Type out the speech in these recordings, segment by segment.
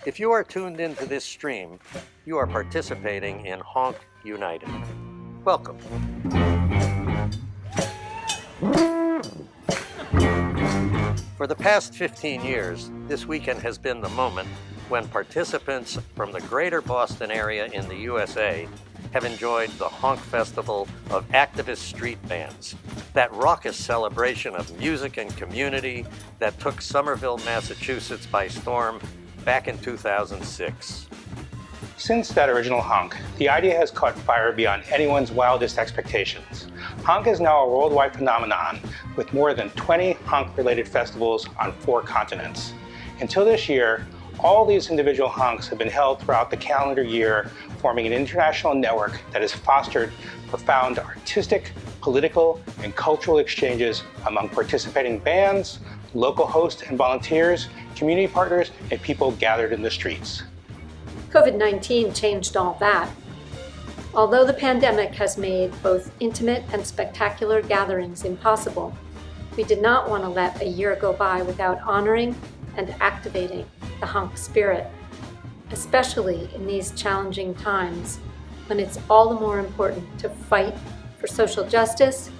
If you are tuned into this stream, you are participating in HONK United. Welcome. For the past 15 years, this weekend has been the moment when participants from the greater Boston area in the USA have enjoyed the HONK Festival of activist street bands, that raucous celebration of music and community that took Somerville, Massachusetts by storm back in 2006. Since that original HONK, the idea has caught fire beyond anyone's wildest expectations. HONK is now a worldwide phenomenon with more than 20 HONK-related festivals on 4 continents. Until this year, all these individual HONKs have been held throughout the calendar year, forming an international network that has fostered profound artistic, political, and cultural exchanges among participating bands, local hosts and volunteers, community partners, and people gathered in the streets. COVID-19 changed all that. Although the pandemic has made both intimate and spectacular gatherings impossible, we did not want to let a year go by without honoring and activating the HONK spirit, especially in these challenging times when it's all the more important to fight for social justice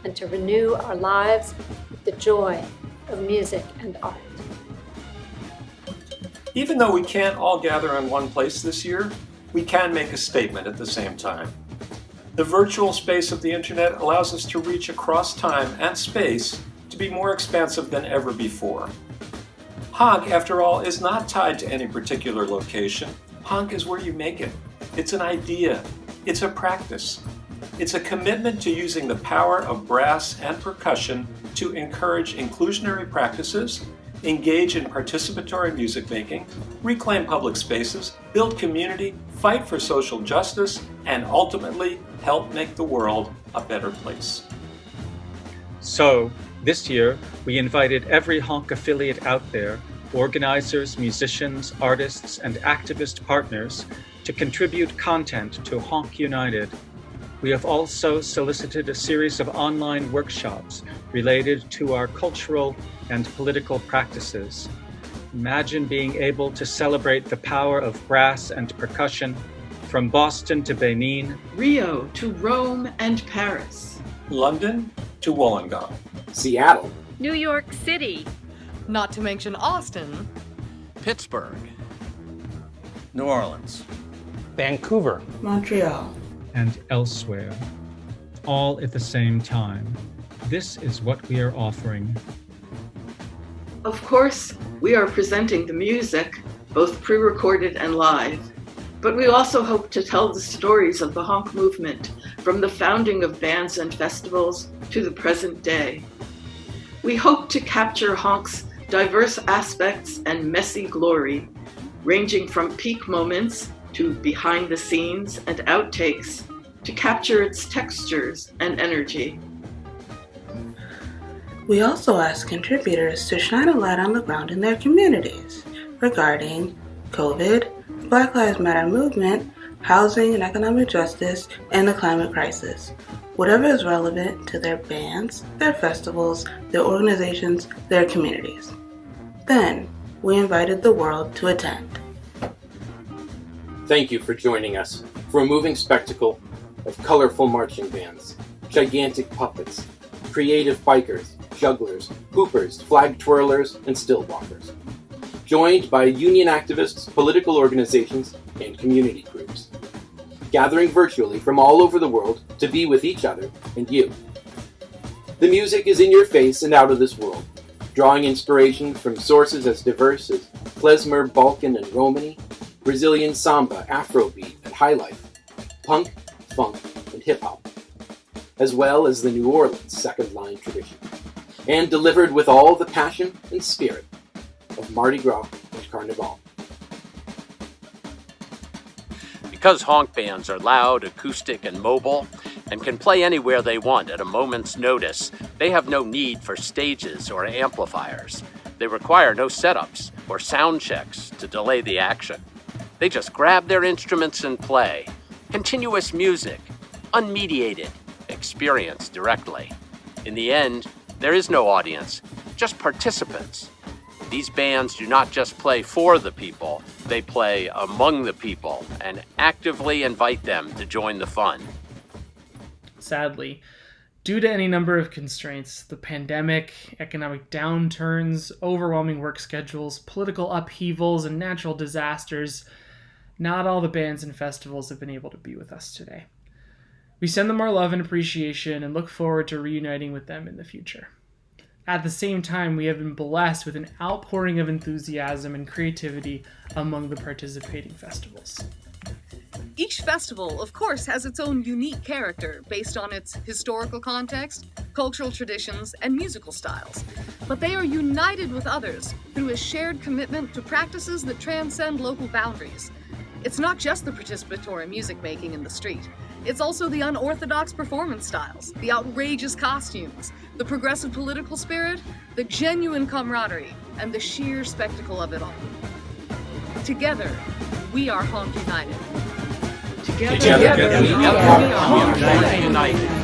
and to renew our lives with the joy of music and art. Even though we can't all gather in one place this year, we can make a statement at the same time. The virtual space of the internet allows us to reach across time and space to be more expansive than ever before. HONK, after all, is not tied to any particular location. HONK is where you make it. It's an idea. It's a practice. It's a commitment to using the power of brass and percussion to encourage inclusionary practices, engage in participatory music making, reclaim public spaces, build community, fight for social justice, and ultimately help make the world a better place. So, this year, we invited every HONK affiliate out there, organizers, musicians, artists, and activist partners to contribute content to HONK United. We have also solicited a series of online workshops related to our cultural and political practices. Imagine being able to celebrate the power of brass and percussion from Boston to Benin, Rio to Rome and Paris, London to Wollongong, Seattle, New York City, not to mention Austin, Pittsburgh, New Orleans, Vancouver, Montreal, and elsewhere, all at the same time. This is what we are offering. Of course, we are presenting the music, both pre-recorded and live, but we also hope to tell the stories of the HONK movement from the founding of bands and festivals to the present day. We hope to capture HONK's diverse aspects and messy glory, ranging from peak moments to behind the scenes and outtakes, to capture its textures and energy. We also ask contributors to shine a light on the ground in their communities regarding COVID, Black Lives Matter movement, housing and economic justice, and the climate crisis. Whatever is relevant to their bands, their festivals, their organizations, their communities. Then, we invited the world to attend. Thank you for joining us for a moving spectacle of colorful marching bands, gigantic puppets, creative bikers, jugglers, hoopers, flag twirlers, and still walkers, joined by union activists, political organizations, and community groups, gathering virtually from all over the world to be with each other and you. The music is in your face and out of this world, drawing inspiration from sources as diverse as klezmer, Balkan, and Romani, Brazilian samba, Afrobeat, and highlife, punk, funk, and hip-hop, as well as the New Orleans second-line tradition, and delivered with all the passion and spirit of Mardi Gras and Carnival. Because HONK bands are loud, acoustic, and mobile, and can play anywhere they want at a moment's notice, they have no need for stages or amplifiers. They require no setups or sound checks to delay the action. They just grab their instruments and play. Continuous music, unmediated, experience directly. In the end, there is no audience, just participants. These bands do not just play for the people, they play among the people and actively invite them to join the fun. Sadly, due to any number of constraints, the pandemic, economic downturns, overwhelming work schedules, political upheavals, and natural disasters, not all the bands and festivals have been able to be with us today. We send them our love and appreciation and look forward to reuniting with them in the future. At the same time, we have been blessed with an outpouring of enthusiasm and creativity among the participating festivals. Each festival, of course, has its own unique character based on its historical context, cultural traditions, and musical styles. But they are united with others through a shared commitment to practices that transcend local boundaries. It's not just the participatory music making in the street. It's also the unorthodox performance styles, the outrageous costumes, the progressive political spirit, the genuine camaraderie, and the sheer spectacle of it all. Together, we are HONK United. Together we are HONK United.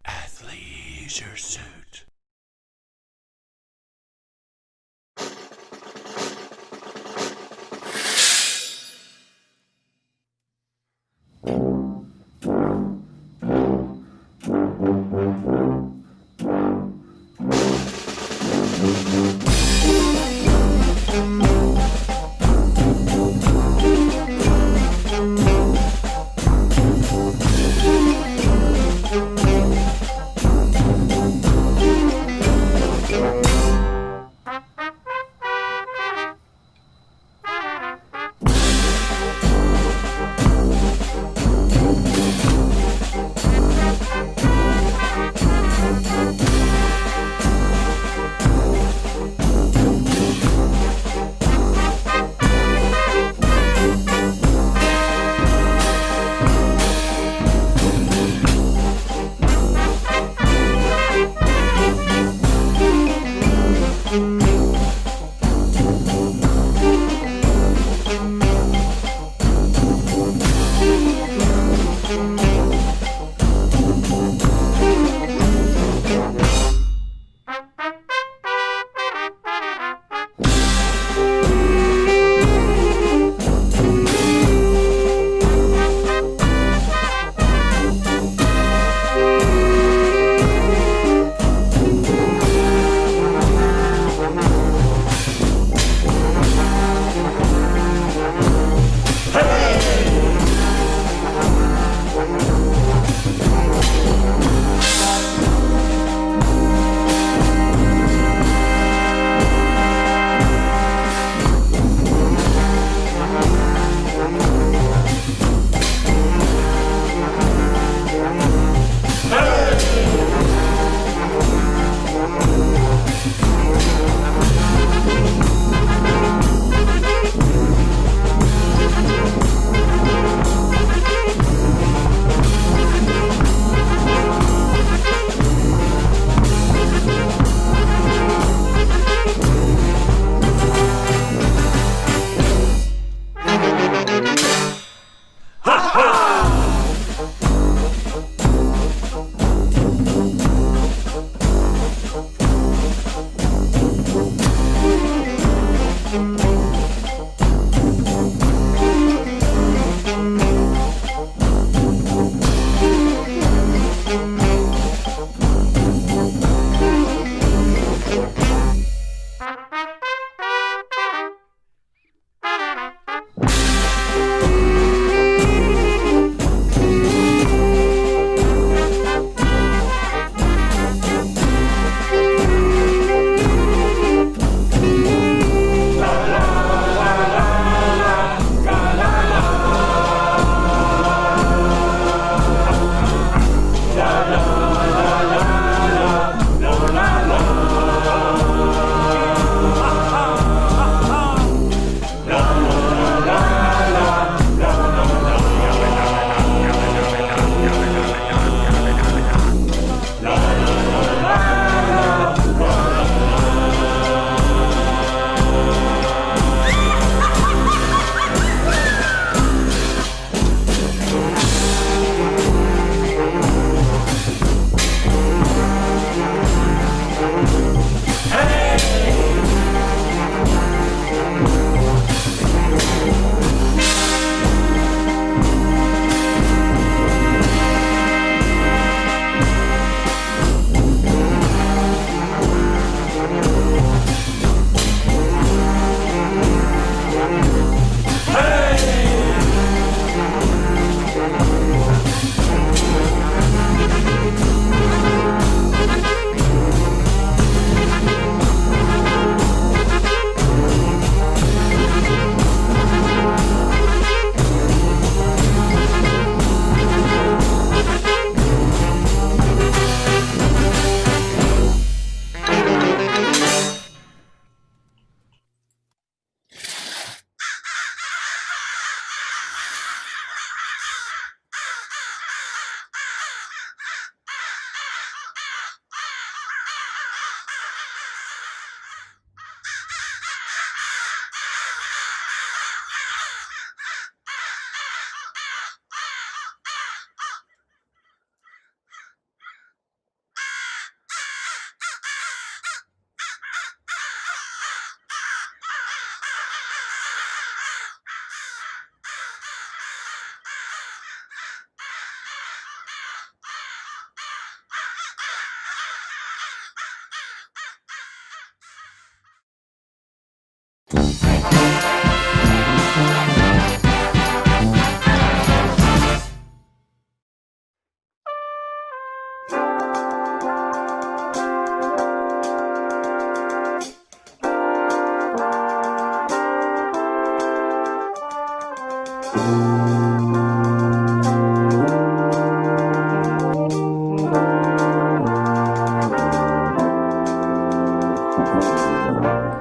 Athleisure suit.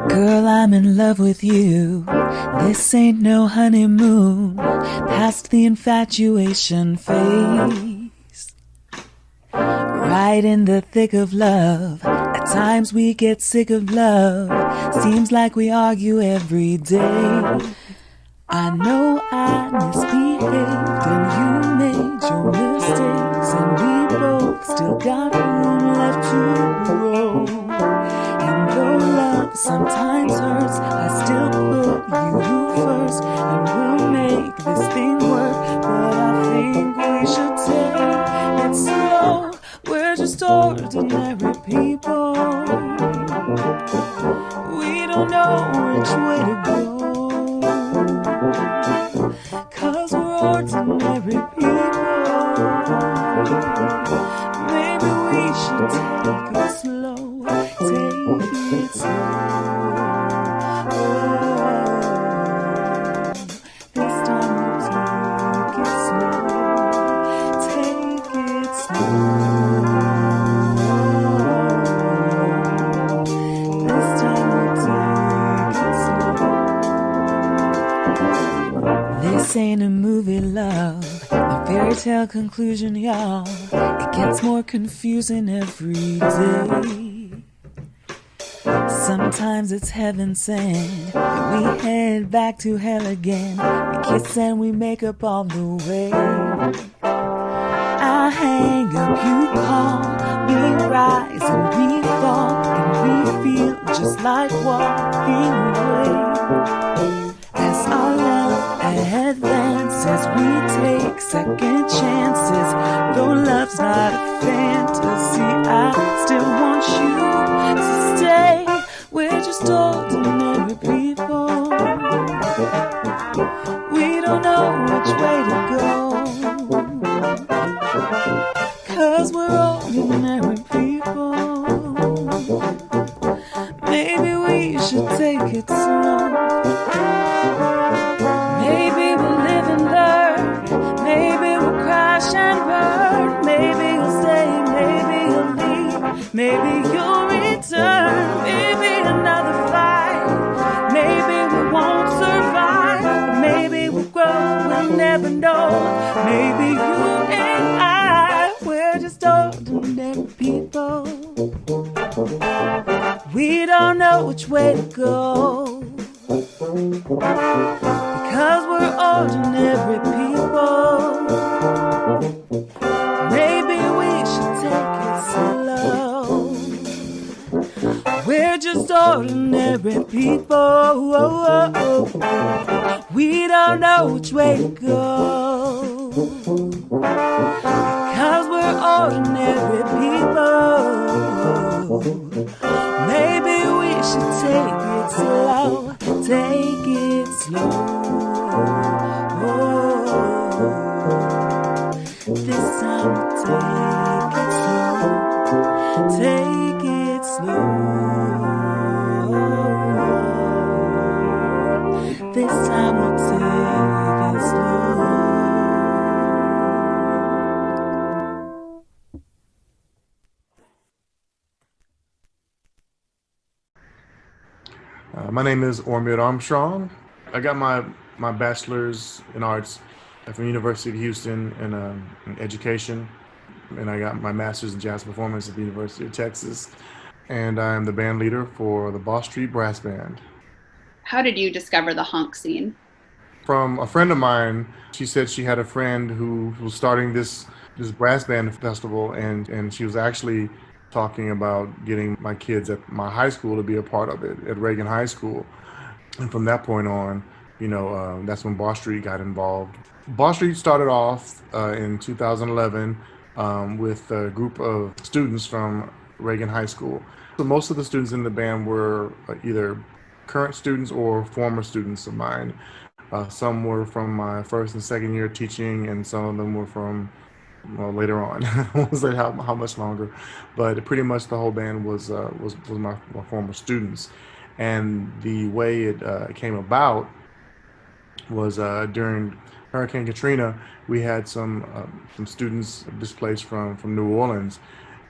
Girl, I'm in love with you. This ain't no honeymoon. Past the infatuation phase. Right in the thick of love. At times we get sick of love. Seems like we argue every day. I know I misbehaved and you made your mistakes, and we both still got room left to grow. And though love sometimes hurts, I still put you first, and we'll make this thing work. But I think we should take it slow. We're just ordinary people. We don't know which way to go, 'cause we're ordinary people. Maybe we should take it slow. Take it slow. This time we'll take it slow. Take it slow. This time we'll take it slow. This ain't a movie, love. A fairy tale conclusion, y'all. It gets more confusing every day. Sometimes it's heaven sent, and we head back to hell again. We kiss and we make up all the way. I hang up, you call, we rise and we fall, and we feel just like walking away. As our love advances, we take second chances. Though love's not a fantasy, I still want you to stay. We're just ordinary people. We don't know which way to go, 'cause we're ordinary people. Maybe we should take it slow. Maybe we'll live and learn. Maybe we'll crash and burn. Maybe you'll stay, maybe you'll leave. Maybe you'll return. Maybe another fight. Maybe we won't survive. Maybe we'll grow, we'll never know. Maybe you and I, we're just ordinary people. We don't know which way to go, because we're ordinary people. Maybe we should take it slow. We're just ordinary people. We don't know which way to go, because we're ordinary people. Maybe we should take it slow. Take it slow. This time take it slow. Take it slow. This time we'll take it slow. My name is Ormid Armstrong. I got my bachelor's in arts from the University of Houston in education, and I got my master's in jazz performance at the University of Texas. And I'm the band leader for the Boss Street Brass Band. How did you discover the honk scene? From a friend of mine. She said she had a friend who was starting this brass band festival, and she was actually talking about getting my kids at my high school to be a part of it, at Reagan High School. And from that point on, that's when Boss Street got involved. Boss Street started off in 2011 with a group of students from Reagan High School. So most of the students in the band were either current students or former students of mine. Some were from my first and second year teaching, and some of them were from later on. I won't say how much longer, but pretty much the whole band was my former students. And the way it came about was during Hurricane Katrina, we had some students displaced from New Orleans,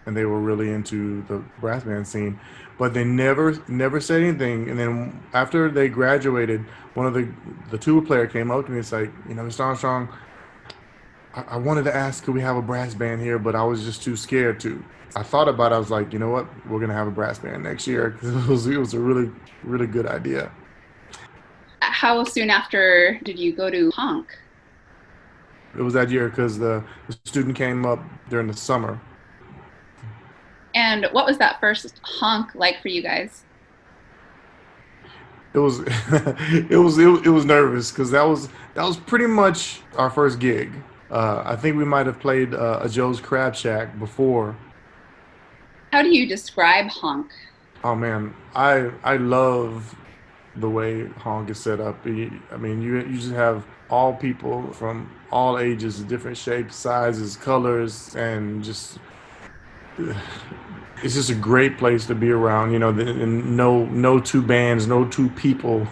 and they were really into the brass band scene, but they never said anything. And then after they graduated, one of the tuba player came up to me and said, Mr. Armstrong, I wanted to ask, could we have a brass band here, but I was just too scared to. I thought about it. I was like, you know what, we're gonna have a brass band next year, because it was a really, really good idea. How soon after did you go to HONK? It was that year, because the student came up during the summer. And what was that first HONK like for you guys? It was it was nervous, because that was pretty much our first gig. I think we might have played a Joe's Crab Shack before. How do you describe HONK? Oh man, I love the way HONK is set up. I mean, you just have all people from all ages, different shapes, sizes, colors, and just it's just a great place to be around. And no two bands, no two people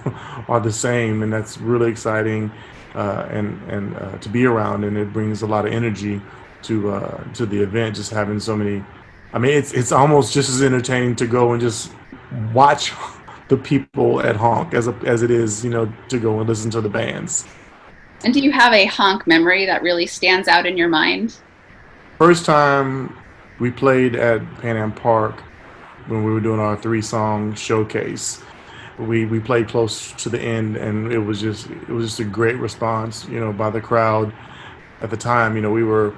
are the same, and that's really exciting and to be around, and it brings a lot of energy to the event. Just having so many, I mean, it's almost just as entertaining to go and just watch the people at HONK as it is, to go and listen to the bands. And do you have a HONK memory that really stands out in your mind? First time we played at Pan Am Park when we were doing our 3-song showcase. We played close to the end, and it was just a great response, by the crowd. At the time, we're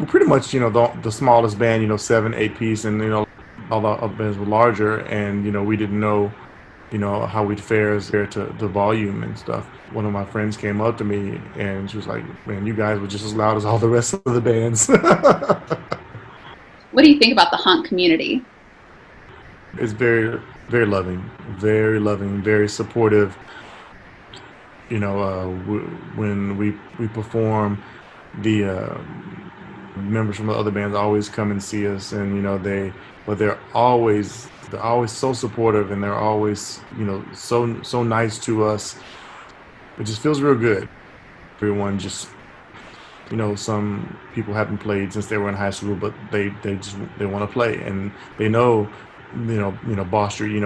pretty much, the smallest band, 7-8 piece, and all the other bands were larger, and we didn't know, how we'd fare as compared to the volume and stuff. One of my friends came up to me and she was like, "Man, you guys were just as loud as all the rest of the bands." What do you think about the HONK community? It's very, very loving, very supportive. When we perform, the members from the other bands always come and see us, and they're always so supportive, and they're always so nice to us. It just feels real good. Everyone just some people haven't played since they were in high school, but they want to play, and they know Boss Street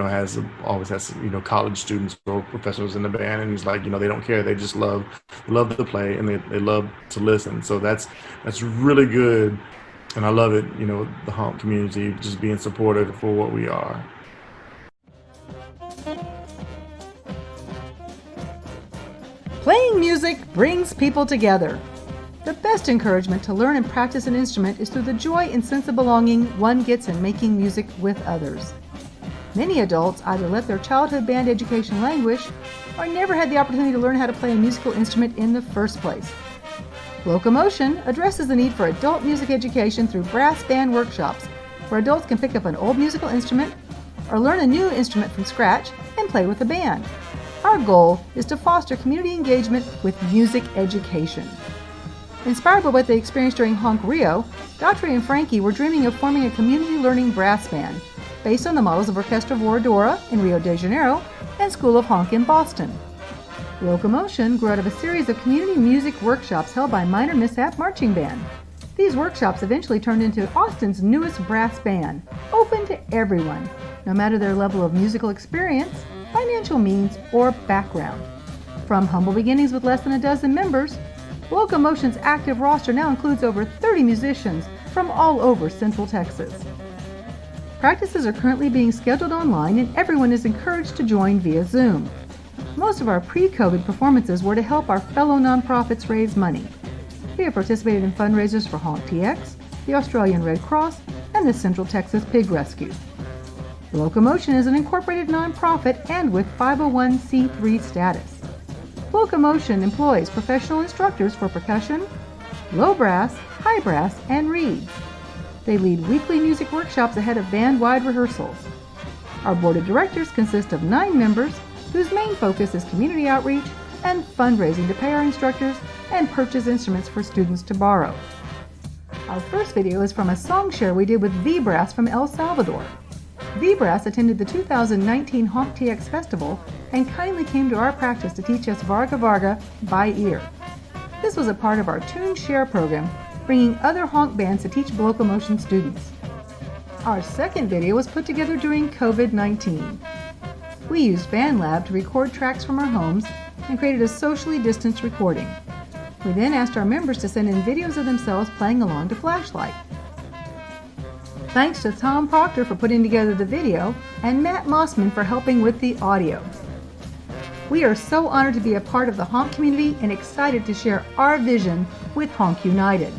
always has college students or professionals in the band, and it's like they don't care, they just love to play, and they love to listen. So that's really good, and I love it. The HONK community just being supportive for what we are. Playing music brings people together. The best encouragement to learn and practice an instrument is through the joy and sense of belonging one gets in making music with others. Many adults either let their childhood band education languish or never had the opportunity to learn how to play a musical instrument in the first place. Locomotion addresses the need for adult music education through brass band workshops, where adults can pick up an old musical instrument or learn a new instrument from scratch and play with a band. Our goal is to foster community engagement with music education. Inspired by what they experienced during HONK Rio, Daughtry and Frankie were dreaming of forming a community learning brass band based on the models of Orchestra Voradora in Rio de Janeiro and School of HONK in Boston. Locomotion grew out of a series of community music workshops held by Minor Mishap Marching Band. These workshops eventually turned into Austin's newest brass band, open to everyone, no matter their level of musical experience, financial means, or background. From humble beginnings with less than a dozen members, Locomotion's active roster now includes over 30 musicians from all over Central Texas. Practices are currently being scheduled online, and everyone is encouraged to join via Zoom. Most of our pre-COVID performances were to help our fellow nonprofits raise money. We have participated in fundraisers for HONK TX, the Australian Red Cross, and the Central Texas Pig Rescue. Locomotion is an incorporated nonprofit and with 501c3 status. Locomotion employs professional instructors for percussion, low brass, high brass, and reeds. They lead weekly music workshops ahead of band-wide rehearsals. Our board of directors consists of 9 members whose main focus is community outreach and fundraising to pay our instructors and purchase instruments for students to borrow. Our first video is from a song share we did with V-Brass from El Salvador. V-Brass attended the 2019 HONK TX Festival and kindly came to our practice to teach us Varga Varga by ear. This was a part of our Tune Share program, bringing other honk bands to teach locomotion students. Our second video was put together during COVID-19. We used BandLab to record tracks from our homes and created a socially distanced recording. We then asked our members to send in videos of themselves playing along to Flashlight. Thanks to Tom Proctor for putting together the video and Matt Mossman for helping with the audio. We are so honored to be a part of the honk community and excited to share our vision with Honk United.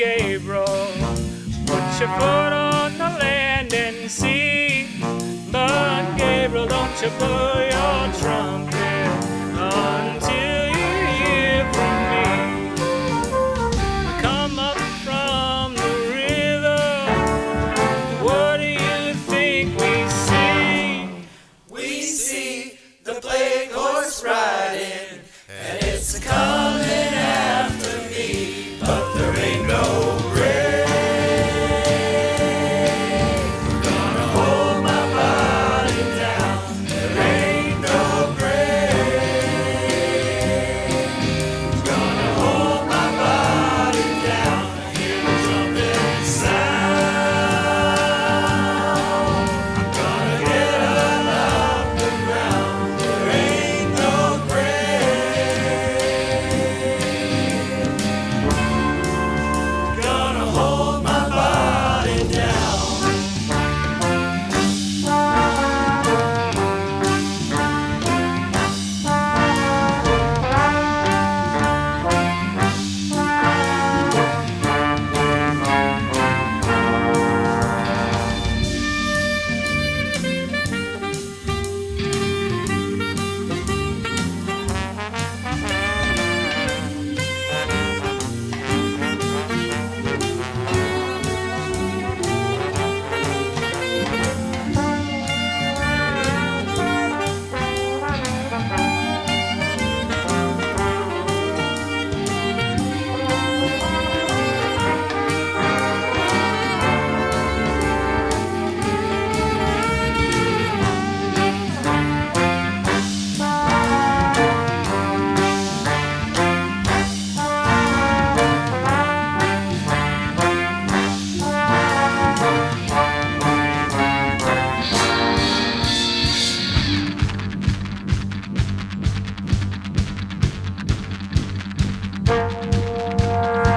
Gabriel, put your foot on the land and see. But Gabriel, don't you blow your trumpet until you hear from me. Come up from the river, what do you think we see? We see the plague horse riding, and it's coming after me, but there ain't no grave. Gonna hold my body down, there ain't no grave. Gonna hold my body down, I hear the trumpet sound. I'm gonna get up off the ground, there ain't no grave. Gonna hold my body down.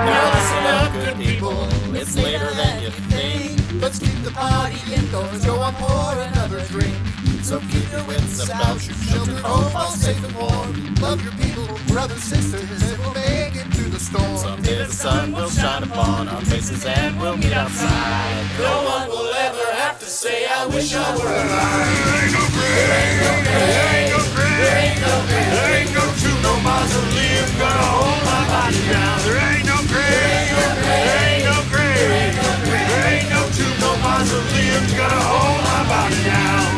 Now listen up, good people, it's later than you think. Let's keep the party indoors, go on pour another drink. So keep your wits about you, shelter home, all safe and warm. Love your people, brothers, sisters, and we'll make it through the storm. Someday the sun will shine upon our faces and we'll meet outside. No one will ever have to say, I wish I were alive. There ain't no grave, there ain't no grave, there ain't no grave, there ain't no tomb, no mausoleum, gonna hold my body down. There ain't no grave, there ain't no grave, there ain't no tomb, no mausoleum, gonna hold my body down.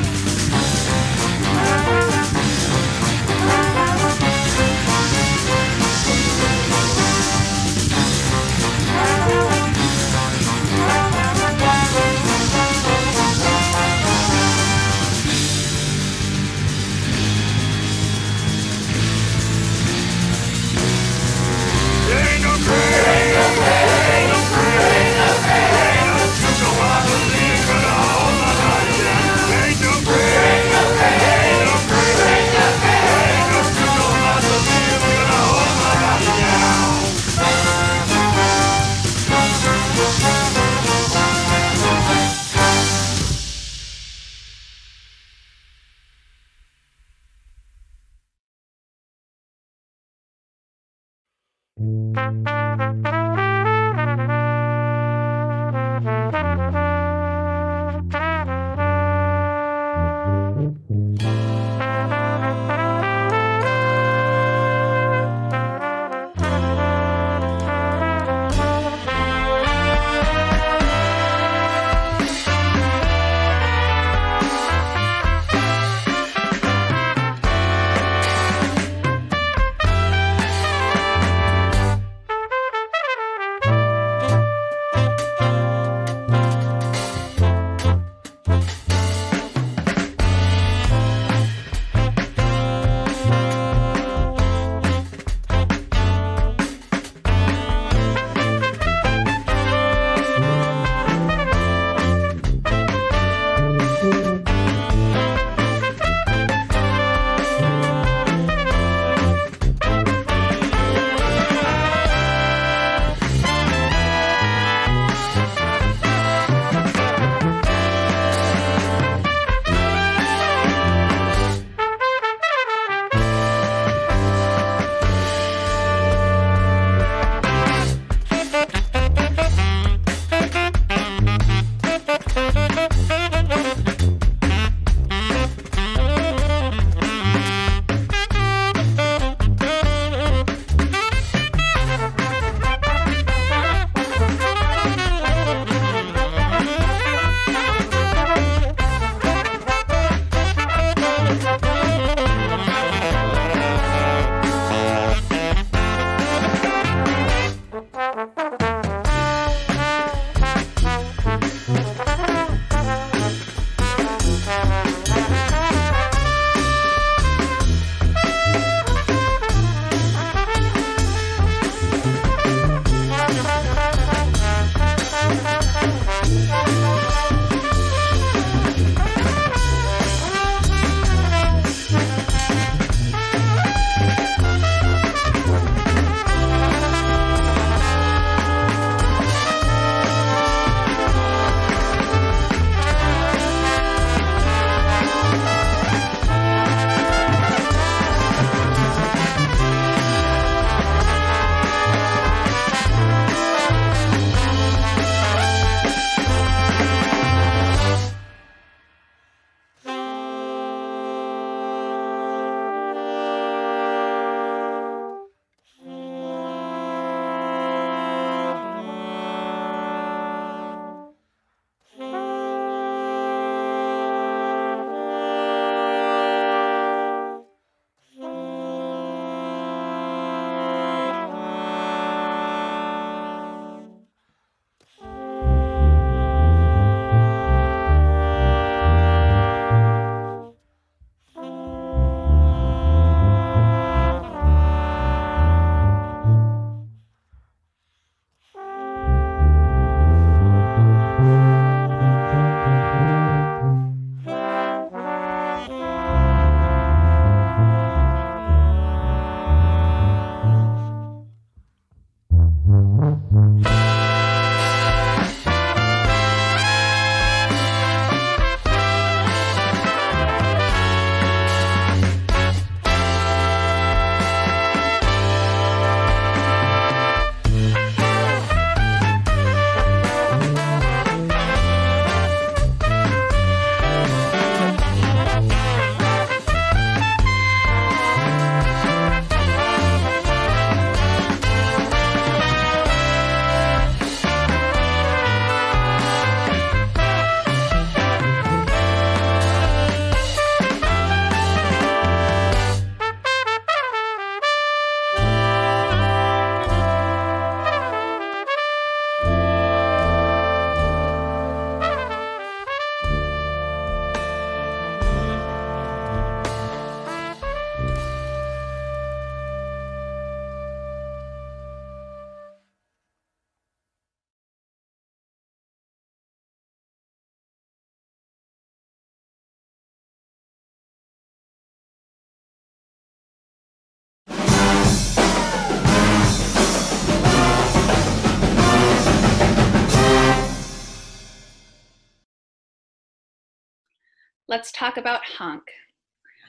Let's talk about HONK.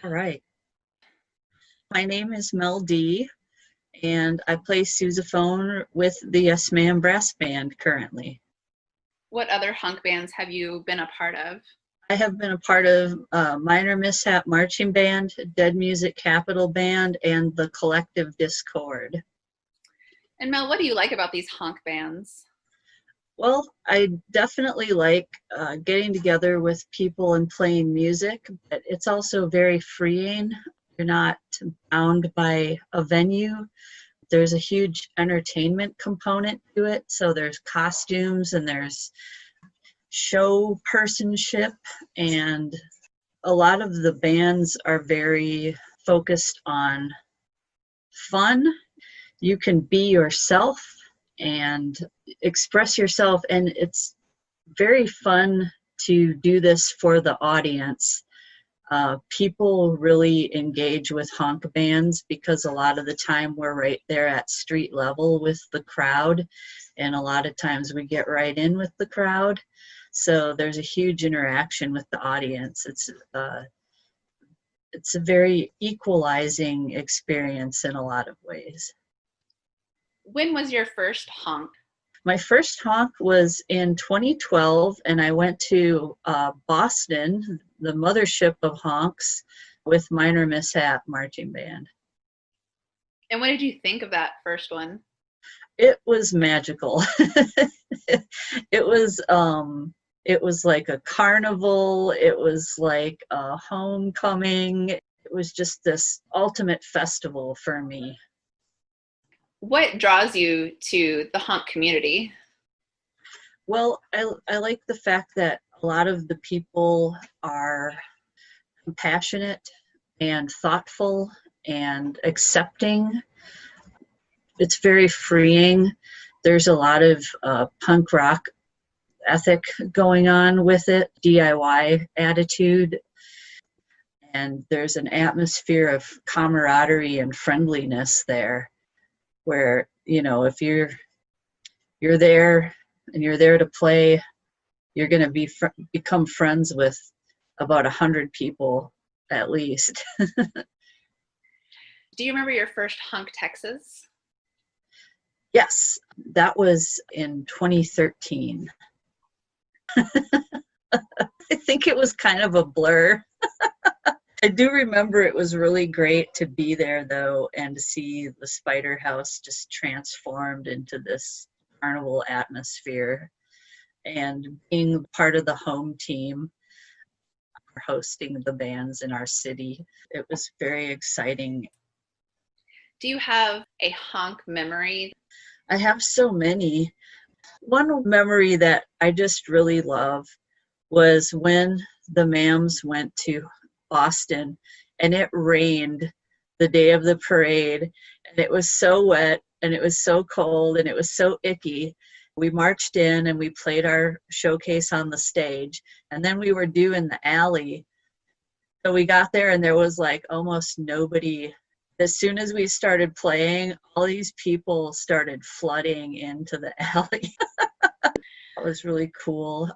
All right. My name is Mel D, and I play sousaphone with the Yes Ma'am Brass Band currently. What other HONK bands have you been a part of? I have been a part of Minor Mishap Marching Band, Dead Music Capital Band, and the Collective Discord. And Mel, what do you like about these HONK bands? Well, I definitely like getting together with people and playing music, but it's also very freeing. You're not bound by a venue. There's a huge entertainment component to it. So there's costumes and there's show personship, and a lot of the bands are very focused on fun. You can be yourself and express yourself, and it's very fun to do this for the audience. People really engage with honk bands because a lot of the time we're right there at street level with the crowd, and a lot of times we get right in with the crowd. So there's a huge interaction with the audience. It's a very equalizing experience in a lot of ways. When was your first honk? My first honk was in 2012, and I went to Boston, the mothership of honks, with Minor Mishap Marching Band. And what did you think of that first one? It was magical. It was like a carnival. It was like a homecoming. It was just this ultimate festival for me. What draws you to the honk community? Well, I like the fact that a lot of the people are compassionate and thoughtful and accepting. It's very freeing. There's a lot of punk rock ethic going on with it, DIY attitude, and there's an atmosphere of camaraderie and friendliness there, where, you know, if you're there and you're there to play, you're going to become friends with about 100 people at least. Do you remember your first Honk Texas? Yes, that was in 2013. I think it was kind of a blur. I do remember it was really great to be there, though, and to see the Spider House just transformed into this carnival atmosphere, and being part of the home team hosting the bands in our city. It was very exciting. Do you have a honk memory? I have so many. One memory that I just really love was when the Mams went to Boston and it rained the day of the parade, and it was so wet and it was so cold and it was so icky. We marched in and we played our showcase on the stage, and then we were due in the alley. So we got there and there was like almost nobody. As soon as we started playing, all these people started flooding into the alley. That was really cool.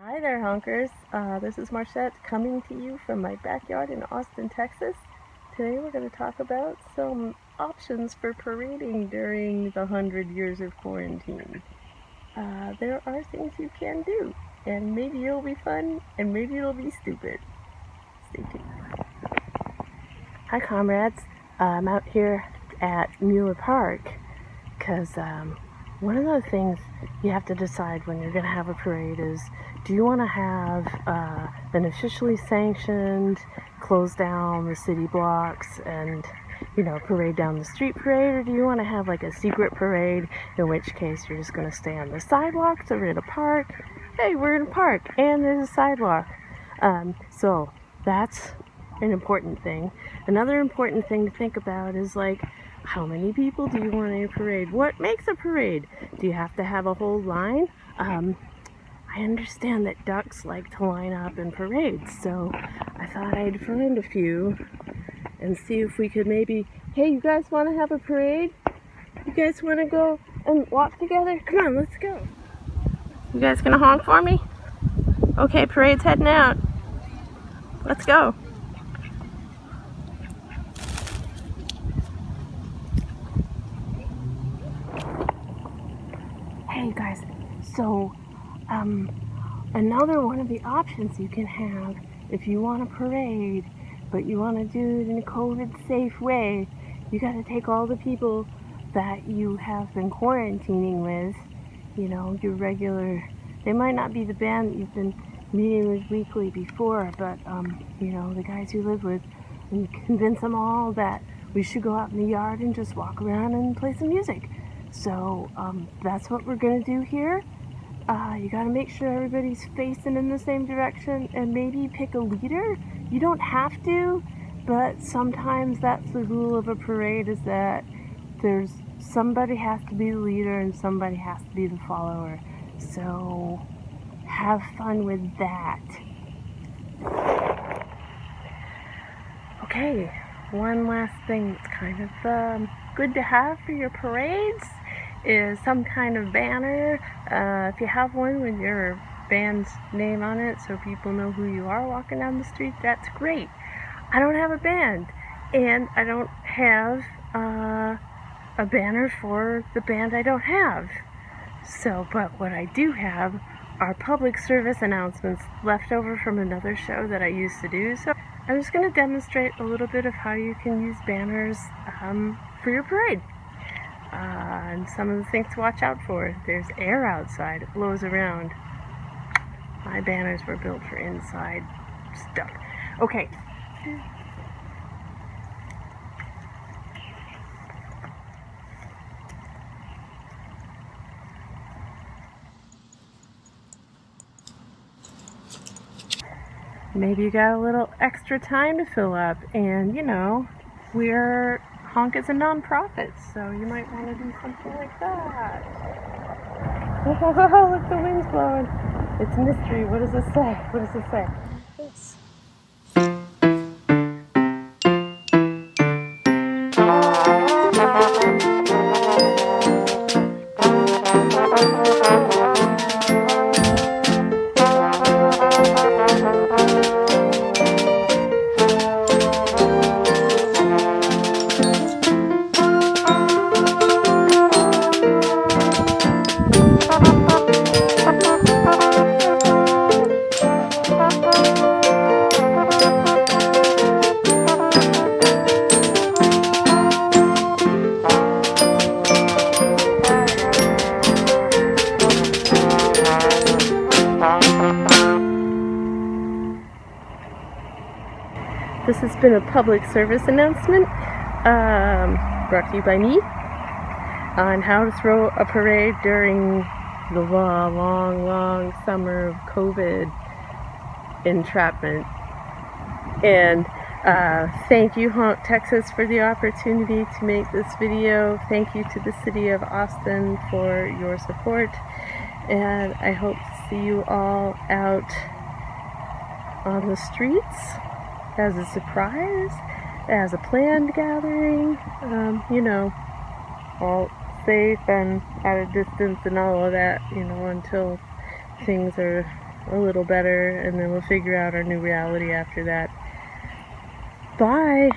Hi there, honkers. This is Marchette coming to you from my backyard in Austin, Texas. Today we're going to talk about some options for parading during the 100 years of quarantine. There are things you can do, and maybe it'll be fun, and maybe it'll be stupid. Stay tuned. Hi, comrades. I'm out here at Mueller Park because one of the things you have to decide when you're going to have a parade is, do you want to have an officially sanctioned, close down the city blocks and, parade down the street parade, or do you want to have like a secret parade, in which case you're just going to stay on the sidewalks or in a park? Hey, we're in a park and there's a sidewalk. So that's an important thing. Another important thing to think about is like, how many people do you want in a parade? What makes a parade? Do you have to have a whole line? I understand that ducks like to line up in parades, so I thought I'd find a few and see if we could maybe, hey, you guys want to have a parade? You guys want to go and walk together? Come on, let's go. You guys gonna honk for me? Okay, parade's heading out. Let's go. Hey guys, so another one of the options you can have if you want a parade, but you want to do it in a COVID safe way, you got to take all the people that you have been quarantining with, your regular, they might not be the band that you've been meeting with weekly before, but the guys you live with, and convince them all that we should go out in the yard and just walk around and play some music. So that's what we're going to do here. You got to make sure everybody's facing in the same direction and maybe pick a leader. You don't have to, but sometimes that's the rule of a parade, is that somebody has to be the leader and somebody has to be the follower. So have fun with that. Okay, one last thing that's kind of good to have for your parades is some kind of banner. If you have one with your band's name on it so people know who you are walking down the street, that's great. I don't have a band, and I don't have a banner for the band I don't have. So, but what I do have are public service announcements left over from another show that I used to do. So I'm just going to demonstrate a little bit of how you can use banners for your parade. And some of the things to watch out for. There's air outside, it blows around. My banners were built for inside stuff. Okay. Maybe you got a little extra time to fill up, and we're HONK is a non-profit, so you might want to do something like that. Oh, look, the wind's blowing. It's a mystery. What does it say? What does it say? This. This has been a public service announcement brought to you by me on how to throw a parade during the long summer of COVID entrapment. And thank you, HONK Texas, for the opportunity to make this video. Thank you to the city of Austin for your support. And I hope to see you all out on the streets as a surprise, as a planned gathering, all safe and at a distance and all of that, until things are a little better, and then we'll figure out our new reality after that. Bye!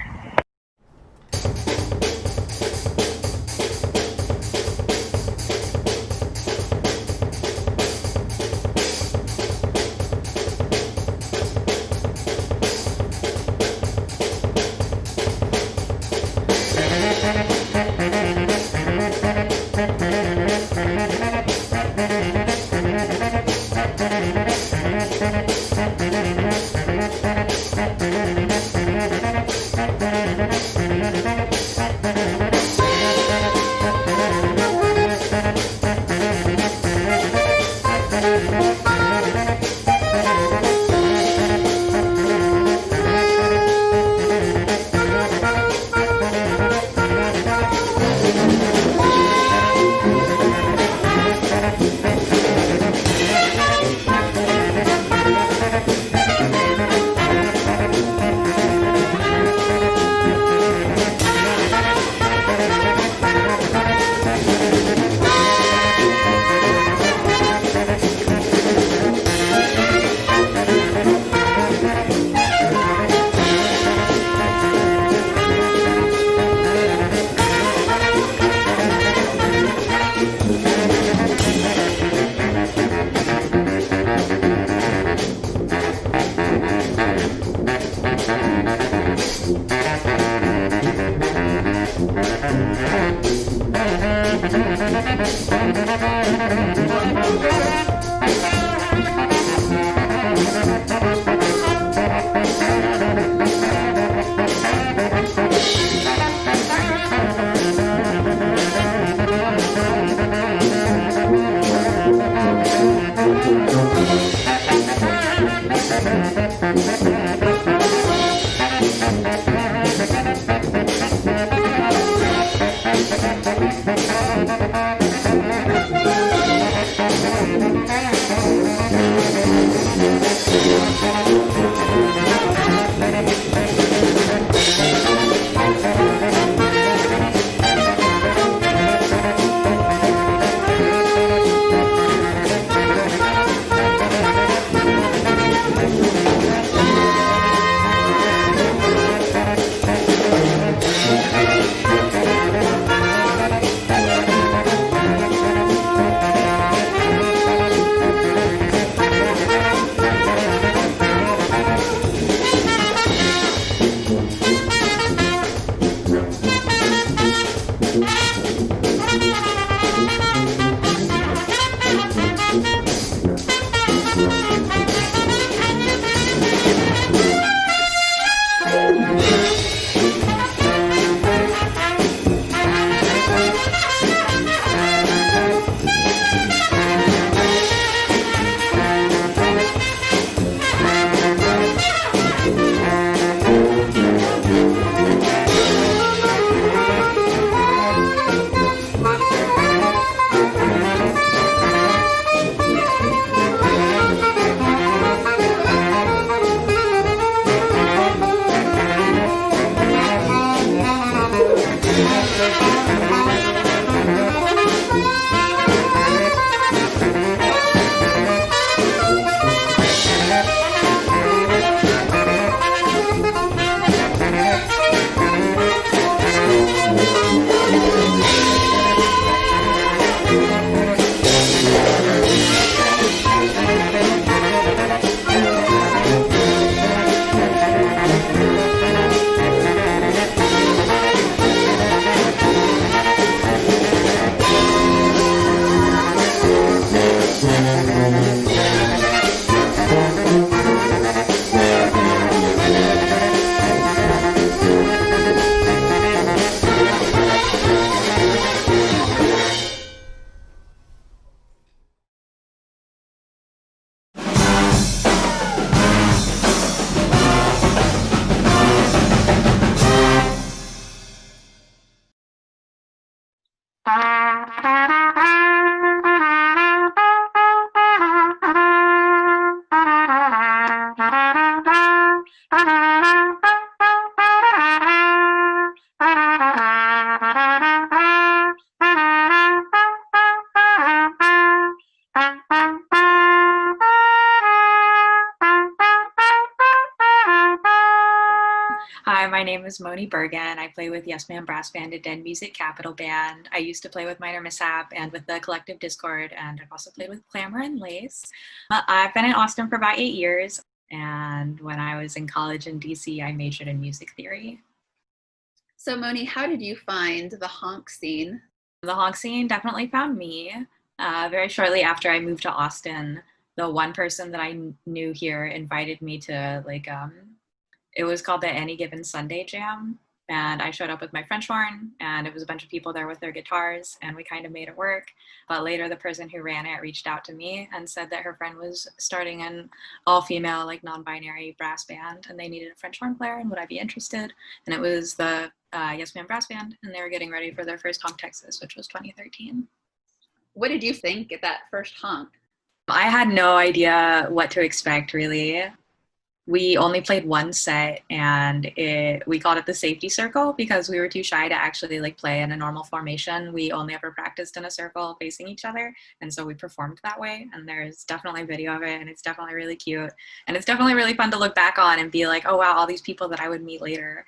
My name is Moni Bergen. I play with Yes Man Brass Band and Den Music Capital Band. I used to play with Minor Mishap and with the Collective Discord, and I've also played with Clamor and Lace. I've been in Austin for about 8 years, and when I was in college in DC, I majored in music theory. So Moni, how did you find the honk scene? The honk scene definitely found me. Very shortly after I moved to Austin, the one person that I knew here invited me to it was called the Any Given Sunday Jam. And I showed up with my French horn, and it was a bunch of people there with their guitars, and we kind of made it work. But later, the person who ran it reached out to me and said that her friend was starting an all-female, non-binary brass band, and they needed a French horn player, and would I be interested? And it was the Yes Man Brass Band, and they were getting ready for their first Honk Texas, which was 2013. What did you think at that first honk? I had no idea what to expect, really. We only played one set, and we called it the safety circle because we were too shy to actually play in a normal formation. We only ever practiced in a circle facing each other, and so we performed that way. And there's definitely video of it, and it's definitely really cute, and it's definitely really fun to look back on and be like, oh wow, all these people that I would meet later.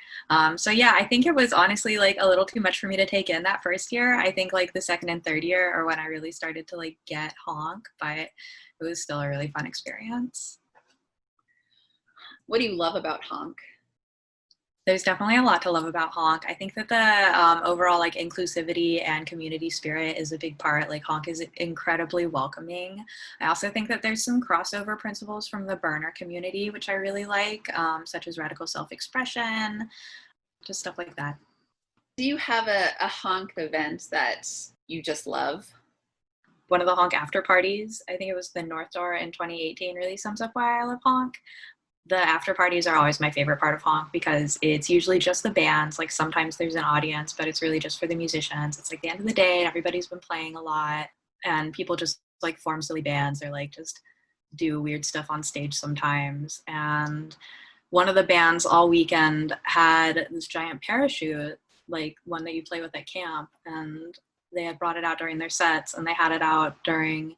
So yeah, I think it was honestly a little too much for me to take in that first year. I think the second and third year are when I really started to get honk, but it was still a really fun experience. What do you love about honk? There's definitely a lot to love about honk. I think that the overall inclusivity and community spirit is a big part. Honk is incredibly welcoming. I also think that there's some crossover principles from the burner community, which I really like, such as radical self-expression, just stuff like that. Do you have a honk event that you just love? One of the honk after parties, I think it was the North Door in 2018, really sums up why I love honk. The after parties are always my favorite part of honk because it's usually just the bands. Sometimes there's an audience, but it's really just for the musicians. It's the end of the day and everybody's been playing a lot, and people just form silly bands or just do weird stuff on stage sometimes. And one of the bands all weekend had this giant parachute, one that you play with at camp, and they had brought it out during their sets, and they had it out during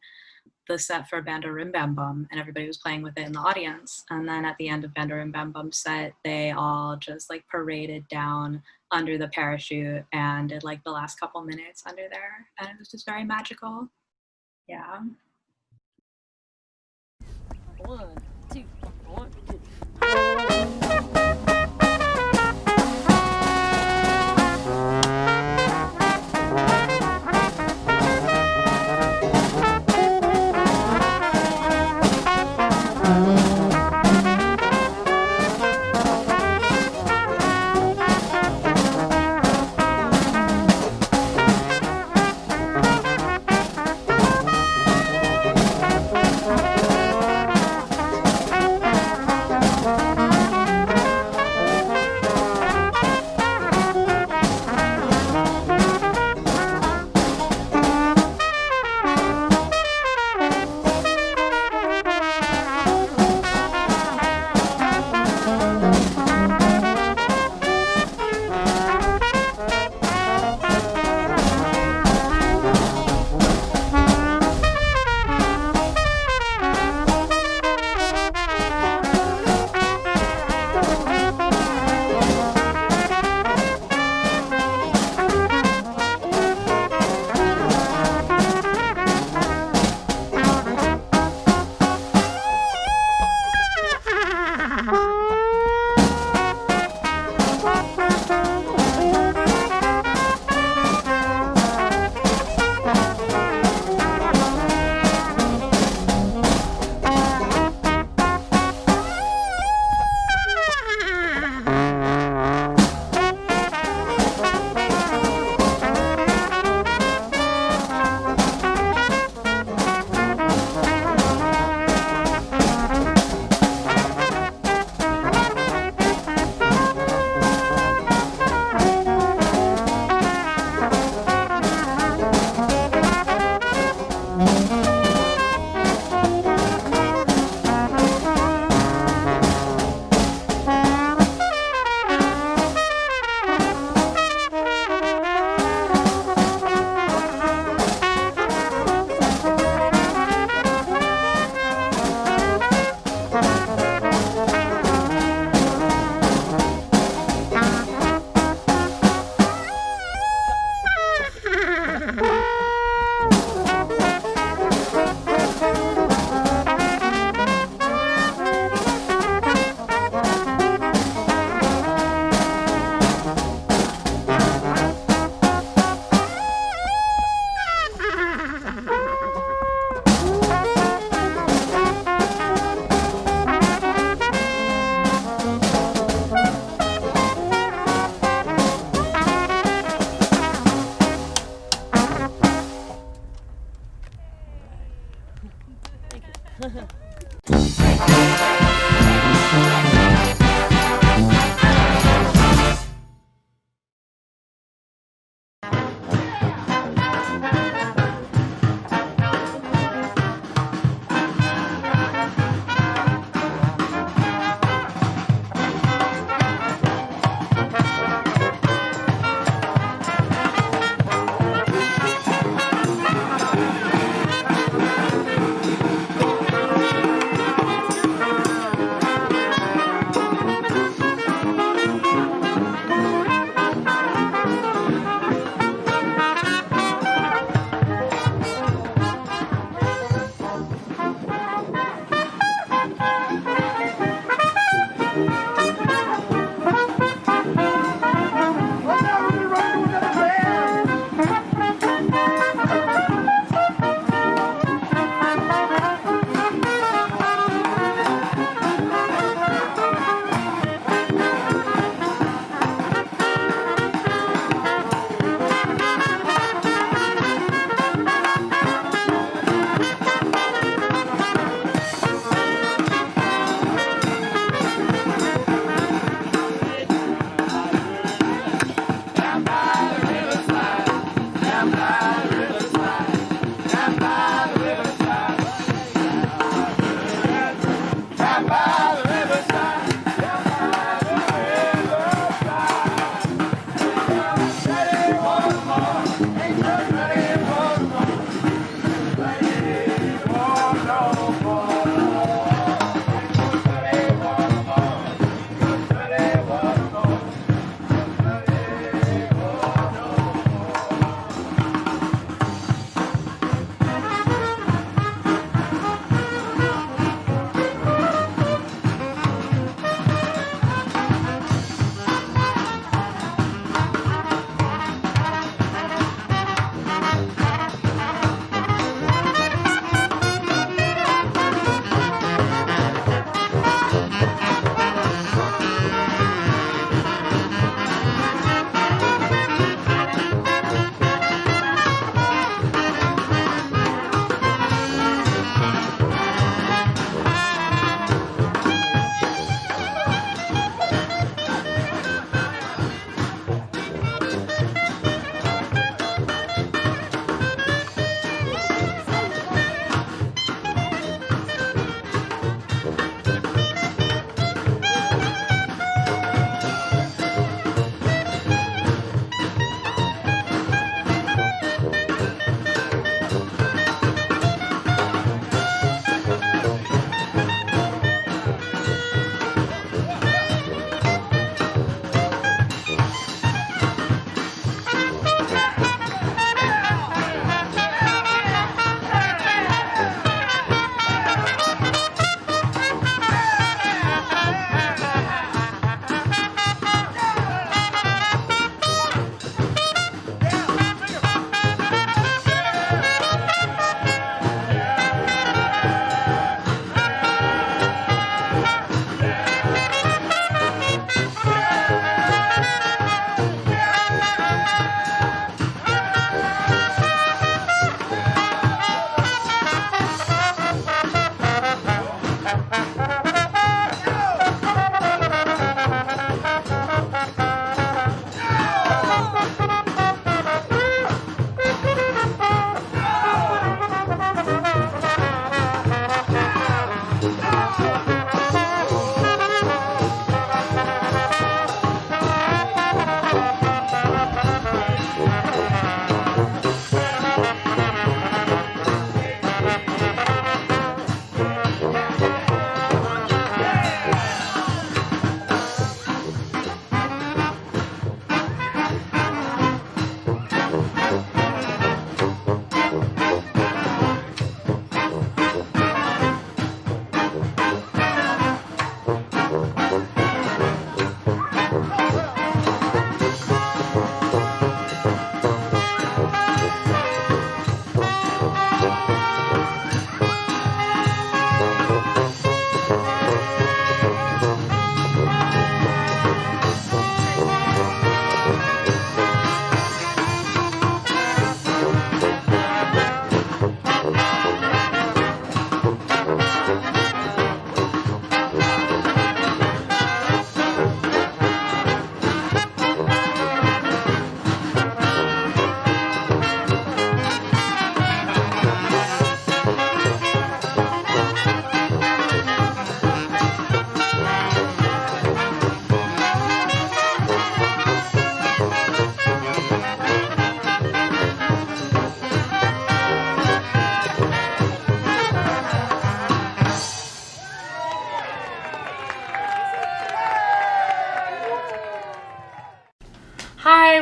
the set for Banda Rim Bam Bum, and everybody was playing with it in the audience. And then at the end of Banda Rim Bam Bum's set, they all just paraded down under the parachute and did the last couple minutes under there, and it was just very magical. Yeah. 1, 2, 1, 2.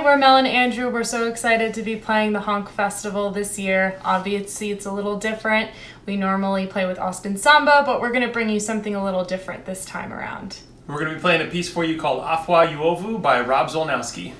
we're Mel and Andrew. We're so excited to be playing the HONK Festival this year. Obviously, it's a little different. We normally play with Austin Samba, but we're going to bring you something a little different this time around. We're going to be playing a piece for you called Afwa Uovu by Rob Zolnowski.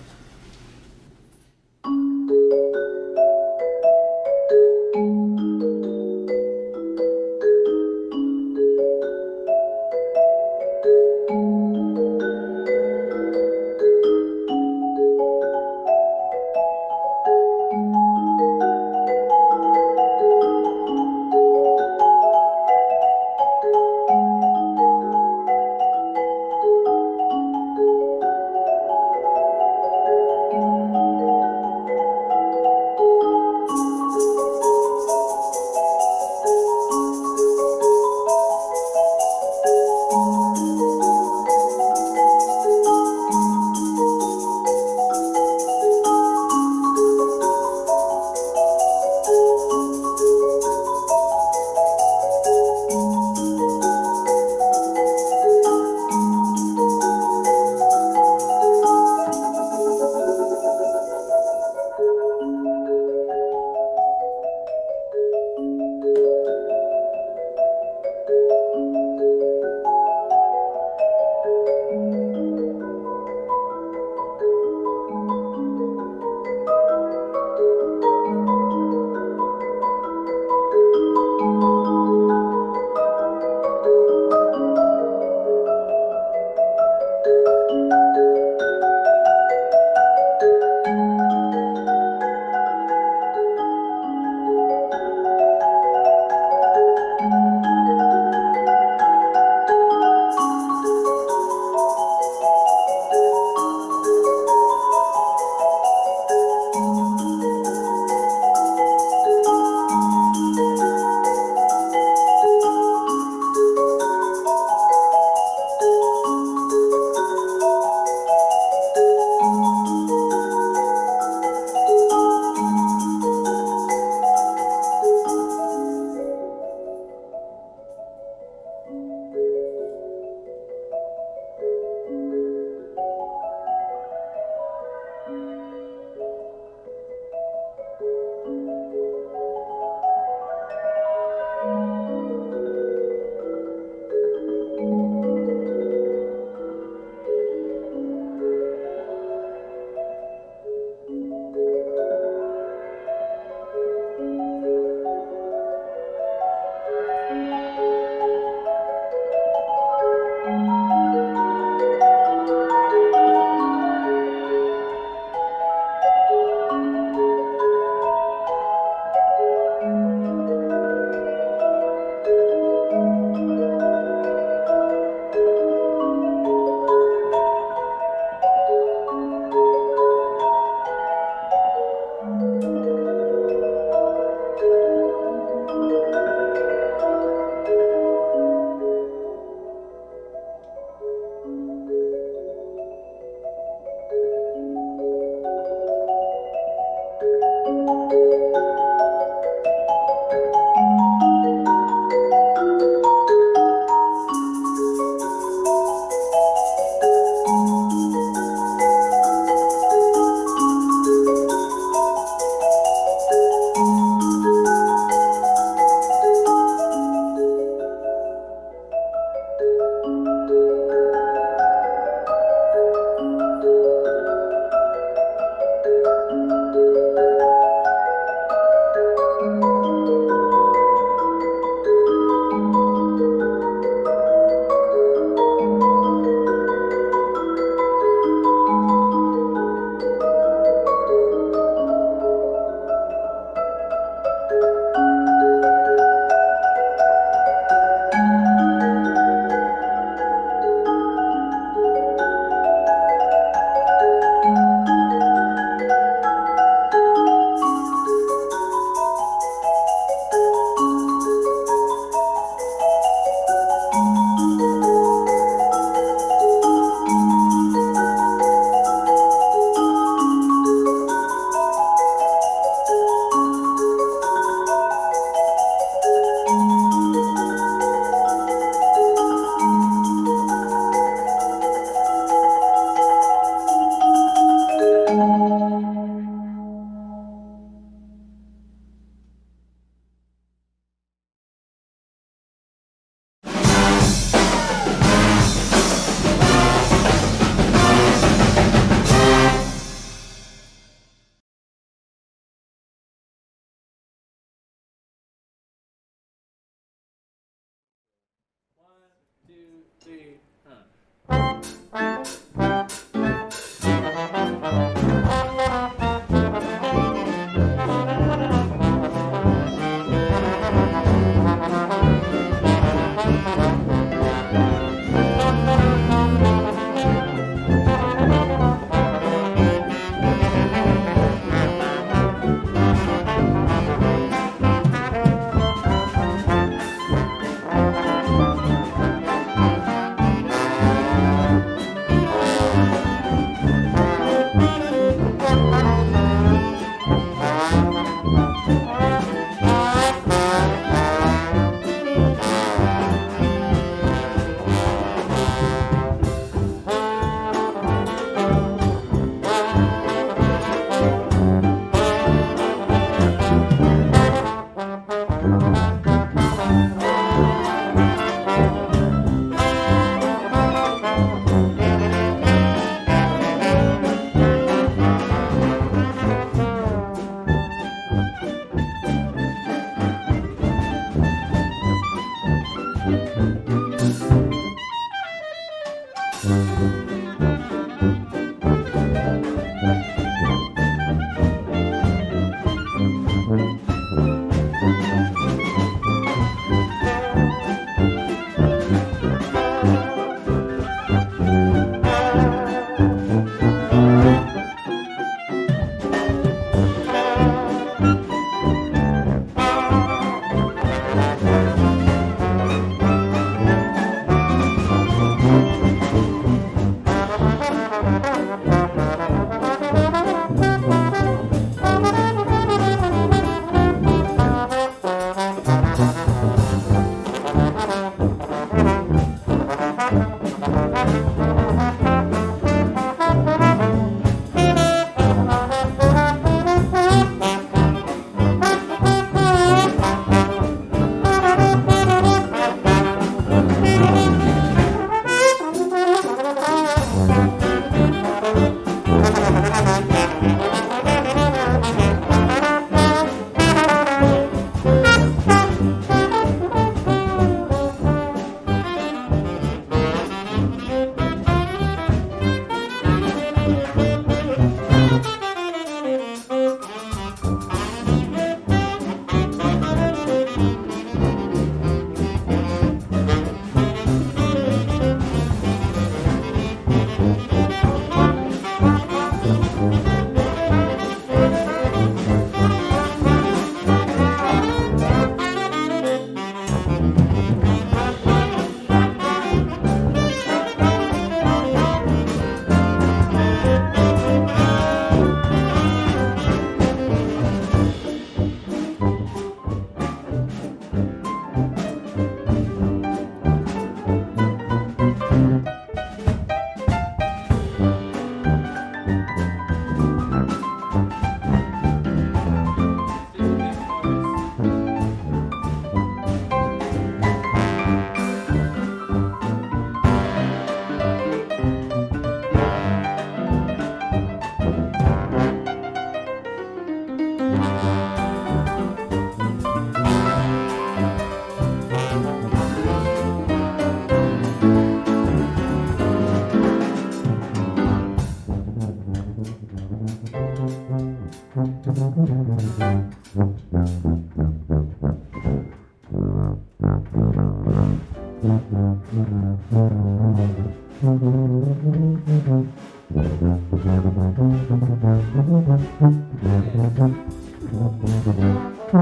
So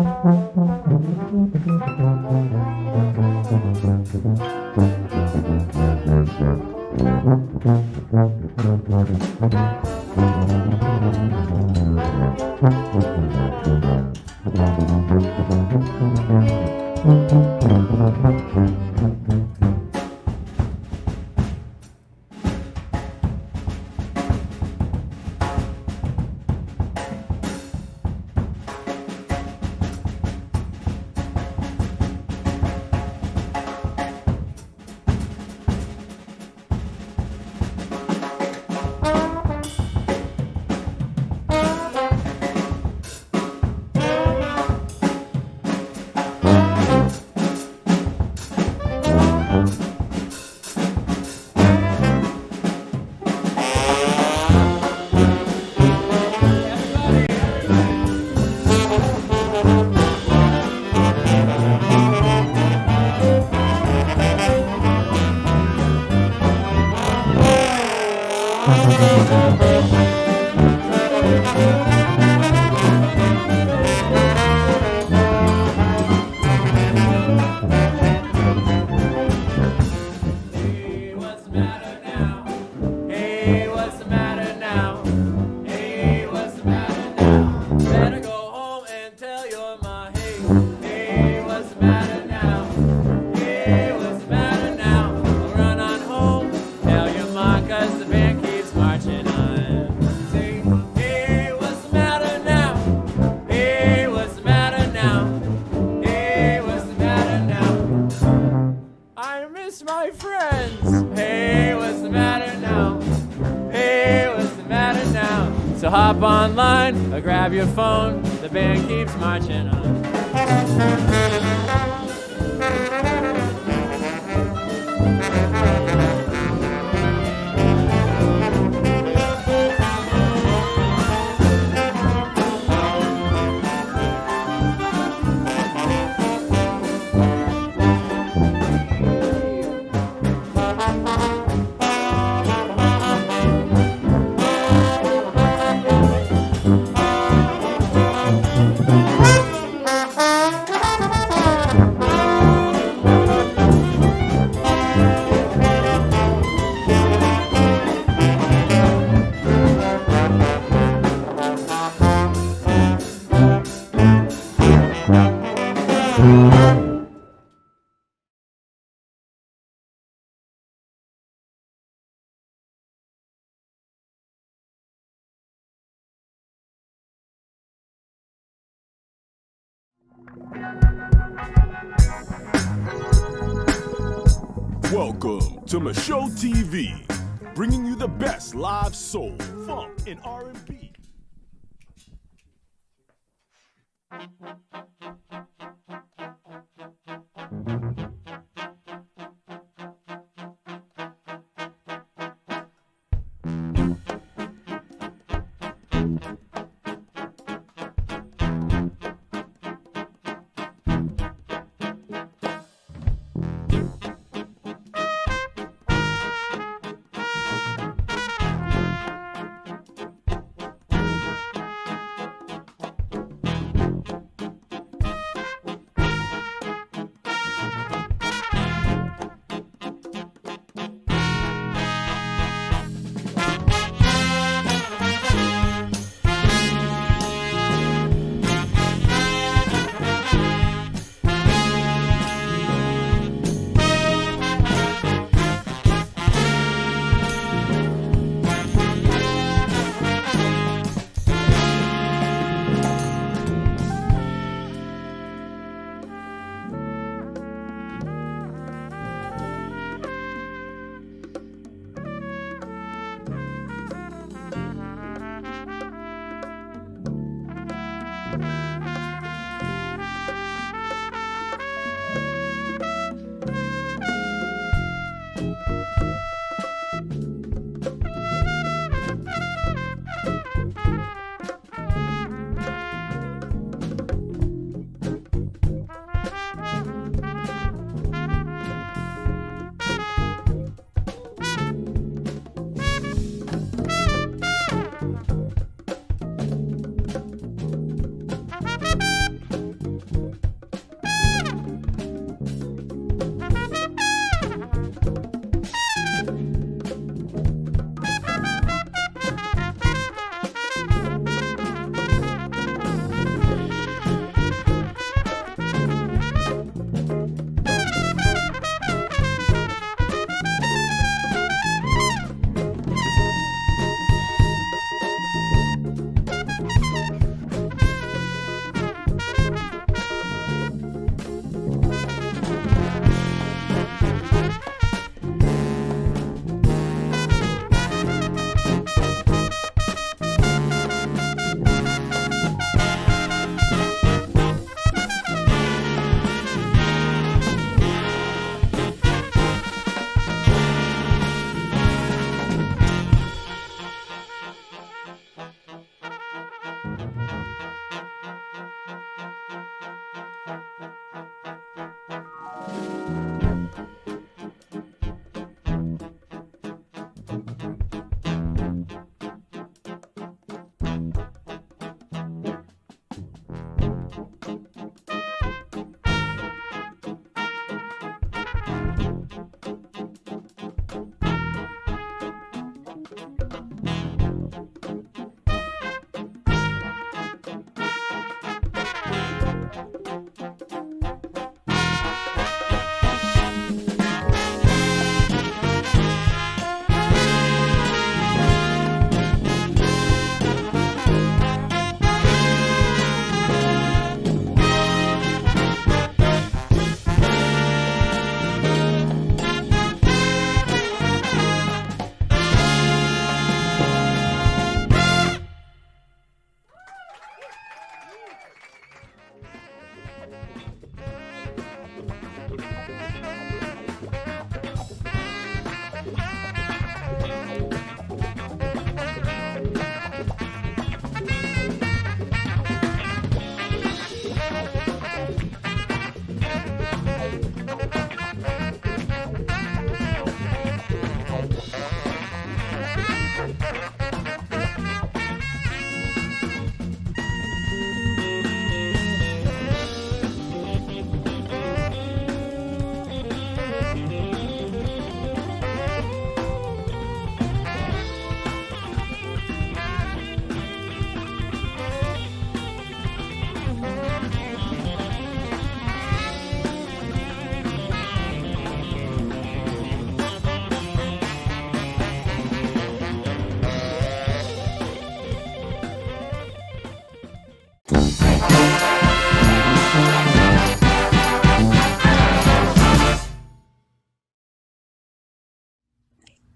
hop online or grab your phone, the band keeps marching on. Welcome to Mishap TV, bringing you the best live soul, funk, and R&B.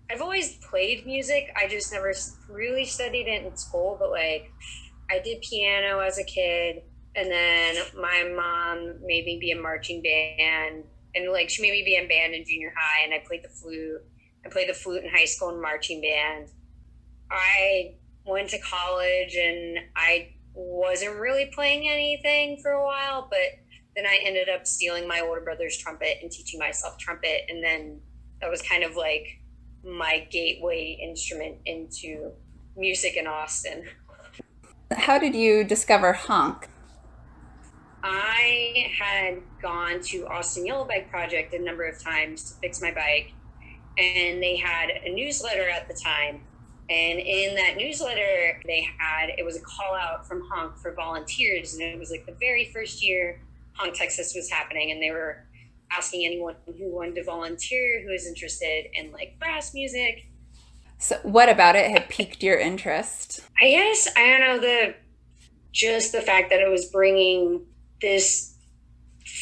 I've always played music. I just never really studied it in school, but like I did piano as a kid, and then my mom made me be in marching band, and like she made me be in band in junior high, and I played the flute. I played the flute in high school and marching band. I went to college and I wasn't really playing anything for a while, but then I ended up stealing my older brother's trumpet and teaching myself trumpet, and then that was kind of like my gateway instrument into music in Austin. How did you discover HONK? I had gone to Austin Yellow Bike Project a number of times to fix my bike, and they had a newsletter at the time. And in that newsletter, it was a call out from HONK for volunteers, and it was like the very first year HONK Texas was happening, and they were asking anyone who wanted to volunteer, who was interested in like brass music. So what about it had piqued your interest? I guess, I don't know, just the fact that it was bringing this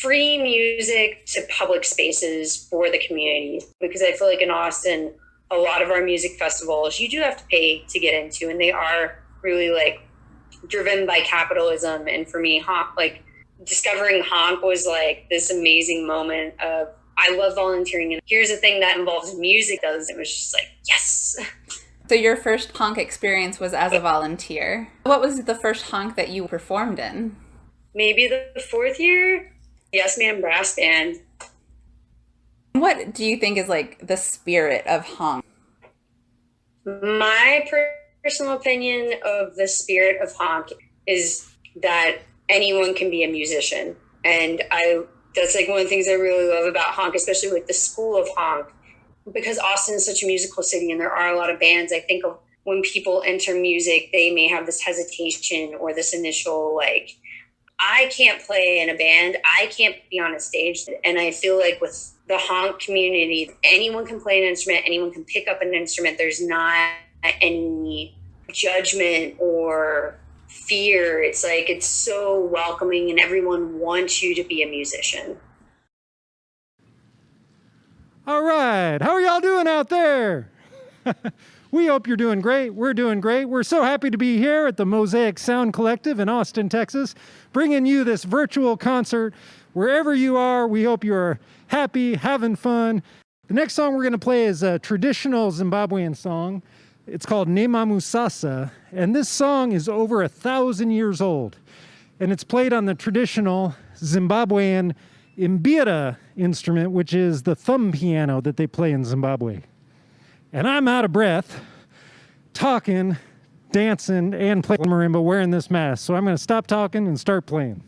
free music to public spaces for the community. Because I feel like in Austin, a lot of our music festivals, you do have to pay to get into, and they are really like driven by capitalism. And for me, HONK, like discovering HONK was like this amazing moment of, I love volunteering, and here's a thing that involves music. It was just like, yes. So your first HONK experience was as a volunteer. What was the first HONK that you performed in? Maybe the fourth year. Yes Ma'am Brass Band. What do you think is like the spirit of HONK? My personal opinion of the spirit of HONK is that anyone can be a musician. And that's like one of the things I really love about HONK, especially with the school of HONK, because Austin is such a musical city and there are a lot of bands. I think of when people enter music, they may have this hesitation or this initial like, I can't play in a band, I can't be on a stage. And I feel like with the HONK community, anyone can play an instrument, anyone can pick up an instrument. There's not any judgment or fear. It's like, it's so welcoming and everyone wants you to be a musician. All right, how are y'all doing out there? We hope you're doing great. We're doing great. We're so happy to be here at the Mosaic Sound Collective in Austin, Texas, bringing you this virtual concert. Wherever you are, we hope you're happy, having fun. The next song we're going to play is a traditional Zimbabwean song. It's called Nemamusasa, and this song is over 1,000 years old. and it's played on the traditional Zimbabwean mbira instrument, which is the thumb piano that they play in Zimbabwe. And I'm out of breath talking, dancing, and playing marimba wearing this mask. So I'm going to stop talking and start playing.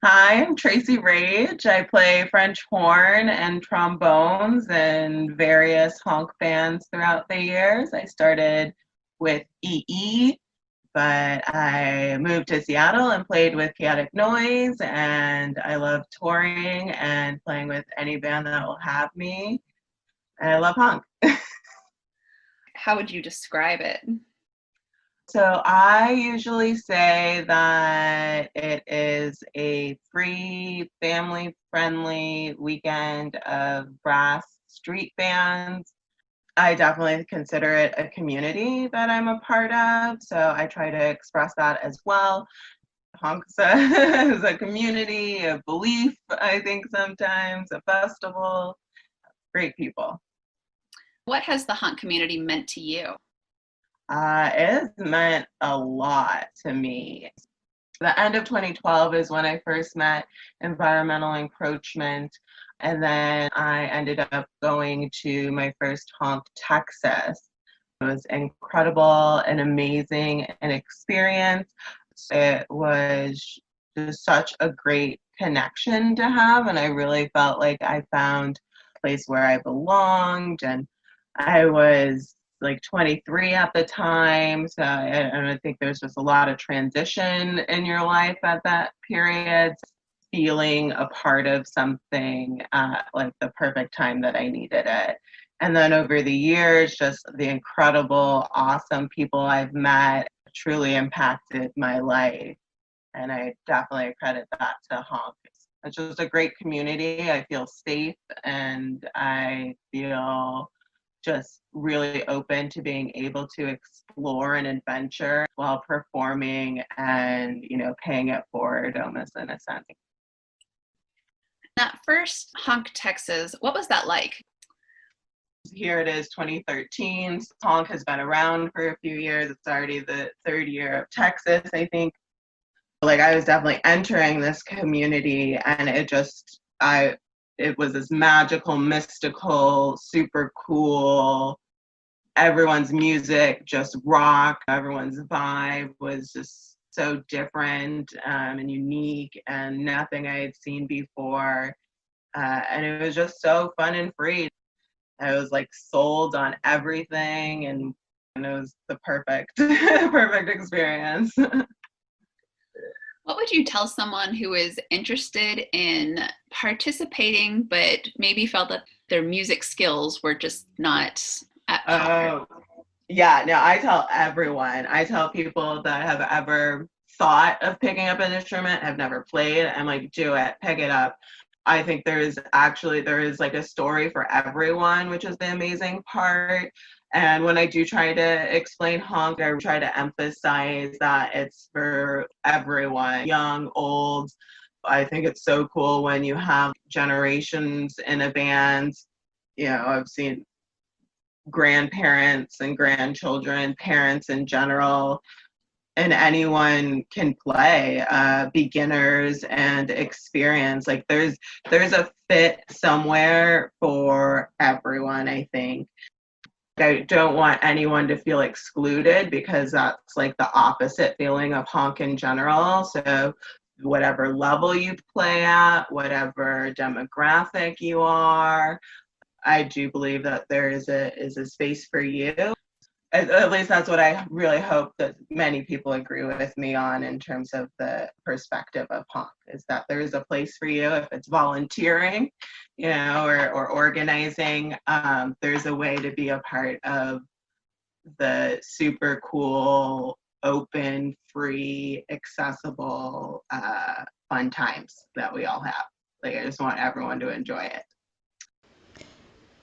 Hi, I'm Tracy Rage. I play French horn and trombones in various honk bands throughout the years. I started with EE, but I moved to Seattle and played with Chaotic Noise, and I love touring and playing with any band that will have me. And I love honk. How would you describe it? So I usually say that it is a free, family-friendly weekend of brass street bands. I definitely consider it a community that I'm a part of, so I try to express that as well. Honk's is a community, a belief, I think sometimes, a festival, great people. What has the honk community meant to you? It has meant a lot to me. The end of 2012 is when I first met Environmental Encroachment, and then I ended up going to my first HONK Texas. It was incredible and amazing an experience. It was just such a great connection to have, and I really felt like I found a place where I belonged, and I was like 23 at the time, so I think there's just a lot of transition in your life at that period. Feeling a part of something like the perfect time that I needed it. And then over the years, just the incredible, awesome people I've met truly impacted my life. And I definitely credit that to HONK. It's just a great community. I feel safe and I feel just really open to being able to explore an adventure while performing and, paying it forward almost in a sense. That first HONK Texas, what was that like? Here it is, 2013. HONK has been around for a few years. It's already the third year of Texas, I think. Like, I was definitely entering this community, and it was this magical, mystical, super cool. Everyone's music just rocked. Everyone's vibe was just so different and unique, and nothing I had seen before. And it was just so fun and free. I was like sold on everything, and it was the perfect, perfect experience. What would you tell someone who is interested in participating but maybe felt that their music skills were just not at par? Yeah, no, I tell everyone. I tell people that have ever thought of picking up an instrument, have never played, I'm like, do it, pick it up. I think there is like a story for everyone, which is the amazing part. And when I do try to explain honk, I try to emphasize that it's for everyone, young, old. I think it's so cool when you have generations in a band. I've seen grandparents and grandchildren, parents in general, and anyone can play, beginners and experience. Like there's a fit somewhere for everyone, I think. I don't want anyone to feel excluded because that's like the opposite feeling of honk in general. So whatever level you play at, whatever demographic you are, I do believe that there is a space for you. At least that's what I really hope that many people agree with me on in terms of the perspective of honk, is that there is a place for you. If it's volunteering, or organizing, there's a way to be a part of the super cool, open, free, accessible, fun times that we all have. Like, I just want everyone to enjoy it.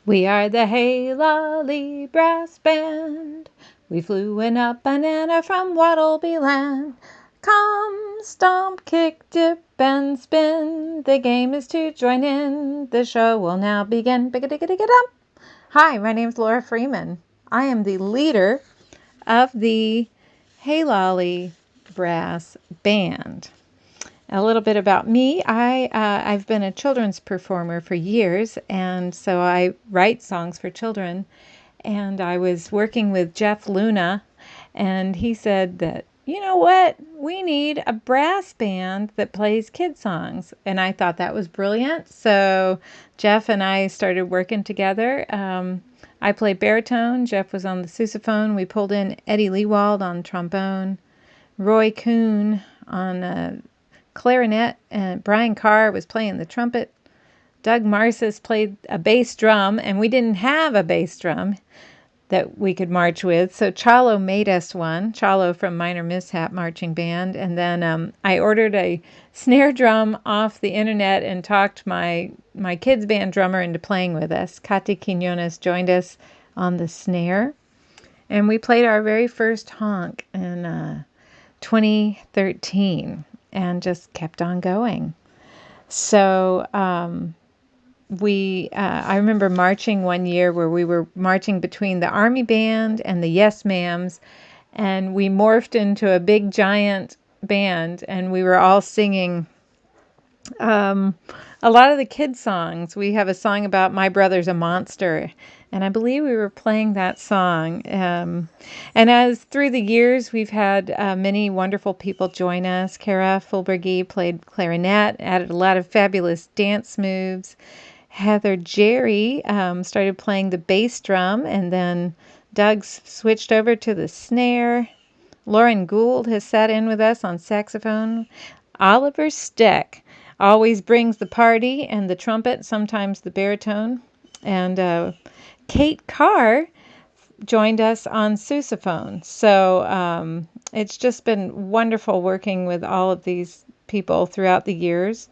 We are the Hey Lolly Brass Band. We flew in a banana from Wattleby Land. Come, stomp, kick, dip, and spin. The game is to join in. The show will now begin. Bigga-digga-digga-dum. Hi, my name's Laura Freeman. I am the leader of the Hey Lolly Brass Band. A little bit about me. I've been a children's performer for years, and so I write songs for children. And I was working with Jeff Luna, and he said that you know what? We need a brass band that plays kid songs. And I thought that was brilliant. So Jeff and I started working together. I played baritone. Jeff was on the sousaphone. We pulled in Eddie Lewald on trombone, Roy Kuhn on clarinet, and Brian Carr was playing the trumpet. Doug Marcis played a bass drum, and we didn't have a bass drum that we could march with. So Chalo made us one, Chalo from Minor Mishap Marching Band. And then I ordered a snare drum off the internet and talked my kids' band drummer into playing with us. Katy Quinones joined us on the snare. And we played our very first honk in 2013 and just kept on going. So I remember marching one year where we were marching between the Army Band and the Yes Ma'ams, and we morphed into a big giant band, and we were all singing a lot of the kids' songs. We have a song about My Brother's a Monster, and I believe we were playing that song. And as through the years, we've had many wonderful people join us. Kara Fulbergy played clarinet, added a lot of fabulous dance moves. Heather Jerry started playing the bass drum, and then Doug switched over to the snare. Lauren Gould has sat in with us on saxophone. Oliver Steck always brings the party and the trumpet, sometimes the baritone. And Kate Carr joined us on sousaphone. So it's just been wonderful working with all of these people throughout the years.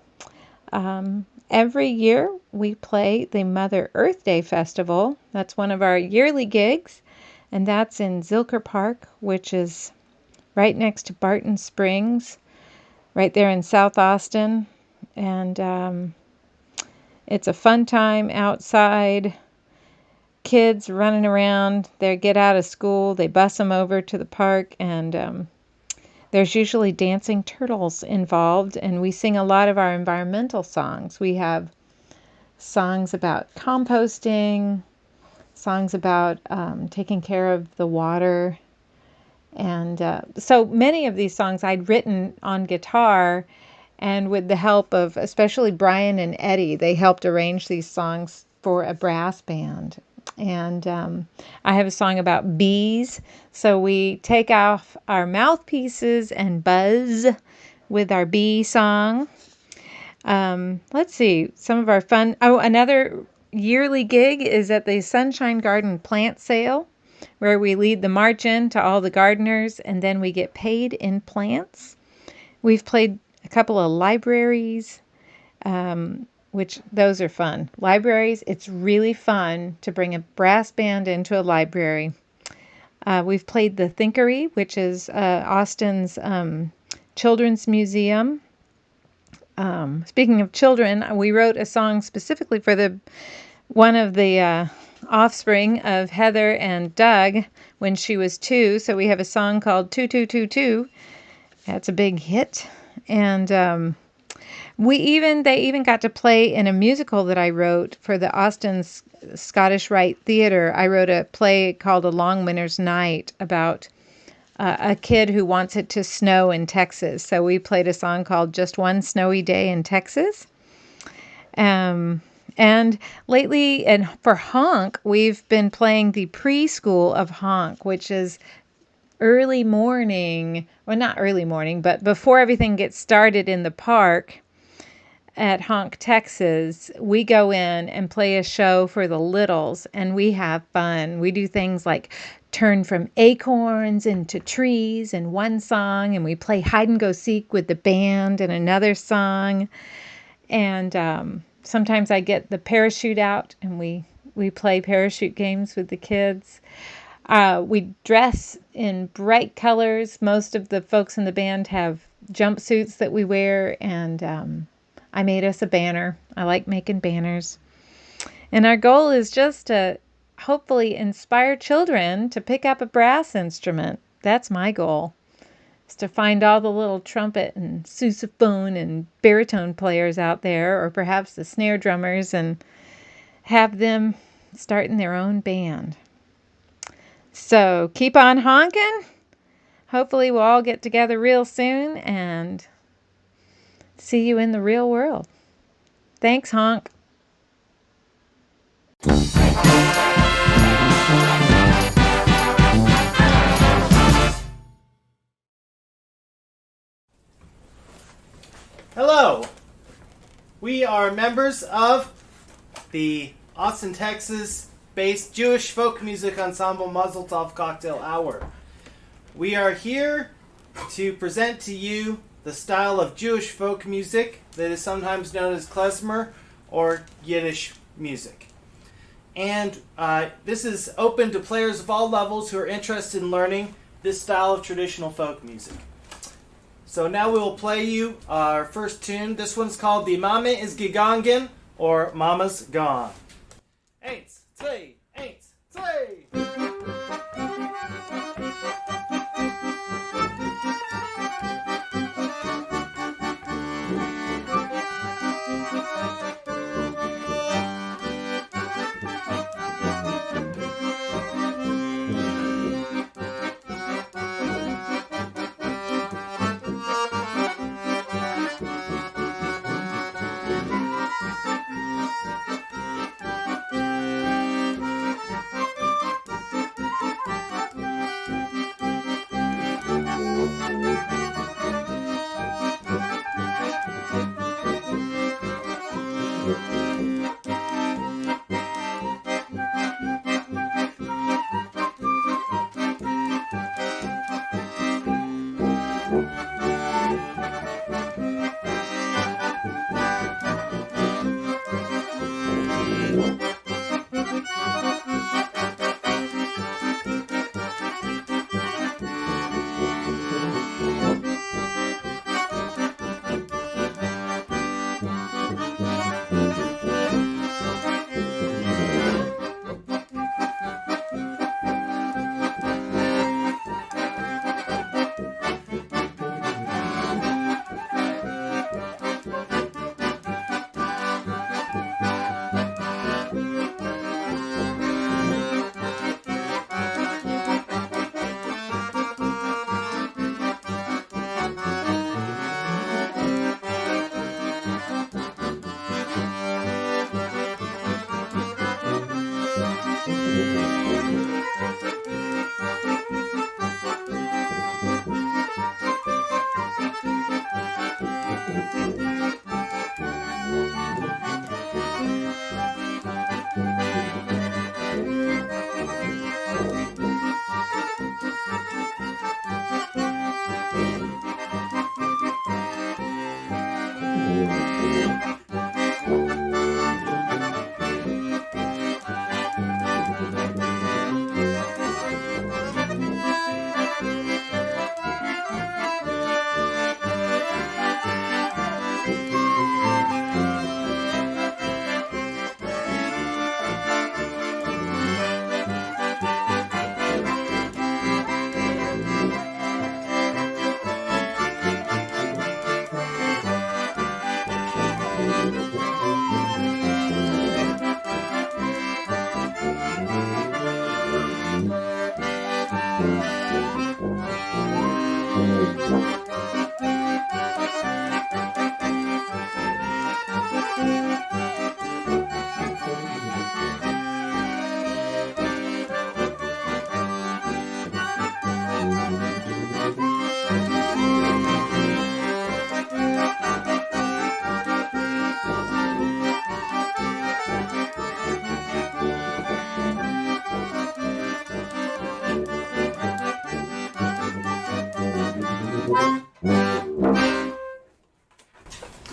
Every year we play the Mother Earth Day Festival. That's one of our yearly gigs, and that's in Zilker Park, which is right next to Barton Springs, right there in South Austin. And it's a fun time outside. Kids running around. They get out of school, they bus them over to the park, and there's usually dancing turtles involved, and we sing a lot of our environmental songs. We have songs about composting, songs about taking care of the water. And so many of these songs I'd written on guitar, and with the help of especially Brian and Eddie, they helped arrange these songs for a brass band. And I have a song about bees. So we take off our mouthpieces and buzz with our bee song. Let's see, some of our fun. Oh, another yearly gig is at the Sunshine Garden plant sale, where we lead the march in to all the gardeners, and then we get paid in plants. We've played a couple of libraries, which those are fun. Libraries, it's really fun to bring a brass band into a library. We've played the Thinkery, which is Austin's children's museum. Speaking of children, we wrote a song specifically for one of the offspring of Heather and Doug when she was 2. So we have a song called 2222. That's a big hit. And they even got to play in a musical that I wrote for the Austin Scottish Rite Theater. I wrote a play called A Long Winter's Night about a kid who wants it to snow in Texas. So we played a song called Just One Snowy Day in Texas. And lately, and for HONK, we've been playing the preschool of HONK, which is early morning, well, not early morning, but before everything gets started in the park at HONK, Texas, we go in and play a show for the littles, and we have fun. We do things like turn from acorns into trees in one song, and we play hide and go seek with the band in another song. And sometimes I get the parachute out, and we play parachute games with the kids. We dress in bright colors. Most of the folks in the band have jumpsuits that we wear, and I made us a banner. I like making banners. And our goal is just to hopefully inspire children to pick up a brass instrument. That's my goal, is to find all the little trumpet and sousaphone and baritone players out there, or perhaps the snare drummers, and have them starting their own band. So keep on honking. Hopefully we'll all get together real soon and see you in the real world. Thanks, Honk. Hello. We are members of the Austin, Texas-based Jewish folk music ensemble Mazel Tov Cocktail Hour. We are here to present to you the style of Jewish folk music that is sometimes known as klezmer or Yiddish music. And this is open to players of all levels who are interested in learning this style of traditional folk music. So now we will play you our first tune. This one's called Die Mama is Gegangen, or Mama's Gone. 1, 2, 1, 2.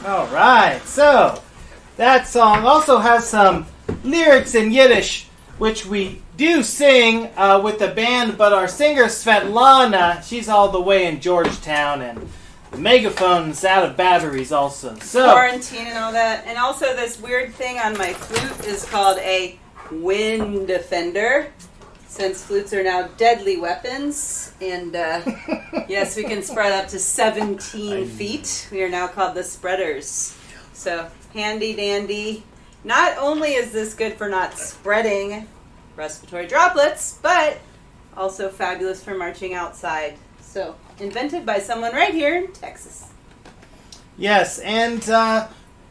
Alright, so that song also has some lyrics in Yiddish, which we do sing with the band, but our singer Svetlana, she's all the way in Georgetown, and the megaphone's out of batteries also. So quarantine and all that. And also this weird thing on my flute is called a wind defender, since flutes are now deadly weapons. And yes, we can spread up to 17 feet. We are now called the spreaders. So handy dandy. Not only is this good for not spreading respiratory droplets, but also fabulous for marching outside. So, invented by someone right here in Texas. Yes, and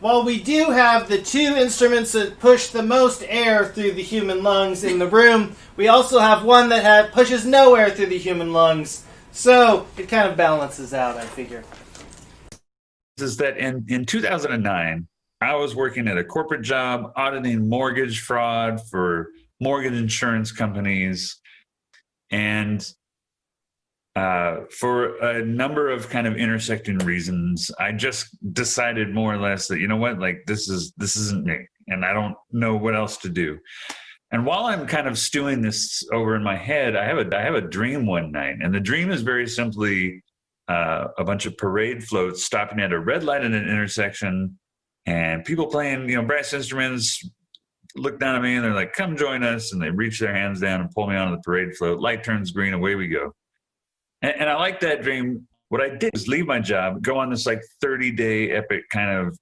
while we do have the two instruments that push the most air through the human lungs in the room, we also have one that pushes no air through the human lungs. So it kind of balances out, I figure. Is that in 2009, I was working at a corporate job auditing mortgage fraud for mortgage insurance companies. And for a number of kind of intersecting reasons, I just decided more or less that, you know what, like this isn't me, and I don't know what else to do. And while I'm kind of stewing this over in my head, I have a dream one night, and the dream is very simply a bunch of parade floats stopping at a red light at an intersection, and people playing, brass instruments look down at me and they're like, "Come join us," and they reach their hands down and pull me onto the parade float. Light turns green, away we go. And I like that dream. What I did was leave my job, go on this like 30-day epic kind of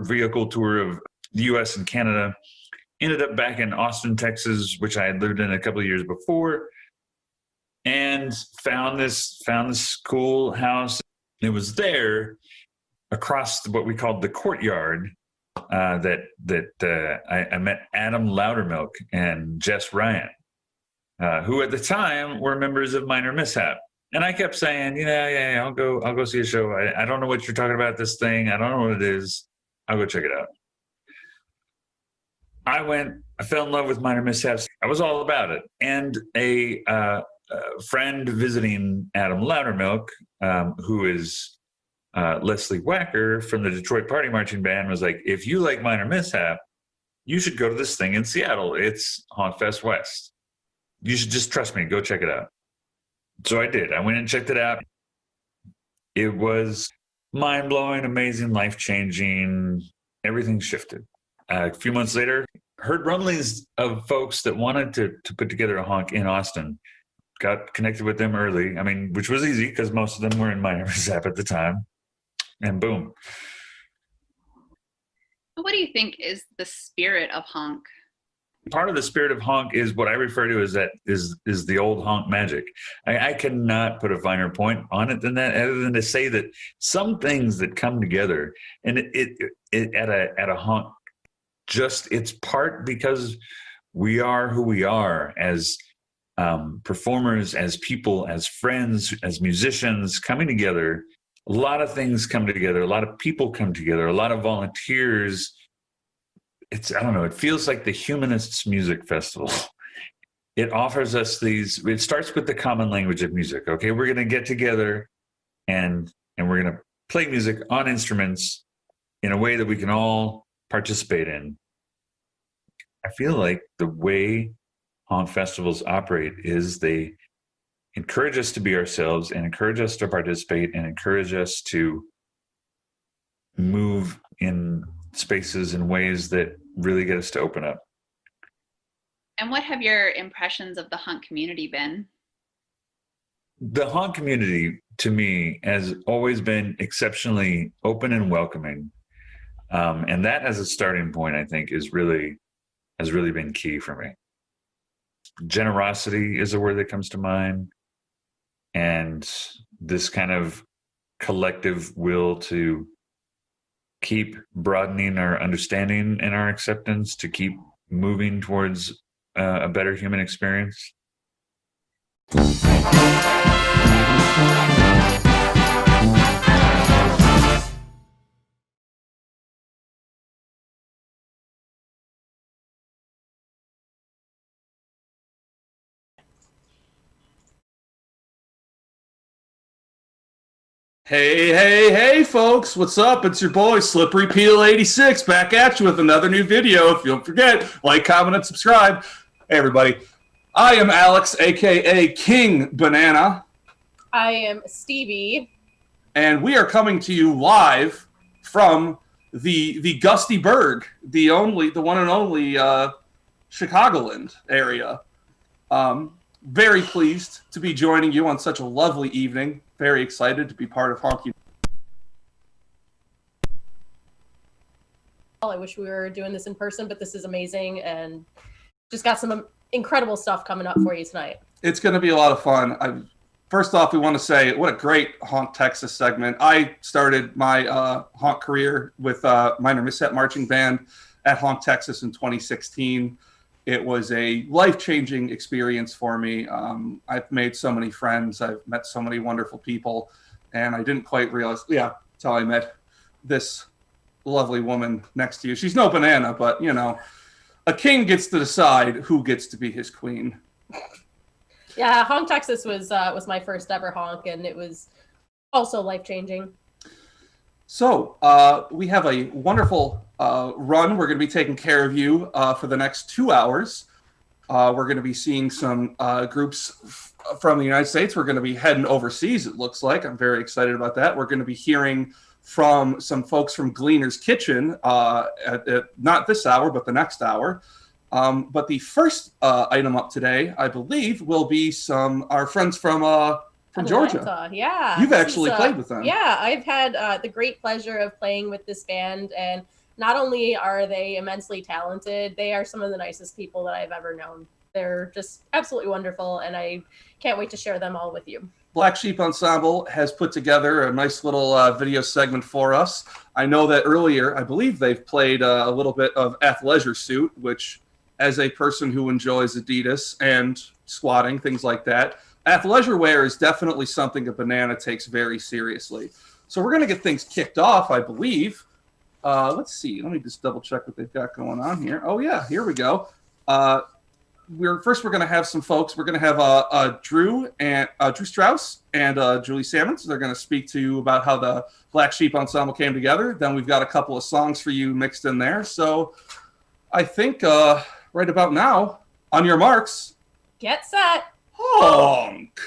vehicle tour of the U.S. and Canada. Ended up back in Austin, Texas, which I had lived in a couple of years before, and found this cool house. It was there across what we called the courtyard that I met Adam Loudermilk and Jess Ryan, who at the time were members of Minor Mishap. And I kept saying, yeah, I'll go see a show. I don't know what you're talking about, this thing. I don't know what it is. I'll go check it out. I fell in love with Minor Mishaps. I was all about it. And a friend visiting Adam Loudermilk, who is Leslie Wacker from the Detroit Party Marching Band, was like, if you like Minor Mishap, you should go to this thing in Seattle. It's HONK Fest West. You should just trust me. Go check it out. So I did. I went and checked it out. It was mind-blowing, amazing, life-changing. Everything shifted. A few months later, heard rumblings of folks that wanted to put together a honk in Austin. Got connected with them early. I mean, which was easy because most of them were in Minor Mishap at the time. And boom. What do you think is the spirit of honk? Part of the spirit of honk is what I refer to as is the old honk magic. I cannot put a finer point on it than that, other than to say that some things that come together, and it at a honk, just it's part because we are who we are as performers, as people, as friends, as musicians coming together. A lot of things come together. A lot of people come together. A lot of volunteers. I don't know, it feels like the Humanists Music Festival. It offers us it starts with the common language of music. Okay, we're going to get together and we're going to play music on instruments in a way that we can all participate in. I feel like the way honk festivals operate is they encourage us to be ourselves and encourage us to participate and encourage us to move in spaces in ways that really get us to open up. And what have your impressions of the honk community been? The honk community, to me, has always been exceptionally open and welcoming. And that as a starting point, I think, has really been key for me. Generosity is a word that comes to mind. And this kind of collective will to keep broadening our understanding and our acceptance, to keep moving towards a better human experience. Hey, folks, what's up? It's your boy, Slippery Peel 86, back at you with another new video. If you don't forget, like, comment, and subscribe. Hey, everybody. I am Alex, a.k.a. King Banana. I am Stevie. And we are coming to you live from the Gusty Berg, the one and only Chicagoland area. Very pleased to be joining you on such a lovely evening. Very excited to be part of Honky. I wish we were doing this in person, but this is amazing and just got some incredible stuff coming up for you tonight. It's going to be a lot of fun. First off, we want to say what a great Honk Texas segment. I started my Honk career with Minor Mishap Marching Band at Honk Texas in 2016. It was a life-changing experience for me. I've made so many friends. I've met so many wonderful people. And I didn't quite realize, that's how I met this lovely woman next to you. She's no banana, but, you know, a king gets to decide who gets to be his queen. Yeah, Honk Texas was my first ever honk, and it was also life-changing. So we have a wonderful run. We're going to be taking care of you for the next 2 hours. We're going to be seeing some groups from the United States. We're going to be heading overseas, it looks like. I'm very excited about that. We're going to be hearing from some folks from Gleaners Kitchen at not this hour, but the next hour. But the first item up today, I believe, will be our friends from Georgia. Atlanta, yeah. You've actually played with them. Yeah, I've had the great pleasure of playing with this band, and not only are they immensely talented, they are some of the nicest people that I've ever known. They're just absolutely wonderful, and I can't wait to share them all with you. Black Sheep Ensemble has put together a nice little video segment for us. I know that earlier, I believe they've played a little bit of Athleisure Suit, which, as a person who enjoys Adidas and squatting, things like that, athleisure wear is definitely something a banana takes very seriously. So we're going to get things kicked off, I believe. Let's see. Let me just double check what they've got going on here. Oh, yeah. Here we go. We're going to have some folks. We're going to have Drew Strauss and Julie Salmons. They're going to speak to you about how the Black Sheep Ensemble came together. Then we've got a couple of songs for you mixed in there. So I think right about now, on your marks, get set, honk.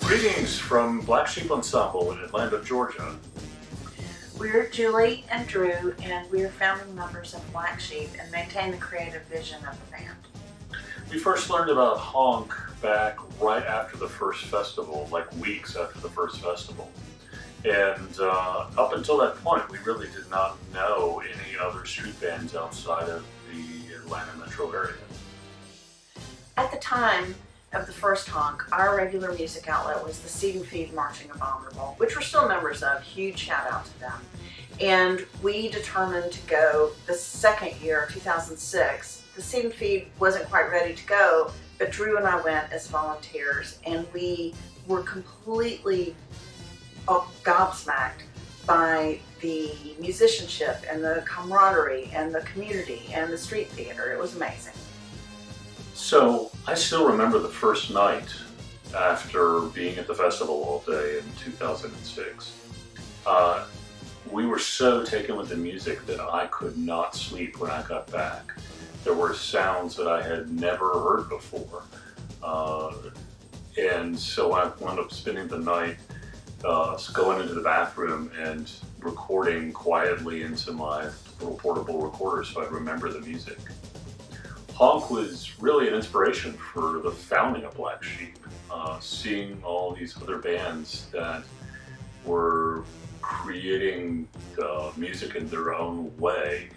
Greetings from Black Sheep Ensemble in Atlanta, Georgia. We're Julie and Drew, and we're founding members of Black Sheep and maintain the creative vision of the band. We first learned about HONK back right after the first festival, like weeks after the first festival. And up until that point, we really did not know any other street bands outside of the Atlanta metro area. At the time of the first HONK, our regular music outlet was the Seed and Feed Marching Abominable, which we're still members of. Huge shout out to them. And we determined to go the second year, 2006. The Seed and Feed wasn't quite ready to go, but Drew and I went as volunteers, and we were completely gobsmacked by the musicianship and the camaraderie and the community and the street theater. It was amazing. So I still remember the first night after being at the festival all day in 2006. We were so taken with the music that I could not sleep when I got back. There were sounds that I had never heard before. And so I wound up spending the night going into the bathroom and recording quietly into my little portable recorder so I'd remember the music. HONK was really an inspiration for the founding of Black Sheep. Seeing all these other bands that were creating music in their own way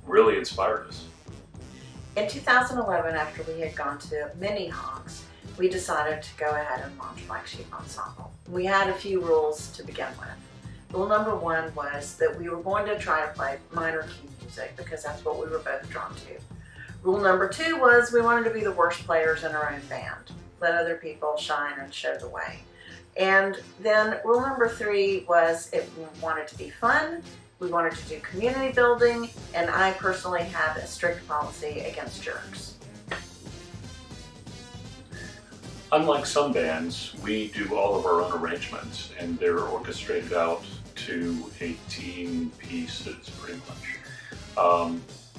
really inspired us. In 2011, after we had gone to many HONKs, we decided to go ahead and launch Black Sheep Ensemble. We had a few rules to begin with. Rule number one was that we were going to try to play minor key music because that's what we were both drawn to. Rule number two was we wanted to be the worst players in our own band. Let other people shine and show the way. And then rule number three was we wanted to be fun, we wanted to do community building, and I personally had a strict policy against jerks. Unlike some bands, we do all of our own arrangements and they're orchestrated out to 18 pieces pretty much.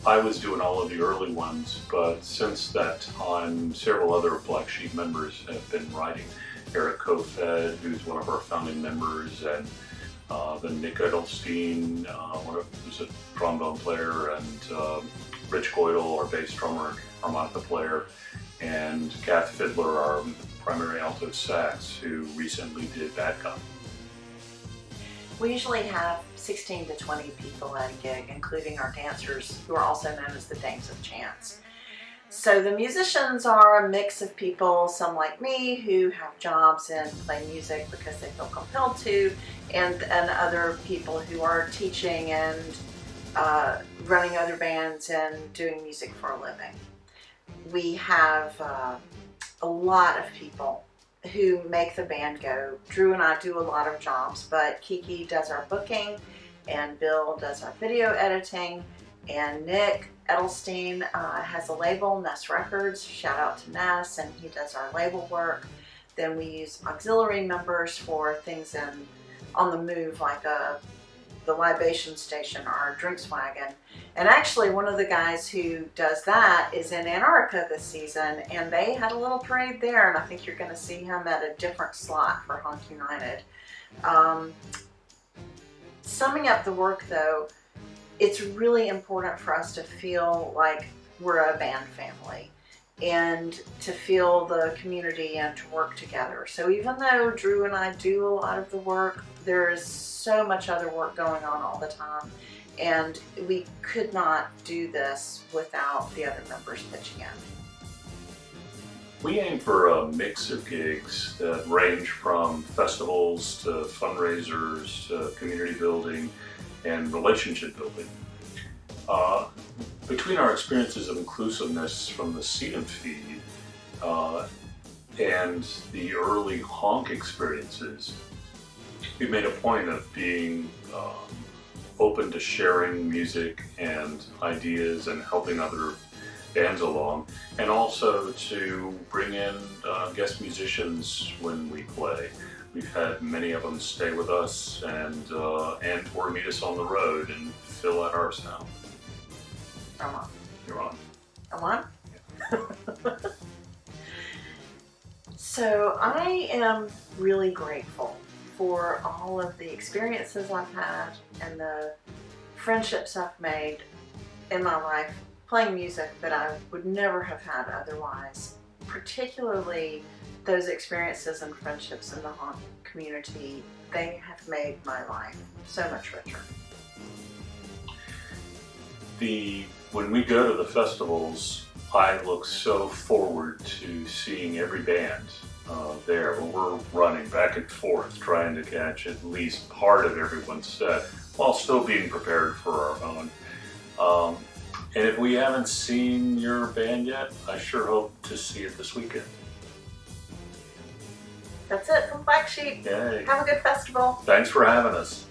I was doing all of the early ones, but since that time, several other Black Sheep members have been writing. Eric Kofed, who's one of our founding members, and then Nick Edelstein, who's a trombone player, and Rich Goydel, our bass drummer and harmonica player, and Kath Fiddler, our primary alto sax, who recently did Bad Guy. We usually have 16 to 20 people at a gig, including our dancers, who are also known as the Dames of Chance. So the musicians are a mix of people, some like me, who have jobs and play music because they feel compelled to, and other people who are teaching and running other bands and doing music for a living. We have a lot of people who make the band go. Drew and I do a lot of jobs, but Kiki does our booking, and Bill does our video editing, and Nick Edelstein has a label, Ness Records. Shout out to Ness, and he does our label work. Then we use auxiliary members for things on the move, like the libation station, our drinks wagon. And actually, one of the guys who does that is in Antarctica this season, and they had a little parade there, and I think you're going to see him at a different slot for HONK United. Summing up the work, though, it's really important for us to feel like we're a band family and to feel the community and to work together. So even though Drew and I do a lot of the work, there is so much other work going on all the time, and we could not do this without the other members pitching in. We aim for a mix of gigs that range from festivals to fundraisers to community building and relationship building. Between our experiences of inclusiveness from the Seed and Feed and the early HONK experiences, we made a point of being open to sharing music and ideas and helping other bands along, and also to bring in guest musicians when we play. We've had many of them stay with us and or meet us on the road and fill out our sound. I'm on. You're on. I'm on? So I am really grateful for all of the experiences I've had and the friendships I've made in my life playing music that I would never have had otherwise. Particularly those experiences and friendships in the honk community, they have made my life so much richer. When we go to the festivals, I look so forward to seeing every band there when we're running back and forth trying to catch at least part of everyone's set while still being prepared for our own. And if we haven't seen your band yet, I sure hope to see it this weekend. That's it from Black Sheep. Yay. Have a good festival. Thanks for having us.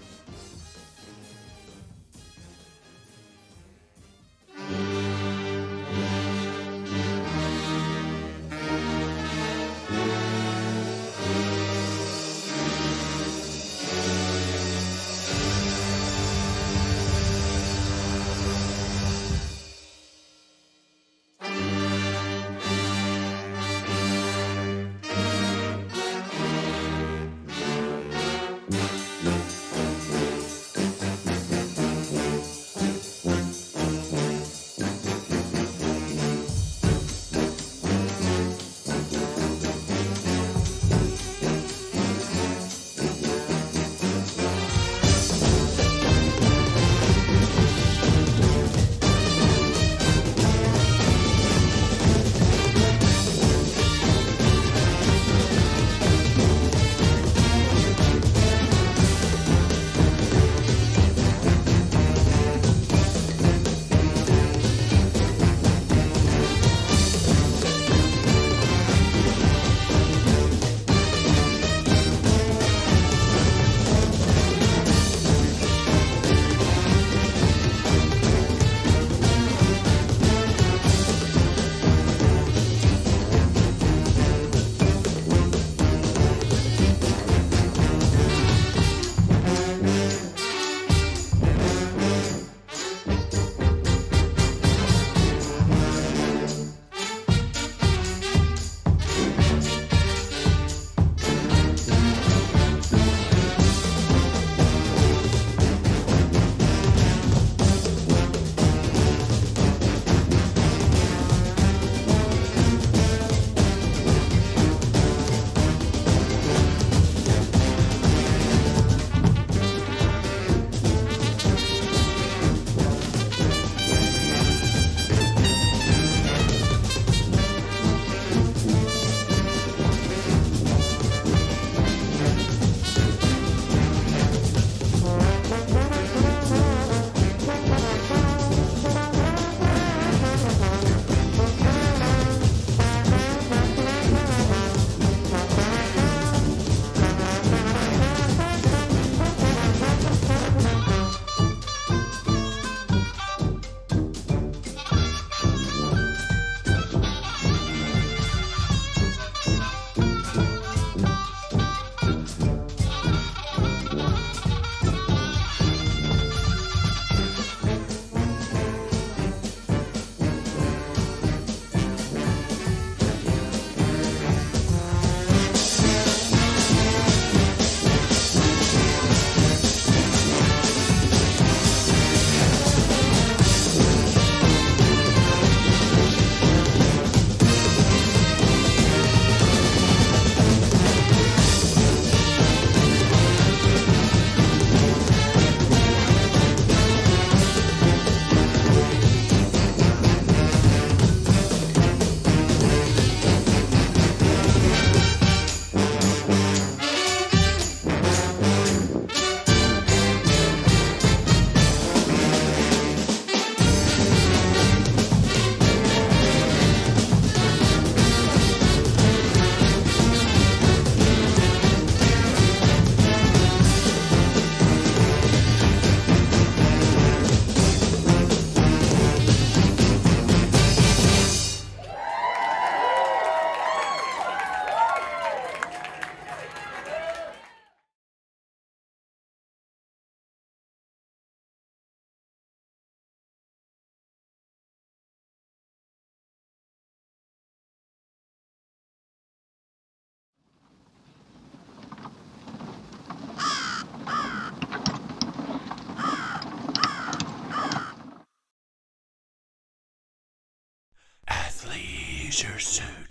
leisure suit.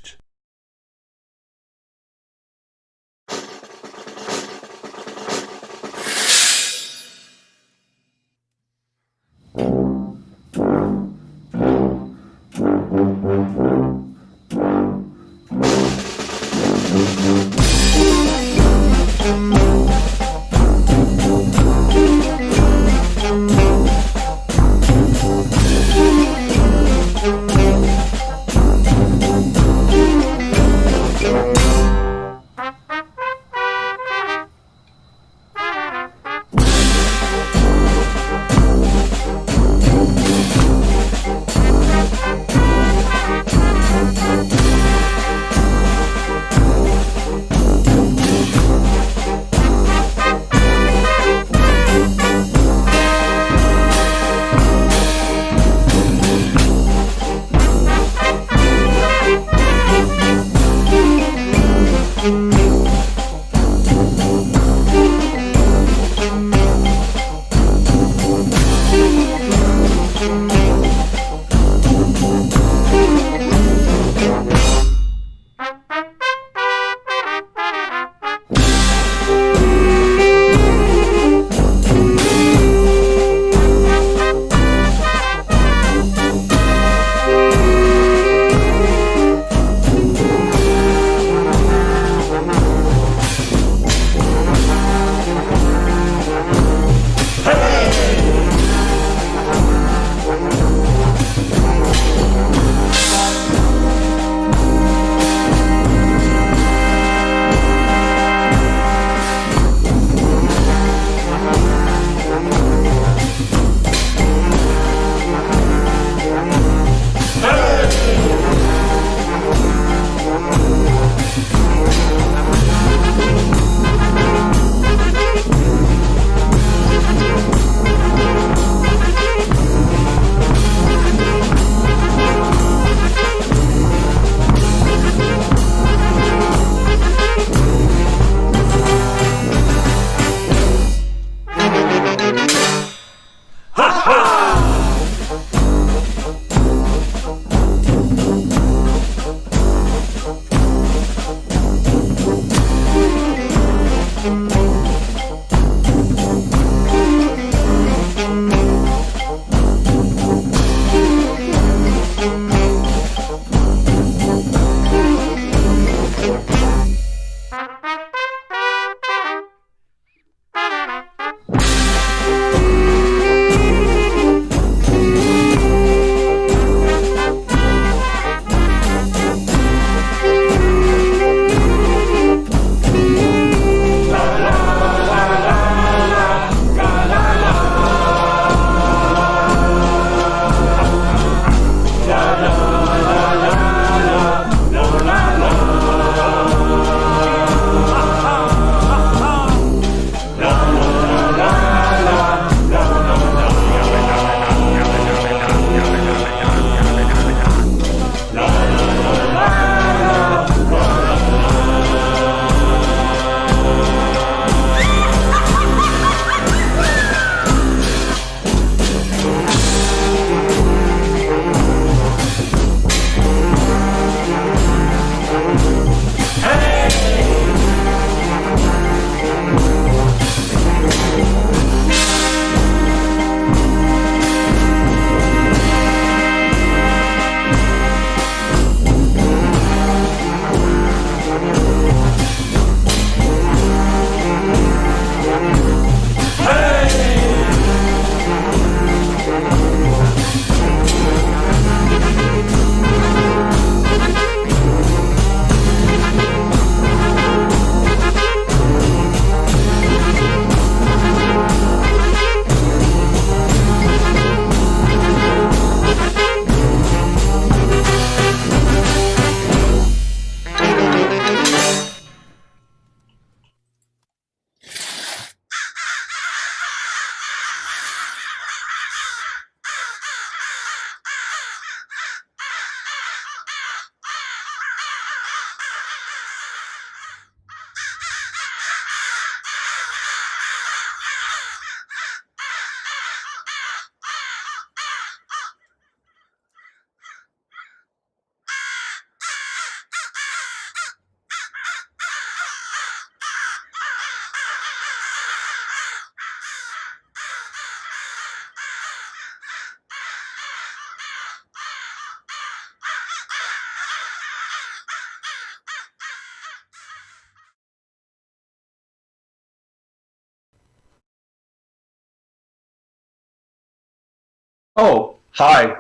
Oh, hi.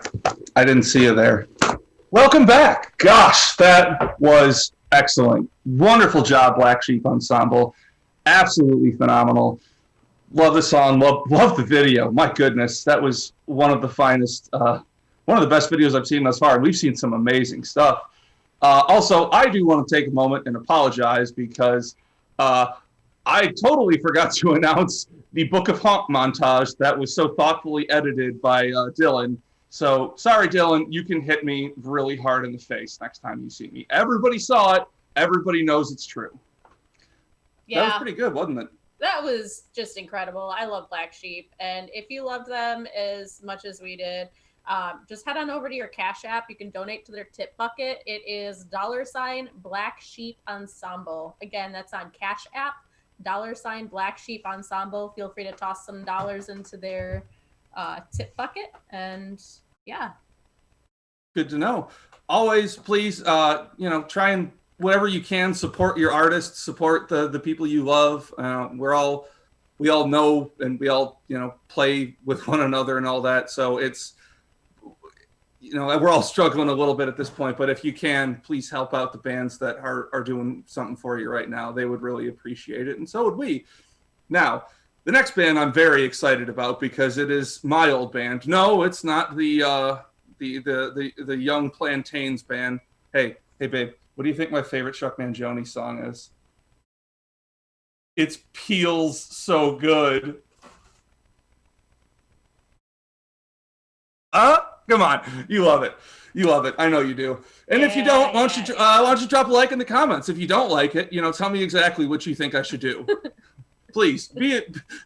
I didn't see you there. Welcome back. Gosh, that was excellent. Wonderful job, Black Sheep Ensemble. Absolutely phenomenal. Love the song. Love the video. My goodness, that was one of the finest, one of the best videos I've seen thus far. We've seen some amazing stuff. Also, I do want to take a moment and apologize because I totally forgot to announce the Book of Honk montage that was so thoughtfully edited by Dylan. So, sorry, Dylan, you can hit me really hard in the face next time you see me. Everybody saw it. Everybody knows it's true. Yeah. That was pretty good, wasn't it? That was just incredible. I love Black Sheep. And if you loved them as much as we did, just head on over to your Cash App. You can donate to their tip bucket. It is $ Black Sheep Ensemble. Again, that's on Cash App. $ Black Sheep Ensemble. Feel free to toss some dollars into their tip bucket. And yeah. Good to know. Always, please, try and whatever you can support your artists, support the people you love. We all know and we all play with one another and all that. So it's we're all struggling a little bit at this point. But if you can, please help out the bands that are doing something for you right now. They would really appreciate it, and so would we. Now, the next band I'm very excited about because it is my old band. No, it's not the Young Plantains band. Hey, babe, what do you think my favorite Chuck Mangione song is? It's Peels So Good. Come on, you love it. You love it. I know you do. And if you don't, why don't you drop a like in the comments? If you don't like it, tell me exactly what you think I should do. Please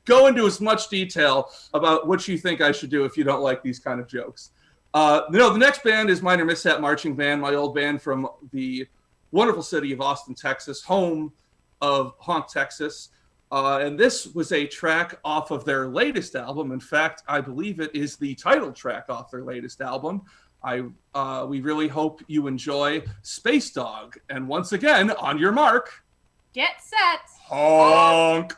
go into as much detail about what you think I should do if you don't like these kind of jokes. The next band is Minor Mishap Marching Band, my old band from the wonderful city of Austin, Texas, home of Honk, Texas. And this was a track off of their latest album. In fact, I believe it is the title track off their latest album. We really hope you enjoy Space Dog. And once again, on your mark, get set. Honk.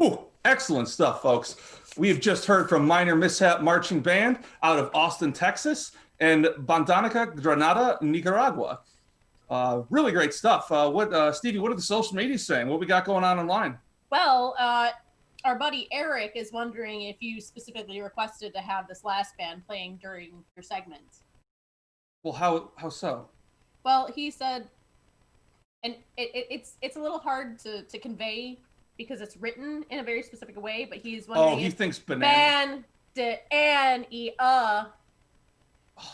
Whew. Excellent stuff, folks. We have just heard from Minor Mishap Marching Band out of Austin, Texas, and Bandanica Granada, Nicaragua. Really great stuff. Stevie, what are the social media saying? What we got going on online? Well, our buddy Eric is wondering if you specifically requested to have this last band playing during your segment. Well, how so? Well, he said, and it's a little hard to convey because it's written in a very specific way, but he's wondering he thinks banana.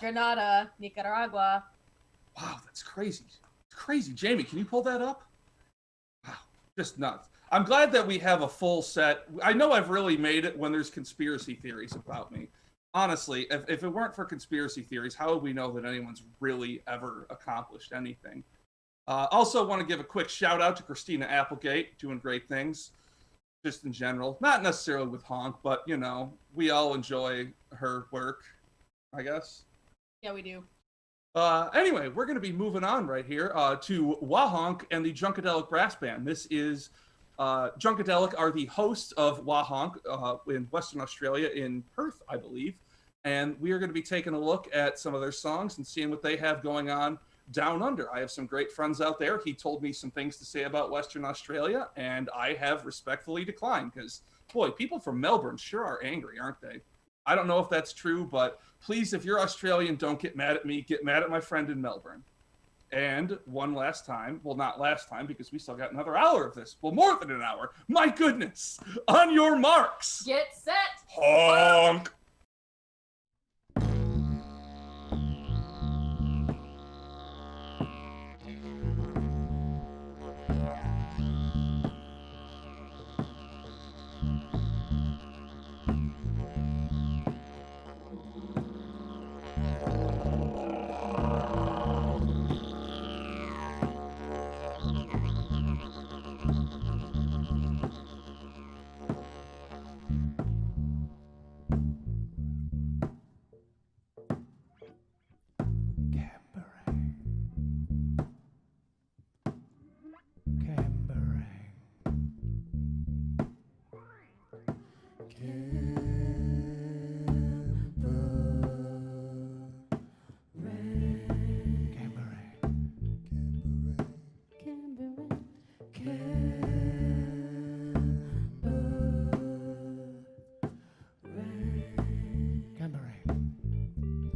Granada, Nicaragua. Wow, that's crazy. It's crazy. Jamie, can you pull that up? Wow, just nuts. I'm glad that we have a full set. I know I've really made it when there's conspiracy theories about me. Honestly, if it weren't for conspiracy theories, how would we know that anyone's really ever accomplished anything? Also want to give a quick shout out to Christina Applegate, doing great things, just in general. Not necessarily with HONK, but, you know, we all enjoy her work, I guess. Yeah, we do. Anyway, we're going to be moving on right here to WAHONK and the Junkadelic Brass Band. This is Junkadelic are the hosts of WAHONK in Western Australia, in Perth, I believe. And we are going to be taking a look at some of their songs and seeing what they have going on down under. I have some great friends out there. He told me some things to say about Western Australia, and I have respectfully declined because, boy, people from Melbourne sure are angry, aren't they? I don't know if that's true, but please, if you're Australian, don't get mad at me. Get mad at my friend in Melbourne. And one last time, well, not last time because we still got another hour of this. Well, more than an hour. My goodness. On your marks. Get set. Honk.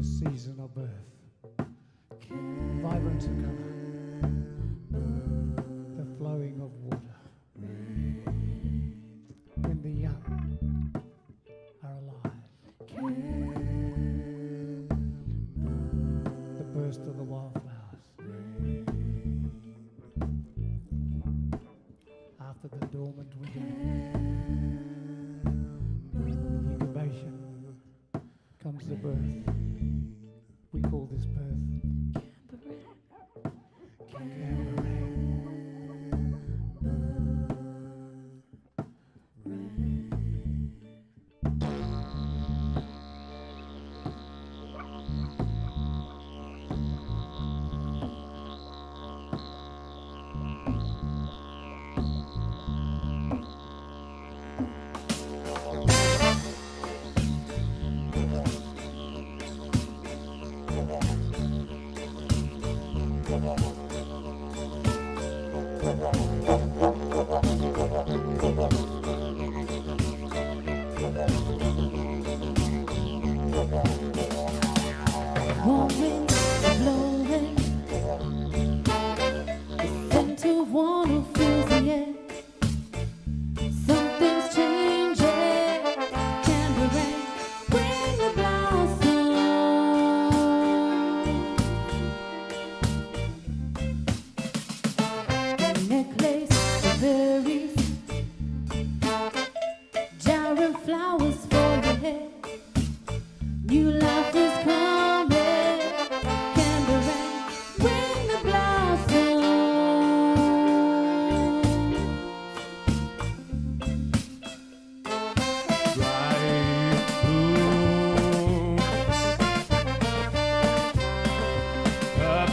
Season of birth, vibrant of colour, the flowing of water, when the young are alive, the burst of the wildflowers, after the dormant winter, incubation, comes the birth. We call this birth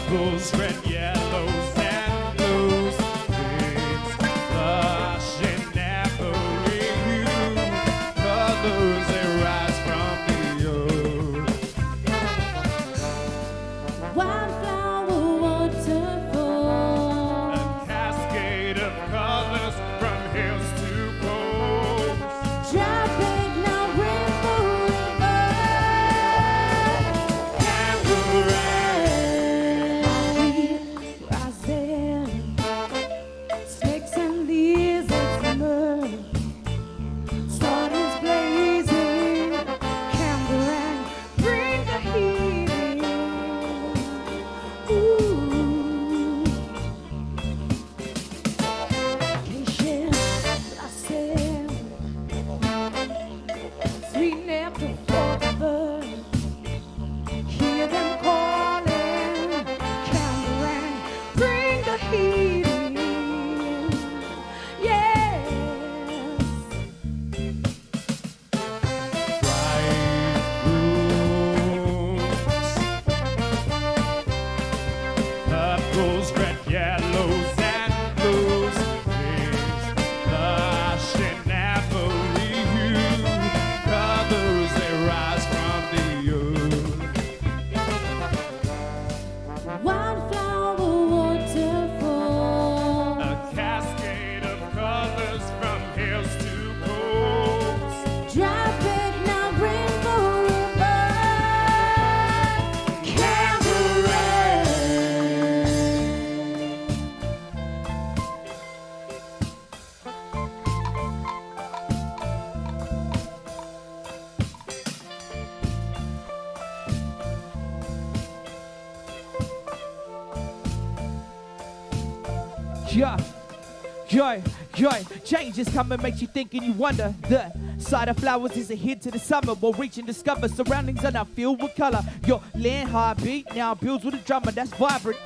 purples, red, yellows, and blues. It's lush and every hue. colors that rise from the earth. Wildflower waterfall, A cascade of colors from hills to coast. traffic now rainbow river, rising, snakes and lizards emerge, sun is blazing, candle and bring the heat in. Ooh. Vacation, blossom, sweet nectar for the birds. Hear them calling, candle and bring the heat in. Yes. Purples, red, yellows, and blues. These lush in every hue. Colors that rise from the earth. Wildflower waterfall, A cascade of colors from hills to coast. traffic now rainbow river, candle rain. Yeah, joy, joy, change is coming, makes you think and you wonder. The sight of flowers is a hint to the summer. We'll reach and discover surroundings are now filled with color. Your land heartbeat now builds with a drummer that's vibrant.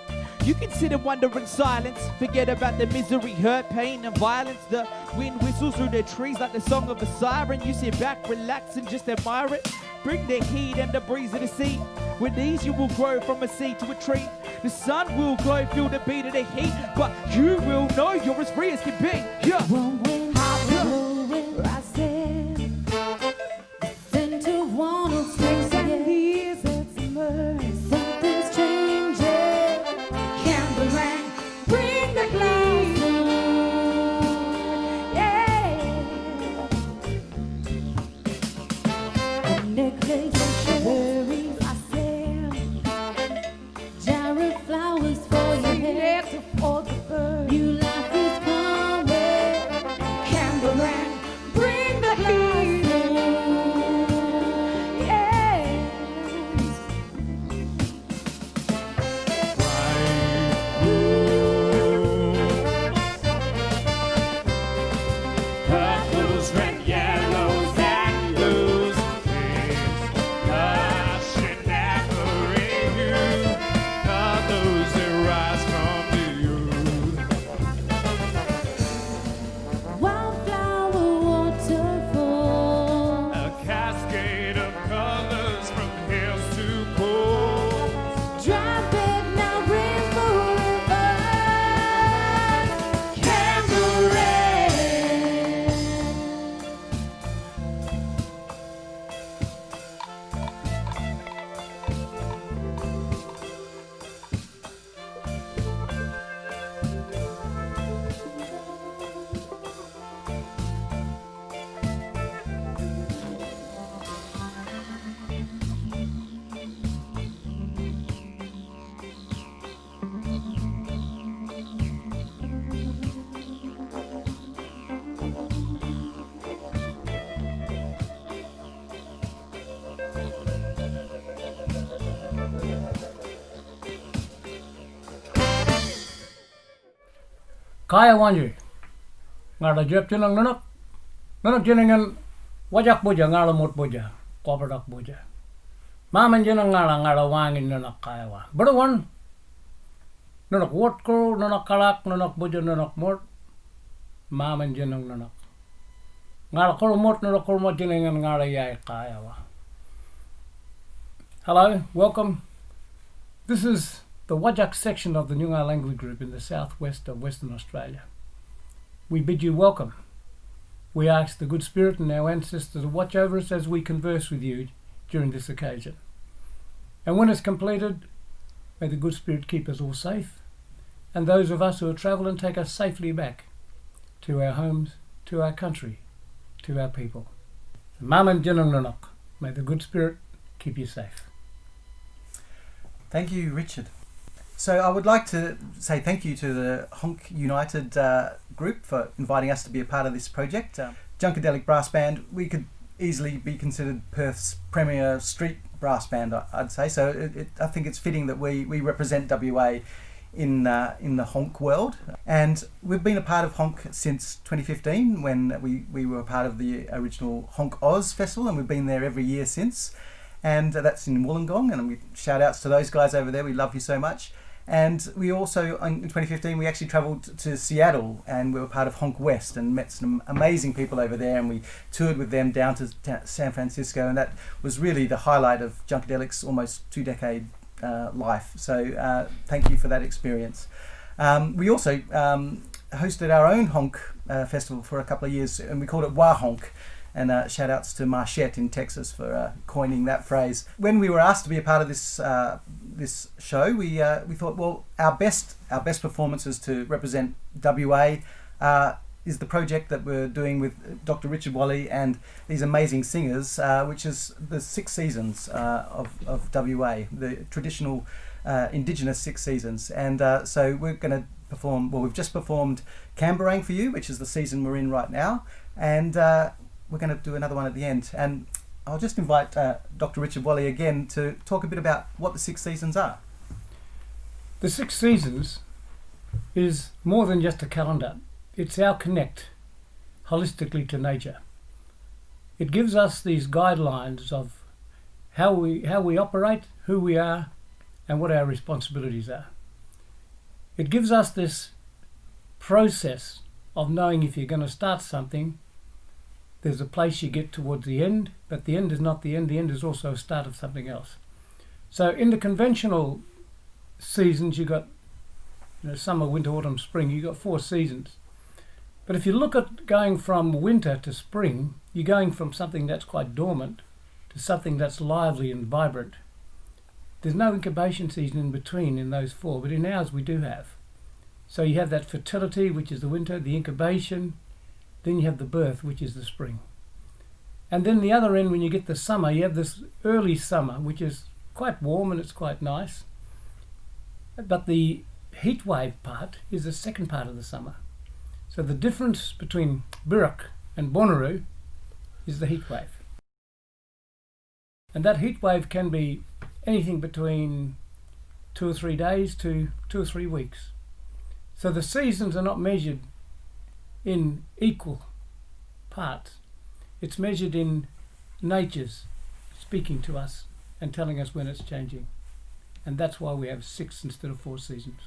You can sit and wonder in silence, forget about the misery, hurt, pain, and violence. The wind whistles through the trees like the song of a siren. You sit back, relax, and just admire it. Bring the heat and the breeze of the sea. With these you will grow from a seed to a tree. The sun will glow, feel the beat of the heat, but you will know you're as free as can be. Yeah. Blowing, rising, scent of walnut, snakes and lizards emerge. Something's changing, candle and bring the blossom. Yeah. A necklace of cherries, rising, jarred flowers for your hair, for the bird. New life is coming, candle and bring the heat. Yes. Purples, red, yellows, and blues. These lush in every hue. Colors that rise from the earth. Wildflower waterfall, A cascade of colors from hills to coast. traffic now rainbow river, candle rain. Kaya wanji ngada jep tinang nanak jenengan wajak boja ngala mot boja kopadak boja maman jenang ngala wangin nanak kaya wa berwan nanak wotko nanak kalak nanak boja nanak mot maman jenang nanak ngala kolmot nanak kolmot jenengan ngala yai kaya wa. Hello, welcome. This is the Wajak section of the Noongar language group in the southwest of Western Australia. We bid you welcome. We ask the good spirit and our ancestors to watch over us as we converse with you during this occasion. And when it's completed, may the good spirit keep us all safe, and those of us who are travelling take us safely back to our homes, to our country, to our people. Maman Jinanganok, may the good spirit keep you safe. Thank you, Richard. So I would like to say thank you to the HONK United group for inviting us to be a part of this project. Junkadelic Brass Band, we could easily be considered Perth's premier street brass band, I'd say. So I think it's fitting that we represent WA in the HONK world. And we've been a part of HONK since 2015 when we were a part of the original HONK Oz Festival, and we've been there every year since. And that's in Wollongong, and we shout outs to those guys over there. We love you so much. And we also, in 2015, we actually travelled to Seattle, and we were part of HONK West and met some amazing people over there, and we toured with them down to San Francisco, and that was really the highlight of Junkadelic's almost 2-decade life. So thank you for that experience. We also hosted our own HONK festival for a couple of years, and we called it WAHONK. And shout outs to Marchette in Texas for coining that phrase. When we were asked to be a part of this show, we thought, well, our best performances to represent WA is the project that we're doing with Dr. Richard Wally and these amazing singers, which is the 6 seasons of WA, the traditional Indigenous 6 seasons. And so we're going to perform. Well, we've just performed Camberang for you, which is the season we're in right now, and we're going to do another one at the end. And I'll just invite Dr. Richard Wally again to talk a bit about what the 6 seasons are. The 6 seasons is more than just a calendar. It's our connect holistically to nature. It gives us these guidelines of how we operate, who we are, and what our responsibilities are. It gives us this process of knowing if you're going to start something, there's a place you get towards the end, but the end is not the end. The end is also a start of something else. So in the conventional seasons, you got summer, winter, autumn, spring. You got 4 seasons. But if you look at going from winter to spring, you're going from something that's quite dormant to something that's lively and vibrant. There's no incubation season in between in those 4, but in ours we do have. So you have that fertility, which is the winter, the incubation, then you have the birth, which is the spring. And then the other end, when you get the summer, you have this early summer, which is quite warm and it's quite nice. But the heat wave part is the second part of the summer. So the difference between Birak and Bonnaroo is the heat wave. And that heat wave can be anything between 2 or 3 days to 2 or 3 weeks. So the seasons are not measured in equal parts. It's measured in nature's speaking to us and telling us when it's changing. And that's why we have 6 instead of 4 seasons.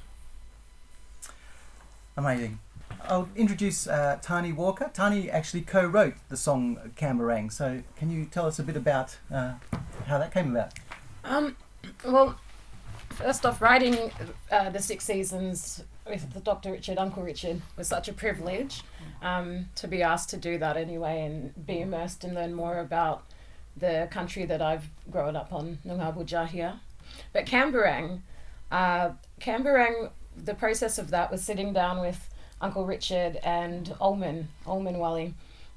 Amazing. I'll introduce Tani Walker. Tani actually co-wrote the song Camberang. So can you tell us a bit about how that came about? Well, first off, writing the 6 seasons with the Dr. Richard, Uncle Richard, was such a privilege to be asked to do that anyway and be immersed and learn more about the country that I've grown up on, Noongar here. But Camberang, the process of that was sitting down with Uncle Richard and Olman Wally,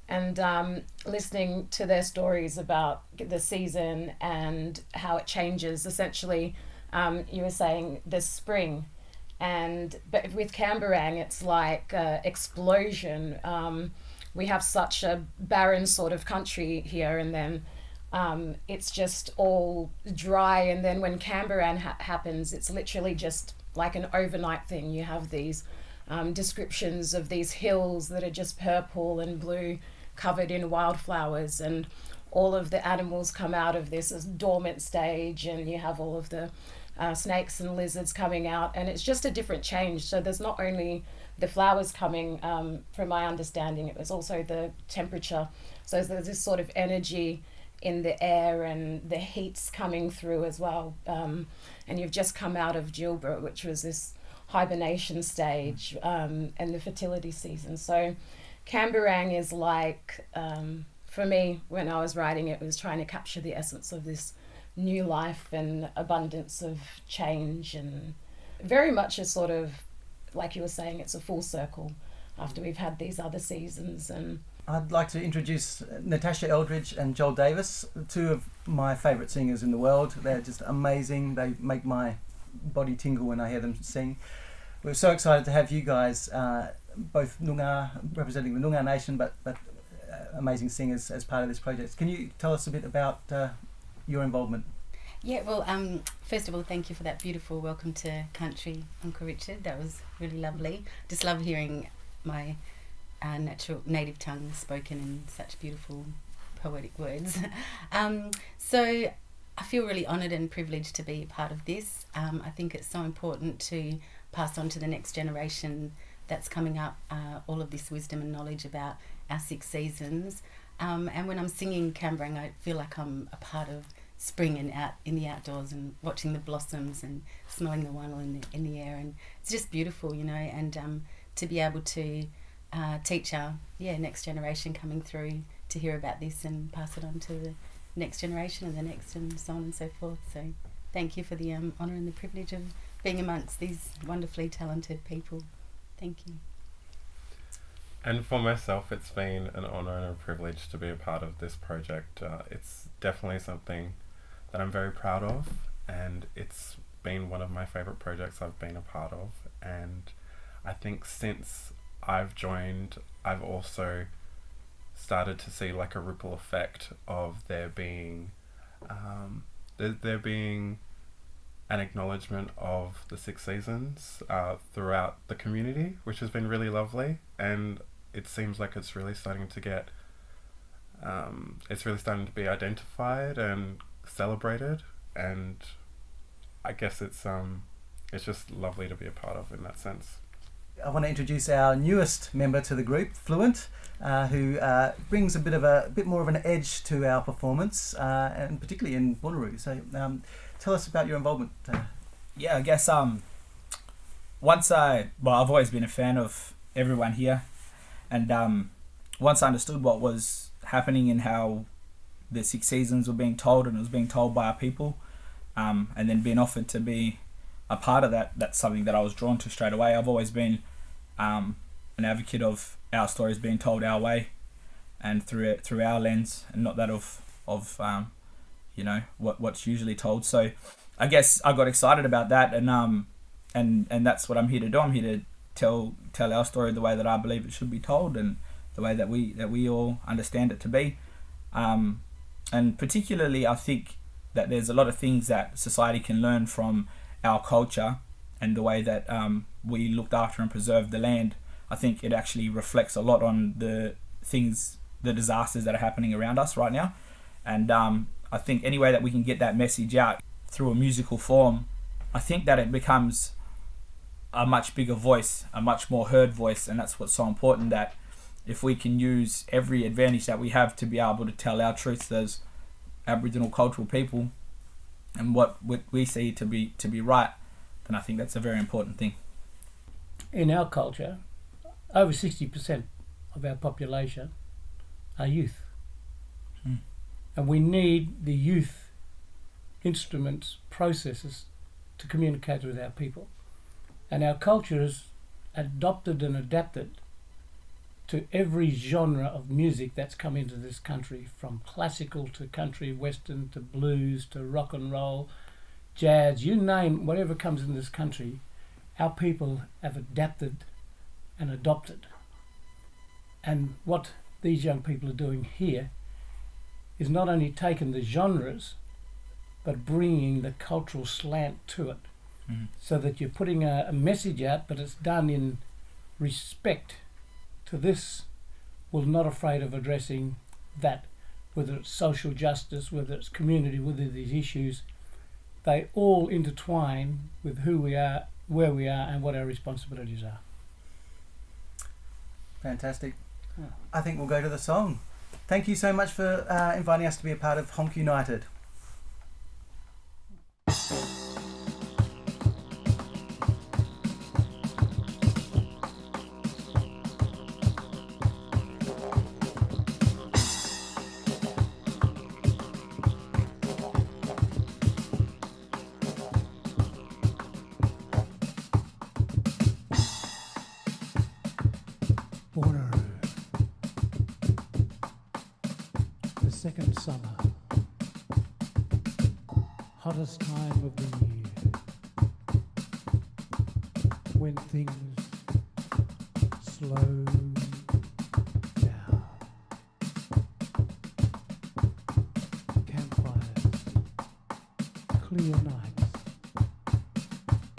and listening to their stories about the season and how it changes. Essentially, you were saying the spring, but with Camberang, it's like explosion. We have such a barren sort of country here, and then it's just all dry. And then when Camberang happens, it's literally just like an overnight thing. You have these descriptions of these hills that are just purple and blue, covered in wildflowers, and all of the animals come out of this dormant stage, and you have all of the snakes and lizards coming out, and it's just a different change. So there's not only the flowers coming, from my understanding, it was also the temperature. So there's this sort of energy in the air, and the heat's coming through as well. And you've just come out of Gilbert, which was this hibernation stage, and the fertility season. So Camberang is like, for me, when I was writing it, was trying to capture the essence of this new life and abundance of change, and very much a sort of, like you were saying, it's a full circle after we've had these other seasons. And I'd like to introduce Natasha Eldridge and Joel Davis, two of my favourite singers in the world. They're just amazing. They make my body tingle when I hear them sing. We're so excited to have you guys, both Noongar, representing the Noongar Nation, but amazing singers as part of this project. Can you tell us a bit about your involvement? Yeah, well, first of all, thank you for that beautiful welcome to country, Uncle Richard. That was really lovely. Just love hearing my natural native tongue spoken in such beautiful poetic words. So I feel really honoured and privileged to be a part of this. I think it's so important to pass on to the next generation that's coming up all of this wisdom and knowledge about our 6 seasons. And when I'm singing Camberang, I feel like I'm a part of spring and out in the outdoors and watching the blossoms and smelling the wannel in the air, and it's just beautiful, you know. And to be able to teach our next generation coming through to hear about this and pass it on to the next generation and the next, and so on and so forth. So thank you for the honour and the privilege of being amongst these wonderfully talented people. Thank you. And for myself, it's been an honour and a privilege to be a part of this project. It's definitely something that I'm very proud of, and it's been one of my favourite projects I've been a part of. And I think since I've joined, I've also started to see like a ripple effect of there being an acknowledgement of the 6 seasons throughout the community, which has been really lovely. And it seems like it's really starting to get be identified and celebrated, and I guess it's just lovely to be a part of in that sense. I want to introduce our newest member to the group, Fluent, who brings a bit more of an edge to our performance, and particularly in Bunuru. So tell us about your involvement. Yeah, I guess I've always been a fan of everyone here, and once I understood what was happening and how the 6 seasons were being told, and it was being told by our people, and then being offered to be a part of that, that's something that I was drawn to straight away. I've always been an advocate of our stories being told our way and through our lens, and not that of what's usually told. So I guess I got excited about that, and that's what I'm here to do. I'm here to tell our story the way that I believe it should be told, and the way that we all understand it to be. And particularly, I think that there's a lot of things that society can learn from our culture and the way that we looked after and preserved the land. I think it actually reflects a lot on the disasters that are happening around us right now. And I think any way that we can get that message out through a musical form, I think that it becomes a much bigger voice, a much more heard voice. And that's what's so important, that if we can use every advantage that we have to be able to tell our truths as Aboriginal cultural people and what we see to be right, then I think that's a very important thing. In our culture, over 60% of our population are youth. And we need the youth instruments, processes to communicate with our people. And our culture is adopted and adapted to every genre of music that's come into this country, from classical to country, western to blues to rock and roll, jazz, you name whatever comes in this country, our people have adapted and adopted. And what these young people are doing here is not only taking the genres, but bringing the cultural slant to it, so that you're putting a message out, but it's done in respect to this. We're not afraid of addressing that, whether it's social justice, whether it's community, whether these issues, they all intertwine with who we are, where we are, and what our responsibilities are. Fantastic. I think we'll go to the song. Thank you so much for inviting us to be a part of HONK United. second summer, hottest time of the year, when things slow down. Campfires, clear nights,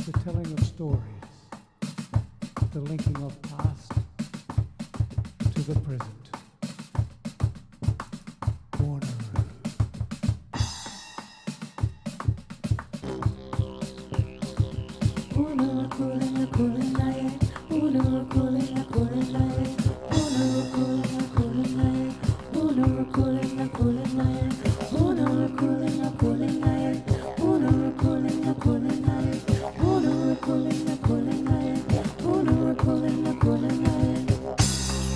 the telling of stories, the linking of past to the present.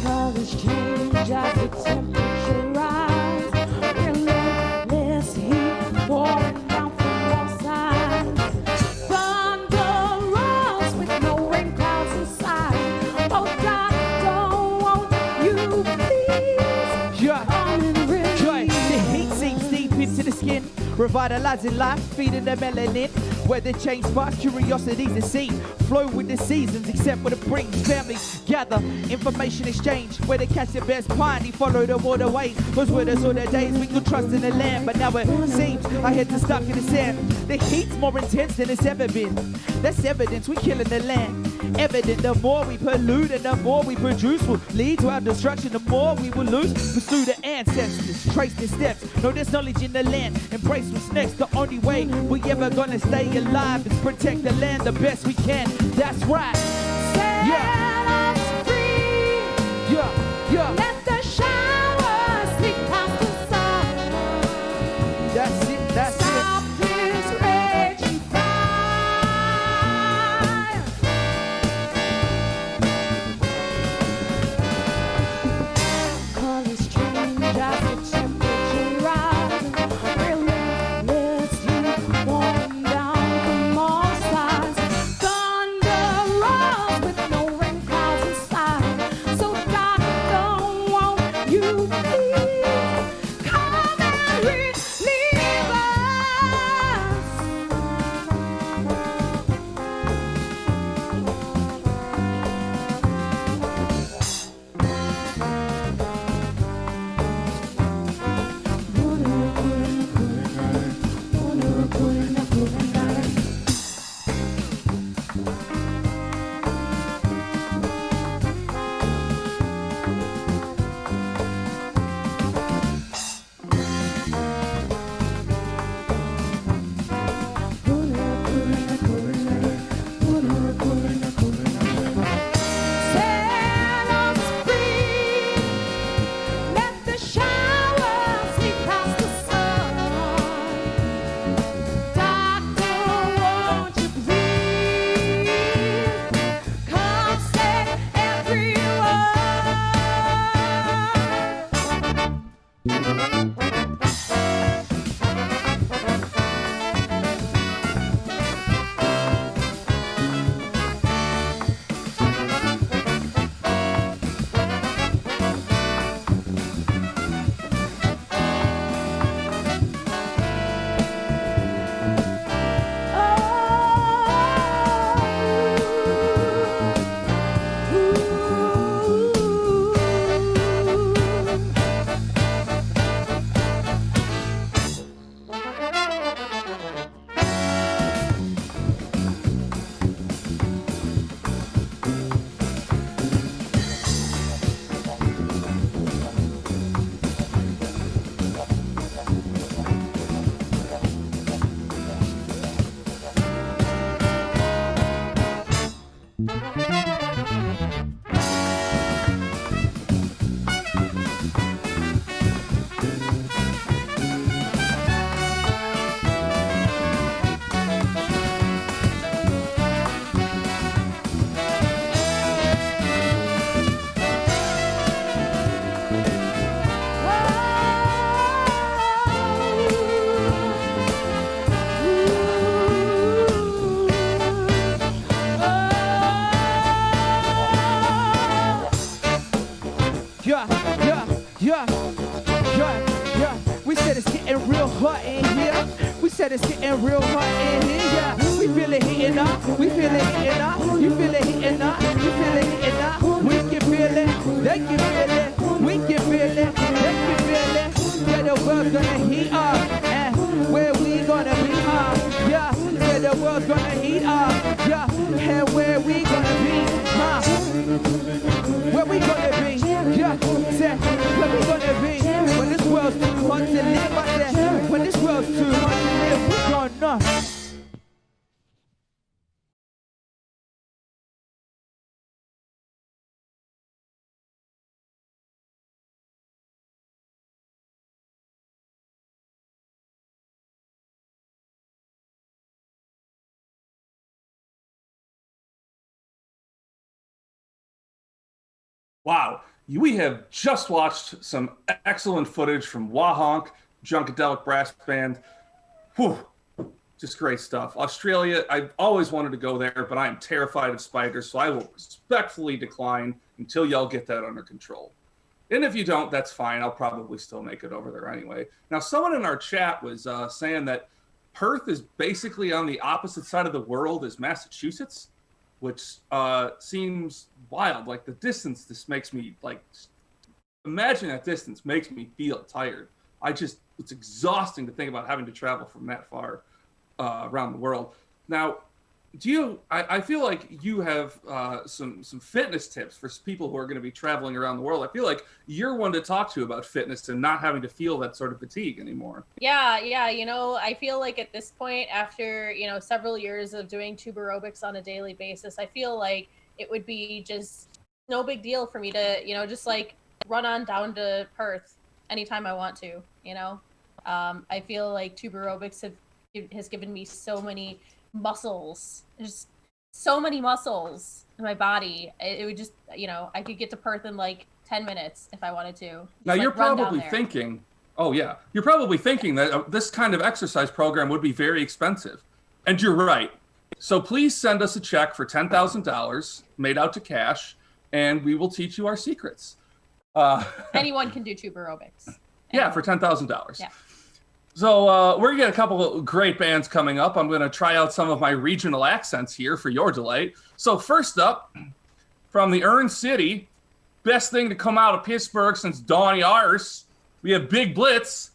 Colors change as the temperature rise. Relentless heat pouring down from all sides. Thunder rolls with no rain clouds inside. Oh God, don't won't you please come and release. The heat sinks deep into the skin, revitalizing life, feeding the melanin. Weather change sparks curiosities to see. Flow with the seasons, except what it brings. Families gather, information exchange. Where the catch the best pine, follow the waterways. Those were the sort of days we could trust in the land. But now it seems our heads are stuck in the sand. The heat's more intense than it's ever been. That's evidence we killing the land. Evident, the more we pollute and the more we produce will lead to our destruction. The more we will lose. Pursue the ancestors, trace the steps. Know there's knowledge in the land. Embrace what's next. The only way we ever gonna stay alive is protect the land the best we can. That's right. Set us free. Yeah. Let the showers sneak past the sun. That's it. That's Stop this raging fire. Colors change as the temperature rises. Relentlessly pouring down from all sides. Thunder rolls with no rain clouds inside. So God, don't said it's getting real hot in here. We said it's getting real hot in here. Yeah, we feel it heating up. We feel it heating up. You feel it heating up. You feel it heating up. We can feel it. They can feel it. We can feel it. They can feel it. Yeah, the world's gonna heat up. And where we gonna be? Yeah, yeah, the world's gonna heat up. Yeah, and where we gonna be? Where we gonna be? Yeah, say, where we gonna be? When this world's too hot to live, I said, when this world's too hot to live, we gonna. Wow, we have just watched some excellent footage from WAHONK, Junkadelic Brass Band. Whew, just great stuff. Australia, I've always wanted to go there, but I am terrified of spiders, so I will respectfully decline until y'all get that under control. And if you don't, that's fine. I'll probably still make it over there anyway. Now, someone in our chat was saying that Perth is basically on the opposite side of the world as Massachusetts, which seems wild. Like the distance, this makes me like, imagine that distance makes me feel tired. It's exhausting to think about having to travel from that far around the world. Now, I feel like you have some fitness tips for people who are going to be traveling around the world. I feel like you're one to talk to about fitness and not having to feel that sort of fatigue anymore. Yeah. I feel like at this point, after, several years of doing tube aerobics on a daily basis, I feel like it would be just no big deal for me to, just like run on down to Perth anytime I want to, I feel like tube aerobics has given me so many muscles. There's so many muscles in my body. It would just, I could get to Perth in like 10 minutes if I wanted to. Now you're probably thinking, you're probably thinking that this kind of exercise program would be very expensive. And you're right. So please send us a check for $10,000 made out to cash, and we will teach you our secrets. Anyone can do tube aerobics. Yeah, for $10,000. Yeah. So we're going to get a couple of great bands coming up. I'm going to try out some of my regional accents here for your delight. So first up, from the Urn City, best thing to come out of Pittsburgh since Donny Arse, we have Big Blitz.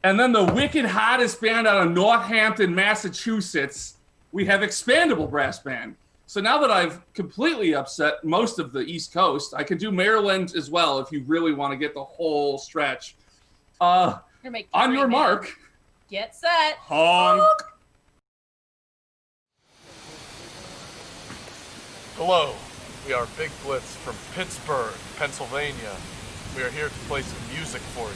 And then the wicked hottest band out of Northampton, Massachusetts, we have Expandable Brass Band. So now that I've completely upset most of the East Coast, I can do Maryland as well if you really want to get the whole stretch. On your mark. Get set. Honk. Hello, we are Big Blitz from Pittsburgh, Pennsylvania. We are here to play some music for you.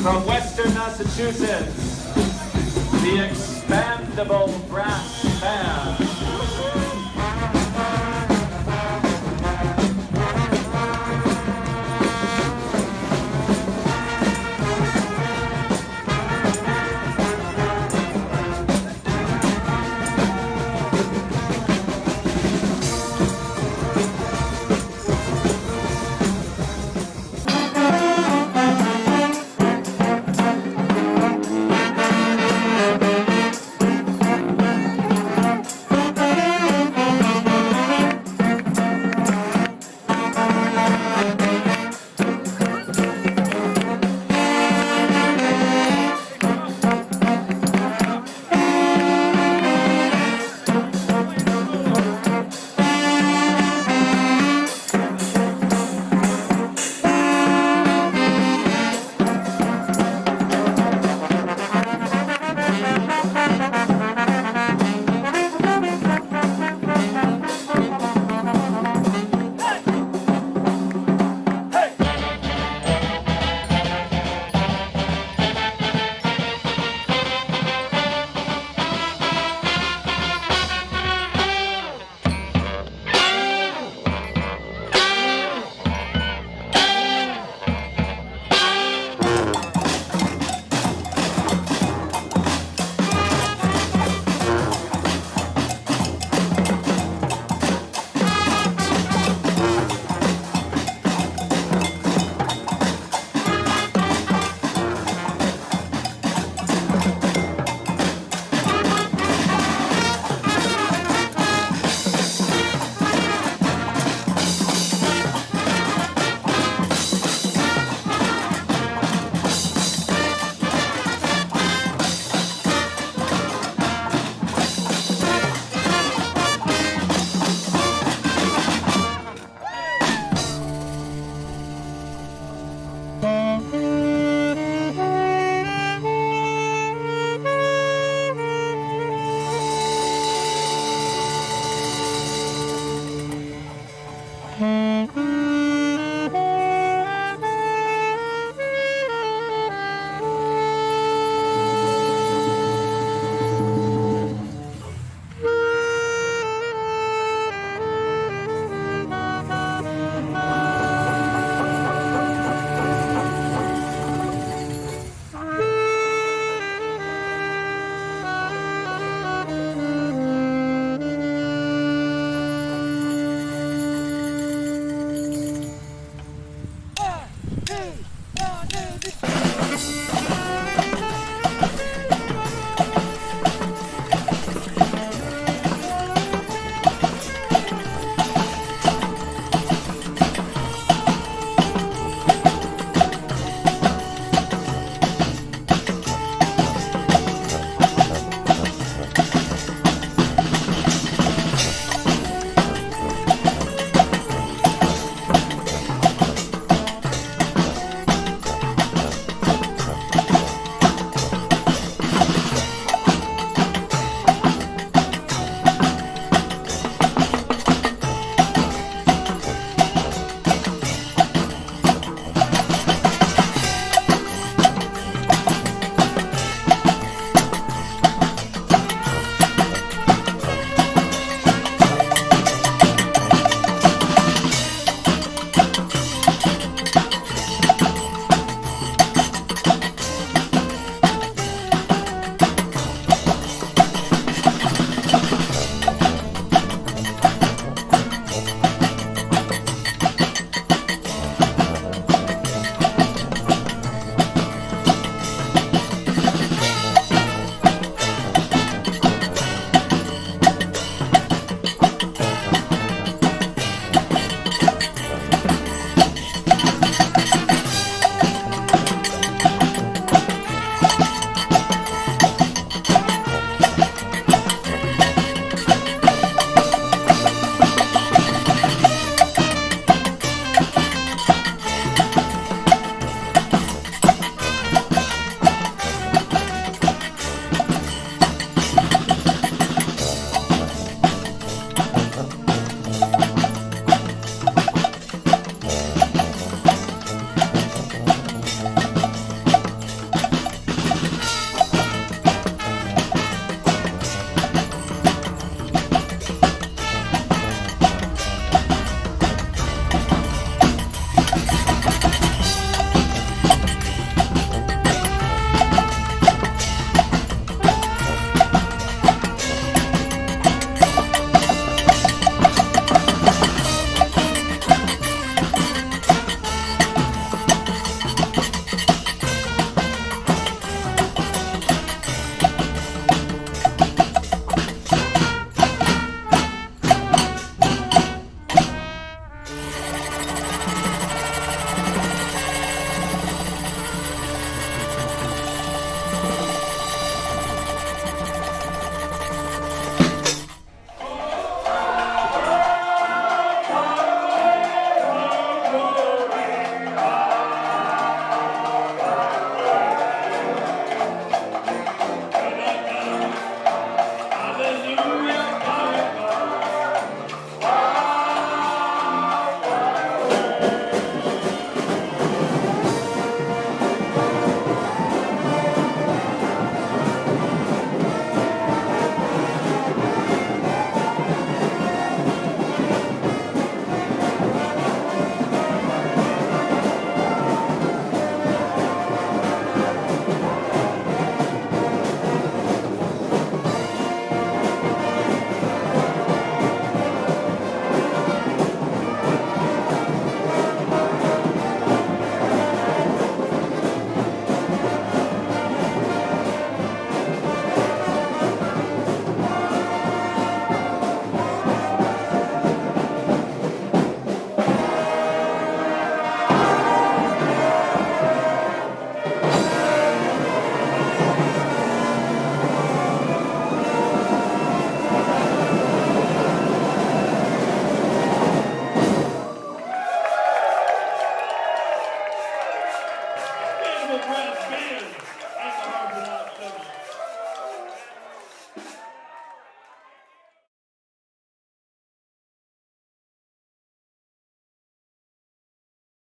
From Western Massachusetts, the Expandable Brass Band.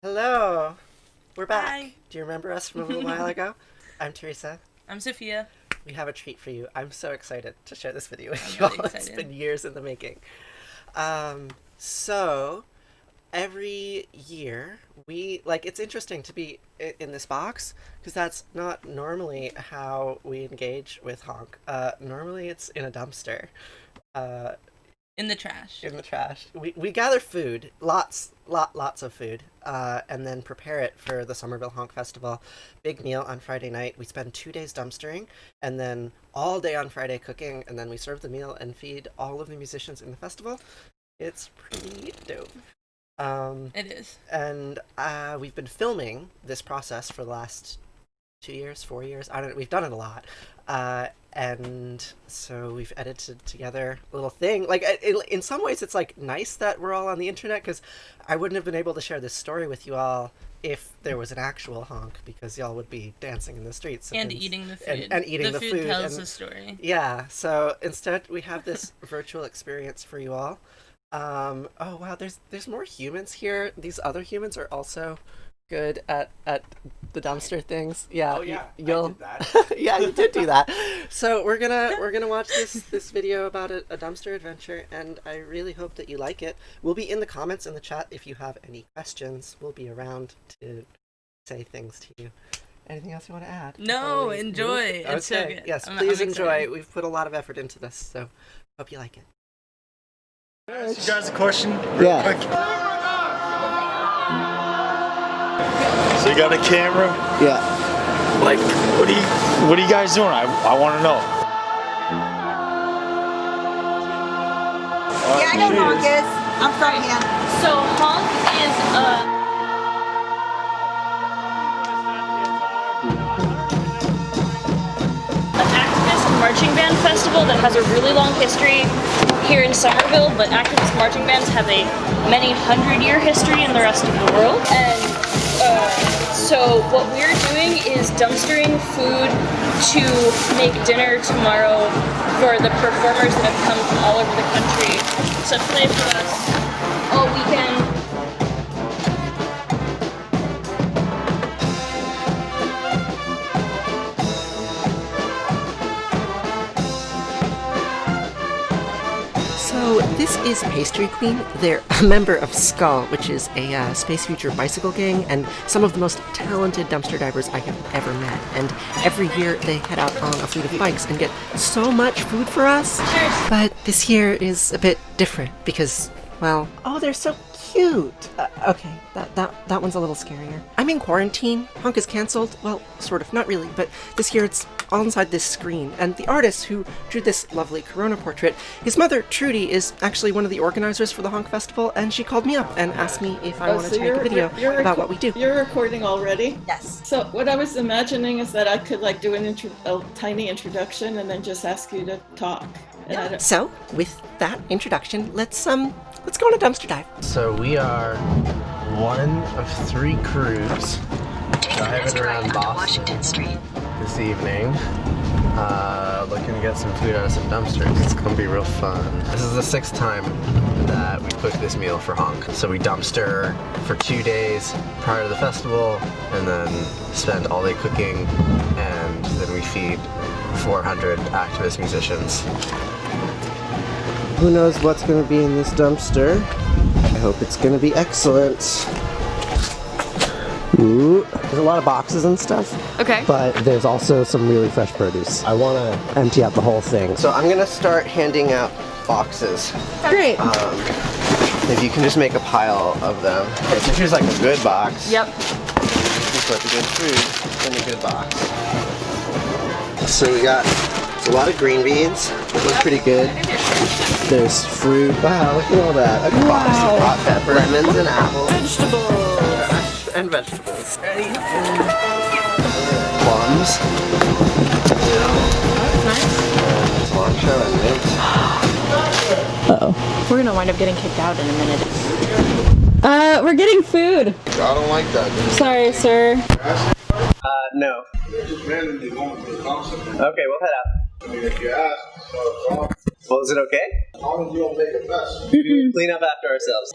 Hello. We're back. Hi. Do you remember us from a little while ago? I'm Teresa. I'm Sophia. We have a treat for you. I'm so excited to share this video with I'm you all. really It's excited. been years in the making. So every year it's interesting to be in this box because that's not normally how we engage with Honk. Normally it's in a dumpster. In the trash. In the trash. We gather food, lots of food, and then prepare it for the Somerville Honk Festival. Big meal on Friday night. We spend 2 days dumpstering, and then all day on Friday cooking, and then we serve the meal and feed all of the musicians in the festival. It's pretty dope. It is. And we've been filming this process for the last 2 years, 4 years. I don't know. We've done it a lot. And so we've edited together a little thing. Like, in some ways, it's like nice that we're all on the internet because I wouldn't have been able to share this story with you all if there was an actual honk because y'all would be dancing in the streets And eating the food. and eating the food tells and, the story. Yeah. So instead, we have this virtual experience for you all. Oh wow, there's more humans here. These other humans are also good at the dumpster things. Yeah. Oh yeah, you'll I did that. yeah, you did do that. So we're gonna watch this video about a dumpster adventure, and I really hope that you like it. We'll be in the comments in the chat if you have any questions. We'll be around to say things to you. Anything else you want to add? No, enjoy. Okay. It's so good. Yes, I'm please excited. enjoy. We've put a lot of effort into this, so hope you like it. Ask you guys a question? Yeah. Quick. So you got a camera? Yeah. Like, what are you guys doing? I want to know. Yeah, I know who Honk is. I'm from here. So Honk is an activist marching band festival that has a really long history here in Somerville, but activist marching bands have a many hundred-year history in the rest of the world. And so what we're doing is dumpstering food to make dinner tomorrow for the performers that have come from all over the country to play for us all weekend. So this is Pastry Queen. They're a member of Skull, which is a Space Future bicycle gang, and some of the most talented dumpster divers I have ever met. And every year they head out on a fleet of bikes and get so much food for us. Cheers. But this year is a bit different because, well, oh, they're so cute. Okay, that one's a little scarier. I'm in quarantine. Honk is canceled. Well, sort of, not really, but this year it's all inside this screen. And the artist who drew this lovely Corona portrait, his mother, Trudy, is actually one of the organizers for the Honk Festival, and she called me up and asked me if I wanted to make a video about what we do. You're recording already? Yes. So what I was imagining is that I could like do a tiny introduction and then just ask you to talk. And I don't... So, with that introduction, let's go on a dumpster dive. So we are one of 3 crews driving around Boston this evening, looking to get some food out of some dumpsters. It's gonna be real fun. This is the 6th time that we cooked this meal for Honk. So we dumpster for 2 days prior to the festival, and then spend all day cooking, and then we feed 400 activist musicians. Who knows what's going to be in this dumpster? I hope it's going to be excellent. Ooh, there's a lot of boxes and stuff. Okay. But there's also some really fresh produce. I want to empty out the whole thing. So I'm going to start handing out boxes. Great. If you can just make a pile of them. Okay, so here's like a good box. Yep. You can put the good food in the good box. So we got a lot of green beans. They look pretty good. There's fruit. Wow, look at all that. A box of hot pepper, lemons and apples. Vegetables. And vegetables. Plums. Cilantro and mint. Uh-oh. We're gonna wind up getting kicked out in a minute. We're getting food. I don't like that. Sorry, sir. No. Just randomly going to the dumpster. Okay, we'll head out. I mean, if you ask, Well, is it okay? as long as you don't make a mess. We clean up after ourselves.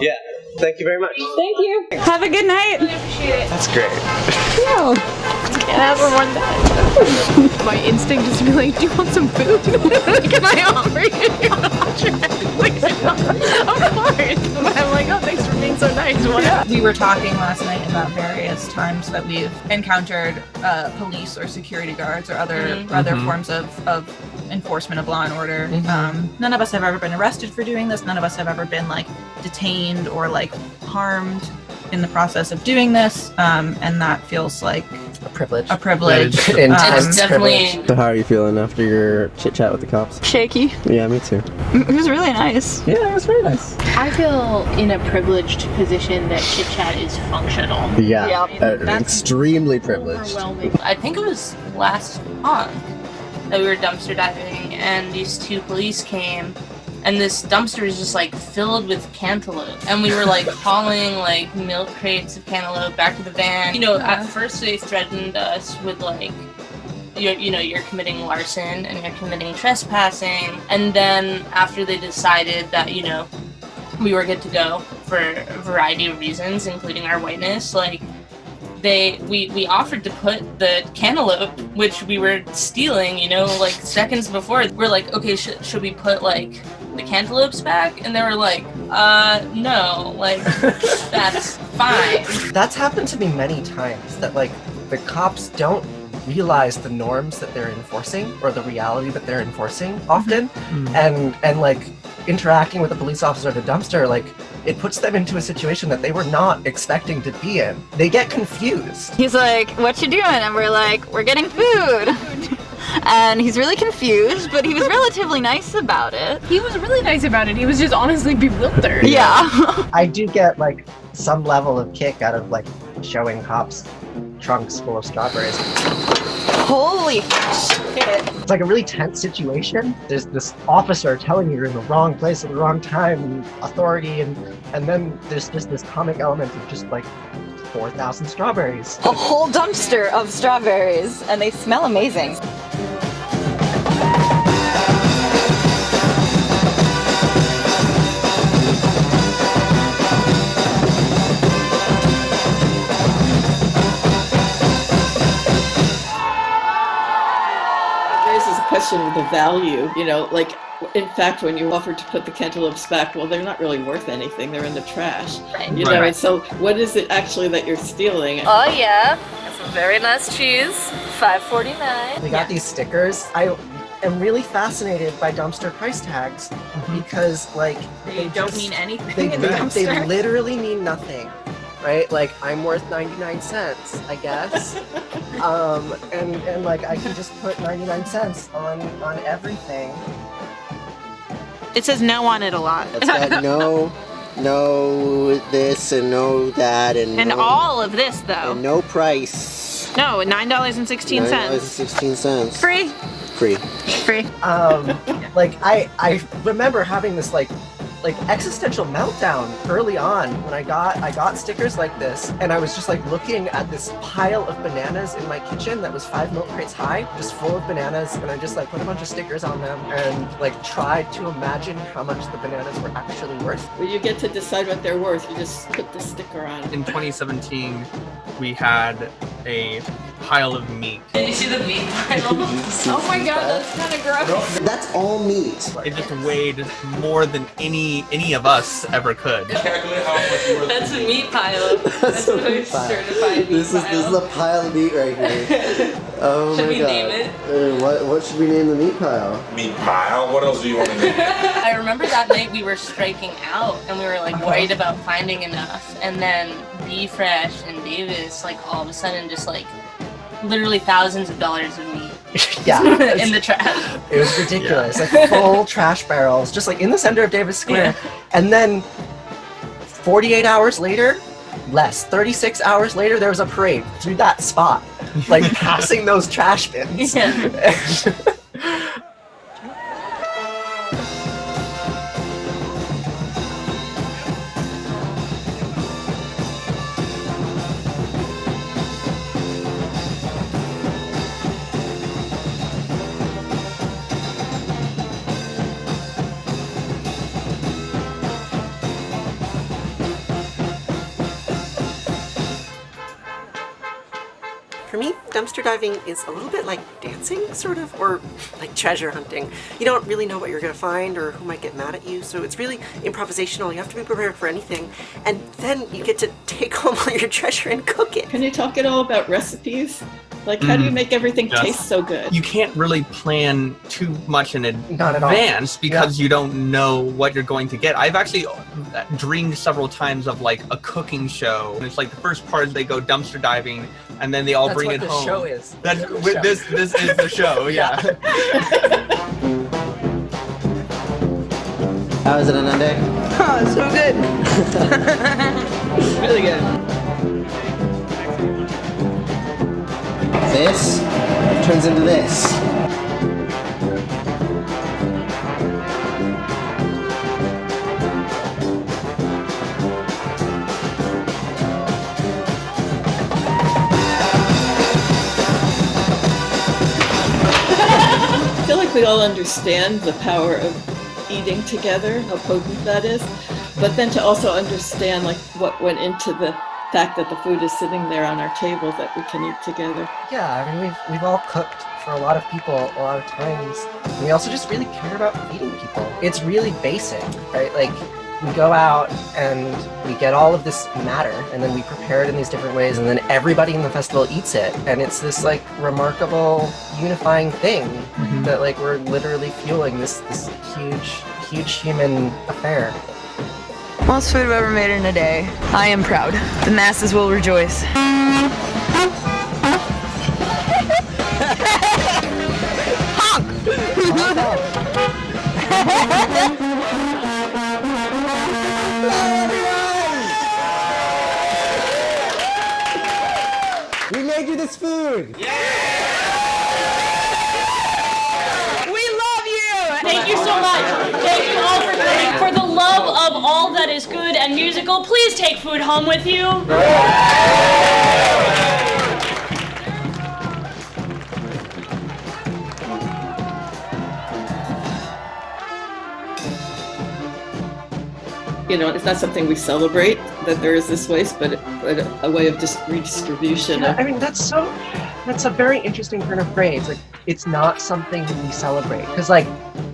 Yeah. Thank you very much. Thank you. Have a good night. I appreciate it. That's great. No. Can't have one more than My instinct is to be like, do you want some food? Can I offer you? Of course. But I'm like, oh, thanks for being so nice. What? We were talking last night about various times that we've encountered police or security guards or other forms of enforcement of law and order. None of us have ever been arrested for doing this. None of us have ever been like detained or like harmed in the process of doing this, and that feels like a privilege. Intense definitely. So how are you feeling after your chit chat with the cops? Shaky. Yeah, me too. It was really nice. Yeah, it was very nice. I feel in a privileged position that chit chat is functional. Yeah, extremely privileged. I think it was last HONK that we were dumpster diving, and these two police came, and this dumpster is just like filled with cantaloupe, and we were like hauling like milk crates of cantaloupe back to the van. You know, at first they threatened us with like, you're committing larceny and you're committing trespassing, and then after they decided that we were good to go for a variety of reasons, including our whiteness, like we offered to put the cantaloupe, which we were stealing, like seconds before. We're like, okay, should we put like the cantaloupes back? And they were like, no, like that's fine. That's happened to me many times, that like the cops don't realize the norms that they're enforcing or the reality that they're enforcing often, and like interacting with a police officer at a dumpster, like it puts them into a situation that they were not expecting to be in. They get confused. He's like, what you doing? And we're like, we're getting food. And he's really confused, but he was relatively nice about it. He was really nice about it. He was just honestly bewildered. Yeah. I do get like some level of kick out of like showing cops trunks full of strawberries. Holy shit. It's like a really tense situation. There's this officer telling you you're in the wrong place at the wrong time, and authority, and then there's just this comic element of just like 4,000 strawberries. A whole dumpster of strawberries, and they smell amazing. Question of the value, like in fact when you offered to put the cantaloupes back, well, they're not really worth anything, they're in the trash, and so what is it actually that you're stealing? Oh yeah, some very nice cheese, $5.49. We got these stickers. I am really fascinated by dumpster price tags because like they don't mean anything in the dumpster. They literally mean nothing. Right? Like, I'm worth 99 cents, I guess. And like, I can just put 99 cents on everything. It says no on it a lot. It's got no this and no that and no, all of this, though. And no price. No, $9.16. $9.16. Free. Like, I remember having this, like existential meltdown early on when I got stickers like this, and I was just like looking at this pile of bananas in my kitchen that was 5 milk crates high, just full of bananas, and I just like put a bunch of stickers on them and like tried to imagine how much the bananas were actually worth. Well, you get to decide what they're worth, you just put the sticker on. In 2017, we had a pile of meat. Did you see the meat pile? Oh my god, that's kind of gross. That's all meat. It just weighed more than any of us ever could. That's a meat pile. That's a meat pile. Certified This is a pile of meat right here. Oh should my we god. name it? What should we name the meat pile? Meat pile? What else do you want to name it? I remember that night we were striking out and we were like worried about finding enough, and then B Fresh and Davis like all of a sudden just like literally thousands of dollars of meat. Yeah. In the trash. It was ridiculous. Like full trash barrels, just like in the center of Davis Square. Yeah. And then 48 hours later, 36 hours later, there was a parade through that spot, like passing those trash bins. Yeah. dumpster diving is a little bit like dancing, sort of, or like treasure hunting. You don't really know what you're gonna find or who might get mad at you, so it's really improvisational. You have to be prepared for anything, and then you get to take home all your treasure and cook it. Can you talk at all about recipes? Like, how do you make everything taste so good? You can't really plan too much in Not at all. advance because you don't know what you're going to get. I've actually dreamed several times of like a cooking show. And it's like the first part is they go dumpster diving and then they all bring it home. That's That's what the show is. this is the show, yeah. How is it, Anande? Oh, it's so good. Really good. This turns into this. I feel like we all understand the power of eating together, how potent that is, but then to also understand like what went into the fact that the food is sitting there on our table that we can eat together. Yeah, I mean, we've all cooked for a lot of people a lot of times. And we also just really care about feeding people. It's really basic, right? Like, we go out and we get all of this matter, and then we prepare it in these different ways, and then everybody in the festival eats it, and it's this like remarkable unifying thing that like we're literally fueling this huge human affair. Most food I've ever made in a day. I am proud. The masses will rejoice. Honk! We made you this food! Thank you so much. Thank you all for coming. For the love of all that is good and musical, please take food home with you. You know, it's not something we celebrate that there is this waste, but a way of just redistribution. Yeah, I mean, that's a very interesting turn of phrase. Like, it's not something we celebrate. Because, like,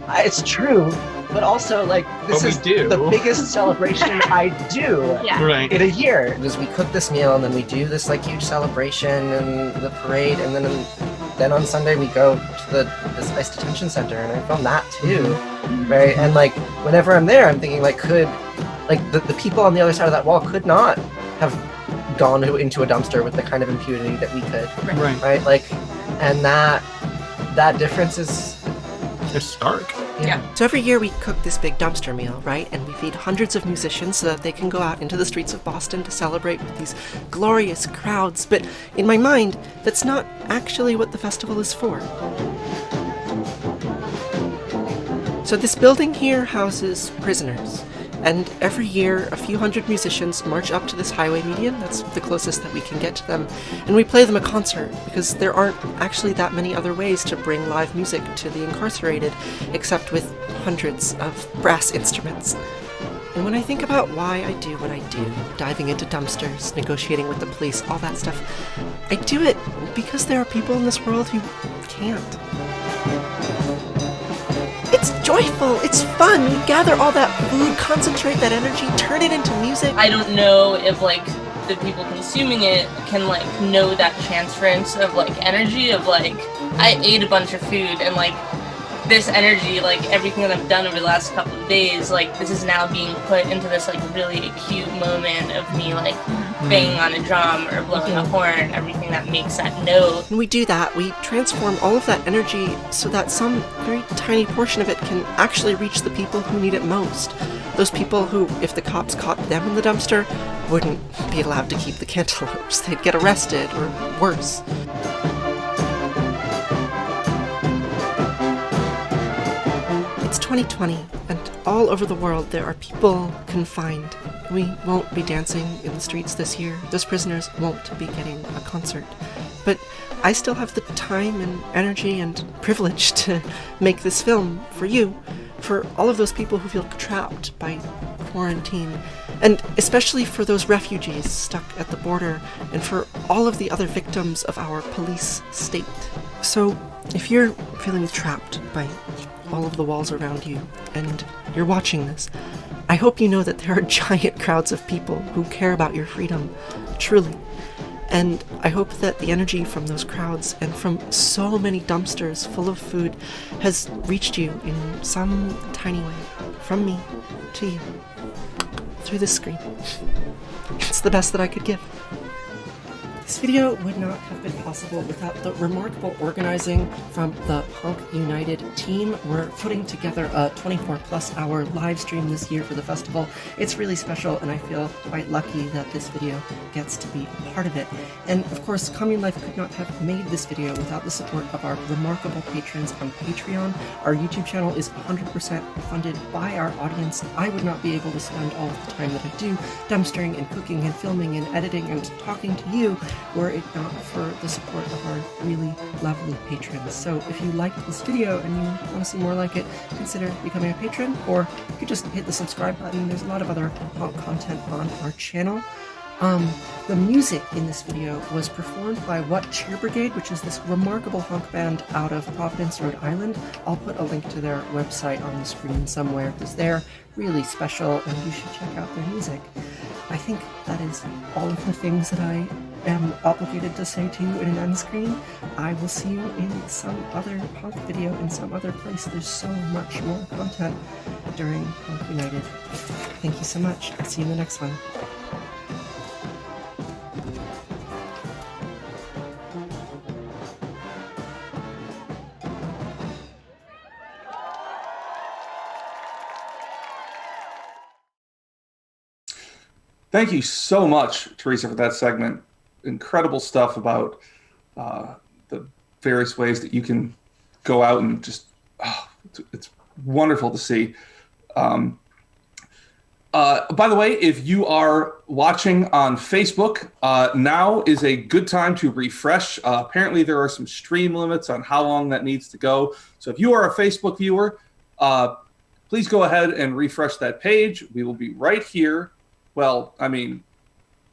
it's true, but also, like, this is the biggest celebration I do in a year. Because we cook this meal, and then we do this, like, huge celebration and the parade, and then on Sunday we go to this ICE detention center, and I film that too, right? And, like, whenever I'm there, I'm thinking, like, the people on the other side of that wall could not have gone into a dumpster with the kind of impunity that we could, right? Like, and that difference is stark. Yeah. So every year we cook this big dumpster meal, right? And we feed hundreds of musicians so that they can go out into the streets of Boston to celebrate with these glorious crowds. But in my mind, that's not actually what the festival is for. So this building here houses prisoners. And every year, a few hundred musicians march up to this highway median, that's the closest that we can get to them, and we play them a concert, because there aren't actually that many other ways to bring live music to the incarcerated, except with hundreds of brass instruments. And when I think about why I do what I do, diving into dumpsters, negotiating with the police, all that stuff, I do it because there are people in this world who can't. It's joyful, it's fun, we gather all that food, concentrate that energy, turn it into music. I don't know if like the people consuming it can like know that transference of like energy of like I ate a bunch of food and like this energy, like everything that I've done over the last couple of days, like this is now being put into this like really acute moment of me like banging on a drum or blowing a horn, everything that makes that note. When we do that, we transform all of that energy so that some very tiny portion of it can actually reach the people who need it most. Those people who, if the cops caught them in the dumpster, wouldn't be allowed to keep the cantaloupes. They'd get arrested, or worse. It's 2020, and all over the world there are people confined. We won't be dancing in the streets this year. Those prisoners won't be getting a concert. But I still have the time and energy and privilege to make this film for you, for all of those people who feel trapped by quarantine, and especially for those refugees stuck at the border, and for all of the other victims of our police state. So, if you're feeling trapped by all of the walls around you, and you're watching this, I hope you know that there are giant crowds of people who care about your freedom, truly. And I hope that the energy from those crowds and from so many dumpsters full of food has reached you in some tiny way, from me to you, through this screen. It's the best that I could give. This video would not have been possible without the remarkable organizing from the HONK United team. We're putting together a 24+ hour live stream this year for the festival. It's really special, and I feel quite lucky that this video gets to be a part of it. And of course, Commune Life could not have made this video without the support of our remarkable patrons on Patreon. Our YouTube channel is 100% funded by our audience. I would not be able to spend all of the time that I do dumpstering and cooking and filming and editing and talking to you were it not for the support of our really lovely patrons. So if you liked this video and you want to see more like it, consider becoming a patron, or you could just hit the subscribe button. There's a lot of other HONK content on our channel. The music in this video was performed by What Cheer Brigade, which is this remarkable HONK band out of Providence, Rhode Island. I'll put a link to their website on the screen somewhere, because they're really special and you should check out their music. I think that is all of the things that I am obligated to say to you in an end screen. I will see you in some other HONK video in some other place. There's so much more content during HONK United. Thank you so much. I'll see you in the next one. Thank you so much, Teresa, for that segment. Incredible stuff about the various ways that you can go out and just, it's wonderful to see. By the way, if you are watching on Facebook, now is a good time to refresh. Apparently there are some stream limits on how long that needs to go. So if you are a Facebook viewer, please go ahead and refresh that page. We will be right here. Well, I mean,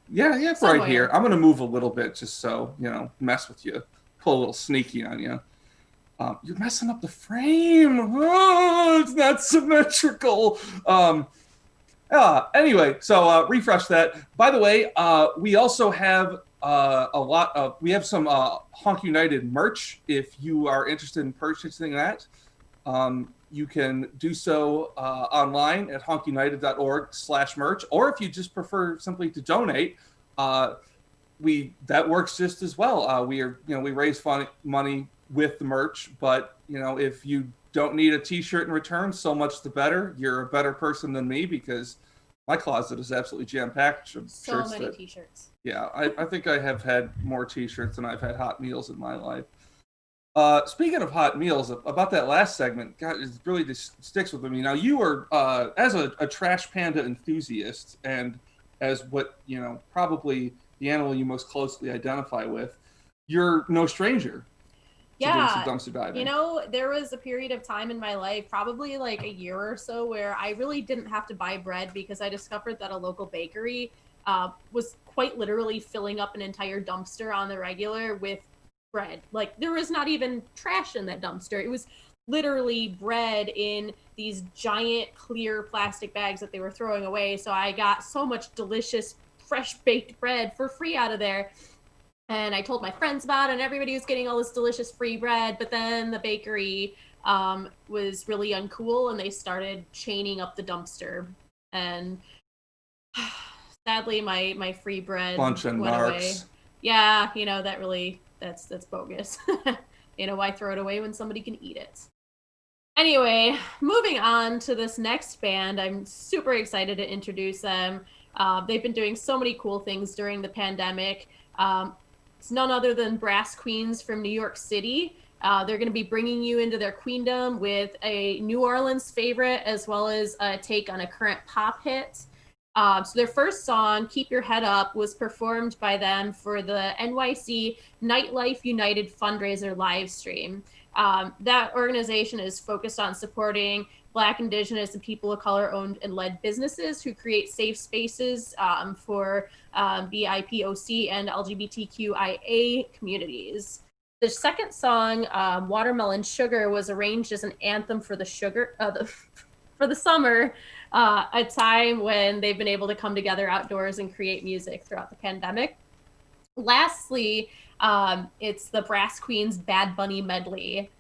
yeah, Somewhere. right here. I'm going to move a little bit just so, mess with you. Pull a little sneaky on you. You're messing up the frame. Oh, it's not symmetrical. Anyway, so refresh that. By the way, we also have we have some HONK United merch. If you are interested in purchasing that, you can do so online at honkunited.org/merch, or if you just prefer simply to donate, that works just as well. We raise money with the merch, but if you don't need a t-shirt in return, so much the better. You're a better person than me, because my closet is absolutely jam-packed. So many t-shirts. Yeah, I think I have had more t-shirts than I've had hot meals in my life. Speaking of hot meals, about that last segment, God, it really just sticks with me. Now, you are, as a Trash Panda enthusiast, and as what, probably the animal you most closely identify with, you're no stranger to doing some dumpster diving. There was a period of time in my life, probably like a year or so, where I really didn't have to buy bread because I discovered that a local bakery was quite literally filling up an entire dumpster on the regular with bread. Like, there was not even trash in that dumpster. It was literally bread in these giant clear plastic bags that they were throwing away. So I got so much delicious fresh baked bread for free out of there. And I told my friends about it, and everybody was getting all this delicious free bread. But then the bakery was really uncool, and they started chaining up the dumpster. And sadly, my free bread Bunch of went narcs. away. Yeah, that really, that's bogus. Why throw it away when somebody can eat it? Anyway, moving on to this next band, I'm super excited to introduce them. They've been doing so many cool things during the pandemic. It's none other than Brass Queens from New York City. They're going to be bringing you into their queendom with a New Orleans favorite, as well as a take on a current pop hit. So their first song, Keep Your Head Up, was performed by them for the NYC Nightlife United fundraiser live stream. That organization is focused on supporting Black, Indigenous, and people of color owned and led businesses who create safe spaces for BIPOC and LGBTQIA communities. The second song, Watermelon Sugar, was arranged as an anthem for the for the summer, a time when they've been able to come together outdoors and create music throughout the pandemic. Lastly, it's the Brass Queens Bad Bunny medley.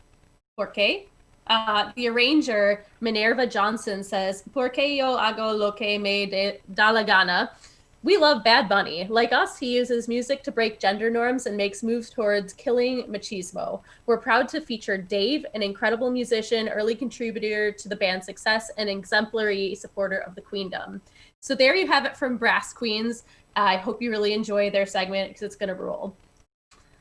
¿Por qué? The arranger, Minerva Johnson, says, ¿Por qué yo hago lo que me da la gana? We love Bad Bunny. Like us, he uses music to break gender norms and makes moves towards killing machismo. We're proud to feature Dave, an incredible musician, early contributor to the band's success, and exemplary supporter of the queendom. So there you have it from Brass Queens. I hope you really enjoy their segment because it's going to rule.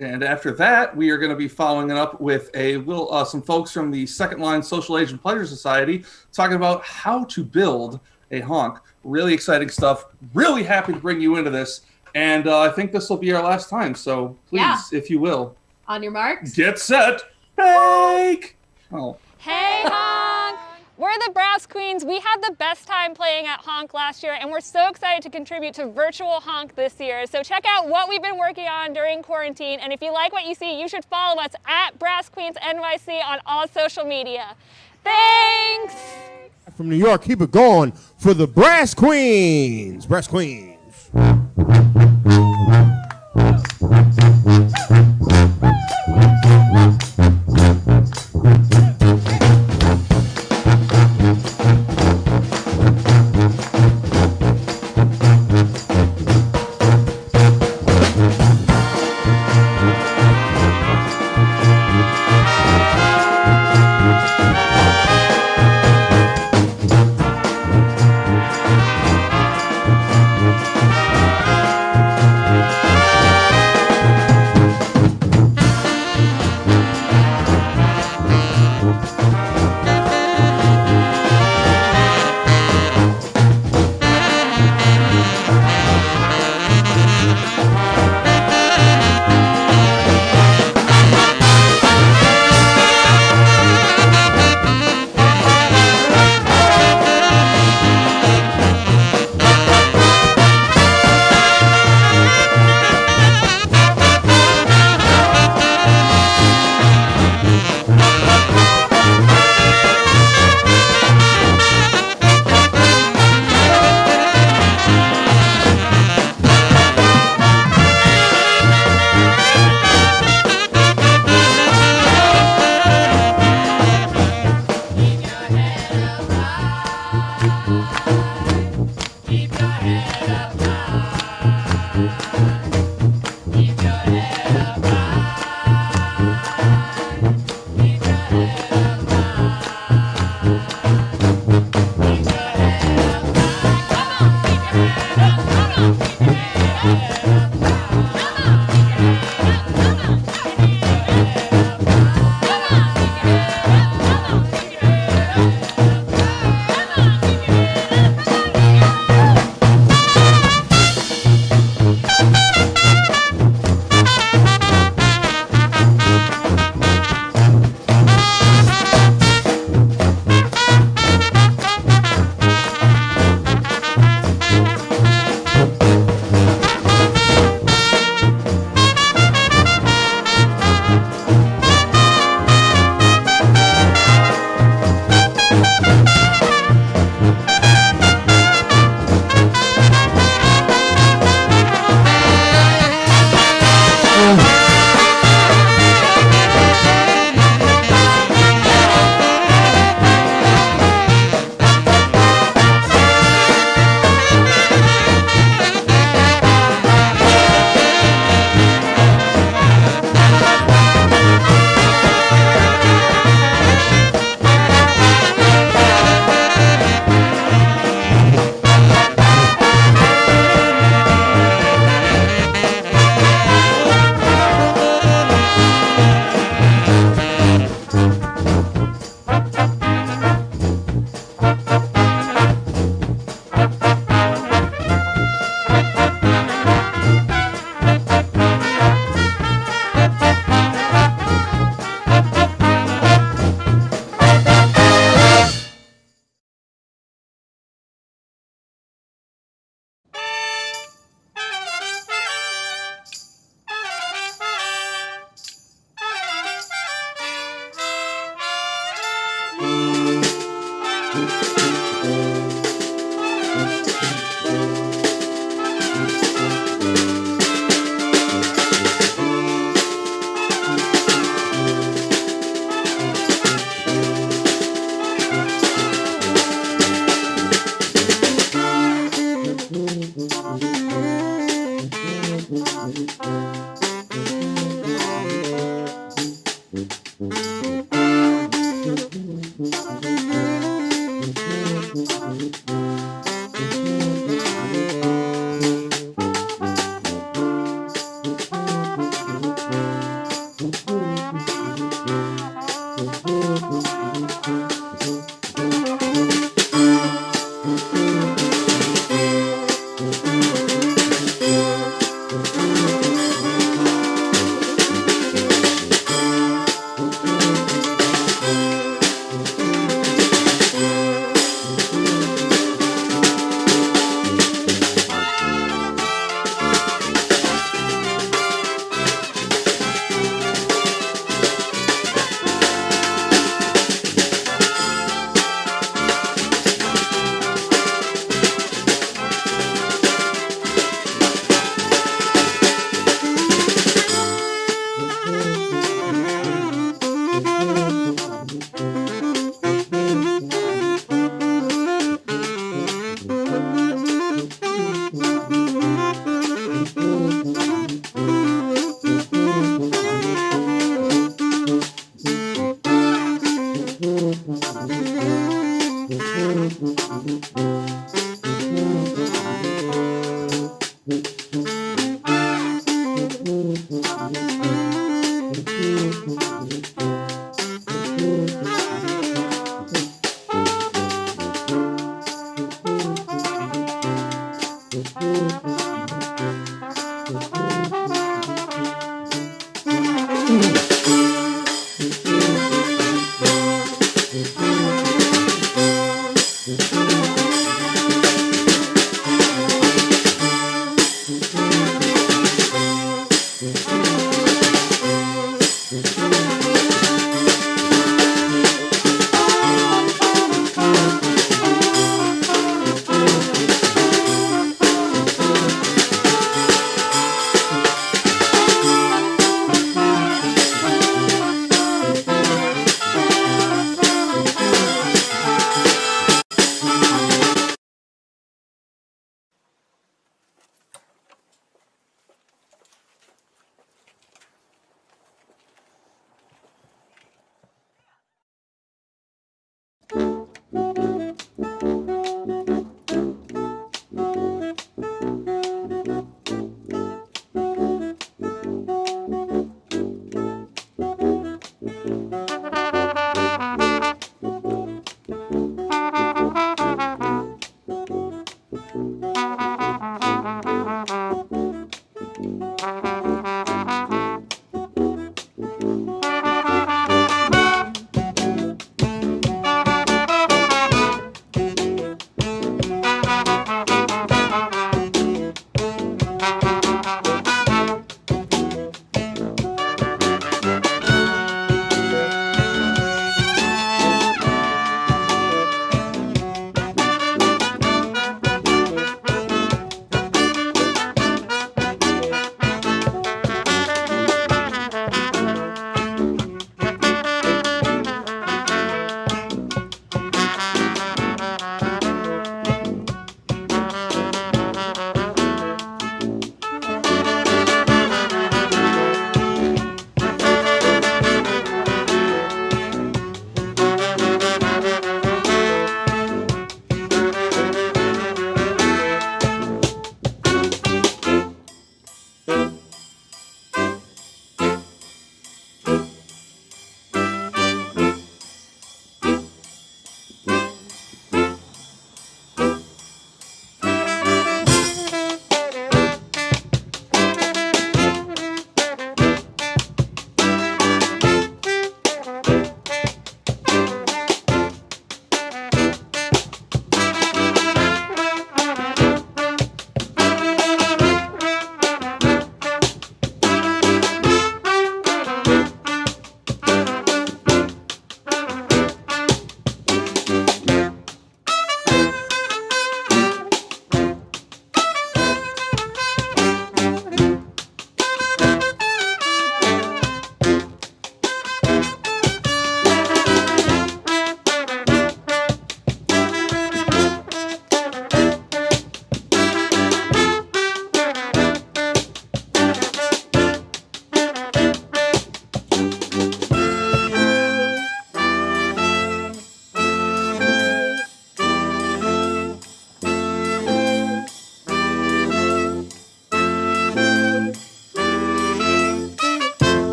And after that, we are going to be following it up with some folks from the Second Line Social Age and Pleasure Society talking about how to build a honk. Really exciting stuff. Really happy to bring you into this. And I think this will be our last time. So please, if you will. On your marks. Get set. Bake! Oh. Hey, Honk! We're the Brass Queens. We had the best time playing at Honk last year, and we're so excited to contribute to virtual Honk this year. So check out what we've been working on during quarantine, and if you like what you see, you should follow us at Brass Queens NYC on all social media. Thanks! From New York, keep it going for the Brass Queens. Brass Queens.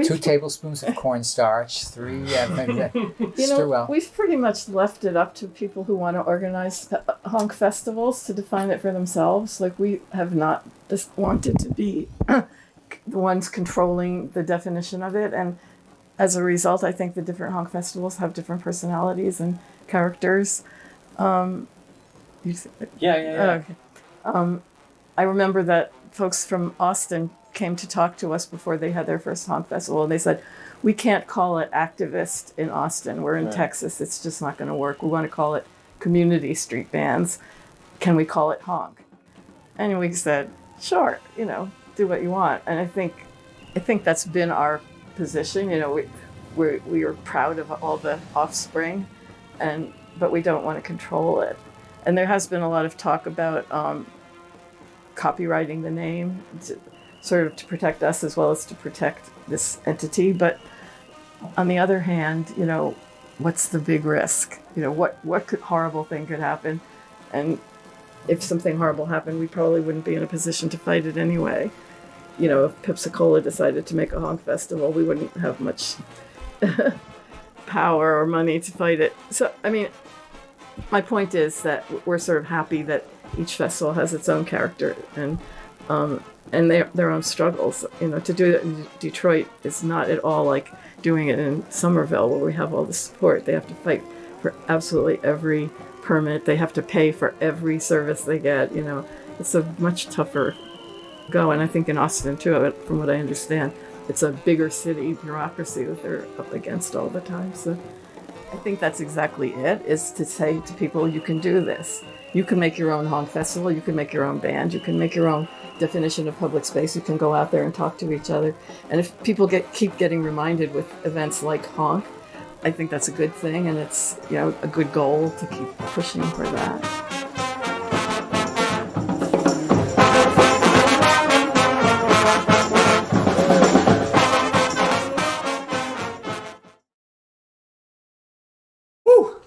Two tablespoons of cornstarch, 3 stir well. We've pretty much left it up to people who want to organize honk festivals to define it for themselves. Like, we have not just wanted to be the ones controlling the definition of it, and as a result, I think the different honk festivals have different personalities and characters. Yeah. Okay. I remember that folks from Austin came to talk to us before they had their first honk festival, and they said, we can't call it Activist in Austin. We're in Texas. It's just not going to work. We want to call it Community Street Bands. Can we call it honk? And we said, sure, do what you want. And I think that's been our position. We are proud of all the offspring, but we don't want to control it. And there has been a lot of talk about copywriting the name, sort of to protect us as well as to protect this entity. But on the other hand, what's the big risk? What horrible thing could happen? And if something horrible happened, we probably wouldn't be in a position to fight it anyway. If Pepsi-Cola decided to make a honk festival, we wouldn't have much power or money to fight it. So, my point is that we're sort of happy that each festival has its own character and their own struggles. To do it in Detroit is not at all like doing it in Somerville, where we have all the support. They have to fight for absolutely every permit. They have to pay for every service they get. It's a much tougher go. And I think in Austin too, from what I understand, it's a bigger city bureaucracy that they're up against all the time. So I think that's exactly it, is to say to people, you can do this. You can make your own honk festival. You can make your own band. You can make your own definition of public space. You can go out there and talk to each other. And if people keep getting reminded with events like honk, I think that's a good thing, and it's a good goal to keep pushing for that.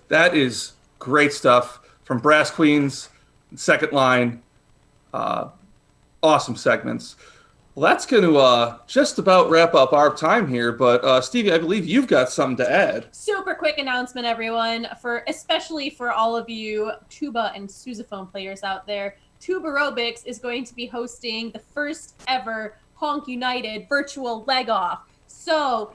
That is great stuff from Brass Queens, Second Line. Awesome segments. Well, that's going to just about wrap up our time here. But Stevie, I believe you've got something to add. Super quick announcement, everyone, especially for all of you tuba and sousaphone players out there. Tuba Aerobics is going to be hosting the first ever Honk United virtual leg off. So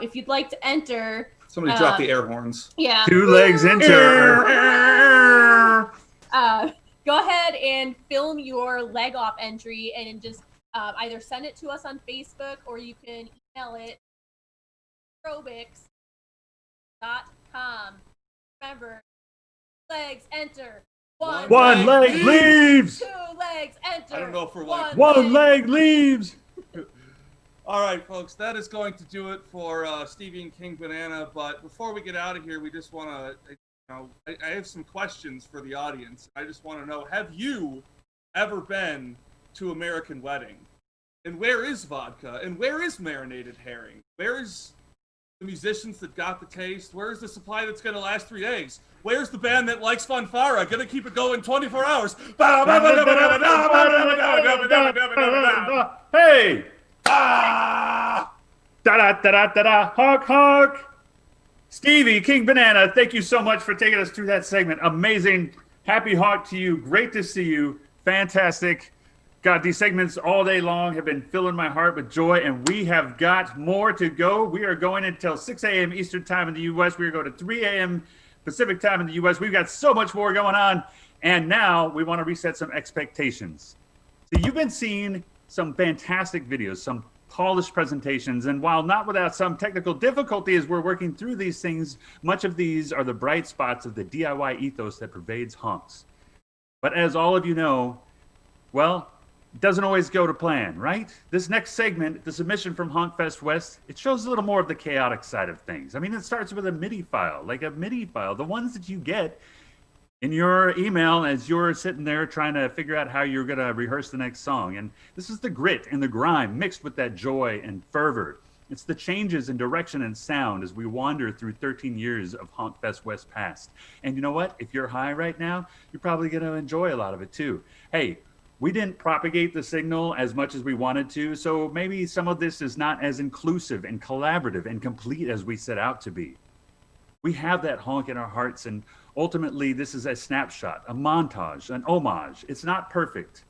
if you'd like to enter... Somebody drop the air horns. Yeah. 2 legs enter. Go ahead and film your leg off entry and just either send it to us on Facebook or you can email it aerobics.com. Remember, legs enter. One leg leaves. 2 legs enter. I don't know for one leg leaves. All right, folks, that is going to do it for Stevie and King Banana. But before we get out of here, we just want to, I have some questions for the audience. I just want to know, have you ever been to American Wedding? And where is vodka? And where is marinated herring? Where is the musicians that got the taste? Where's the supply that's going to last 3 days? Where's the band that likes fanfara? Going to keep it going 24 hours. Hey! Ah! Da-da-da-da-da-da! Honk, honk! Stevie, King Banana, thank you so much for taking us through that segment. Amazing. Happy honk to you. Great to see you. Fantastic. God, these segments all day long have been filling my heart with joy, and we have got more to go. We are going until 6 a.m. Eastern time in the U.S. We are going to 3 a.m. Pacific time in the U.S. We've got so much more going on, and now we want to reset some expectations. So you've been seeing some fantastic videos, some polished presentations, and while not without some technical difficulty as we're working through these things, much of these are the bright spots of the DIY ethos that pervades honks. But as all of you know, well, it doesn't always go to plan, right? This next segment, the submission from Honk Fest West, it shows a little more of the chaotic side of things. I mean, it starts with a MIDI file, the ones that you get in your email as you're sitting there trying to figure out how you're going to rehearse the next song. And this is the grit and the grime mixed with that joy and fervor. It's the changes in direction and sound as we wander through 13 years of Honk Fest West past. And you know what? If you're high right now, you're probably going to enjoy a lot of it too. Hey, we didn't propagate the signal as much as we wanted to, so maybe some of this is not as inclusive and collaborative and complete as we set out to be. We have that honk in our hearts, and ultimately this is a snapshot, a montage, an homage. It's not perfect,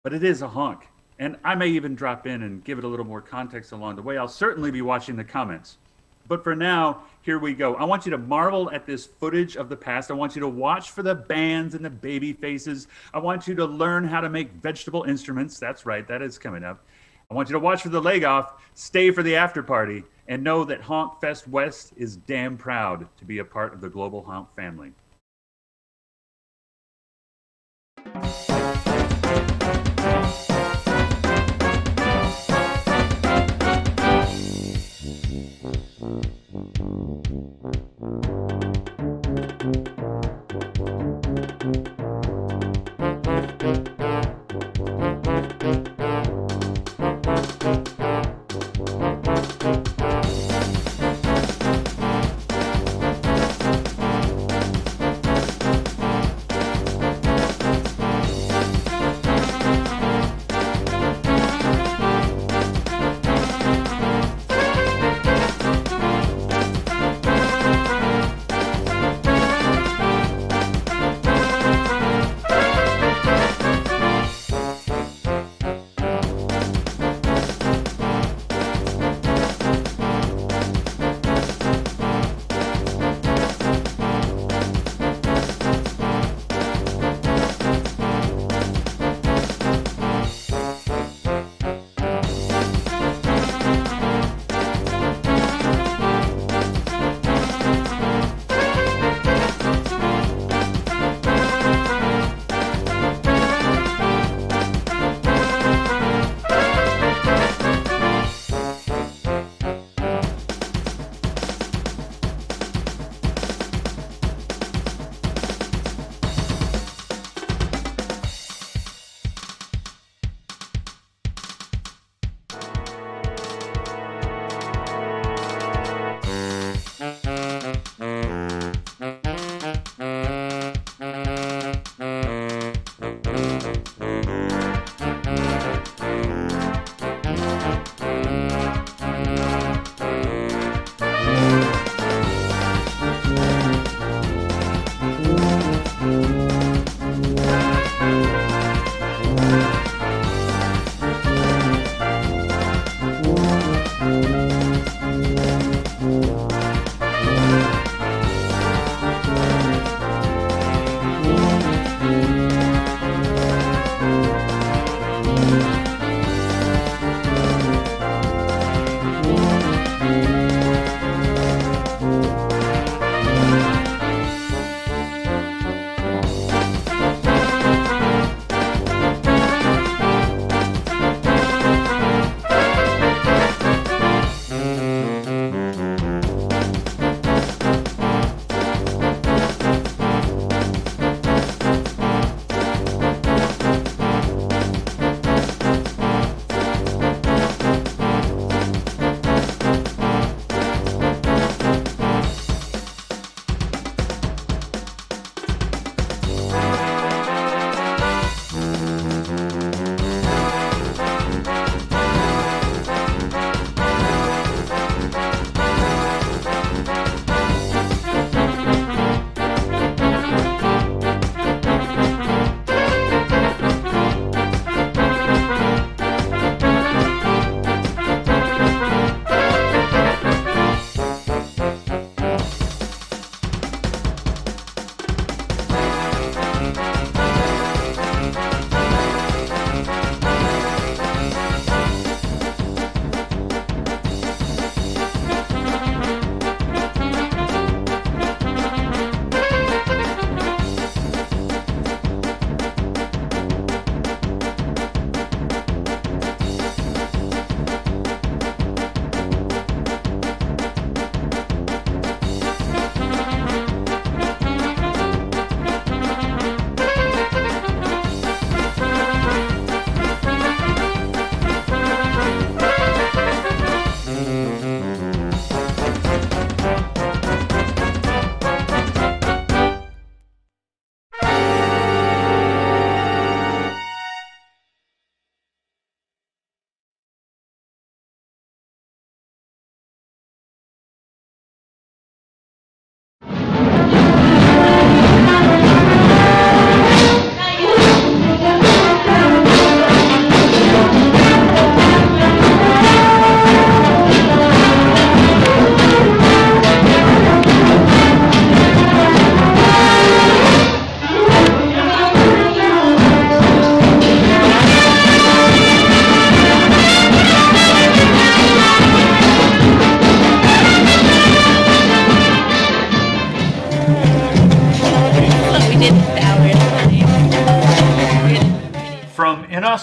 but it is a honk. And I may even drop in and give it a little more context along the way. I'll certainly be watching the comments. But for now, here we go. I want you to marvel at this footage of the past. I want you to watch for the bands and the baby faces. I want you to learn how to make vegetable instruments. That's right, that is coming up. I want you to watch for the leg off, stay for the after party, and know that Honk Fest West is damn proud to be a part of the global honk family.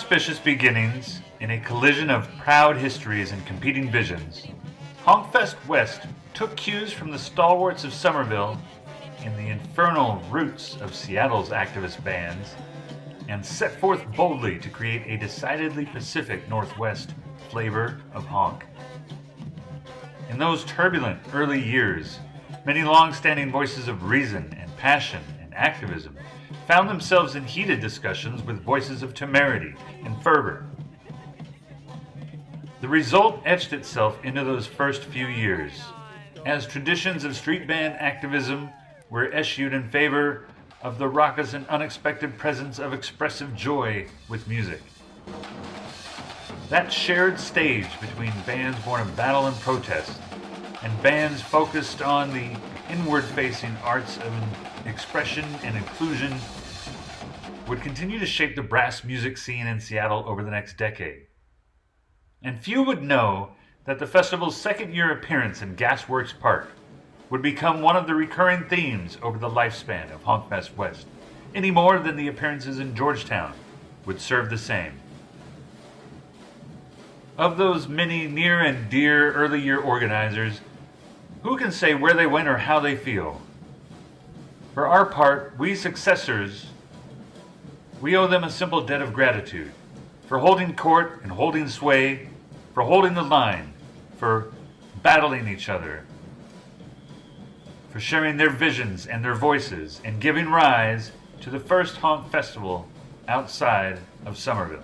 inauspicious beginnings, in a collision of proud histories and competing visions, Honkfest West took cues from the stalwarts of Somerville in the infernal roots of Seattle's activist bands, and set forth boldly to create a decidedly Pacific Northwest flavor of honk. In those turbulent early years, many long-standing voices of reason and passion and activism found themselves in heated discussions with voices of temerity and fervor. The result etched itself into those first few years, as traditions of street band activism were eschewed in favor of the raucous and unexpected presence of expressive joy with music. That shared stage between bands born of battle and protest and bands focused on the inward-facing arts of expression and inclusion would continue to shape the brass music scene in Seattle over the next decade. And few would know that the festival's second-year appearance in Gasworks Park would become one of the recurring themes over the lifespan of Honkfest West, any more than the appearances in Georgetown would serve the same. Of those many near and dear early year organizers, who can say where they went or how they feel? For our part, we successors, we owe them a simple debt of gratitude for holding court and holding sway, for holding the line, for battling each other, for sharing their visions and their voices and giving rise to the first honk festival outside of Somerville.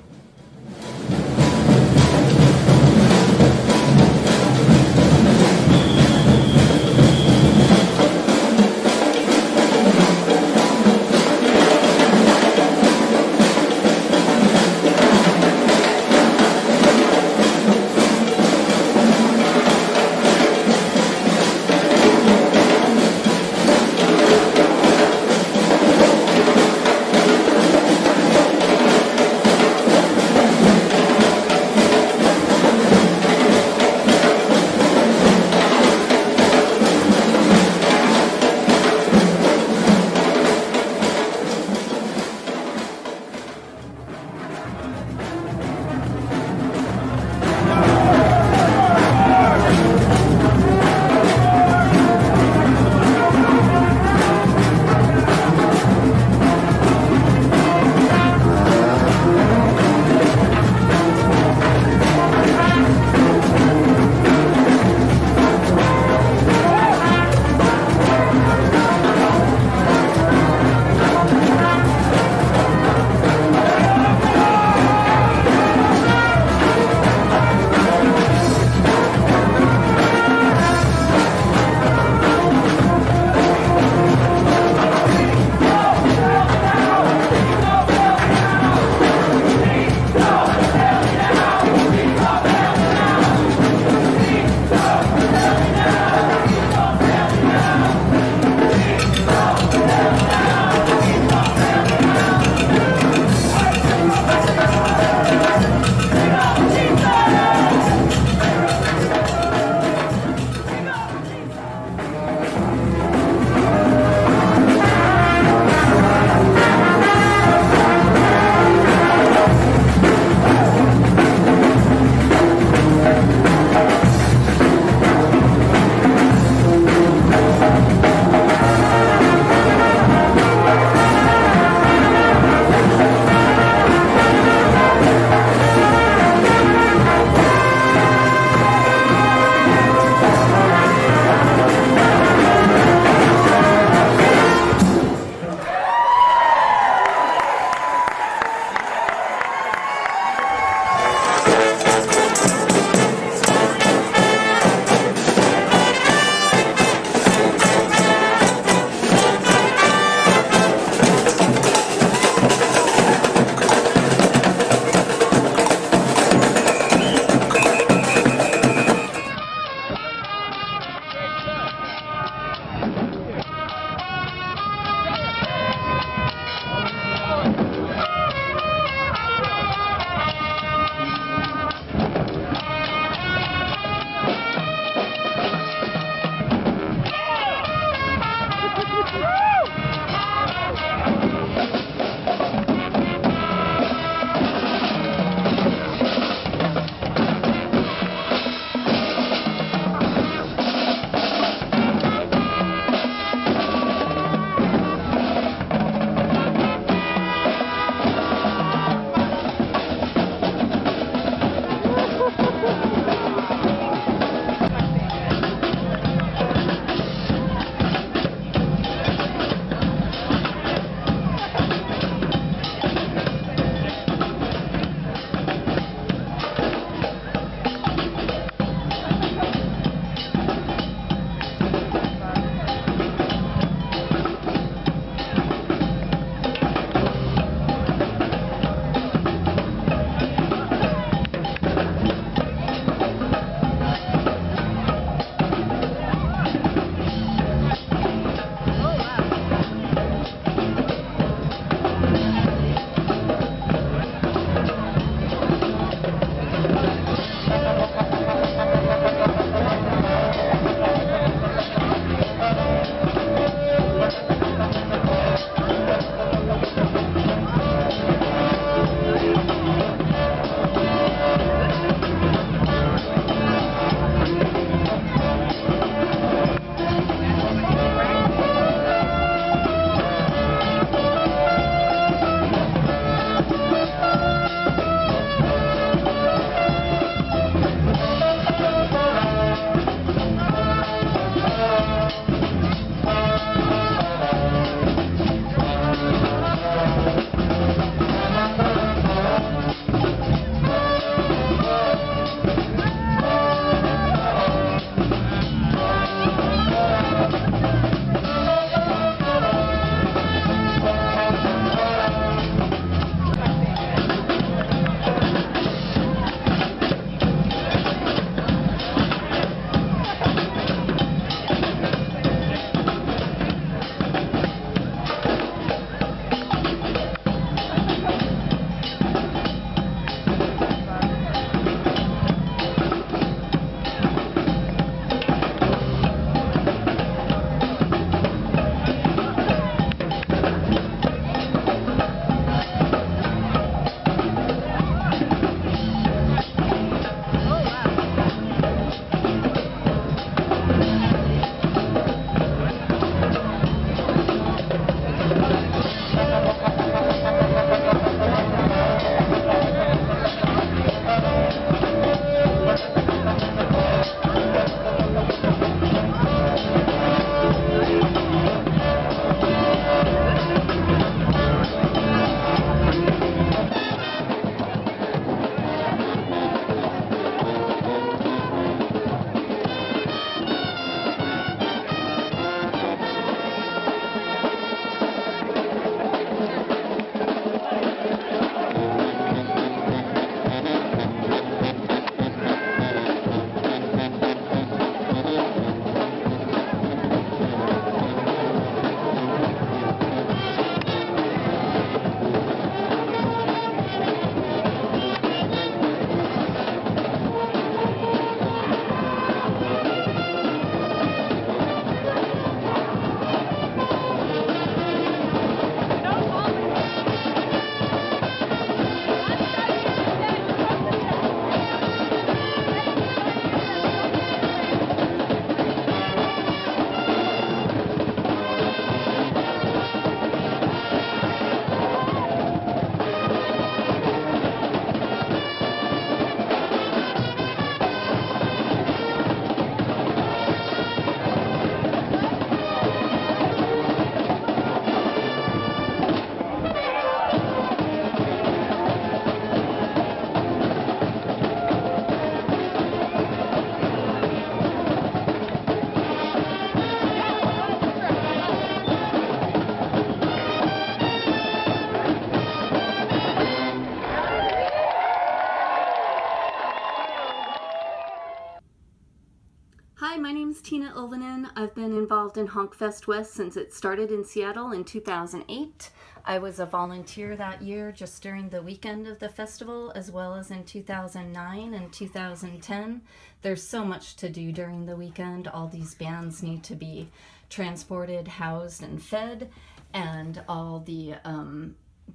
Hi, my name's Tina Ilvanen. I've been involved in HONK West since it started in Seattle in 2008. I was a volunteer that year just during the weekend of the festival, as well as in 2009 and 2010. There's so much to do during the weekend. All these bands need to be transported, housed, and fed, and all the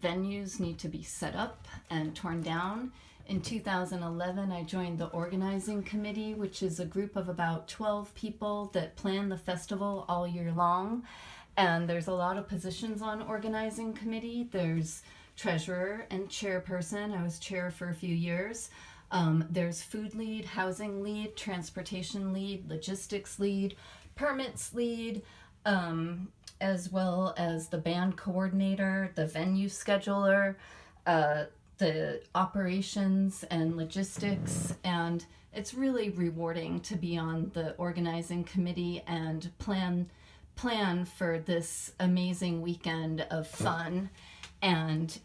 venues need to be set up and torn down. In 2011, I joined the organizing committee, which is a group of about 12 people that plan the festival all year long. And there's a lot of positions on organizing committee. There's treasurer and chairperson. I was chair for a few years. There's food lead, housing lead, transportation lead, logistics lead, permits lead, as well as the band coordinator, the venue scheduler, the operations and logistics, and it's really rewarding to be on the organizing committee and plan for this amazing weekend of fun. And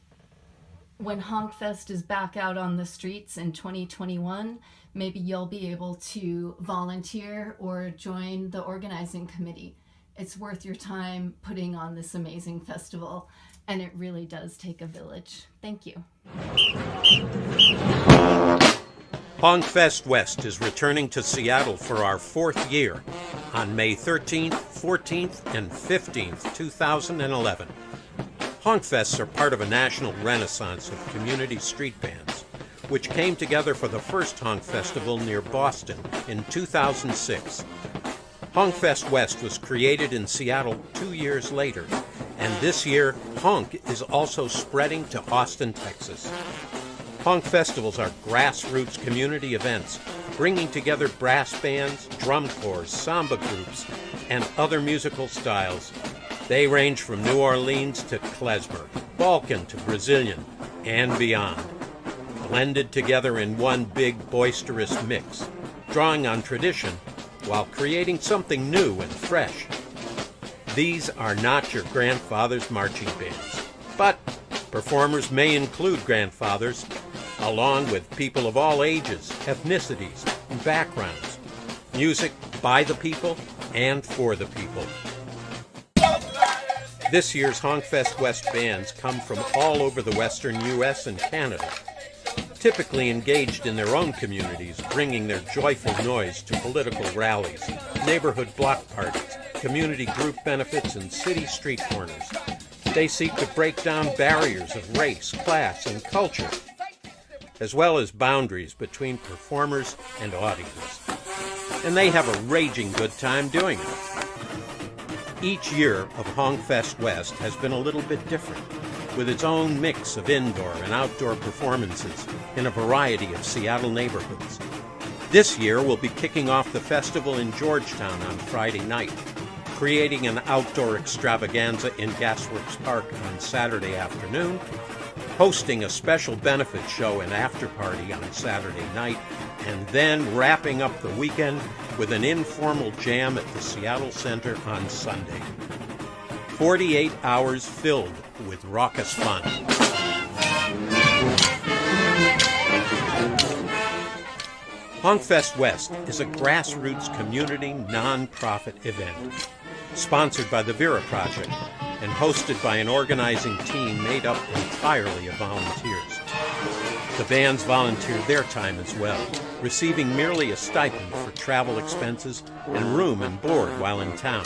when HONK is back out on the streets in 2021, maybe you'll be able to volunteer or join the organizing committee. It's worth your time putting on this amazing festival, and it really does take a village. Thank you. HONK West is returning to Seattle for our 4th year on May 13th, 14th, and 15th, 2011. HONK are part of a national renaissance of community street bands, which came together for the first HONK Festival near Boston in 2006. HONK West was created in Seattle 2 years later, and this year, HONK is also spreading to Austin, Texas. HONK festivals are grassroots community events, bringing together brass bands, drum corps, samba groups, and other musical styles. They range from New Orleans to klezmer, Balkan to Brazilian, and beyond, blended together in one big boisterous mix, drawing on tradition while creating something new and fresh. These are not your grandfather's marching bands, but performers may include grandfathers, along with people of all ages, ethnicities, and backgrounds. Music by the people and for the people. This year's HONK West bands come from all over the western U.S. and Canada, typically engaged in their own communities, bringing their joyful noise to political rallies, neighborhood block parties, community group benefits, and city street corners. They seek to break down barriers of race, class, and culture, as well as boundaries between performers and audience. And they have a raging good time doing it. Each year of HONK West has been a little bit different, with its own mix of indoor and outdoor performances in a variety of Seattle neighborhoods. This year we'll be kicking off the festival in Georgetown on Friday night, creating an outdoor extravaganza in Gasworks Park on Saturday afternoon, hosting a special benefit show and after party on Saturday night, and then wrapping up the weekend with an informal jam at the Seattle Center on Sunday. 48 hours filled with raucous fun. HONK West is a grassroots community non-profit event, sponsored by the Vera Project and hosted by an organizing team made up entirely of volunteers. The bands volunteer their time as well, receiving merely a stipend for travel expenses and room and board while in town.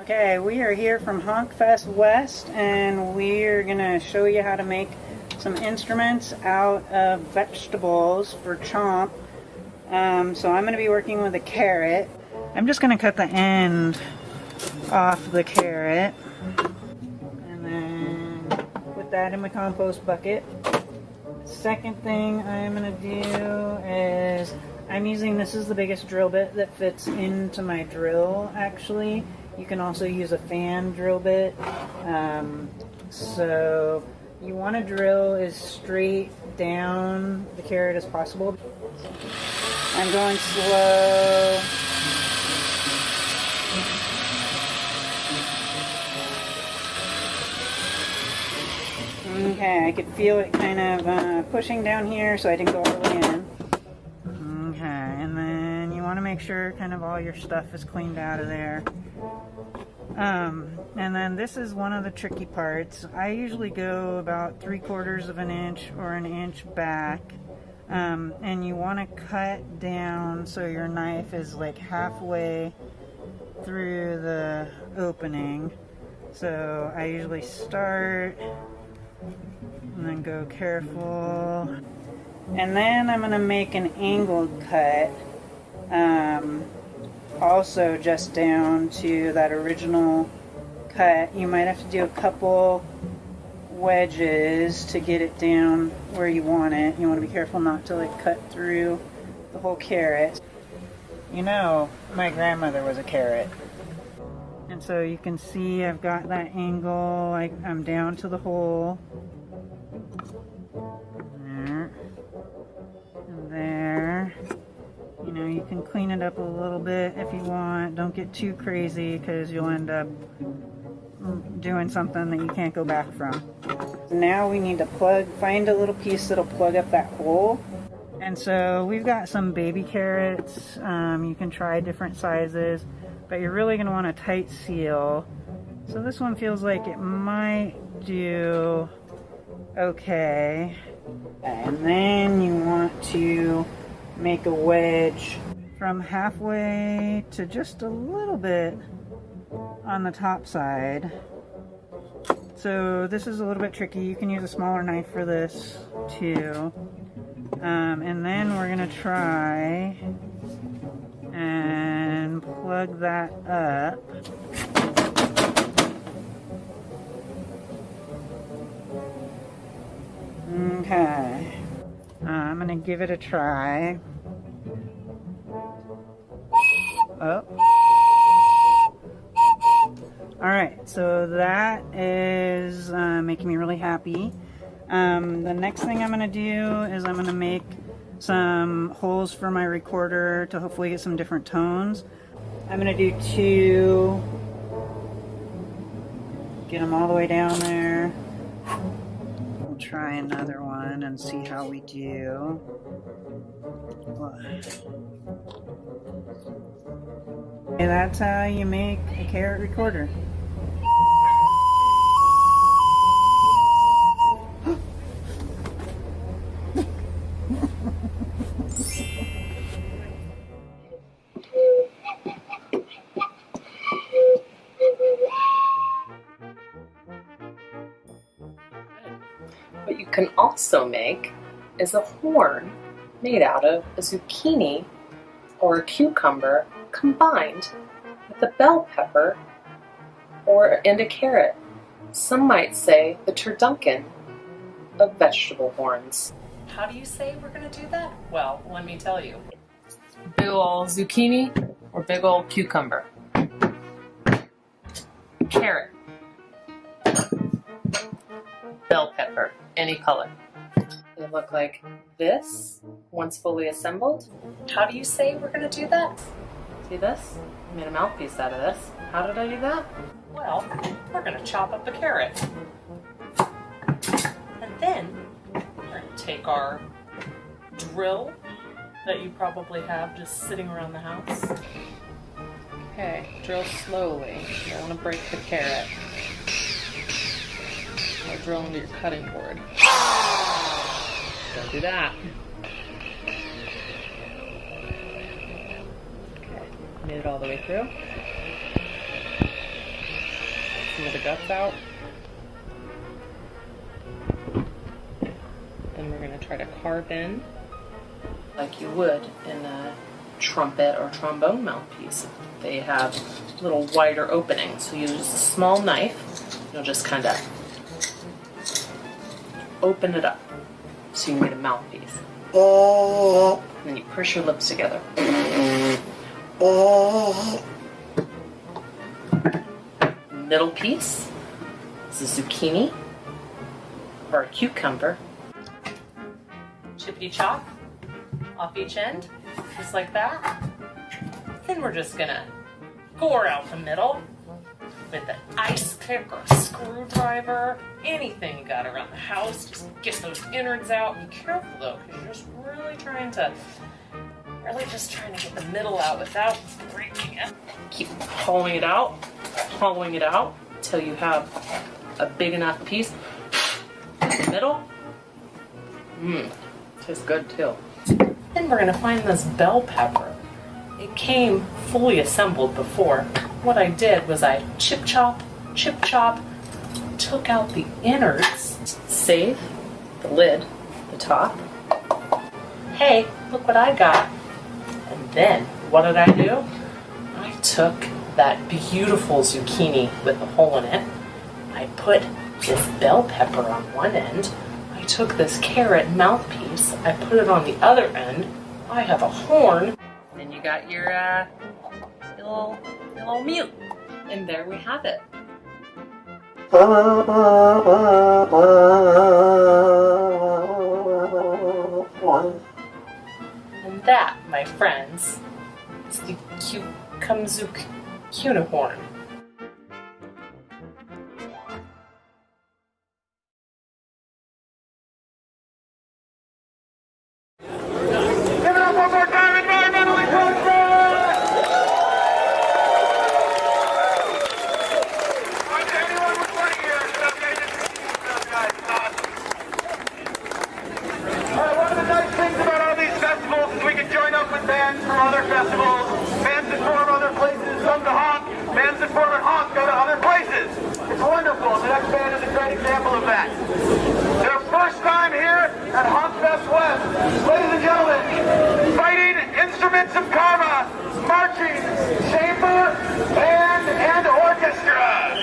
Okay, we are here from HONK Fest West, and we're gonna show you how to make some instruments out of vegetables for chomp. So I'm gonna be working with a carrot. I'm just gonna cut the end off the carrot, and then put that in my compost bucket. Second thing I'm gonna do is I'm using, this is the biggest drill bit that fits into my drill actually. You can also use a fan drill bit. So you want to drill as straight down the carrot as possible. I'm going slow. Okay, I could feel it kind of pushing down here, so I didn't go all the way in. Okay, and then you want to make sure kind of all your stuff is cleaned out of there. And then this is one of the tricky parts. I usually go about 3/4 of an inch or an inch back, and you want to cut down so your knife is like halfway through the opening. So I usually start and then go careful, and then I'm going to make an angled cut, also just down to that original cut. You might have to do a couple wedges to get it down where you want it. You want to be careful not to like cut through the whole carrot. You know, my grandmother was a carrot. And so you can see I've got that angle, like I'm down to the hole. There. And there. You know, you can clean it up a little bit if you want. Don't get too crazy because you'll end up doing something that you can't go back from. Now we need to find a little piece that'll plug up that hole. And so we've got some baby carrots. You can try different sizes, but you're really going to want a tight seal. So this one feels like it might do okay. And then you want to make a wedge from halfway to just a little bit on the top side. So this is a little bit tricky. You can use a smaller knife for this too. And then we're gonna try and plug that up. Okay. I'm gonna give it a try. Oh. Alright, so that is making me really happy. The next thing I'm going to do is I'm going to make some holes for my recorder to hopefully get some different tones. I'm going to do 2. Get them all the way down there. We'll try another one and see how we do. Okay, that's how you make a carrot recorder. What you can also make is a horn made out of a zucchini or a cucumber combined with a bell pepper and a carrot. Some might say the turducken of vegetable horns. How do you say we're going to do that? Well, let me tell you. Big ol' zucchini or big ol' cucumber. Carrot. Bell pepper, any color. They look like this once fully assembled. How do you say we're going to do that? See this? I made a mouthpiece out of this. How did I do that? Well, we're going to chop up a carrot. And then we're going to take our drill that you probably have just sitting around the house. Okay, drill slowly. You don't want to break the carrot. Or drill into your cutting board. Don't do that. Okay, made it all the way through. Some of the guts out. Then we're going to try to carve in like you would in a trumpet or trombone mouthpiece. They have little wider openings, so you use a small knife. You'll just kind of open it up so you can get a mouthpiece. And then you push your lips together. Middle piece is a zucchini or a cucumber. Chippity chop off each end, just like that. Then we're just gonna gore out the middle with an ice pick or a screwdriver, anything you got around the house. Just get those innards out. Be careful though, because you're just really just trying to get the middle out without breaking it. Keep hollowing it out until you have a big enough piece in the middle. Tastes good too. Then we're gonna find this bell pepper. It came fully assembled before. What I did was I chip chop, took out the innards, save the lid, the top. Hey, look what I got. And then, what did I do? I took that beautiful zucchini with the hole in it. I put this bell pepper on one end. I took this carrot mouthpiece. I put it on the other end. I have a horn. And you got your little mute. And there we have it. And that, my friends, is the Cucumzook Cunihorn. Give it up one more time, environmentally conscious! Anyone recording here? One of the nice things about all these festivals is we can join up with bands from other festivals. go to other places. It's wonderful. The next band is a great example of that. Their first time here at HONK Fest West. Ladies and gentlemen, fighting instruments of karma, marching, chamber, band, and orchestra.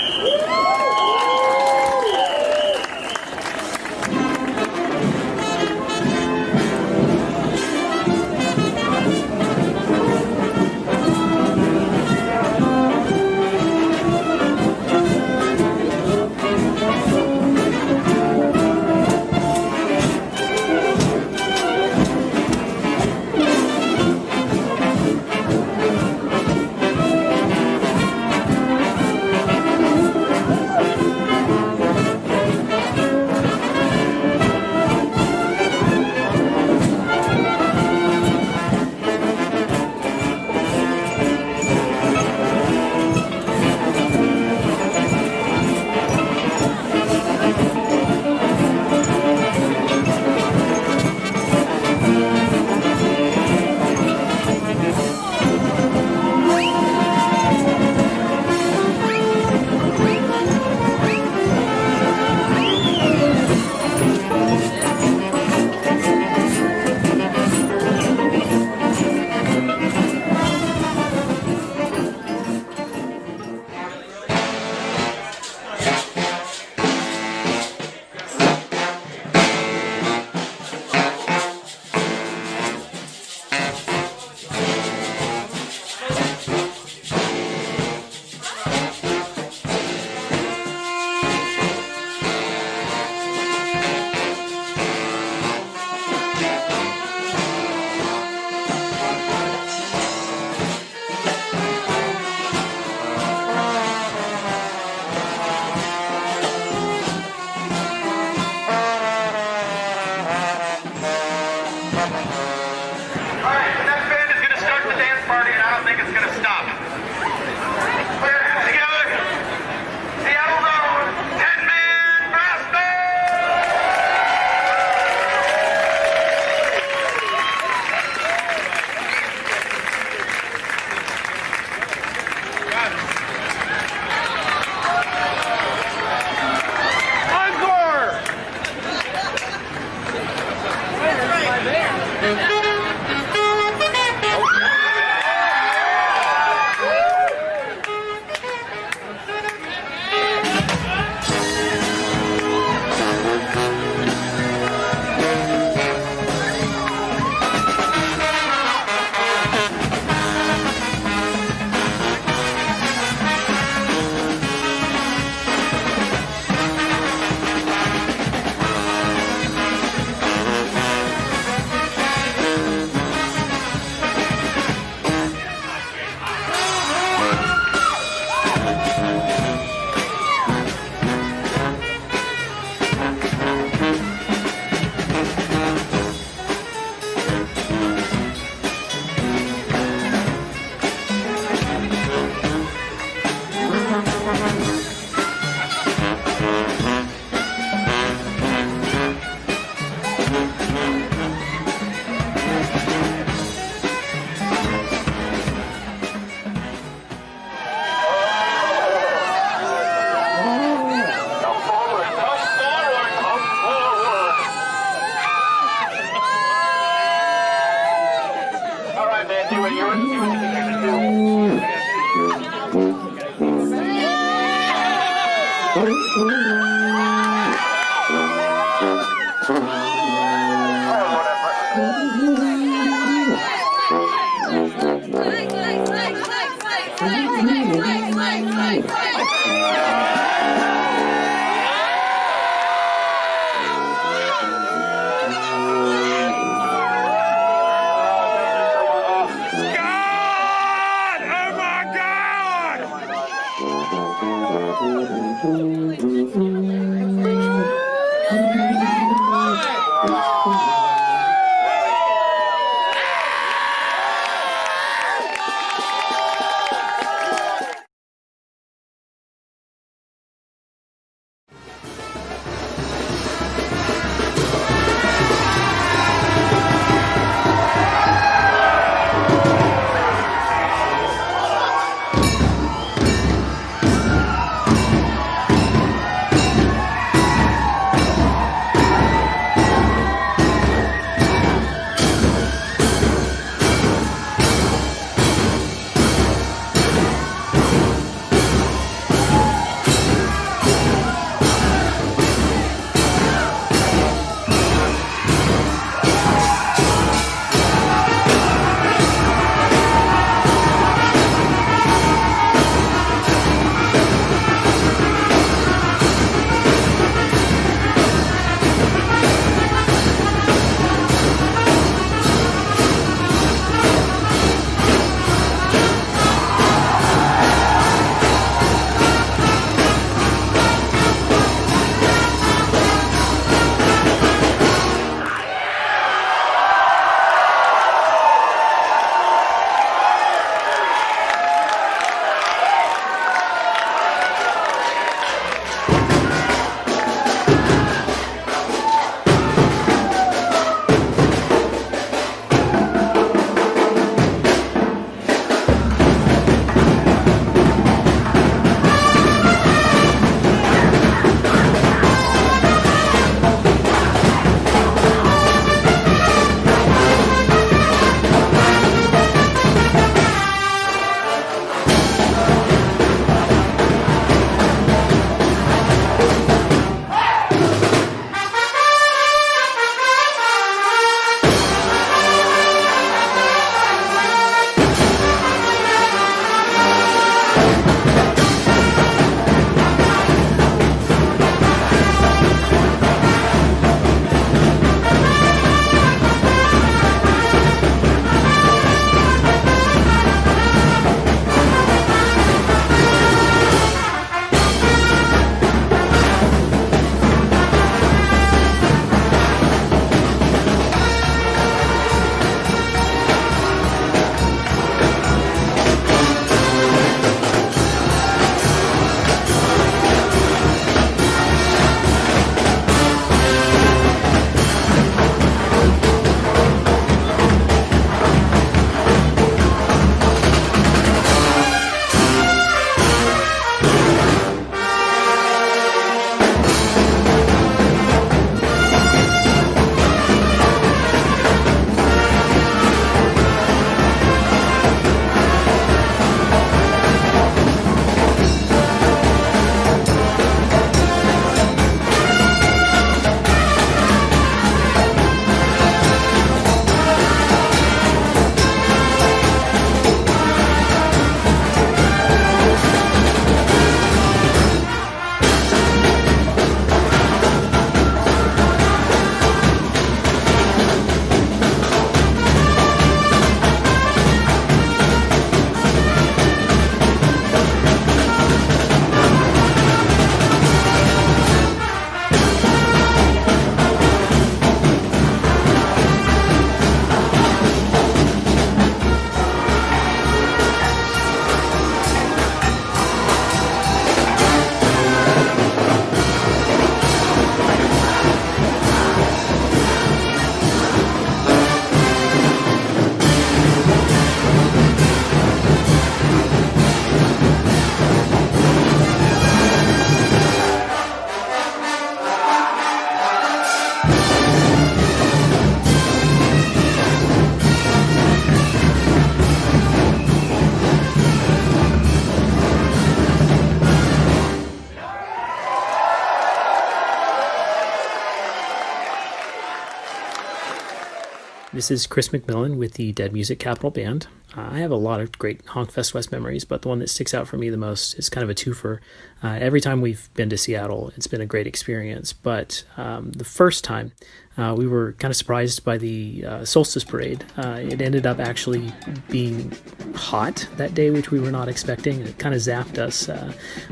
This is Chris McMillan with the Dead Music Capital Band. I have a lot of great Honk Fest West memories, but the one that sticks out for me the most is kind of a twofer. Every time we've been to Seattle, it's been a great experience, but the first time we were kind of surprised by the solstice parade. It ended up actually being hot that day, which we were not expecting. It kind of zapped us.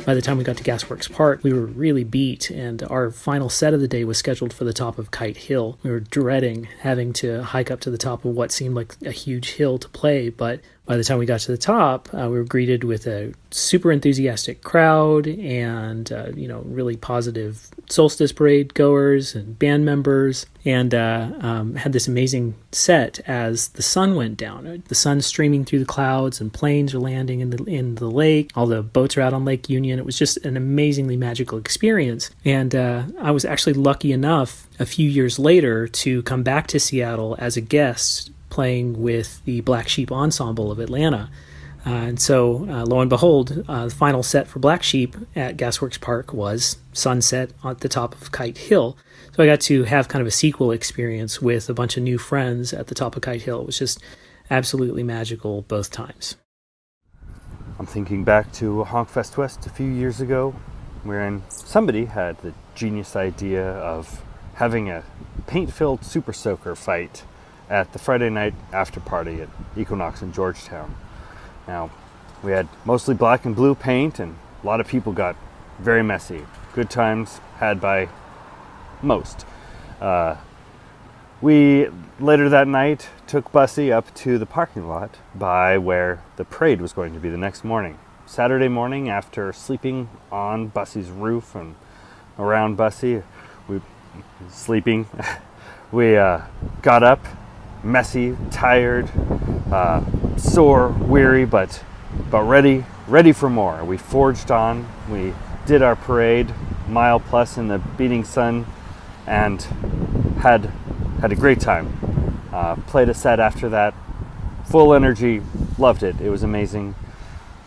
By the time we got to Gasworks Park, we were really beat, and our final set of the day was scheduled for the top of Kite Hill. We were dreading having to hike up to the top of what seemed like a huge hill to play, but by the time we got to the top, we were greeted with a super enthusiastic crowd and, really positive solstice parade goers and band members, and had this amazing set as the sun went down. The sun streaming through the clouds and planes are landing in the lake. All the boats are out on Lake Union. It was just an amazingly magical experience. And I was actually lucky enough a few years later to come back to Seattle as a guest playing with the Black Sheep Ensemble of Atlanta. And so, lo and behold, the final set for Black Sheep at Gasworks Park was Sunset at the top of Kite Hill. So I got to have kind of a sequel experience with a bunch of new friends at the top of Kite Hill. It was just absolutely magical both times. I'm thinking back to Honk Fest West a few years ago, wherein somebody had the genius idea of having a paint-filled Super Soaker fight at the Friday night after party at Equinox in Georgetown. Now, we had mostly black and blue paint, and a lot of people got very messy. Good times had by most. We, later that night, took Bussy up to the parking lot by where the parade was going to be the next morning. Saturday morning, after sleeping on Bussy's roof and around Bussy, we got up, messy, tired, sore, weary, but ready for more. We forged on. We did our parade, mile plus in the beating sun, and had a great time. Played a set after that, full energy, loved it. It was amazing.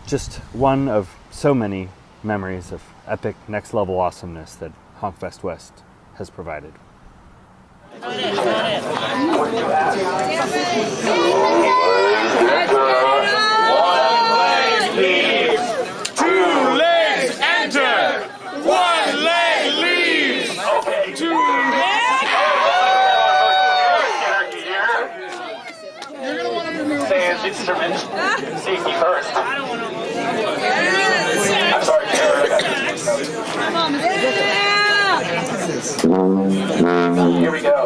Just one of so many memories of epic next level awesomeness that Honk Fest West has provided. Two legs enter. One leg leaves. Okay. Two legs. You're gonna want to remove Sans instrument. Safety first. I'm sorry, Here we go.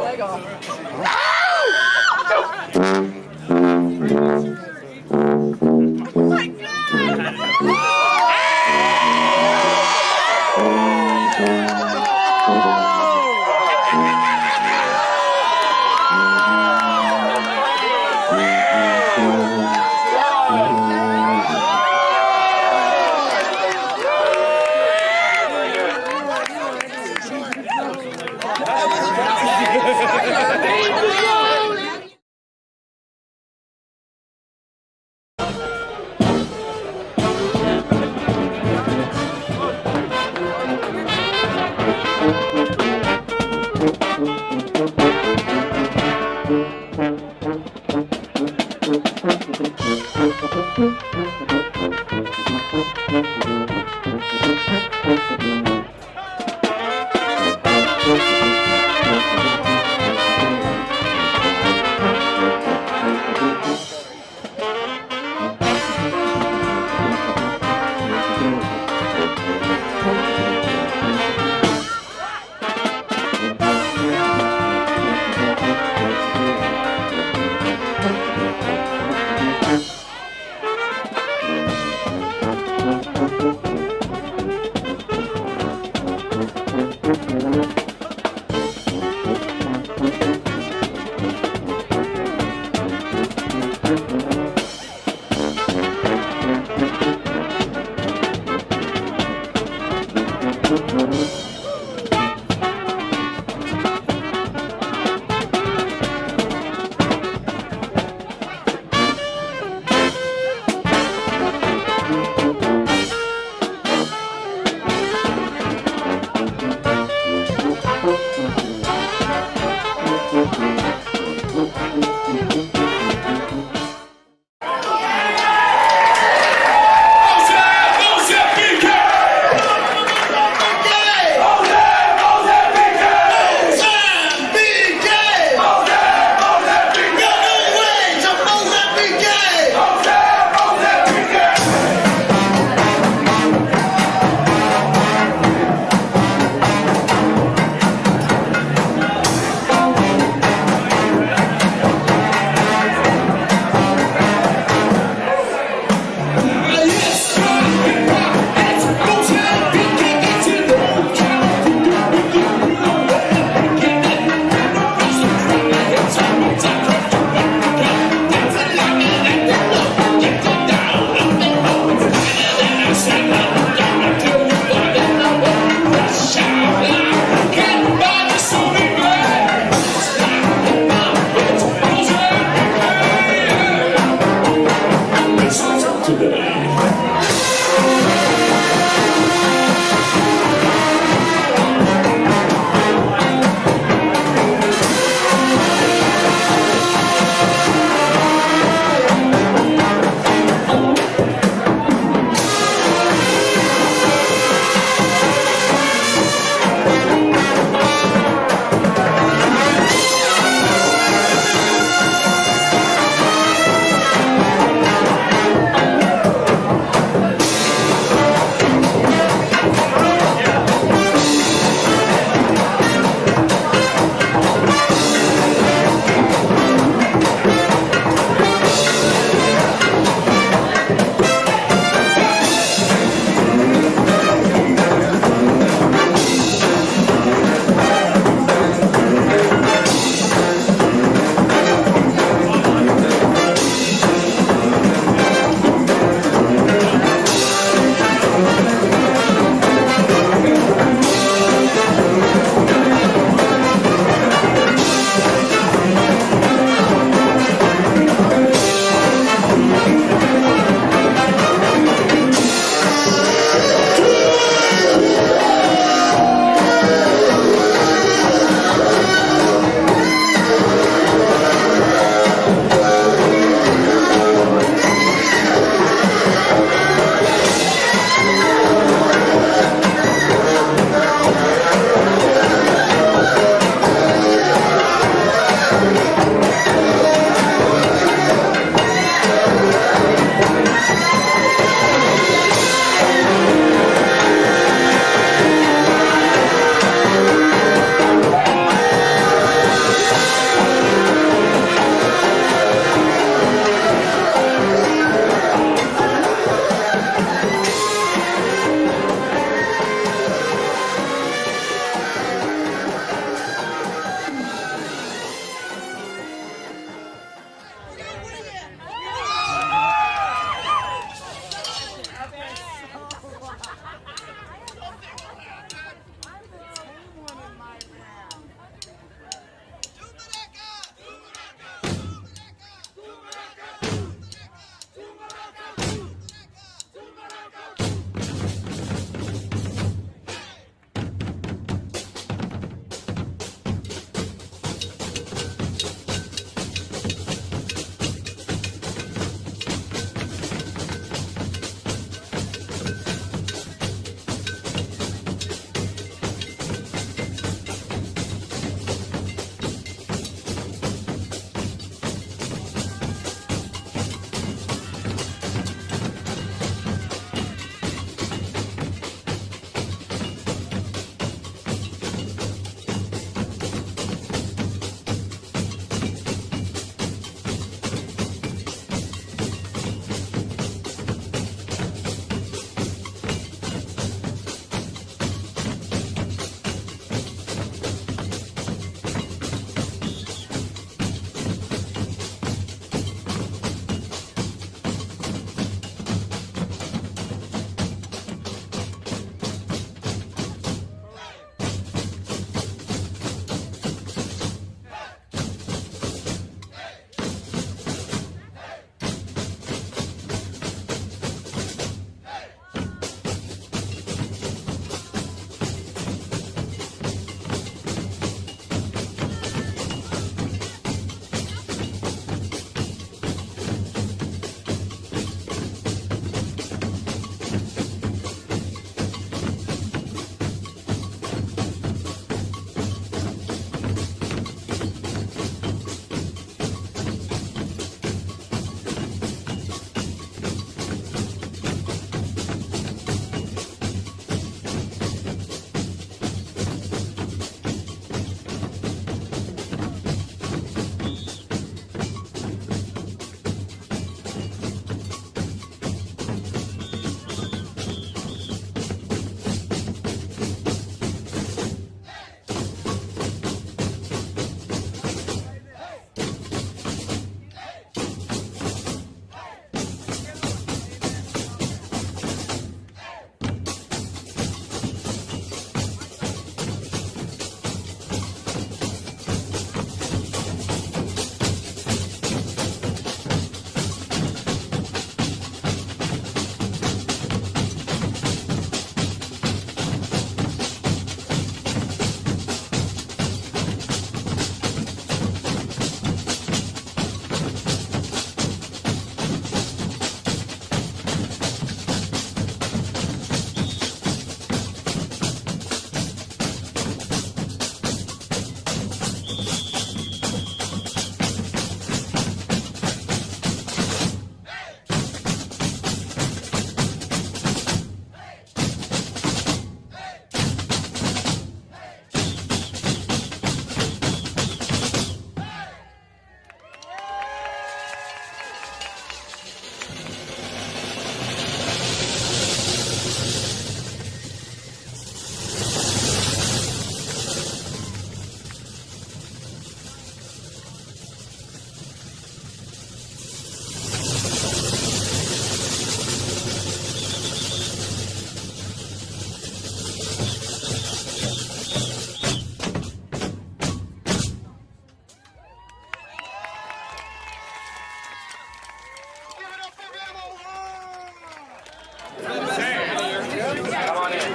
Come on in.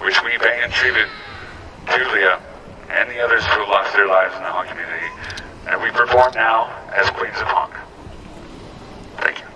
Which we pay and tribute Julia and the others who lost their lives in the honk community, and we perform now as Queens of Honk. Thank you.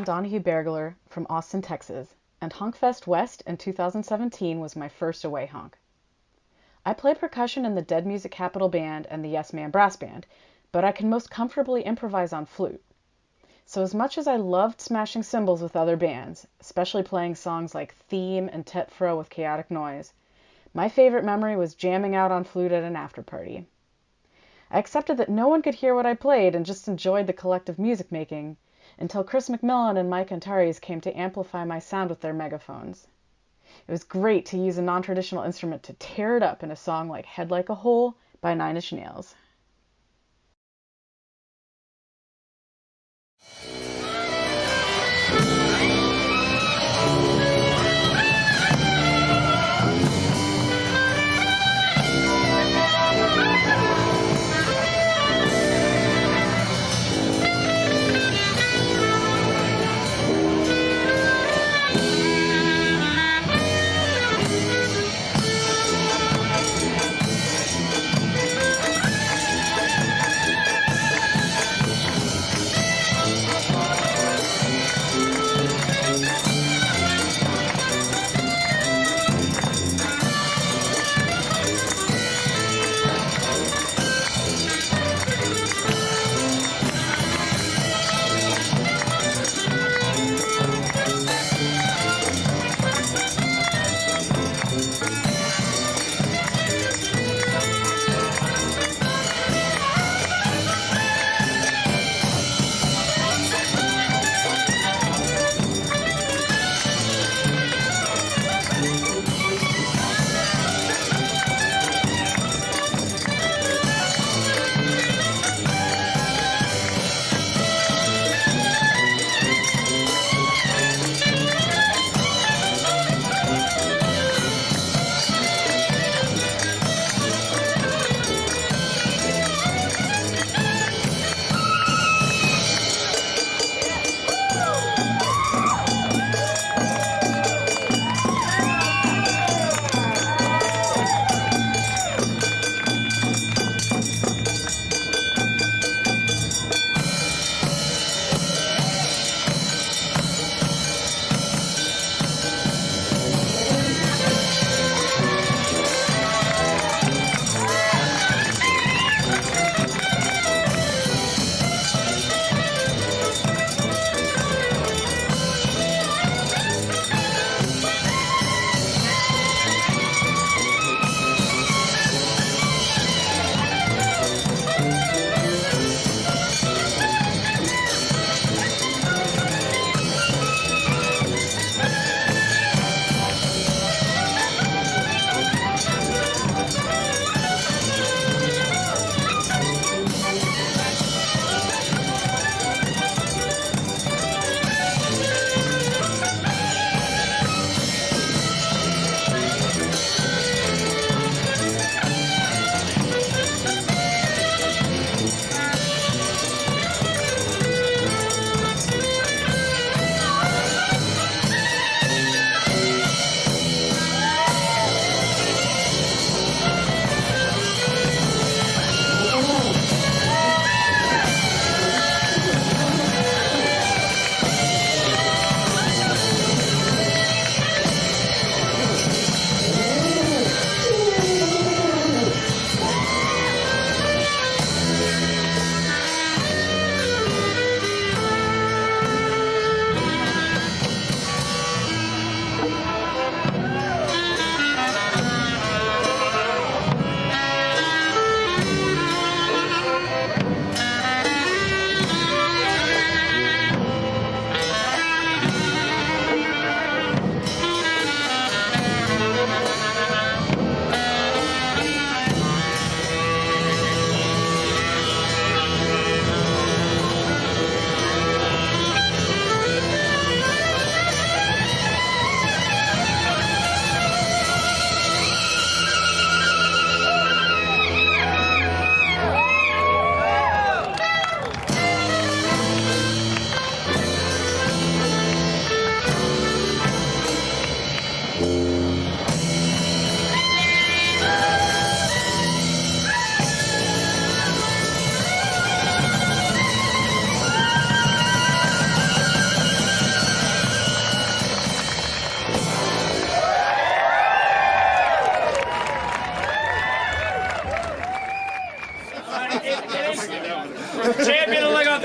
Donahue Bergler from Austin, Texas, and HONKfest West in 2017 was my first away honk. I played percussion in the Dead Music Capital Band and the Yes Man Brass Band, but I can most comfortably improvise on flute. So as much as I loved smashing cymbals with other bands, especially playing songs like Theme and Tet Fro with Chaotic Noise, my favorite memory was jamming out on flute at an after-party. I accepted that no one could hear what I played and just enjoyed the collective music making, until Chris McMillan and Mike Antares came to amplify my sound with their megaphones. It was great to use a non-traditional instrument to tear it up in a song like Head Like a Hole by 9 Inch Nails.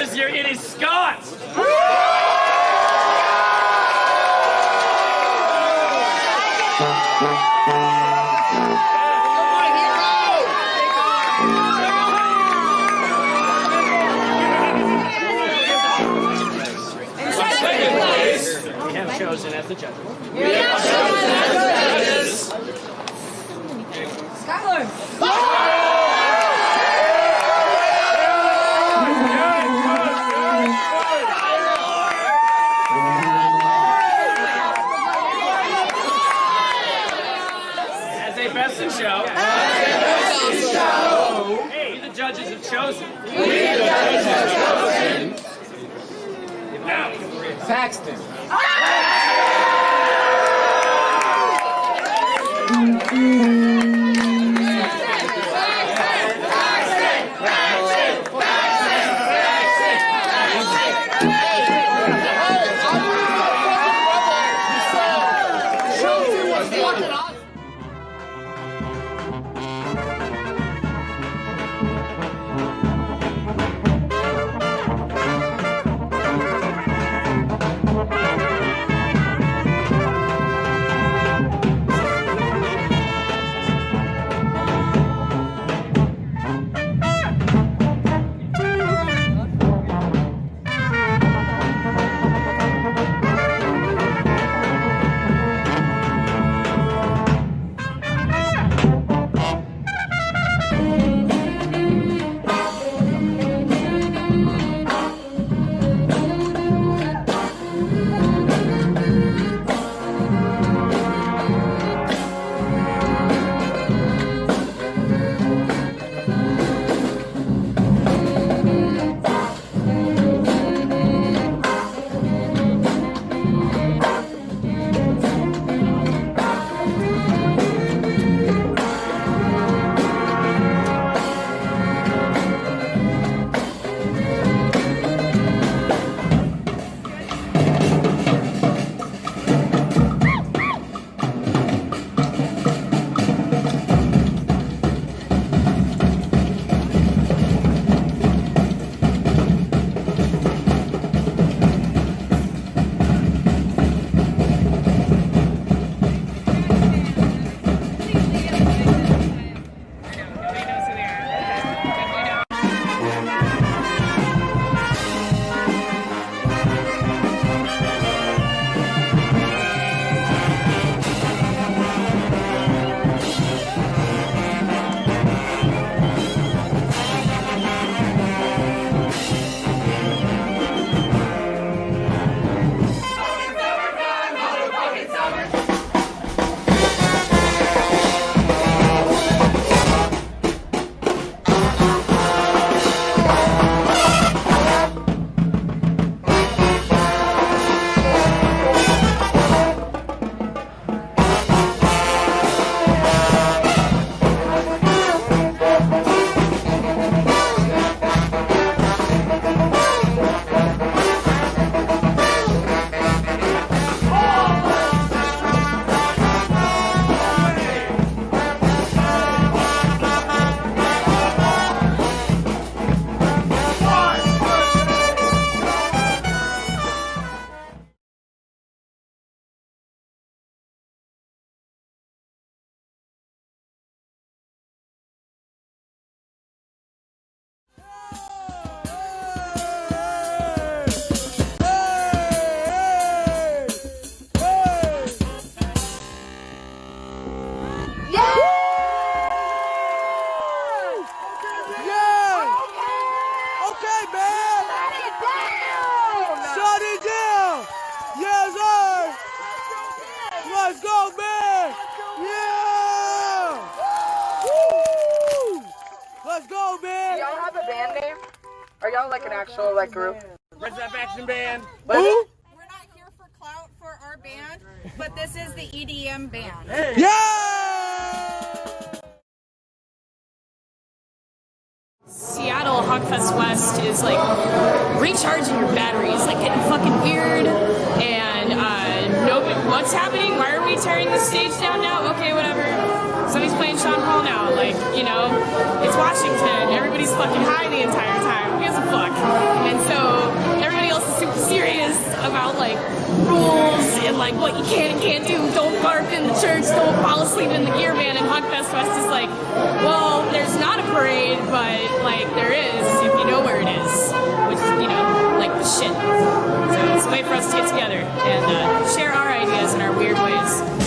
Because you're eating Scots! Second place, we have chosen as the judges. Skylar! As a best in show. Hey, the judges have chosen. Now, Saxton. like an actual like group? Where's that action band? Who? We're not here for clout for our band, but this is the EDM band. Hey. Seattle HONK West is like recharging your batteries, like getting fucking weird, and nobody, what's happening? Why are we tearing the stage down now? Okay, whatever. Somebody's playing Sean Paul now, like, you know, it's Washington. Everybody's fucking high the entire time. Who gives a fuck. And so everybody else is super serious about like rules and like what you can and can't do. Don't bark in the church, don't fall asleep in the gear van. And Honkfest West is like, well, there's not a parade, but like there is if you know where it is, which you know, like the shit. So it's a way for us to get together and share our ideas in our weird ways.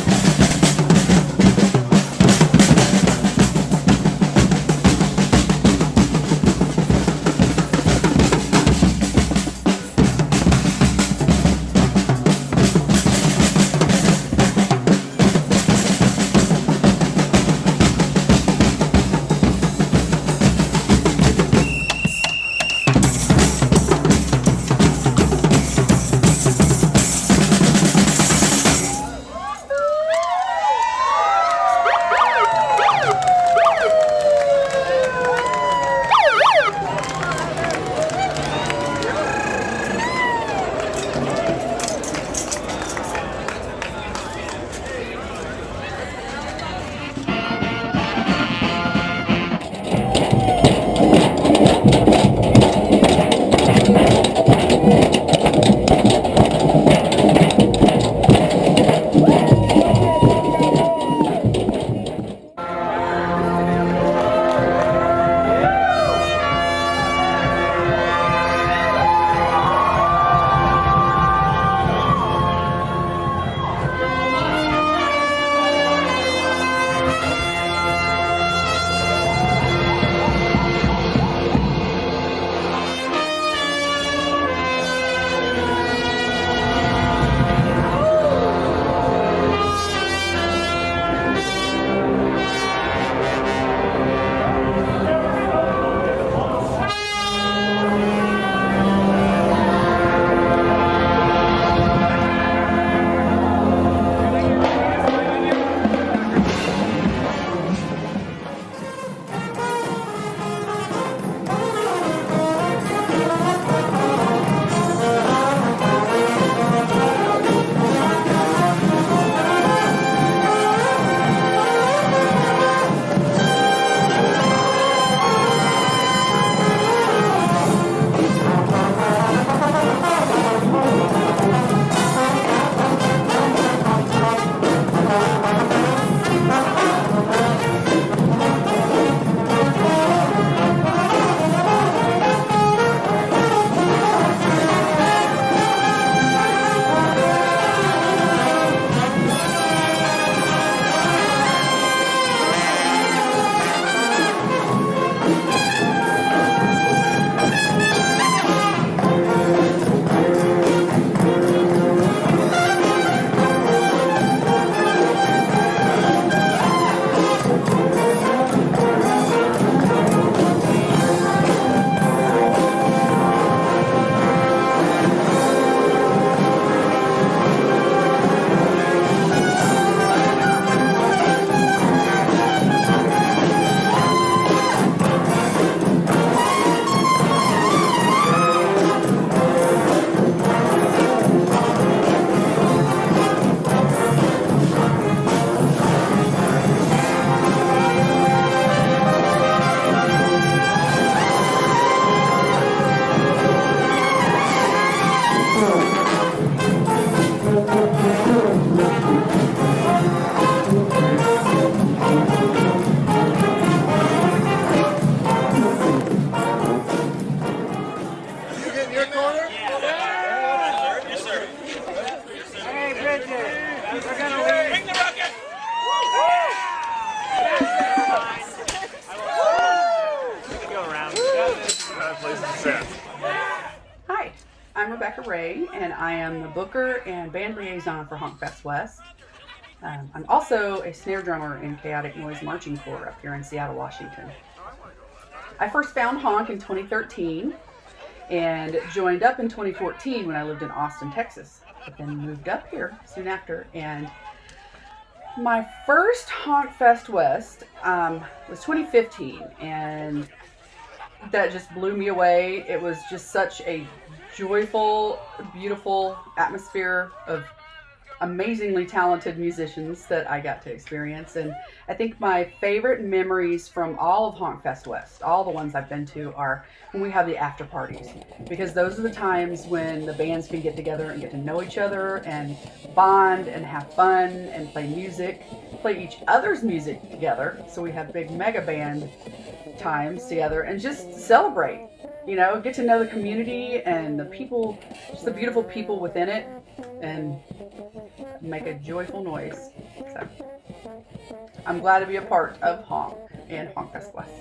Hi, I'm Rebecca Ray, and I am the booker and band liaison for Honkfest West. I'm also a snare drummer in Chaotic Noise Marching Corps up here in Seattle, Washington. I first found Honk in 2013 and joined up in 2014 when I lived in Austin, Texas, but then moved up here soon after. And my first Honkfest West was 2015, and that just blew me away. It was just such a joyful, beautiful atmosphere of amazingly talented musicians that I got to experience. And I think my favorite memories from all of Honk Fest West, all the ones I've been to, are when we have the after parties, because those are the times when the bands can get together and get to know each other and bond and have fun and play music, play each other's music together. So we have big mega band times together and just celebrate, you know, get to know the community and the people, just the beautiful people within it, and make a joyful noise. So I'm glad to be a part of Honk and Honk Fest West.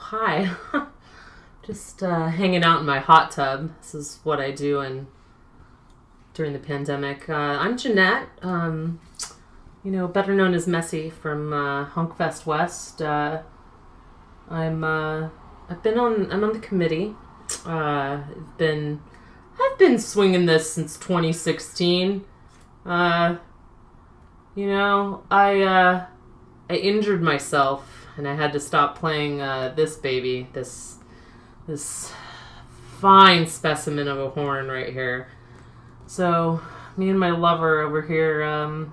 Hi. Just hanging out in my hot tub. This is what I do during the pandemic. I'm Jeanette, better known as Messy from Honk Fest West. I'm on the committee. I've been swinging this since 2016. I injured myself and I had to stop playing this baby, this fine specimen of a horn right here. So me and my lover over here,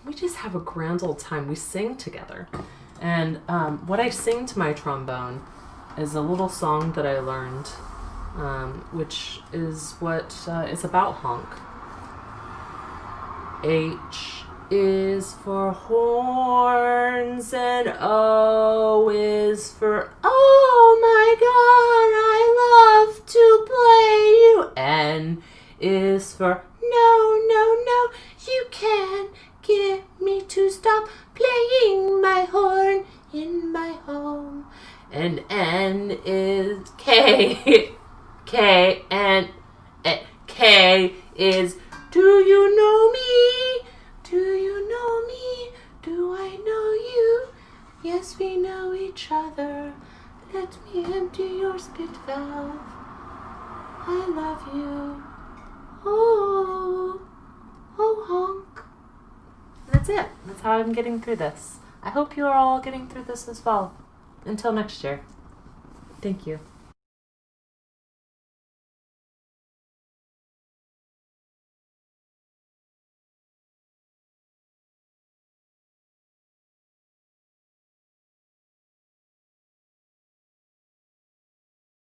we just have a grand old time. We sing together. And what I sing to my trombone is a little song that I learned, which is what is about honk. H is for horns and O is for oh my god, I love to play you. N is for no, you can't get me to stop playing my horn in my home. And N is K and K is do you know me? Do you know me? Do I know you? Yes, we know each other. Let me empty your spit valve. I love you. Oh, honk. That's it. That's how I'm getting through this. I hope you are all getting through this as well. Until next year. Thank you.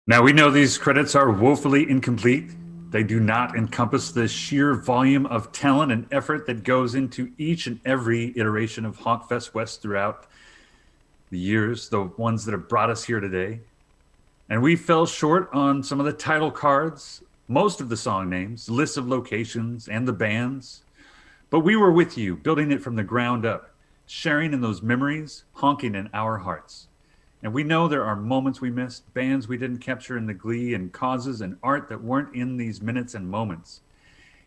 Now, we know these credits are woefully incomplete. They do not encompass the sheer volume of talent and effort that goes into each and every iteration of Honk Fest West throughout the years, the ones that have brought us here today. And we fell short on some of the title cards, most of the song names, lists of locations, and the bands. But we were with you, building it from the ground up, sharing in those memories, honking in our hearts. And we know there are moments we missed, bands we didn't capture in the glee, and causes and art that weren't in these minutes and moments.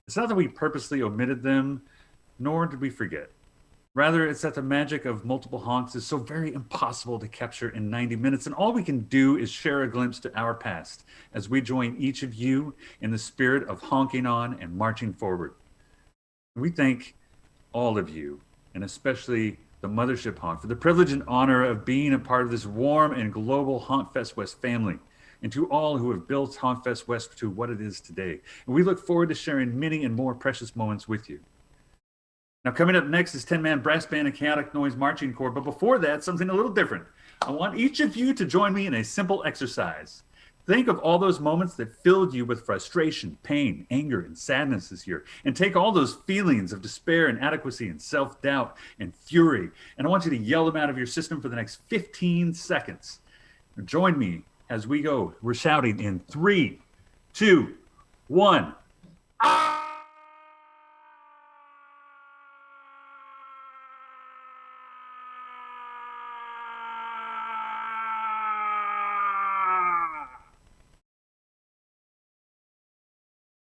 It's not that we purposely omitted them, nor did we forget. Rather, it's that the magic of multiple honks is so very impossible to capture in 90 minutes, and all we can do is share a glimpse to our past as we join each of you in the spirit of honking on and marching forward. We thank all of you, and especially the Mothership Honk, for the privilege and honor of being a part of this warm and global Honk Fest West family, and to all who have built Honk Fest West to what it is today. And we look forward to sharing many and more precious moments with you. Now, coming up next is 10-man brass band and chaotic noise marching corps, but before that, something a little different. I want each of you to join me in a simple exercise. Think of all those moments that filled you with frustration, pain, anger, and sadness this year. And take all those feelings of despair, inadequacy, and self-doubt, and fury. And I want you to yell them out of your system for the next 15 seconds. Now join me as we go. We're shouting in 3, 2, 1.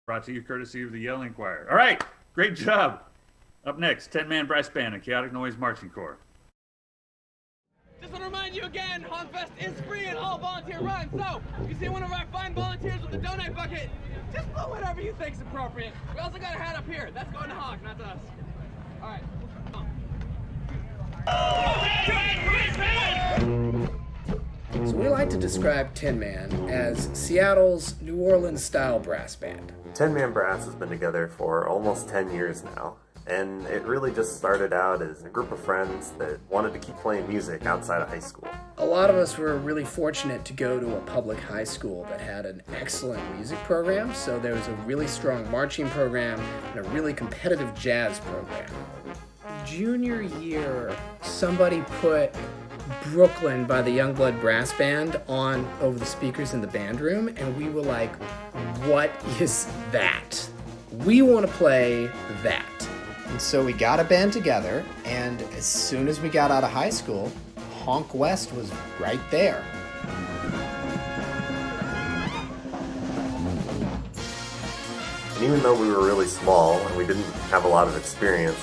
Brought to you courtesy of the Yelling Choir. All right, great job. Up next, 10-man brass band and chaotic noise marching corps. Just want to remind you again, Honk Fest is free and all volunteer run. So, if you see one of our fine volunteers with a donate bucket, just put whatever you think's appropriate. We also got a hat up here. That's going to Honk, not to us. All right. So we like to describe 10-man as Seattle's New Orleans-style brass band. 10-man brass has been together for almost 10 years now, and it really just started out as a group of friends that wanted to keep playing music outside of high school. A lot of us were really fortunate to go to a public high school that had an excellent music program, so there was a really strong marching program and a really competitive jazz program. Junior year, somebody put Brooklyn by the Youngblood Brass Band on over the speakers in the band room, and we were like, what is that? We want to play that. And so we got a band together, and as soon as we got out of high school, Honk West was right there. And even though we were really small and we didn't have a lot of experience,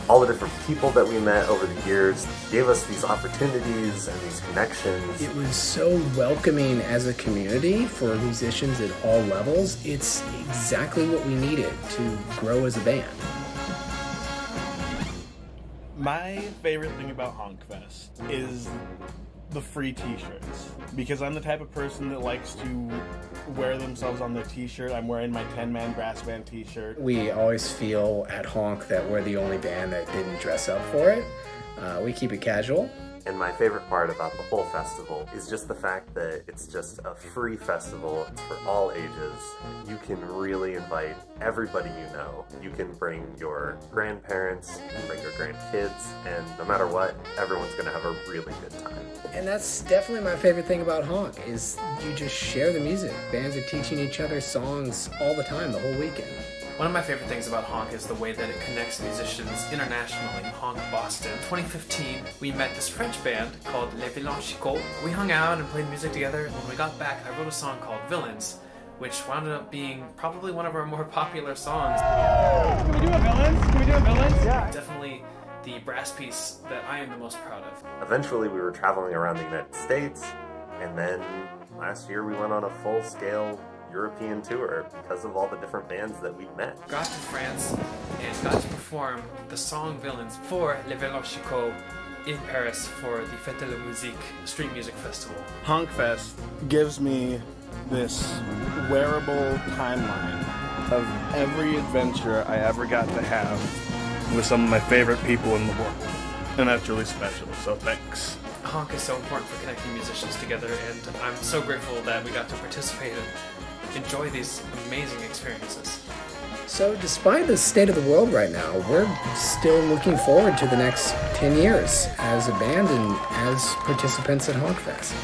all the different people that we met over the years gave us these opportunities and these connections. It was so welcoming as a community for musicians at all levels. It's exactly what we needed to grow as a band. My favorite thing about HONK Fest is the free t-shirts, because I'm the type of person that likes to wear themselves on their t-shirt. I'm wearing my 10-man brass band t-shirt. We always feel at HONK that we're the only band that didn't dress up for it. We keep it casual. And my favorite part about the whole festival is just the fact that it's just a free festival. It's for all ages. You can really invite everybody you know. You can bring your grandparents, you can bring your grandkids, and no matter what, everyone's going to have a really good time. And that's definitely my favorite thing about HONK, is you just share the music. Bands are teaching each other songs all the time, the whole weekend. One of my favorite things about HONK is the way that it connects musicians internationally. HONK Boston. 2015, we met this French band called Les Villancicots. We hung out and played music together. When we got back, I wrote a song called Villains, which wound up being probably one of our more popular songs. Can we do a Villains? Can we do a Villains? Yeah. Definitely the brass piece that I am the most proud of. Eventually, we were traveling around the United States, and then last year we went on a full-scale European tour because of all the different bands that we met. Got to France and got to perform the song Villains for Les Villancicots in Paris for the Fête de la Musique Street Music Festival. HONK Fest gives me this wearable timeline of every adventure I ever got to have with some of my favorite people in the world. And that's really special, so thanks. HONK is so important for connecting musicians together, and I'm so grateful that we got to participate and enjoy these amazing experiences. So despite the state of the world right now, we're still looking forward to the next 10 years as a band and as participants at HONK Fest.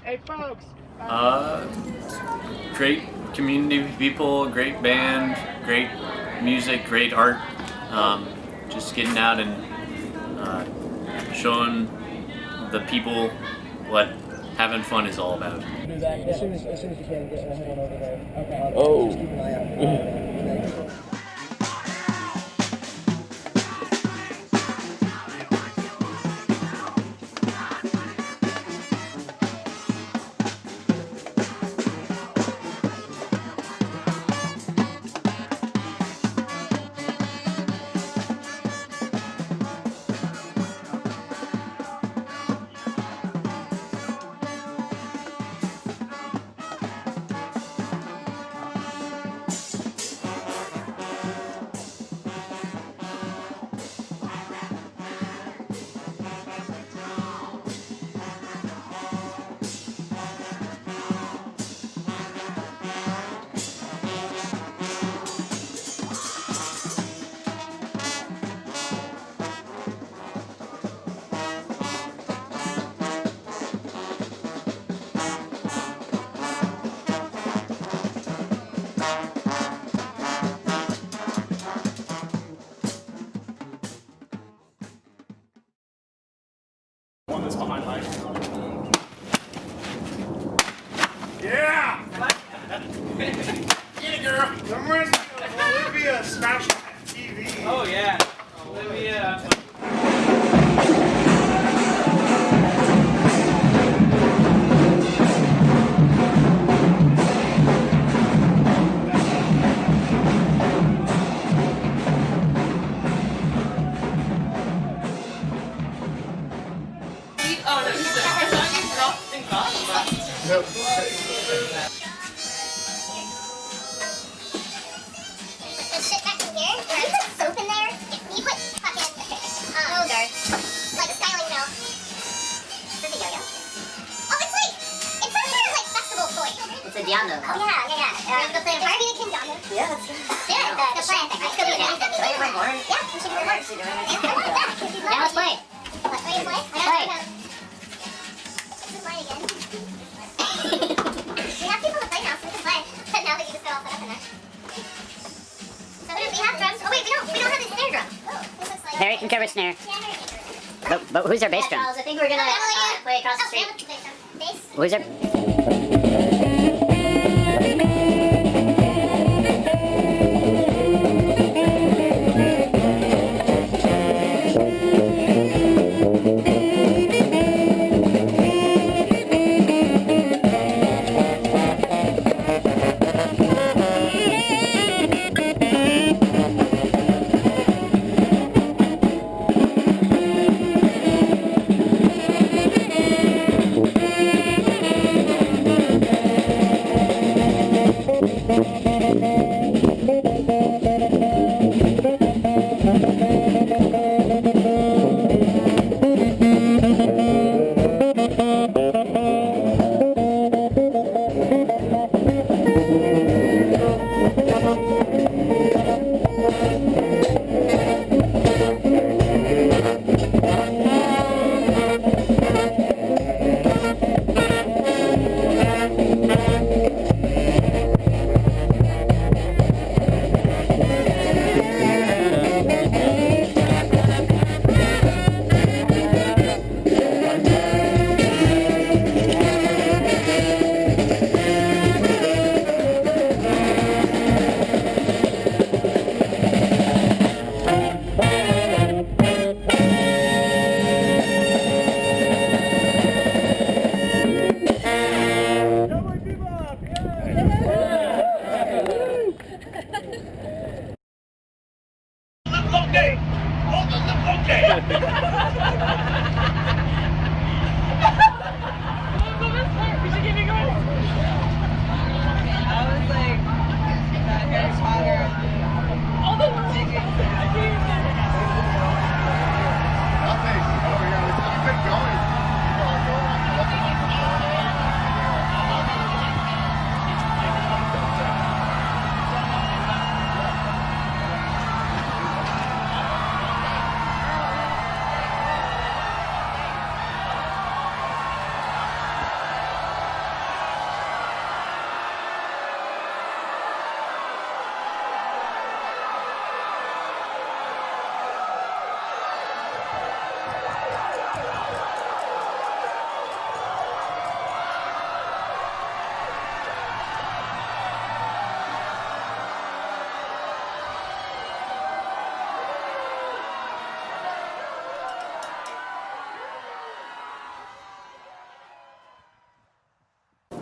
Hey, folks. Great community of people, great band, great music, great art. Just getting out and showing the people what having fun is all about. As soon as you can, head on over there. Okay. Oh. Just keep an eye out. One that's behind Mike. Yeah! Yeah, girl. That reminds me of Olivia smashing that TV. Oh, yeah. Olivia. Harry can cover snare. But who's our bass drum? I think we're gonna play across the street. Who's our...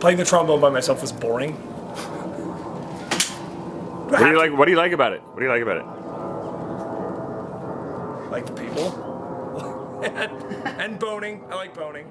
playing the trombone by myself was boring. What do you like? What do you like about it? What do you like about it? Like the people. and boning. I like boning.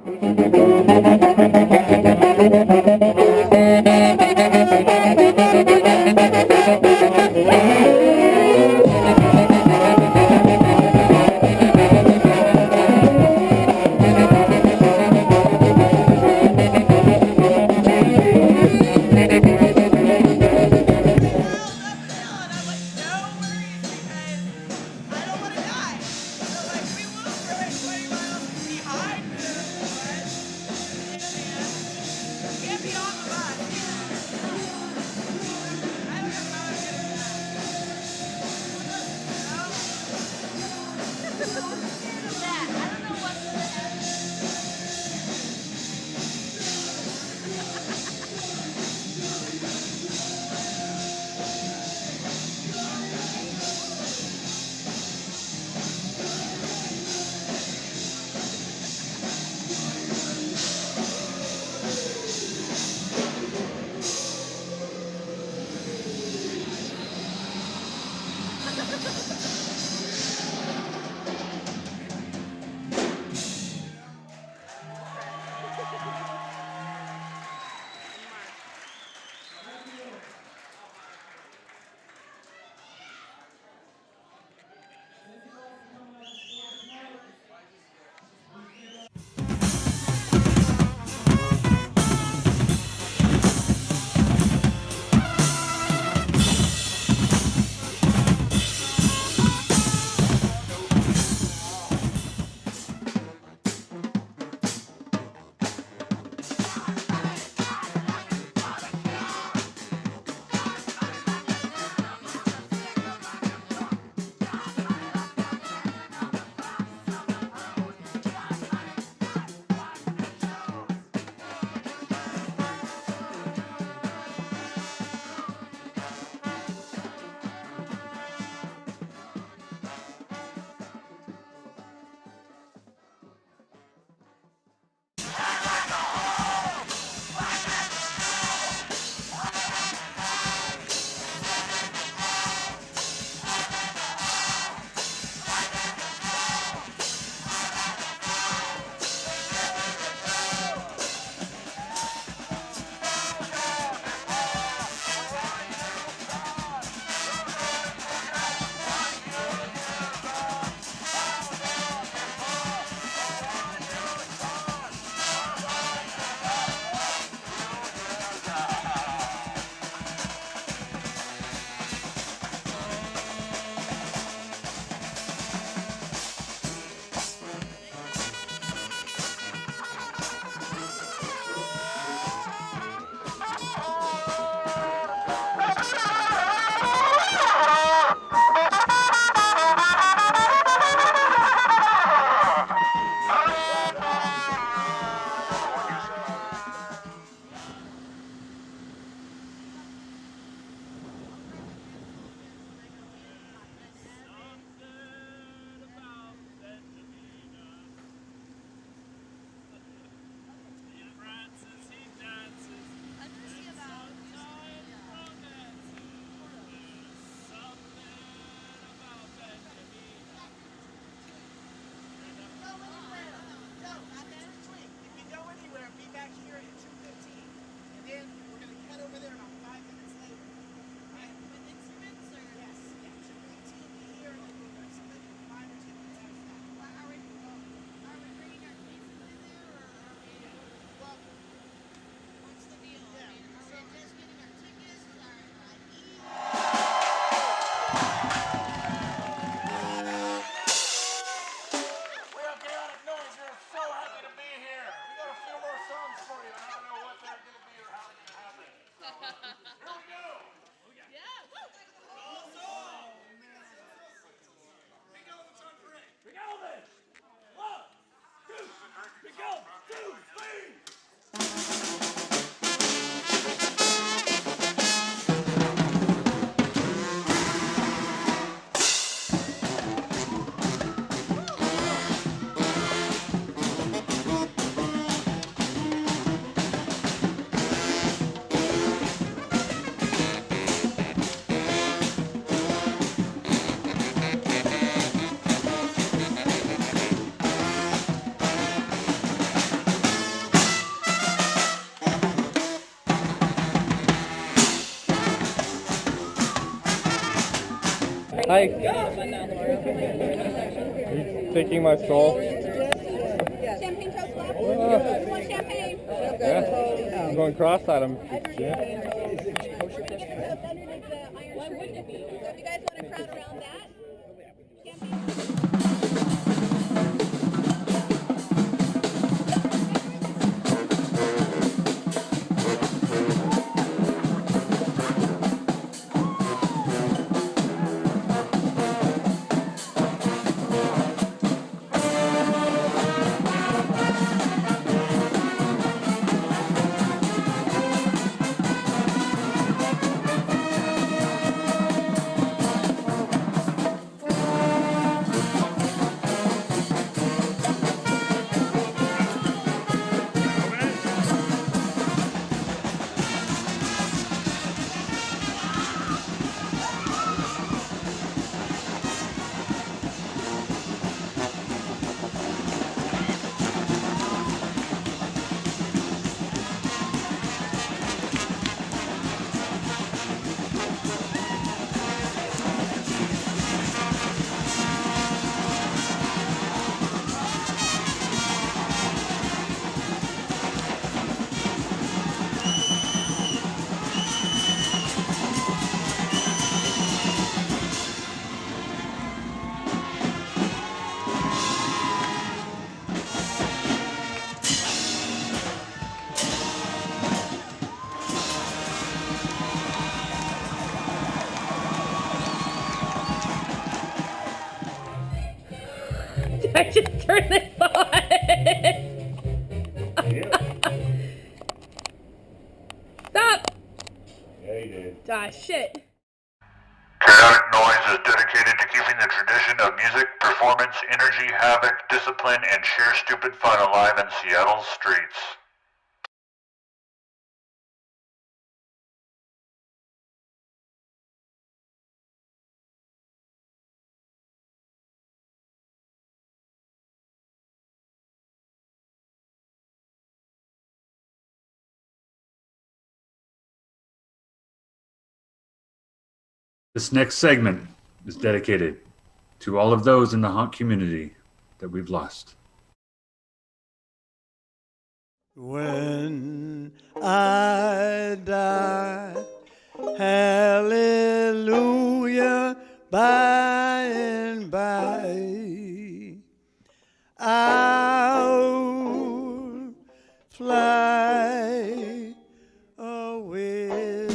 Hi. Are you taking my soul? Champagne toast left. Oh. Want champagne? Yeah. I'm going cross-eyed. I'm. Yeah. You guys want to crowd around that? I just turned this on. Stop! Yeah, you did. Ah, shit. Chaotic Noise is dedicated to keeping the tradition of music, performance, energy, havoc, discipline, and sheer stupid fun alive in Seattle's streets. This next segment is dedicated to all of those in the honk community that we've lost. When I die, hallelujah, by and by, I'll fly away.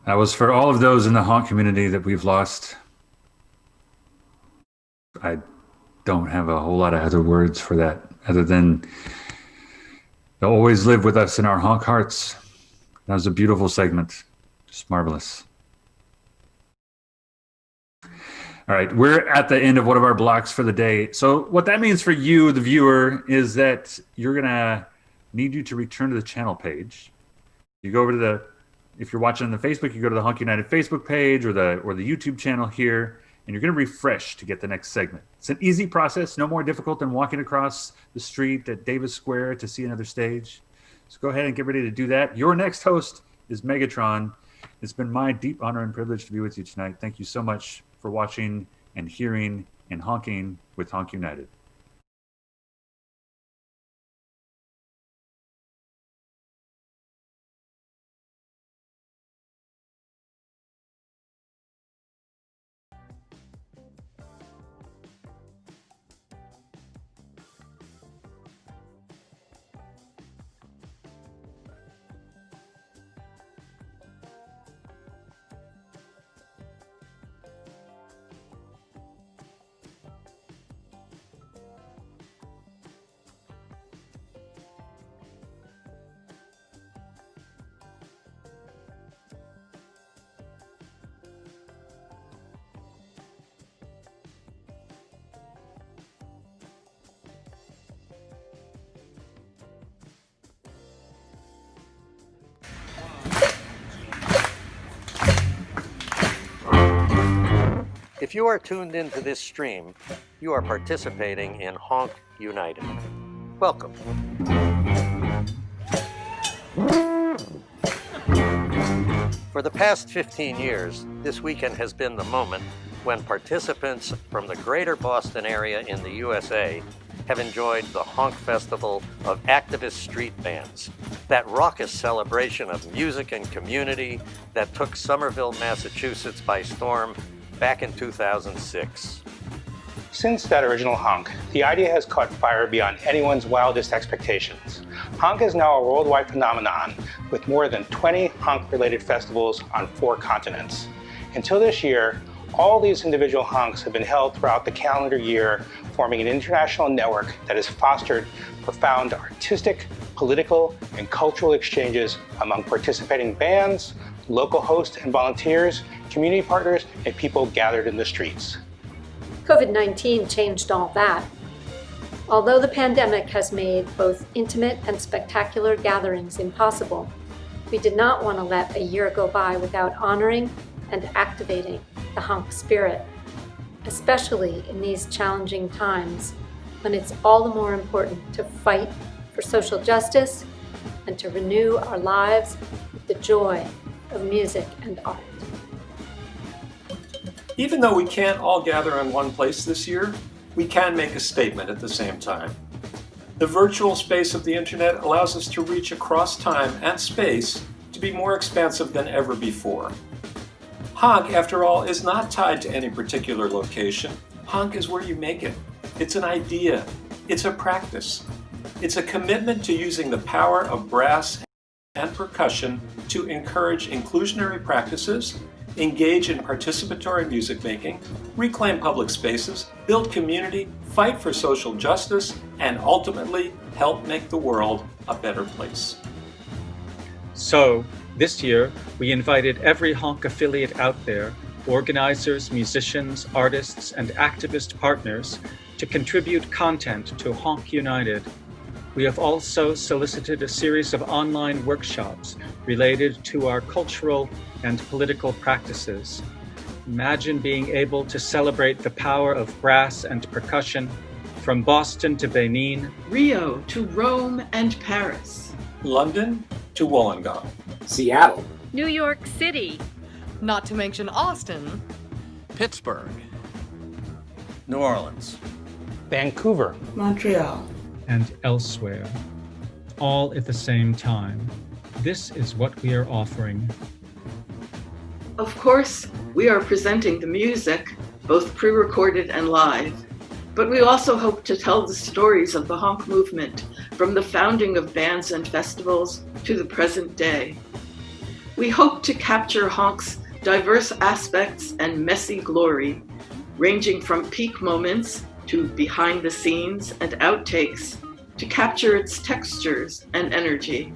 That was for all of those in the honk community that we've lost. I don't have a whole lot of other words for that other than they'll always live with us in our honk hearts. That was a beautiful segment. Just marvelous. All right, we're at the end of one of our blocks for the day. So what that means for you, the viewer, is that you're gonna need you to return to the channel page. You go over to if you're watching on the Facebook, you go to the Honk United Facebook page or the YouTube channel here, and you're gonna refresh to get the next segment. It's an easy process, no more difficult than walking across the street at Davis Square to see another stage. So go ahead and get ready to do that. Your next host is Megatron. It's been my deep honor and privilege to be with you tonight. Thank you so much for watching and hearing and honking with Honk United. If you are tuned into this stream, you are participating in Honk United. Welcome. For the past 15 years, this weekend has been the moment when participants from the greater Boston area in the USA have enjoyed the Honk Festival of activist street bands, that raucous celebration of music and community that took Somerville, Massachusetts by storm back in 2006. Since that original honk, the idea has caught fire beyond anyone's wildest expectations. Honk is now a worldwide phenomenon with more than 20 honk-related festivals on 4 continents. Until this year, all these individual honks have been held throughout the calendar year, forming an international network that has fostered profound artistic, political, and cultural exchanges among participating bands, local hosts and volunteers, community partners, and people gathered in the streets. COVID-19 changed all that. Although the pandemic has made both intimate and spectacular gatherings impossible, we did not want to let a year go by without honoring and activating the honk spirit, especially in these challenging times when it's all the more important to fight for social justice and to renew our lives with the joy of music and art. Even though we can't all gather in one place this year, we can make a statement at the same time. The virtual space of the internet allows us to reach across time and space to be more expansive than ever before. Honk, after all, is not tied to any particular location. Honk is where you make it. It's an idea. It's a practice. It's a commitment to using the power of brass and percussion to encourage inclusionary practices, engage in participatory music making, reclaim public spaces, build community, fight for social justice, and ultimately help make the world a better place. So, this year, we invited every honk affiliate out there, organizers, musicians, artists, and activist partners to contribute content to Honk United. We have also solicited a series of online workshops related to our cultural and political practices. Imagine being able to celebrate the power of brass and percussion from Boston to Benin, Rio to Rome and Paris, London to Wollongong, Seattle, New York City, not to mention Austin, Pittsburgh, New Orleans, Vancouver, Montreal, and elsewhere, all at the same time. This is what we are offering. Of course, we are presenting the music, both pre-recorded and live, but we also hope to tell the stories of the honk movement from the founding of bands and festivals to the present day. We hope to capture HONK's diverse aspects and messy glory, ranging from peak moments to behind the scenes and outtakes, to capture its textures and energy.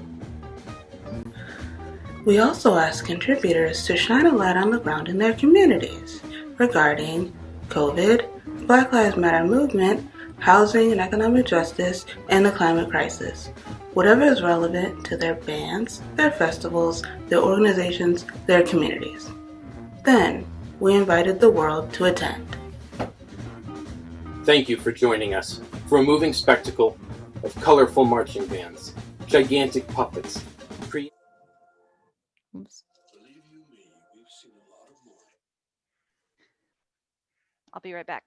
We also ask contributors to shine a light on the ground in their communities regarding COVID, Black Lives Matter movement, housing and economic justice, and the climate crisis. Whatever is relevant to their bands, their festivals, their organizations, their communities. Then, we invited the world to attend. Thank you for joining us for a moving spectacle of colorful marching bands, gigantic puppets. Oops. I'll be right back.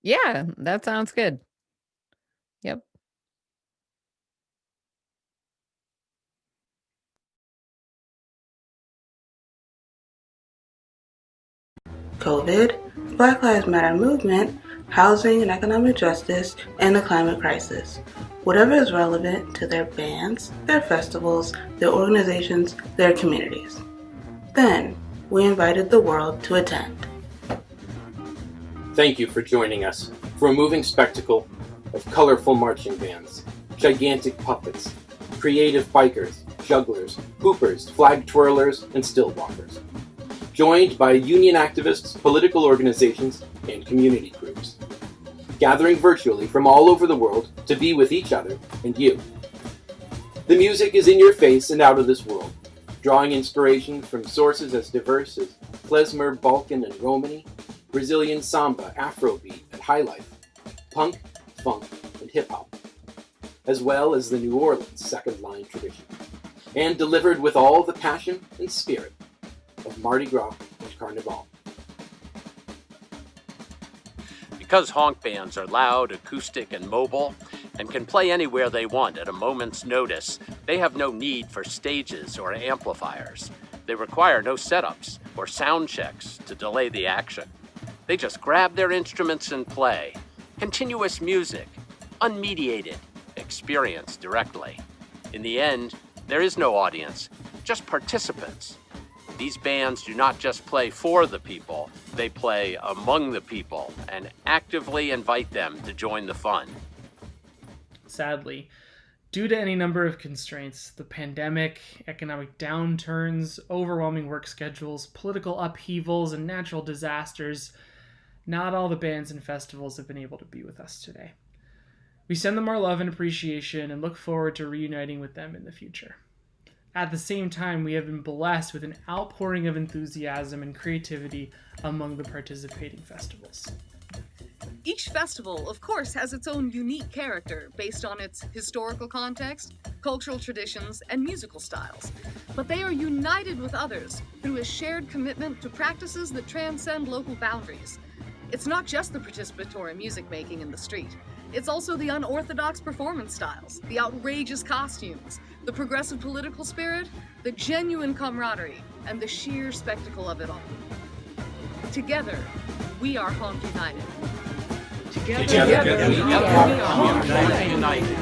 Yeah, that sounds good. Yep. COVID, Black Lives Matter movement, housing and economic justice, and the climate crisis. Whatever is relevant to their bands, their festivals, their organizations, their communities. Then, we invited the world to attend. Thank you for joining us for a moving spectacle of colorful marching bands, gigantic puppets, creative bikers, jugglers, hoopers, flag twirlers, and still walkers. Joined by union activists, political organizations, and community groups. Gathering virtually from all over the world to be with each other and you. The music is in your face and out of this world, drawing inspiration from sources as diverse as klezmer, Balkan, and Romani, Brazilian samba, Afrobeat, and highlife, punk, funk, and hip-hop, as well as the New Orleans second-line tradition, and delivered with all the passion and spirit of Mardi Gras and Carnival. Because honk bands are loud, acoustic, and mobile, and can play anywhere they want at a moment's notice, they have no need for stages or amplifiers. They require no setups or sound checks to delay the action. They just grab their instruments and play. Continuous music, unmediated, experience directly. In the end, there is no audience, just participants. These bands do not just play for the people, they play among the people and actively invite them to join the fun. Sadly, due to any number of constraints, the pandemic, economic downturns, overwhelming work schedules, political upheavals, and natural disasters, not all the bands and festivals have been able to be with us today. We send them our love and appreciation and look forward to reuniting with them in the future. At the same time, we have been blessed with an outpouring of enthusiasm and creativity among the participating festivals. Each festival, of course, has its own unique character based on its historical context, cultural traditions, and musical styles. But they are united with others through a shared commitment to practices that transcend local boundaries. It's not just the participatory music making in the street. It's also the unorthodox performance styles, the outrageous costumes, the progressive political spirit, the genuine camaraderie, and the sheer spectacle of it all. Together, we are HONK United. Together we are HONK United.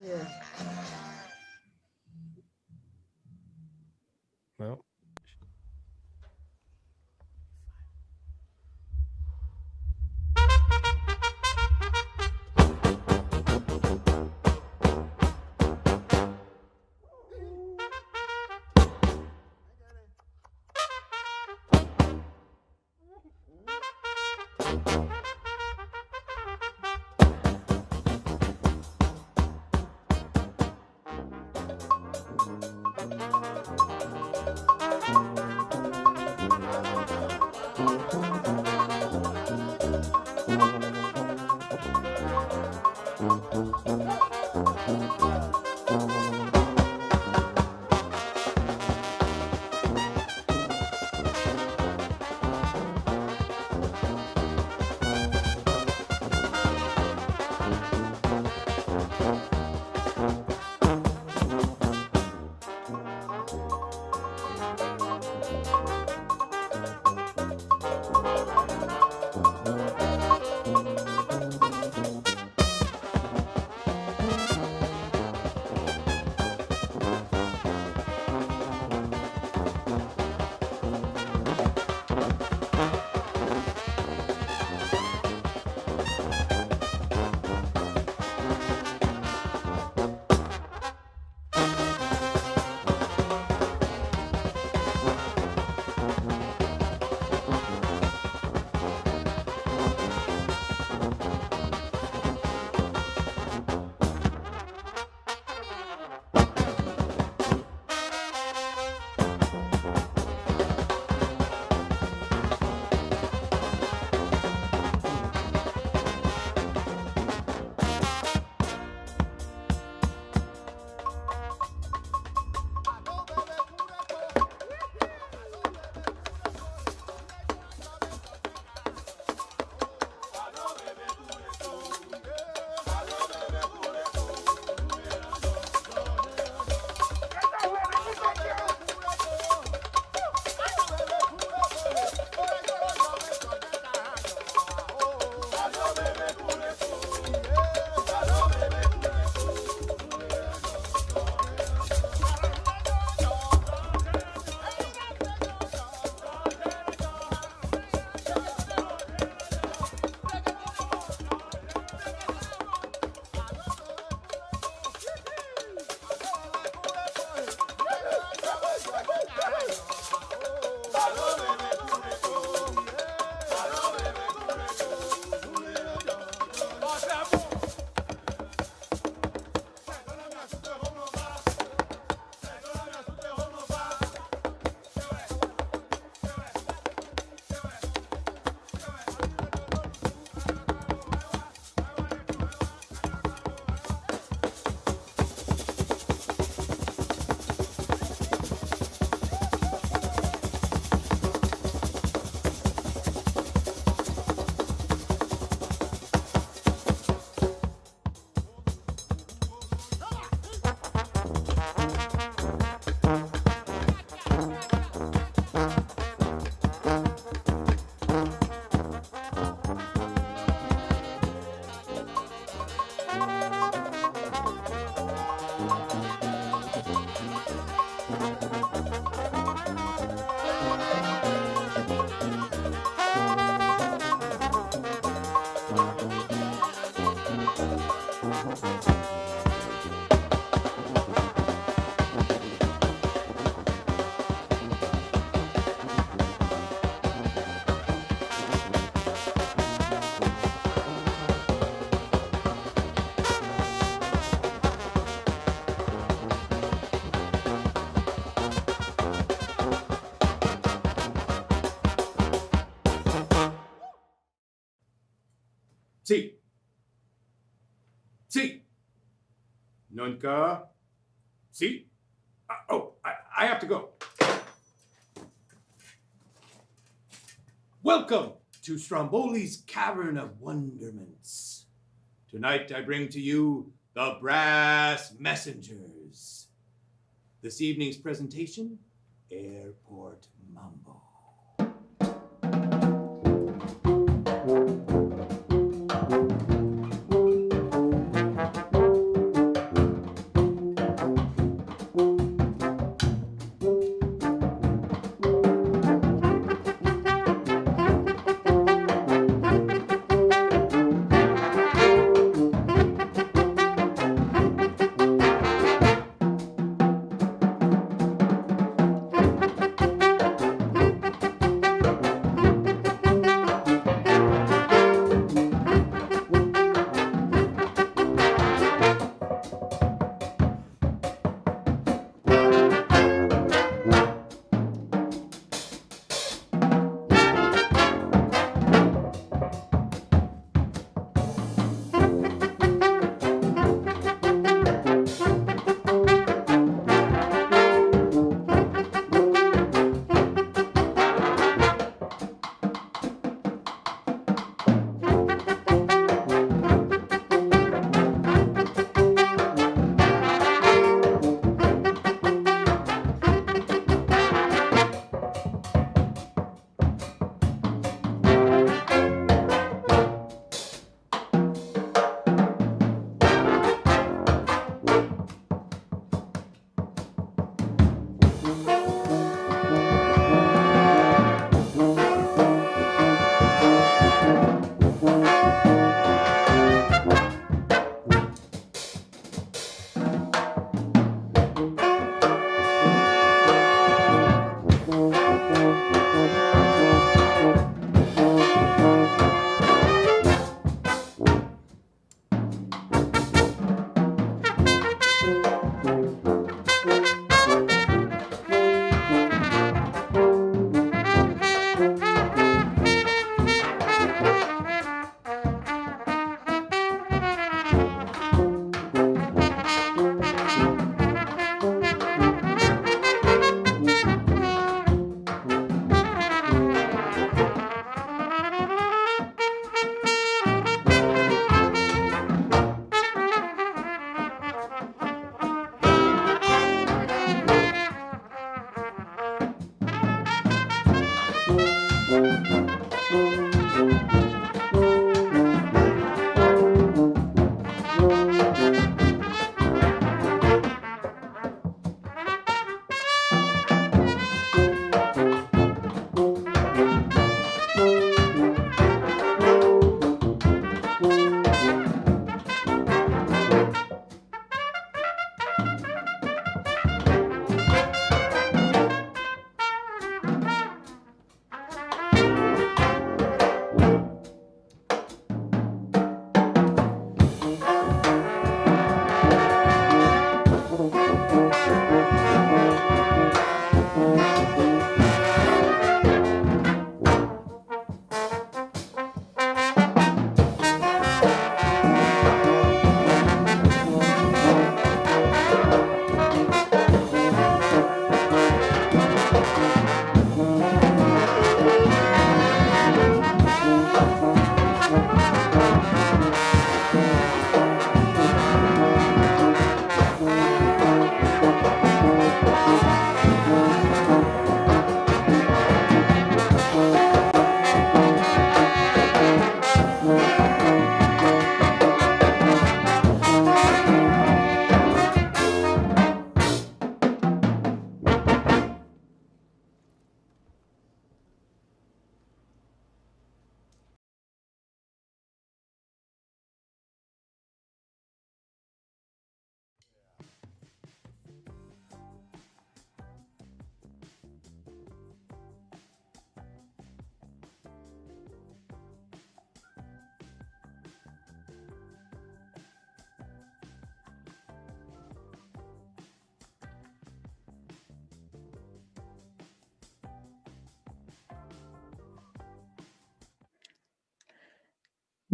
Well. Sì. Sì. Nunca. Sì. I have to go. Welcome to Stromboli's Cavern of Wonderments. Tonight I bring to you the Brass Messengers. This evening's presentation, Airport Mambo.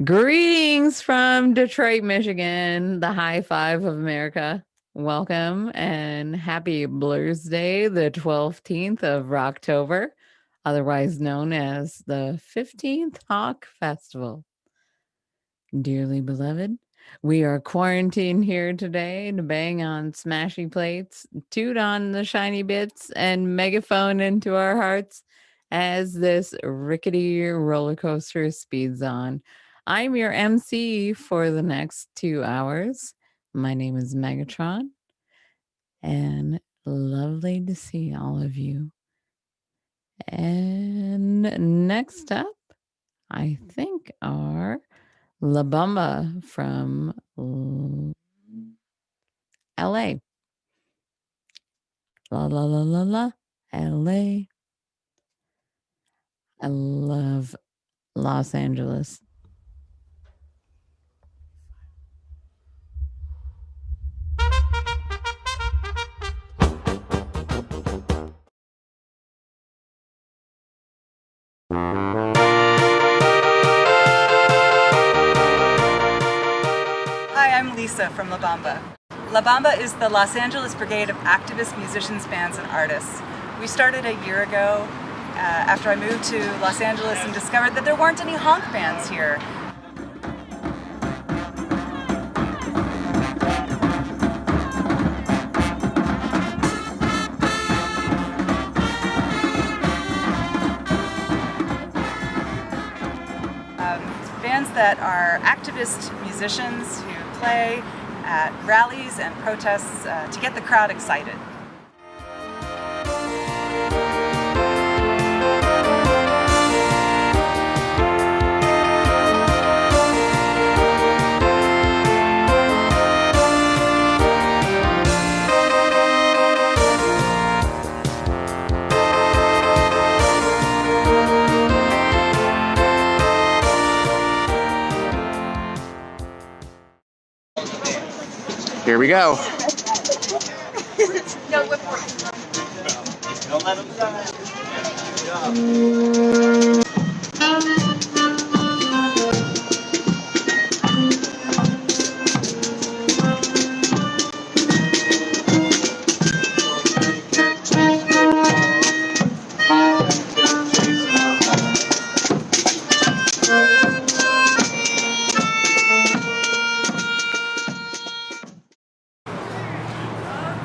Greetings from Detroit, Michigan, the high five of America. Welcome and happy Blues Day, the 12th of October, otherwise known as the 15th HONK Festival. Dearly beloved, we are quarantined here today to bang on smashy plates, toot on the shiny bits, and megaphone into our hearts as this rickety roller coaster speeds on. I'm your MC for the next 2 hours. My name is Megatron, and lovely to see all of you. And next up, I think are La Bamba from LA. La la la la la, LA. I love Los Angeles. Hi, I'm Lisa from La Bamba. La Bamba is the Los Angeles Brigade of activist musicians, bands, and artists. We started a year ago after I moved to Los Angeles and discovered that there weren't any honk bands here. Bands that are activist musicians who play at rallies and protests to get the crowd excited. Here we go. No, whip Don't let them die.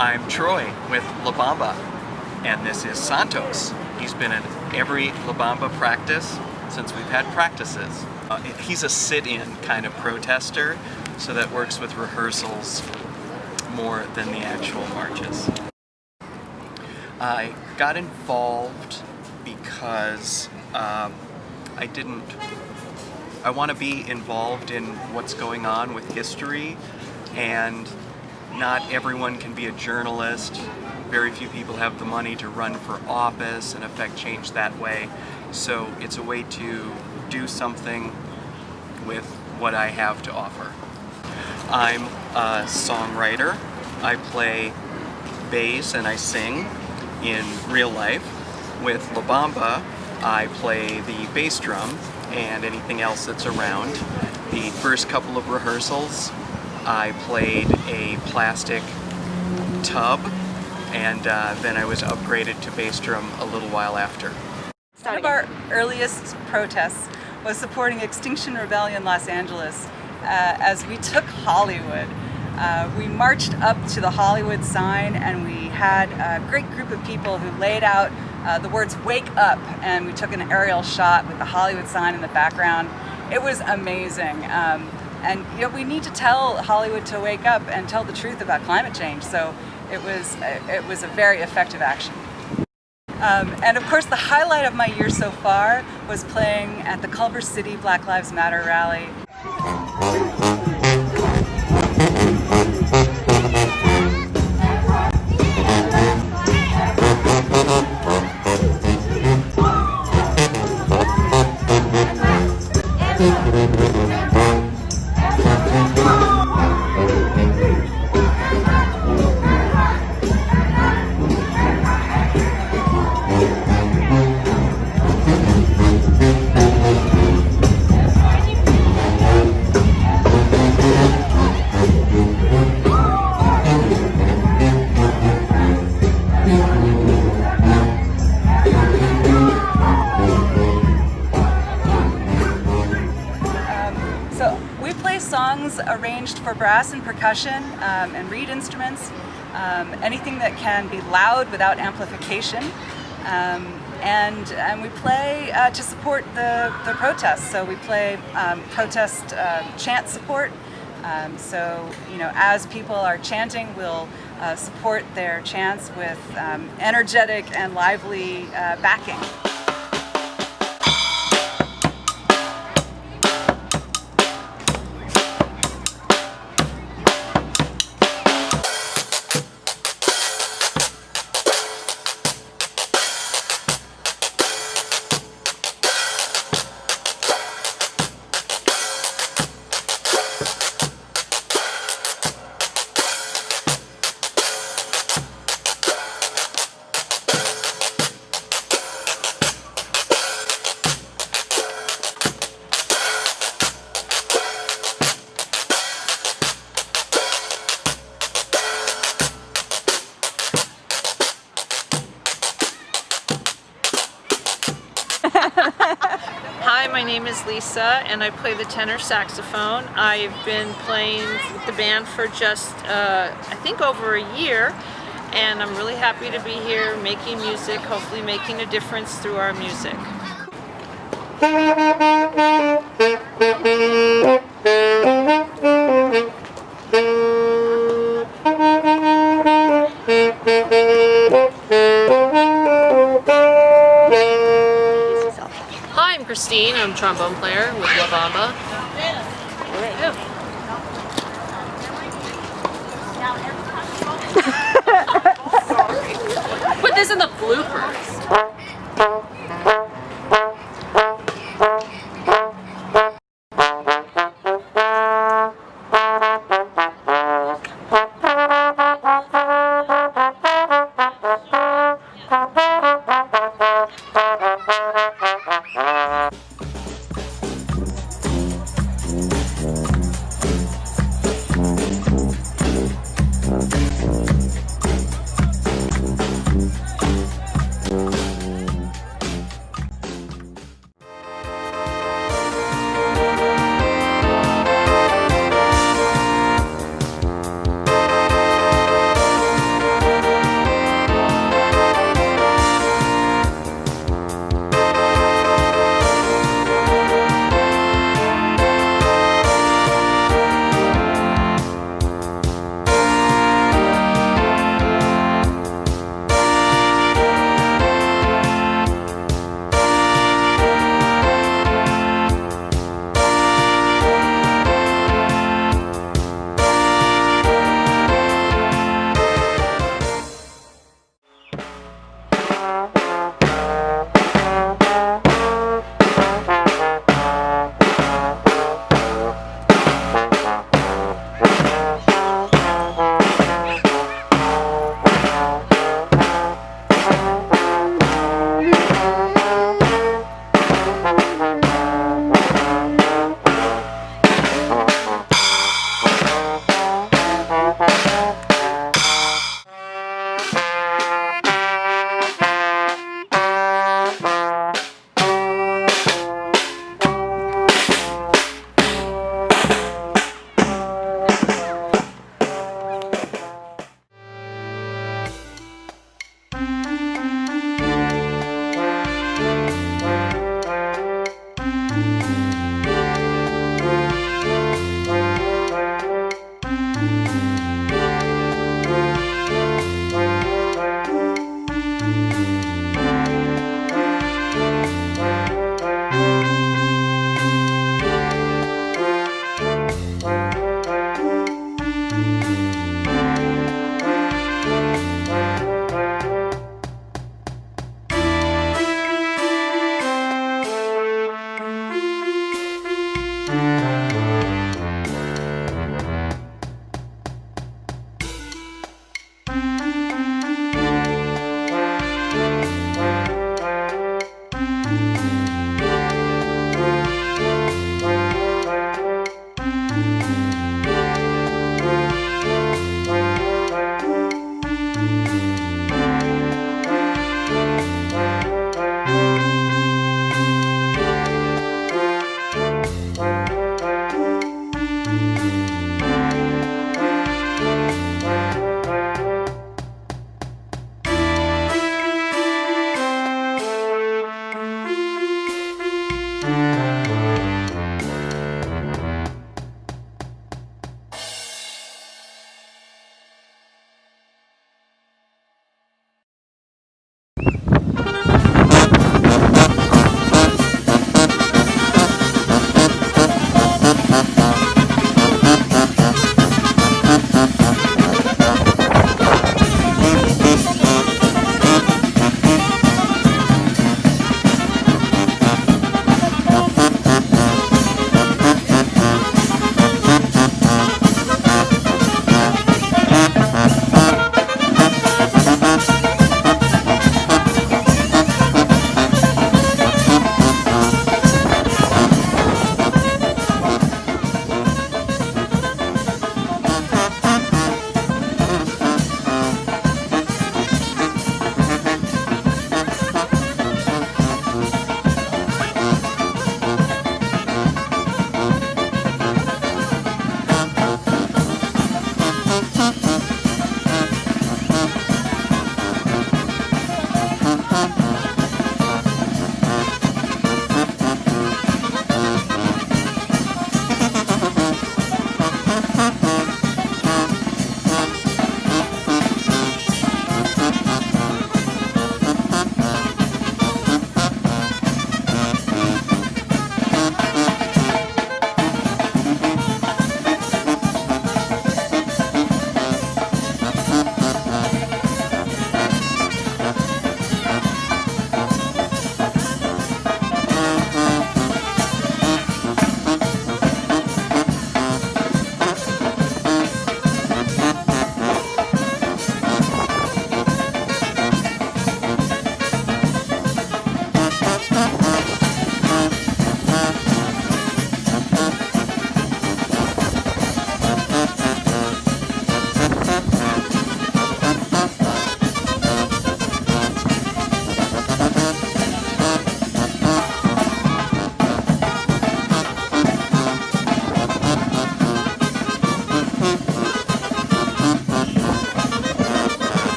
I'm Troy with La Bamba, and this is Santos. He's been at every La Bamba practice since we've had practices. He's a sit-in kind of protester, so that works with rehearsals more than the actual marches. I got involved because I want to be involved in what's going on with history, and not everyone can be a journalist. Very few people have the money to run for office and affect change that way. So it's a way to do something with what I have to offer. I'm a songwriter. I play bass and I sing in real life. With La Bamba, I play the bass drum and anything else that's around. The first couple of rehearsals, I played a plastic tub, and then I was upgraded to bass drum a little while after. One of our earliest protests was supporting Extinction Rebellion Los Angeles as we took Hollywood. We marched up to the Hollywood sign, and we had a great group of people who laid out the words "Wake Up," and we took an aerial shot with the Hollywood sign in the background. It was amazing. And you know, we need to tell Hollywood to wake up and tell the truth about climate change. So it was a very effective action. And of course, the highlight of my year so far was playing at the Culver City Black Lives Matter rally. Arranged for brass and percussion and reed instruments, anything that can be loud without amplification, and we play to support the protests. So we play protest chant support. So you know, as people are chanting, we'll support their chants with energetic and lively backing. Hi, my name is Lisa and I play the tenor saxophone. I've been playing with the band for just, I think over a year, and I'm really happy to be here making music, hopefully making a difference through our music. Hi, I'm Christine. I'm a trombone player with La Bamba. Put this in the bloopers.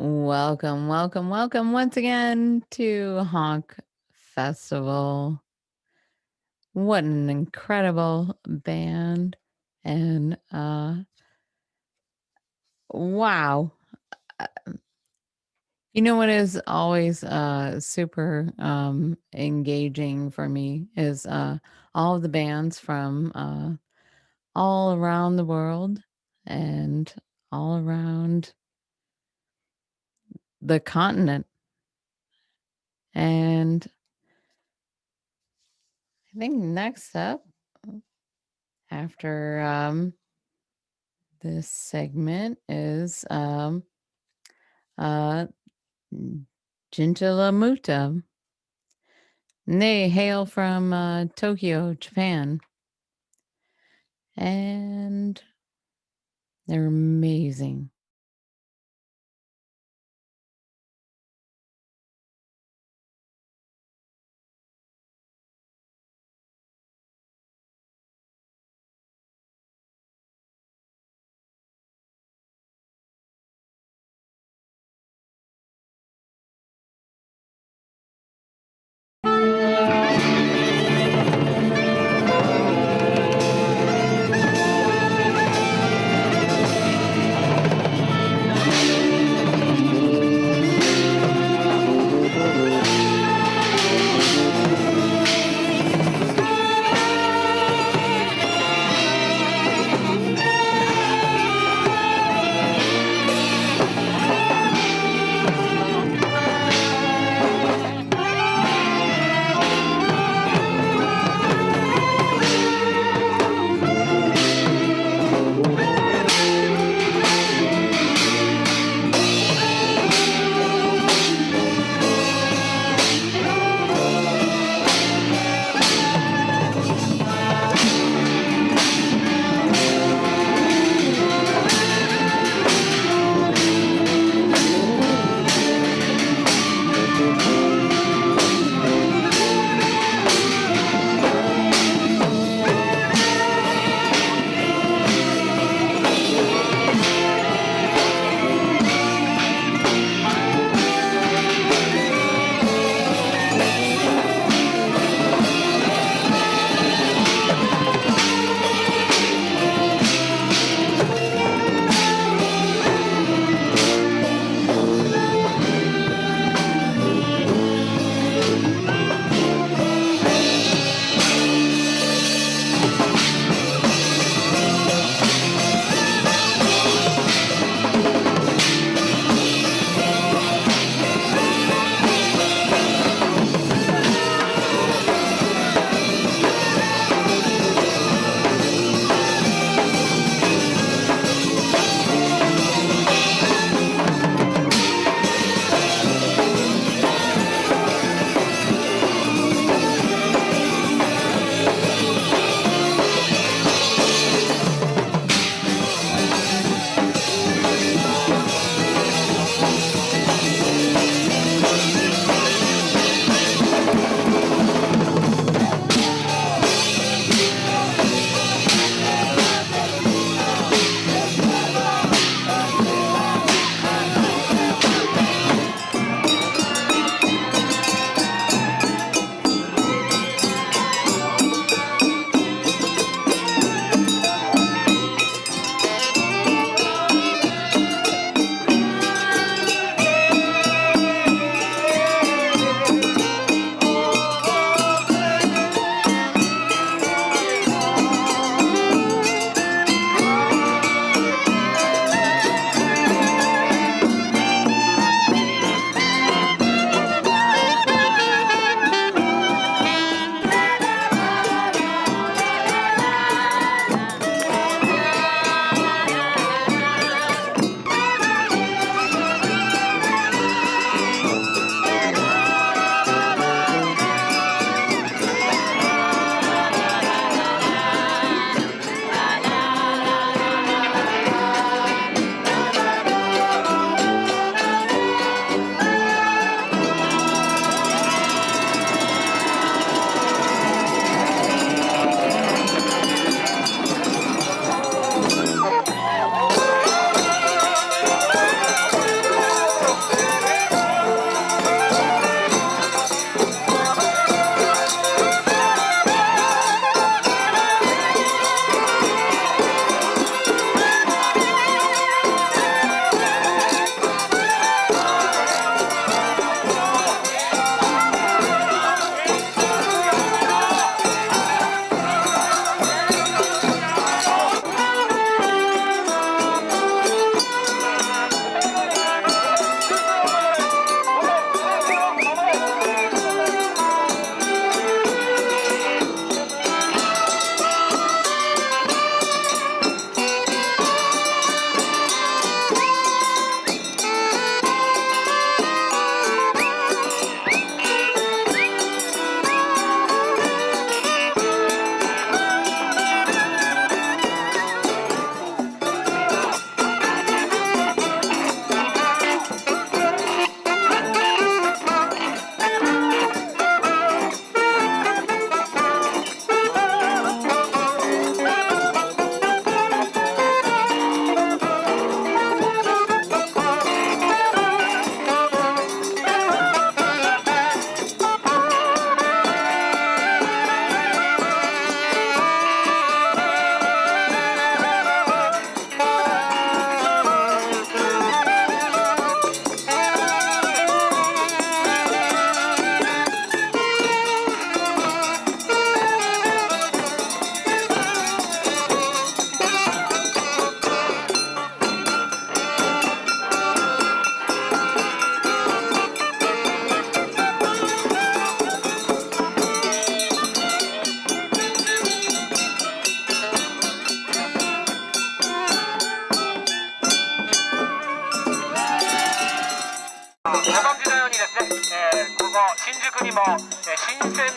Welcome, welcome, welcome once again to HONK Festival. What an incredible band. And wow. You know what is always super engaging for me is all of the bands from all around the world and all around the continent. And I think next up, after this segment, is Gentilamuta. They hail from Tokyo, Japan. And they're amazing.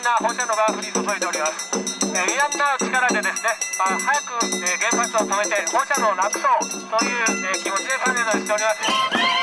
な放射能が降り注いでおります。いろんな力でですね、早く原発を止めて放射能をなくそうという気持ちでパネルをしております。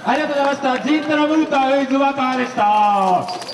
ありがとうございました。ジンタラムーターウイズワターでした。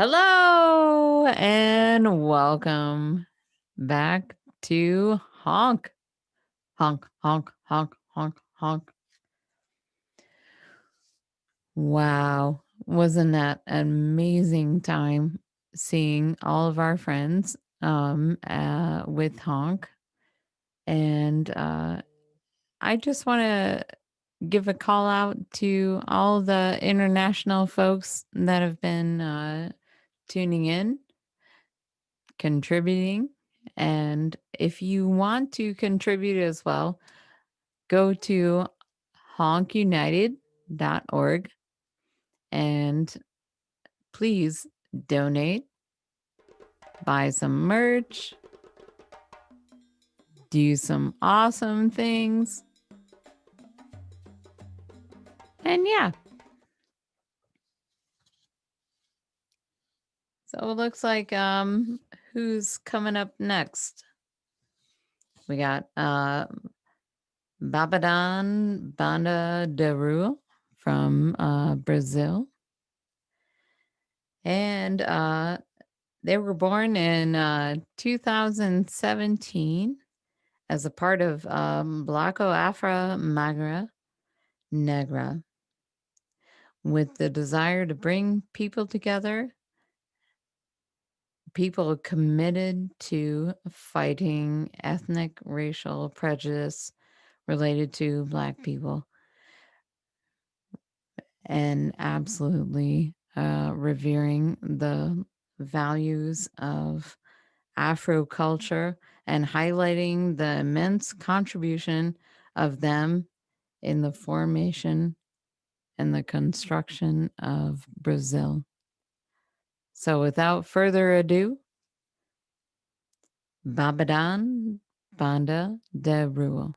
Hello and welcome back to Honk. Honk, honk, honk, honk, honk. Wow. Wasn't that an amazing time seeing all of our friends with Honk? And I just want to give a call out to all the international folks that have been tuning in, contributing. And if you want to contribute as well, go to honkunited.org and please donate, buy some merch, do some awesome things. And yeah. So it looks like who's coming up next? We got Babadan Banda de Rua from Brazil. And they were born in 2017 as a part of Bloco Afro Magra Negra, with the desire to bring people together, people committed to fighting ethnic, racial prejudice related to Black people, and absolutely revering the values of Afro culture and highlighting the immense contribution of them in the formation and the construction of Brazil. So without further ado, Babadan Banda de Rua.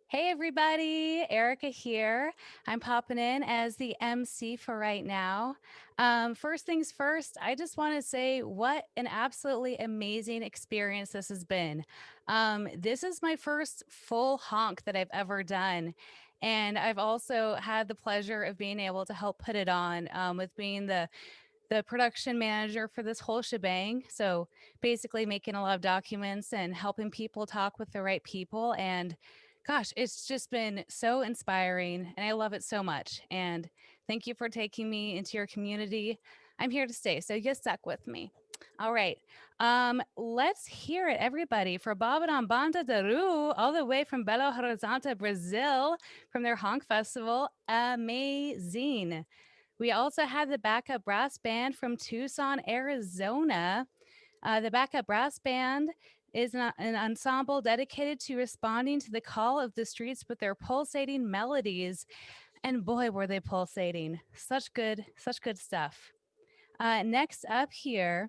Hey everybody, Erica here. I'm popping in as the MC for right now. First things first, I just want to say what an absolutely amazing experience this has been. This is my first full honk that I've ever done. And I've also had the pleasure of being able to help put it on with being the production manager for this whole shebang. So basically making a lot of documents and helping people talk with the right people. And gosh, it's just been so inspiring and I love it so much. And thank you for taking me into your community. I'm here to stay, so you stuck with me. All right. Let's hear it, everybody, for Babadon Banda de Ru, all the way from Belo Horizonte, Brazil, from their Honk Festival. Amazing. We also had the backup brass band from Tucson, Arizona. The backup brass band is an ensemble dedicated to responding to the call of the streets with their pulsating melodies. And boy, were they pulsating. Such good stuff. Next up here,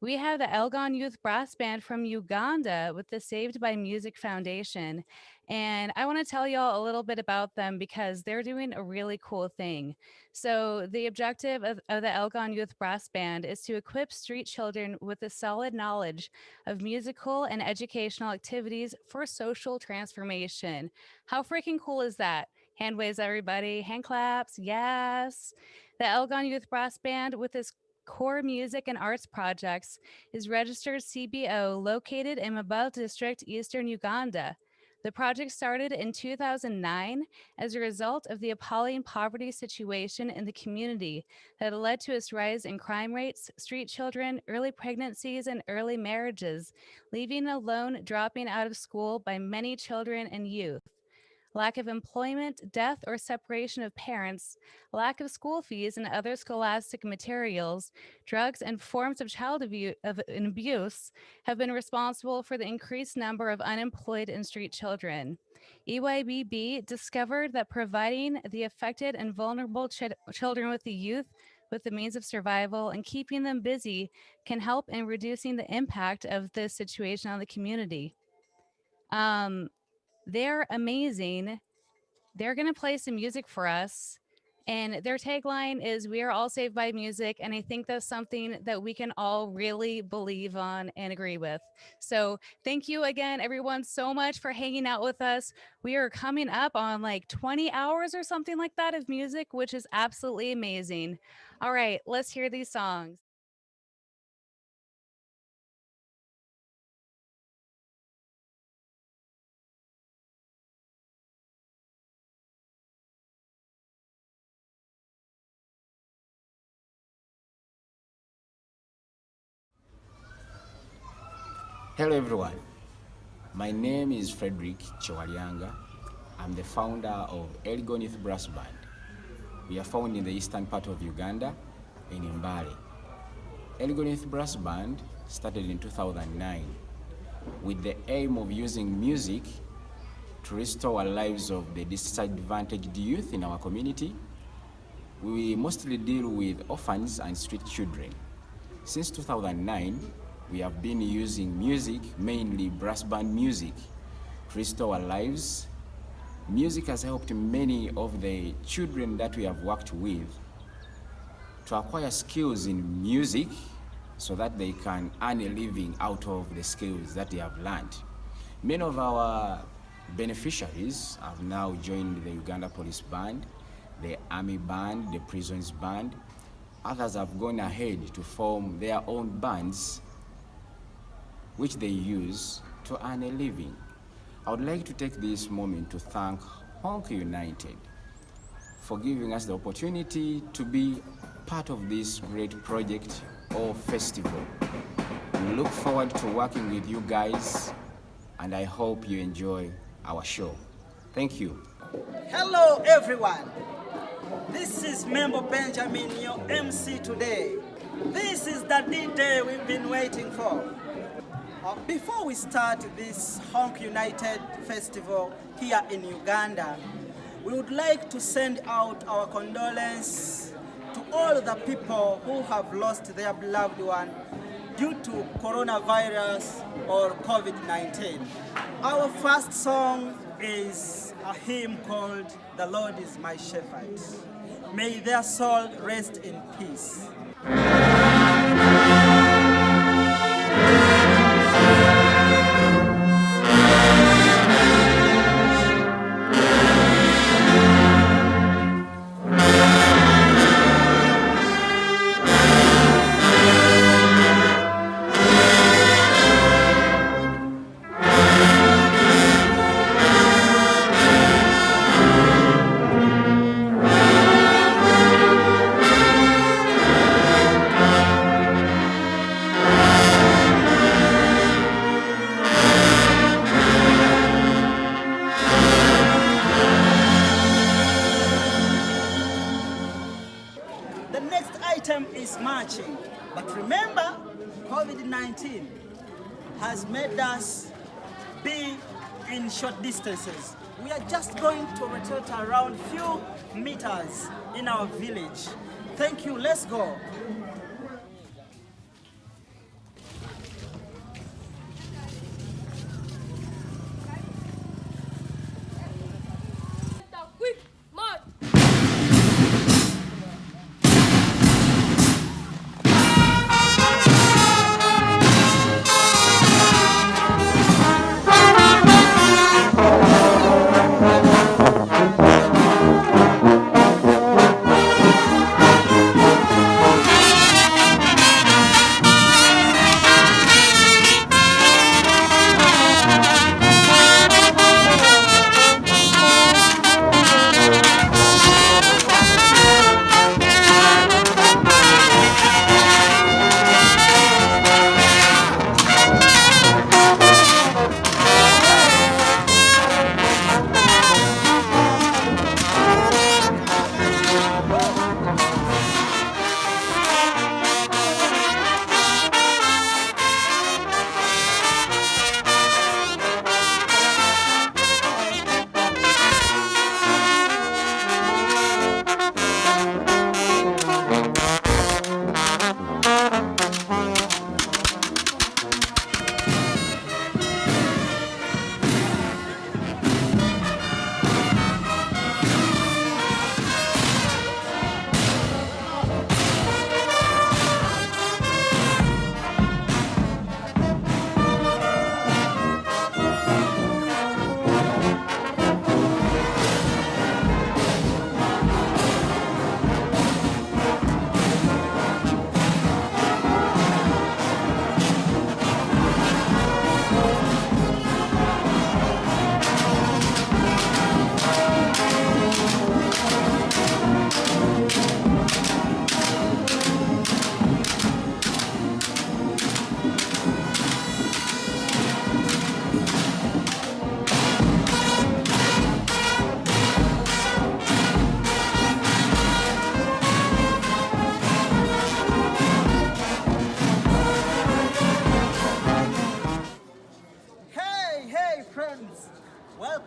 we have the Elgon Youth Brass Band from Uganda with the Saved by Music Foundation. And I want to tell y'all a little bit about them because they're doing a really cool thing. So the objective of the Elgon Youth Brass Band is to equip street children with a solid knowledge of musical and educational activities for social transformation. How freaking cool is that? Hand waves, everybody. Hand claps. Yes. The Elgon Youth Brass Band with this Core Music and Arts Projects is registered CBO located in Mabel District, Eastern Uganda. The project started in 2009 as a result of the appalling poverty situation in the community that led to its rise in crime rates, street children, early pregnancies, and early marriages, leaving alone dropping out of school by many children and youth. Lack of employment, death, or separation of parents, lack of school fees and other scholastic materials, drugs, and forms of child abuse have been responsible for the increased number of unemployed and street children. EYBB discovered that providing the affected and vulnerable children with the youth with the means of survival and keeping them busy can help in reducing the impact of this situation on the community. They're amazing. They're going to play some music for us. And their tagline is, "We are all saved by music." And I think that's something that we can all really believe on and agree with. So thank you again, everyone, so much for hanging out with us. We are coming up on like 20 hours or something like that of music, which is absolutely amazing. All right, let's hear these songs. Hello everyone, my name is Frederick Chewalianga. I'm the founder of Elgon Youth Brass Band. We are found in the eastern part of Uganda, in Mbale. Elgon Youth Brass Band started in 2009 with the aim of using music to restore the lives of the disadvantaged youth in our community. We mostly deal with orphans and street children. Since 2009, we have been using music, mainly brass band music, to restore our lives. Music has helped many of the children that we have worked with to acquire skills in music so that they can earn a living out of the skills that they have learned. Many of our beneficiaries have now joined the Uganda Police Band, the Army Band, the Prisons Band. Others have gone ahead to form their own bands which they use to earn a living. I would like to take this moment to thank HONK United for giving us the opportunity to be part of this great project or festival. We look forward to working with you guys, and I hope you enjoy our show. Thank you. Hello everyone. This is Member Benjamin, your MC today. This is the D-Day we've been waiting for. Before we start this HONK United Festival here in Uganda, we would like to send out our condolences to all the people who have lost their beloved one due to coronavirus or COVID-19. Our first song is a hymn called "The Lord is My Shepherd." May their soul rest in peace. But remember, COVID-19 has made us be in short distances. We are just going to rotate around few meters in our village. Thank you, let's go.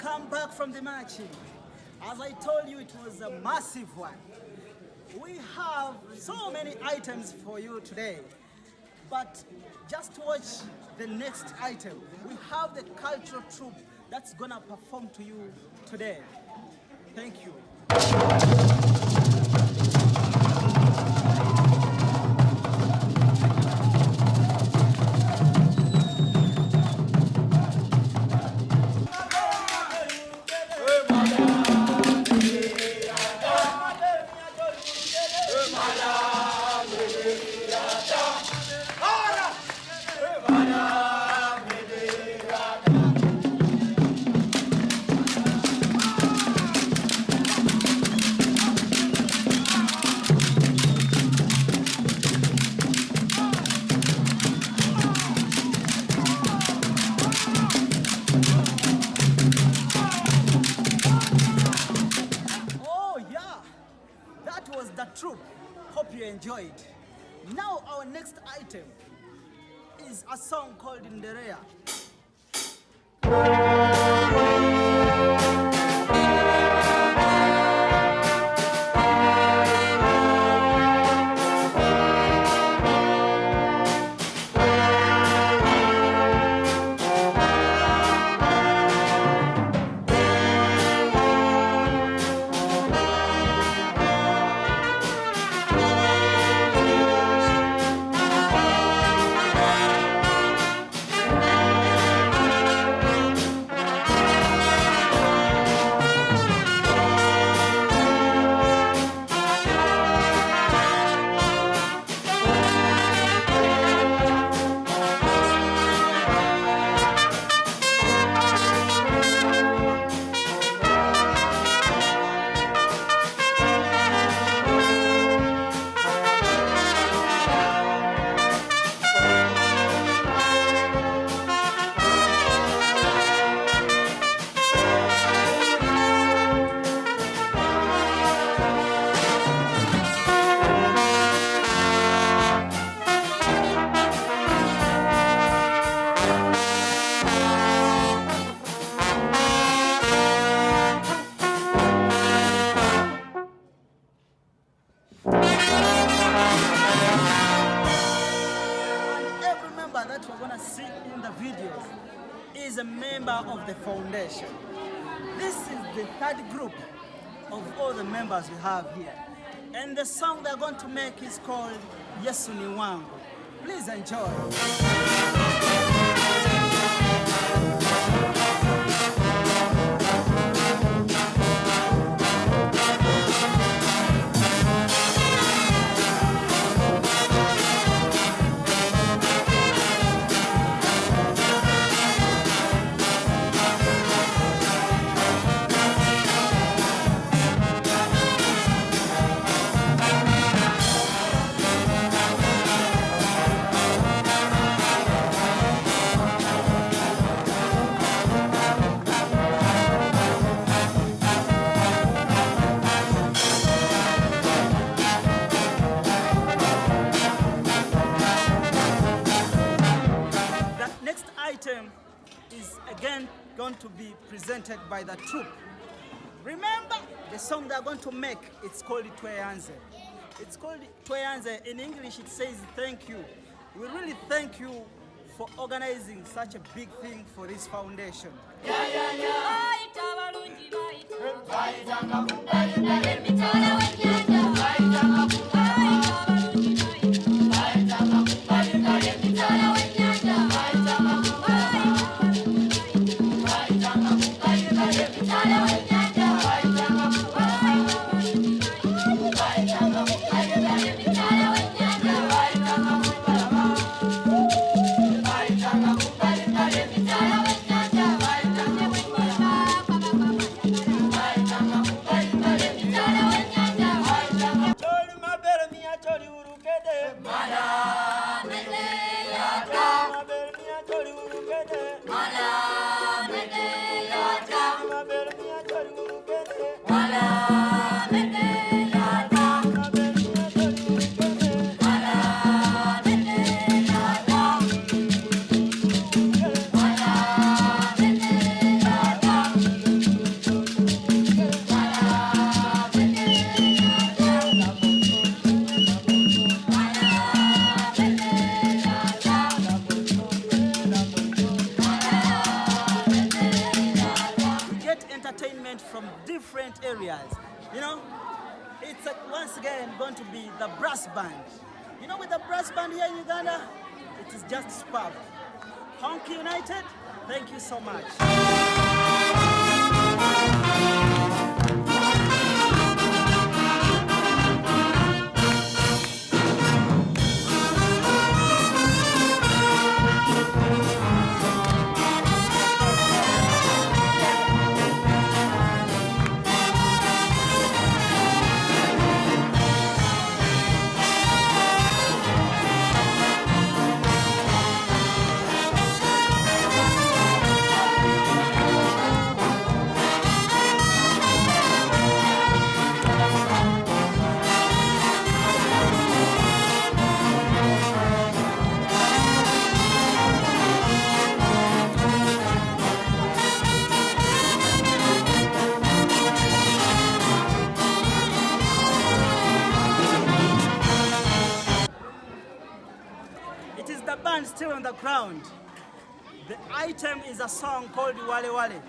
Welcome back from the marching. As I told you, it was a massive one. We have so many items for you today, but just watch the next item. We have the cultural troupe that's gonna perform to you today. Thank you. Enjoyed. Now our next item is a song called Nderea. Is a member of the foundation. This is the third group of all the members we have here. And the song they're going to make is called Yesu ni wangu. Please enjoy. Is again going to be presented by the troupe. Remember, the song they're going to make, it's called Tweyanze. It's called Tweyanze. In English, it says thank you. We really thank you for organizing such a big thing for this foundation. different areas. You know, it's once again going to be the brass band. You know, with the brass band here in Uganda, it is just superb. HONK United, thank you so much. It is the band still on the ground. The item is a song called Wale Wale.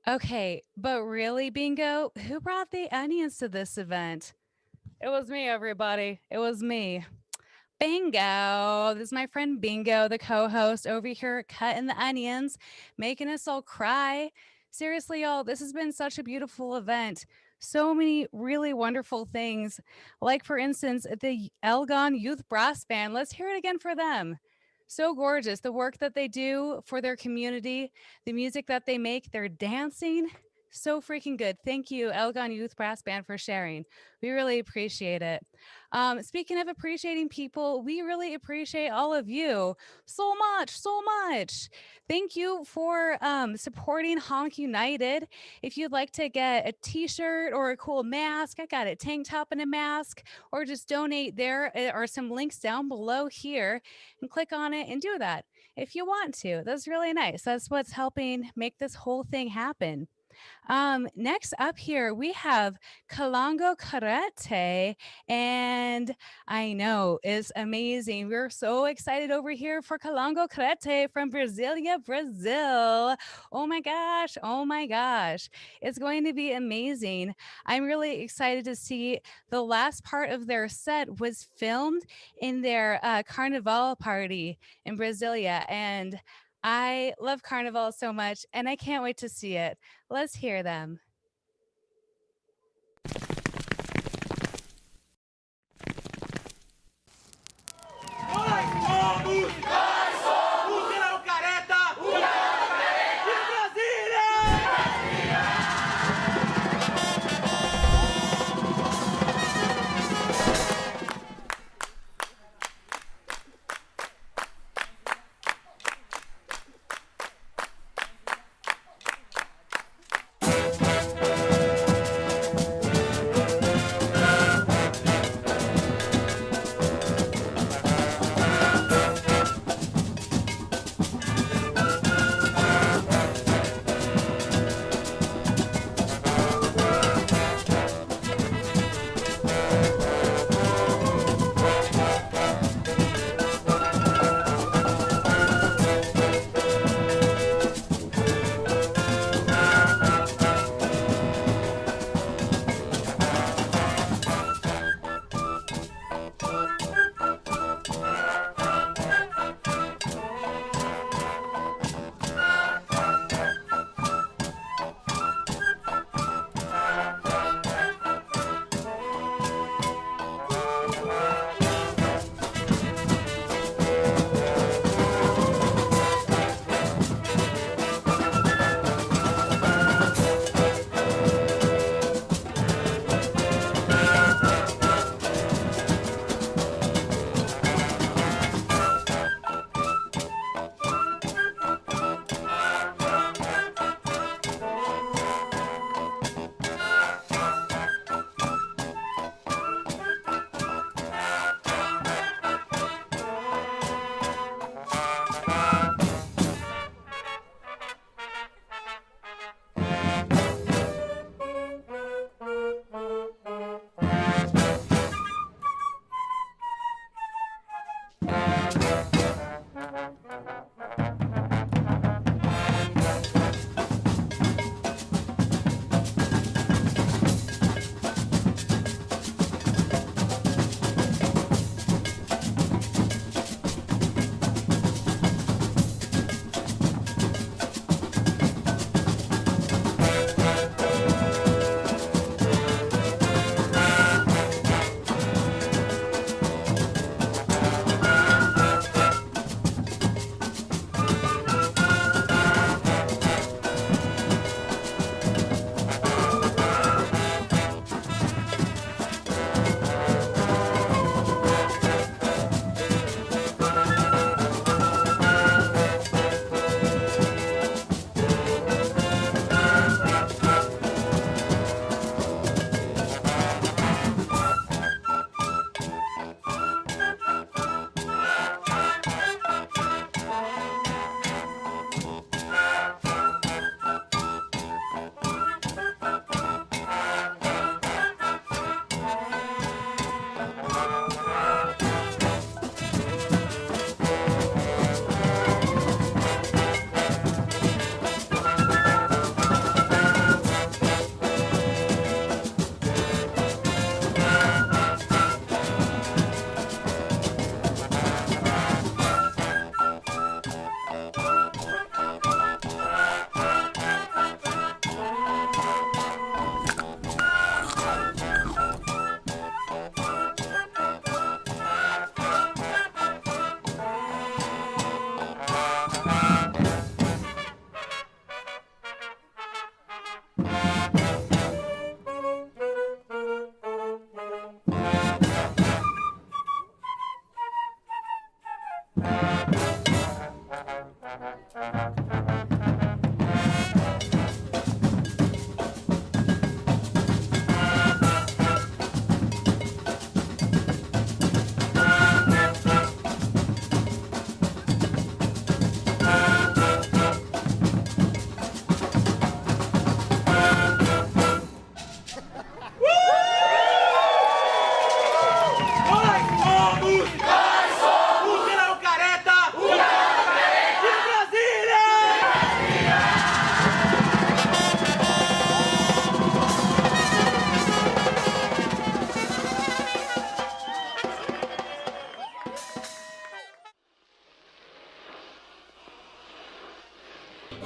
Okay, but really, Bingo, who brought the onions to this event? It was me, everybody. It was me. Bingo. This is my friend Bingo, the co host over here cutting the onions, making us all cry. Seriously, y'all, this has been such a beautiful event. So many really wonderful things. Like, for instance, the Elgon Youth Brass Band. Let's hear it again for them. So gorgeous. The work that they do for their community, the music that they make, their dancing. So freaking good. Thank you, Elgon Youth Brass Band, for sharing. We really appreciate it. Speaking of appreciating people, we really appreciate all of you so much, so much. Thank you for supporting Honk United. If you'd like to get a t-shirt or a cool mask, I got a tank top and a mask, or just donate, there are some links down below here, and click on it and do that if you want to. That's really nice. That's what's helping make this whole thing happen. Next up here, we have Kalango Karate, and I know it's amazing. We're so excited over here for Kalango Karate from Brasilia, Brazil. Oh my gosh. Oh my gosh. It's going to be amazing. I'm really excited to see the last part of their set was filmed in their Carnival party in Brasilia, and I love Carnival so much, and I can't wait to see it. Let's hear them.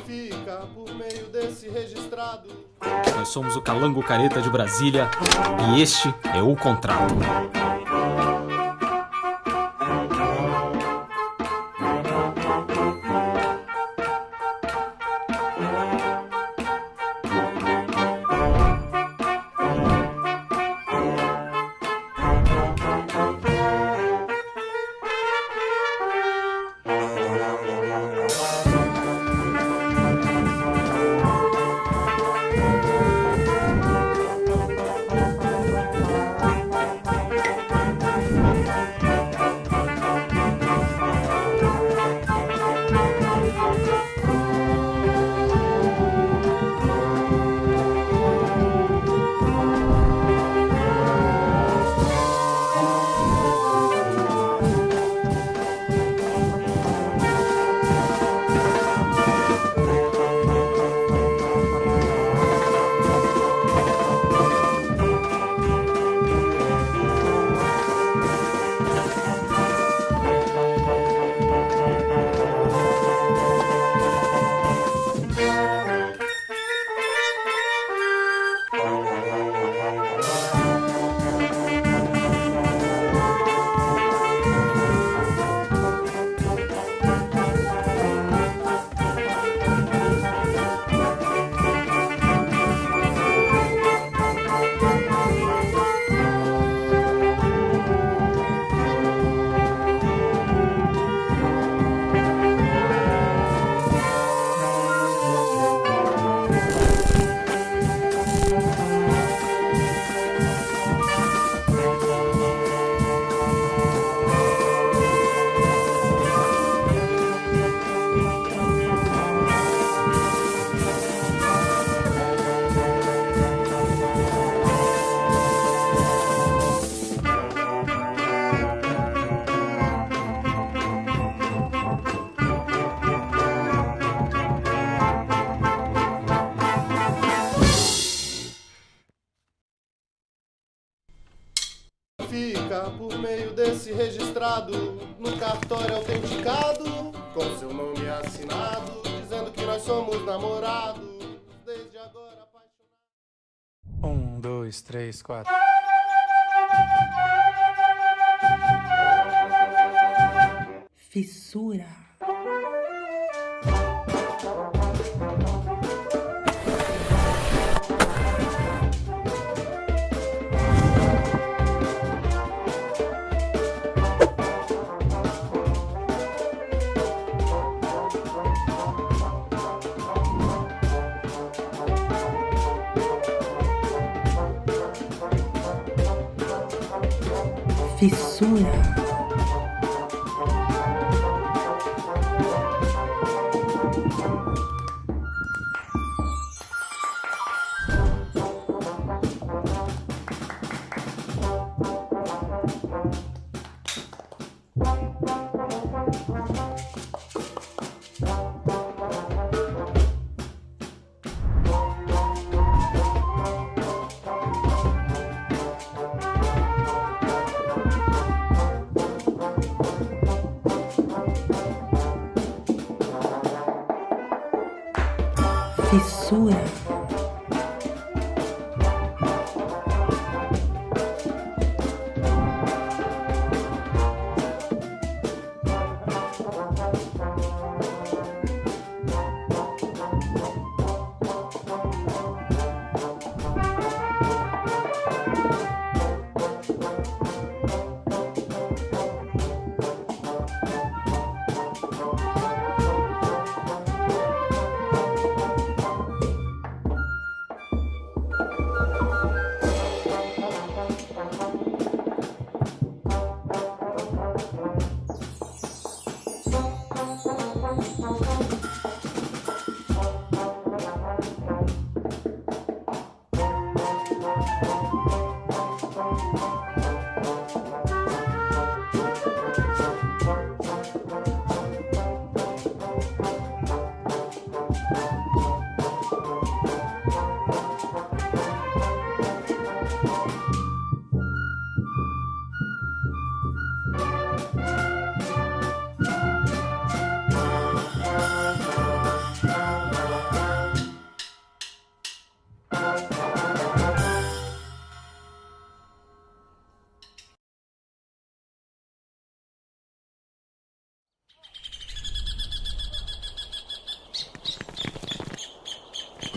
Fica por meio desse registrado. Nós somos o Calango Careta de Brasília e este é o contrato. Fica por meio desse registrado, no cartório autenticado, com seu nome assinado, dizendo que nós somos namorados, desde agora apaixonados. 1, 2, 3, 4. Fissura. Fissura. Fissura.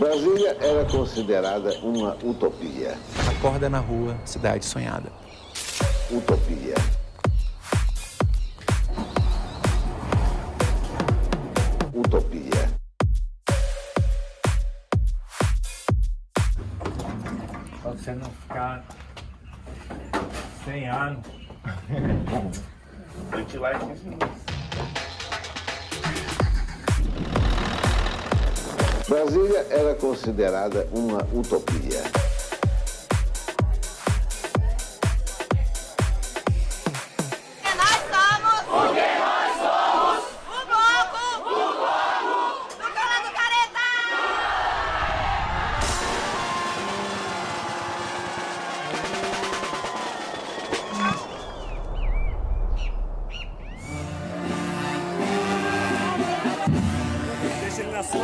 Brasília era considerada uma utopia. Acorda na rua, cidade sonhada. Utopia. Utopia. Pra você não ficar sem ar. Ventilar 15 minutos. Brasília era considerada uma utopia. Deixa ele na sua.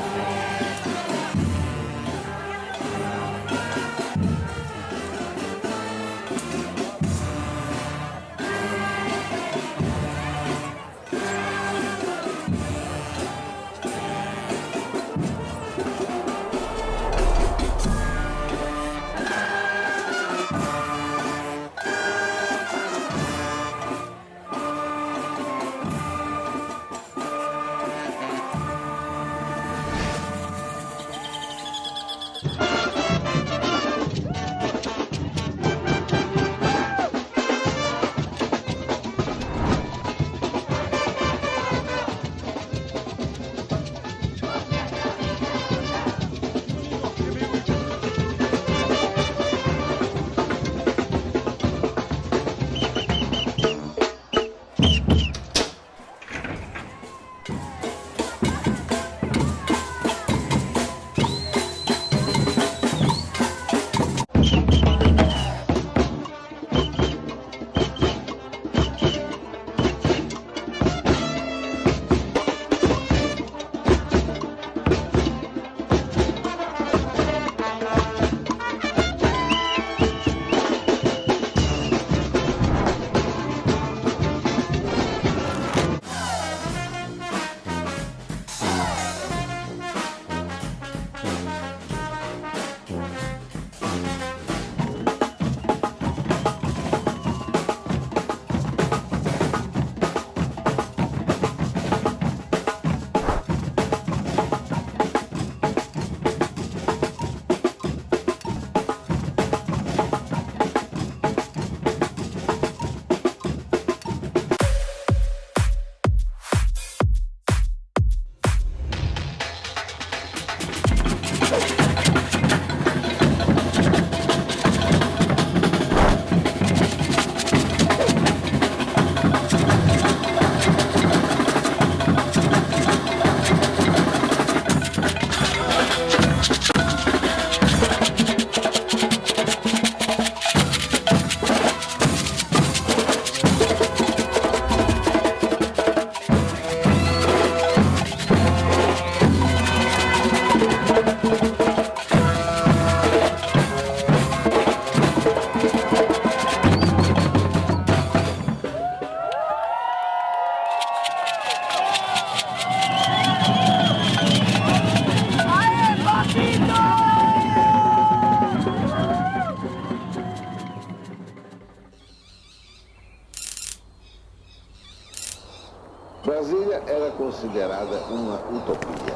Brasília era considerada uma utopia.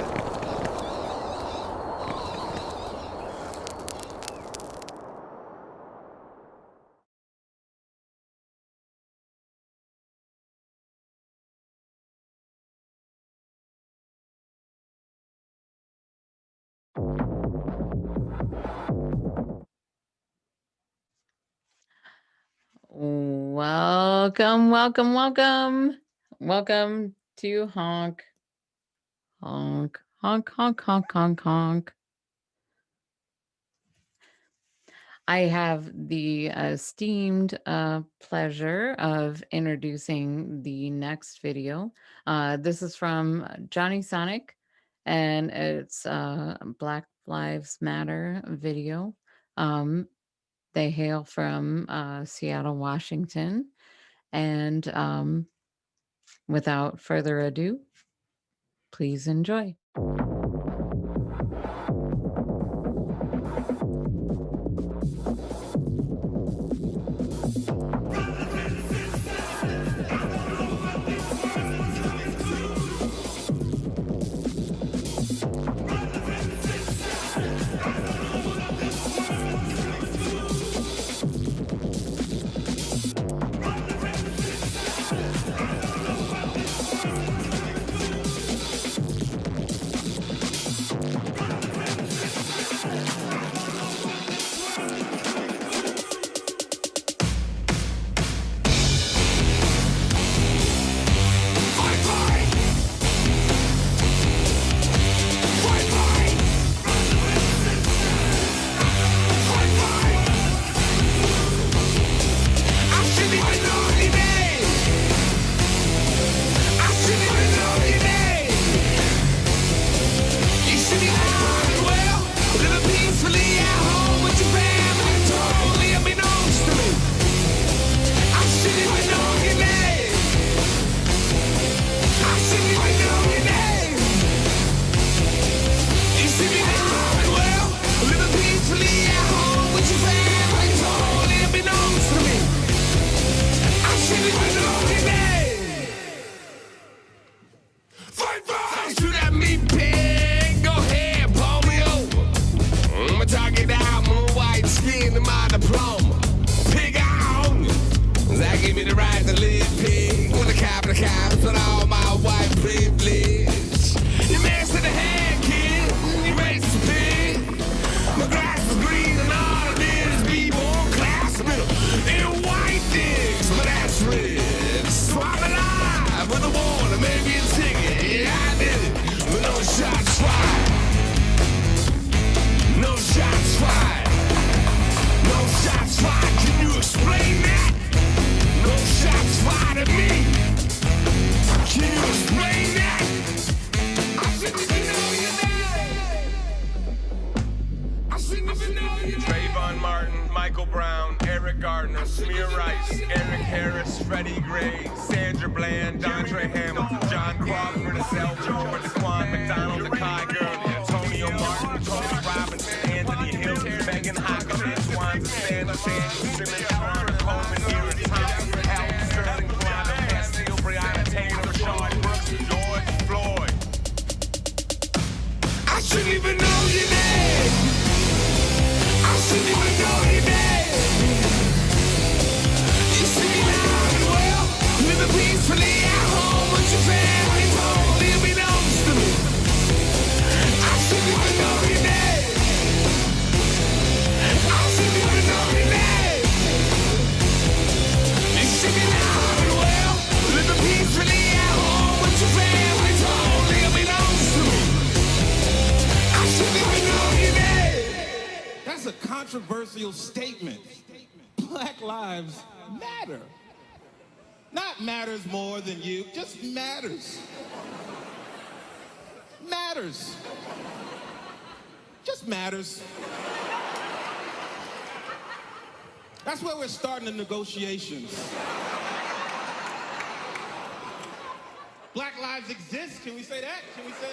Welcome, welcome, welcome. Welcome to Honk. Honk, honk, honk, honk, honk, honk. I have the esteemed pleasure of introducing the next video. This is from Johnny Sonic, and it's a Black Lives Matter video. They hail from Seattle, Washington. And without further ado, please enjoy. with the water, maybe a ticket. Yeah, I did it. But no shots fired. No shots fired. No shots fired. Can you explain that? No shots fired at me. Can you explain that? I shouldn't even know your name. I shouldn't even know your name. Trayvon Martin, Michael Brown, Eric Gardner, Smear Rice, Eric Harris, Freddie Gray, Sandra Bland, Andre Hamilton, John Crawford, Estelle George, Quan McDonald, Nakai Gurley, Antonio Martin, Tony Robinson, Anthony Hill, Megan Hawkins, Antoine Sanders, Samuel Simmons, Ron Coleman, Aaron Thompson, Al Sterling, Claudio Castillo, Breonna Taylor, Rashard Brooks, George Floyd. I shouldn't even know your name. I shouldn't even know your name. You see me loud and well, living peacefully at home with your family, totally unbeknownst to me. I shouldn't even know your name. I shouldn't even know your name. You see me loud and well, living peacefully at home with your family, totally unbeknownst to me. I shouldn't even know your name. That's a controversial statement. Black lives matter. Not matters more than you, just matters. Matters. Just matters. That's where we're starting the negotiations. Black lives exist, can we say that? Can we say,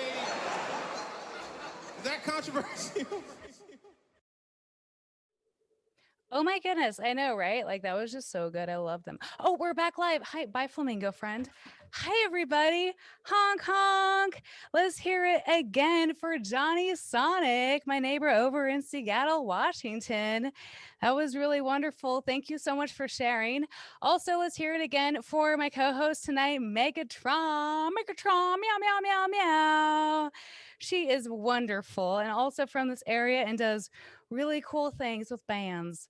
is that controversial? Oh my goodness, I know, right? Like that was just so good. I love them. Oh, we're back live. Hi, bye, Flamingo friend. Hi, everybody. Honk, honk. Let's hear it again for Johnny Sonic, my neighbor over in Seattle, Washington. That was really wonderful. Thank you so much for sharing. Also, let's hear it again for my co-host tonight, Megatron. Megatron, meow, meow, meow, meow. She is wonderful and also from this area and does really cool things with bands.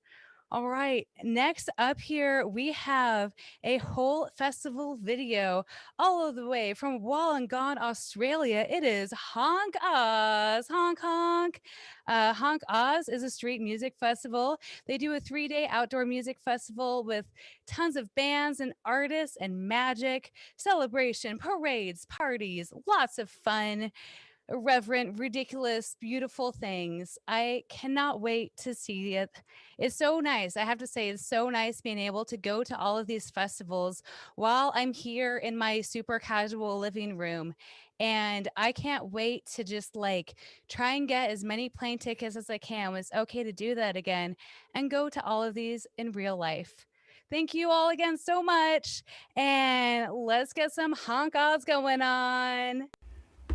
All right, next up here, we have a whole festival video all of the way from Wollongong, Australia. It is Honk Oz, Honk Honk. Honk Oz is a street music festival. They do a 3-day outdoor music festival with tons of bands and artists and magic, celebration, parades, parties, lots of fun. Irreverent, ridiculous, beautiful things. I cannot wait to see it. It's so nice. I have to say, it's so nice being able to go to all of these festivals while I'm here in my super casual living room. And I can't wait to just like try and get as many plane tickets as I can. It's okay to do that again and go to all of these in real life. Thank you all again so much. And let's get some honk odds going on.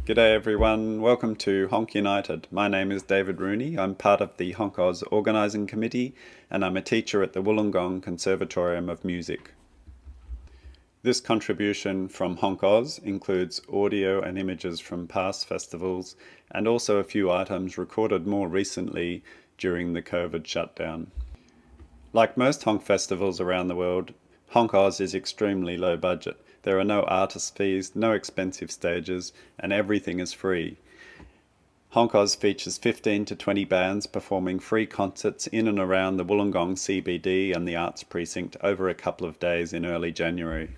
G'day everyone, welcome to Honk United. My name is David Rooney. I'm part of the Honk Oz organising committee and I'm a teacher at the Wollongong Conservatorium of Music. This contribution from Honk Oz includes audio and images from past festivals and also a few items recorded more recently during the COVID shutdown. Like most honk festivals around the world, Honk Oz is extremely low budget. There are no artist fees, no expensive stages, and everything is free. Honk Oz features 15 to 20 bands performing free concerts in and around the Wollongong CBD and the Arts Precinct over a couple of days in early January.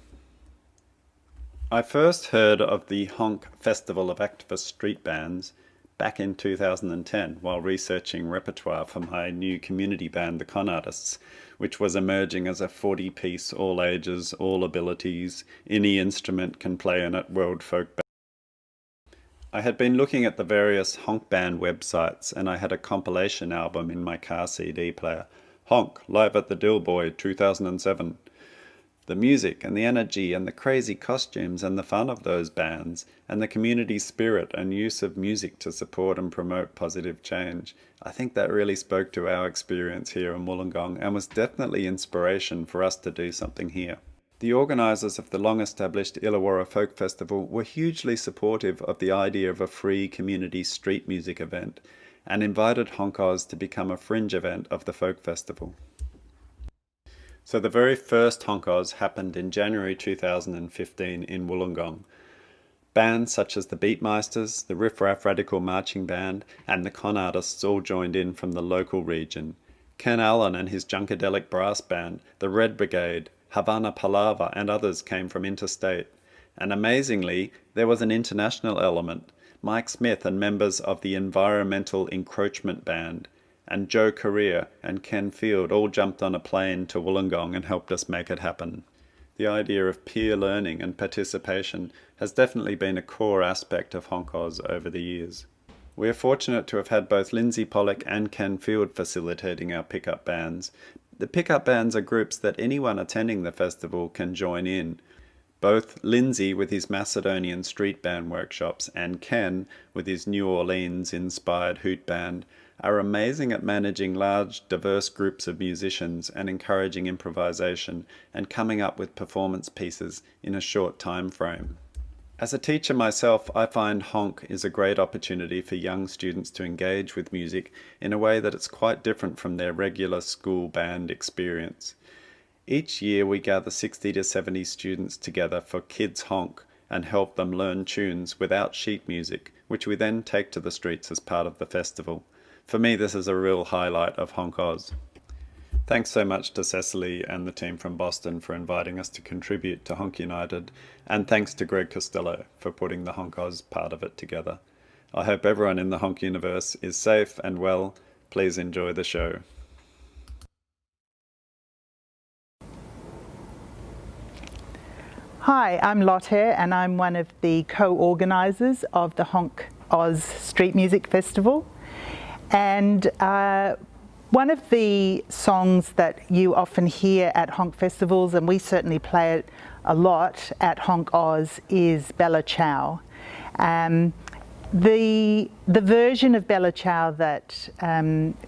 I first heard of the Honk Festival of Activist Street Bands back in 2010 while researching repertoire for my new community band, the Con Artists, which was emerging as a 40-piece, all ages, all abilities, any instrument can play in it world folk band. I had been looking at the various honk band websites and I had a compilation album in my car CD player, Honk, Live at the Dillboy 2007. The music and the energy and the crazy costumes and the fun of those bands and the community spirit and use of music to support and promote positive change. I think that really spoke to our experience here in Wollongong and was definitely inspiration for us to do something here. The organisers of the long-established Illawarra Folk Festival were hugely supportive of the idea of a free community street music event and invited Honk Oz to become a fringe event of the Folk Festival. So the very first HONK happened in January 2015 in Wollongong. Bands such as the Beatmeisters, the Riff Raff Radical Marching Band, and the Con Artists all joined in from the local region. Ken Allen and his Junkadelic brass band, the Red Brigade, Havana Palava, and others came from interstate. And amazingly, there was an international element. Mike Smith and members of the Environmental Encroachment Band, and Joe Correa and Ken Field all jumped on a plane to Wollongong and helped us make it happen. The idea of peer learning and participation has definitely been a core aspect of HONK over the years. We are fortunate to have had both Lindsay Pollock and Ken Field facilitating our pickup bands. The pickup bands are groups that anyone attending the festival can join in. Both Lindsay with his Macedonian street band workshops and Ken with his New Orleans-inspired hoot band are amazing at managing large, diverse groups of musicians and encouraging improvisation and coming up with performance pieces in a short time frame. As a teacher myself, I find HONK is a great opportunity for young students to engage with music in a way that it's quite different from their regular school band experience. Each year we gather 60 to 70 students together for Kids HONK and help them learn tunes without sheet music, which we then take to the streets as part of the festival. For me, this is a real highlight of HONK Oz. Thanks so much to Cecily and the team from Boston for inviting us to contribute to HONK United, and thanks to Greg Costello for putting the HONK Oz part of it together. I hope everyone in the HONK universe is safe and well. Please enjoy the show. Hi, I'm Lotte and I'm one of the co-organisers of the HONK Oz Street Music Festival. And one of the songs that you often hear at HONK festivals, and we certainly play it a lot at HONK Oz, is Bella Ciao. The version of Bella Ciao that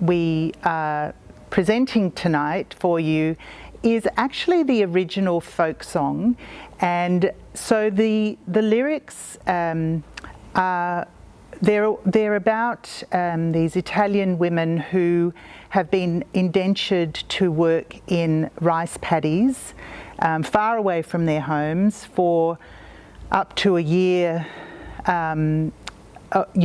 we are presenting tonight for you is actually the original folk song, and so the lyrics are they're about these Italian women who have been indentured to work in rice paddies far away from their homes for up to a year, you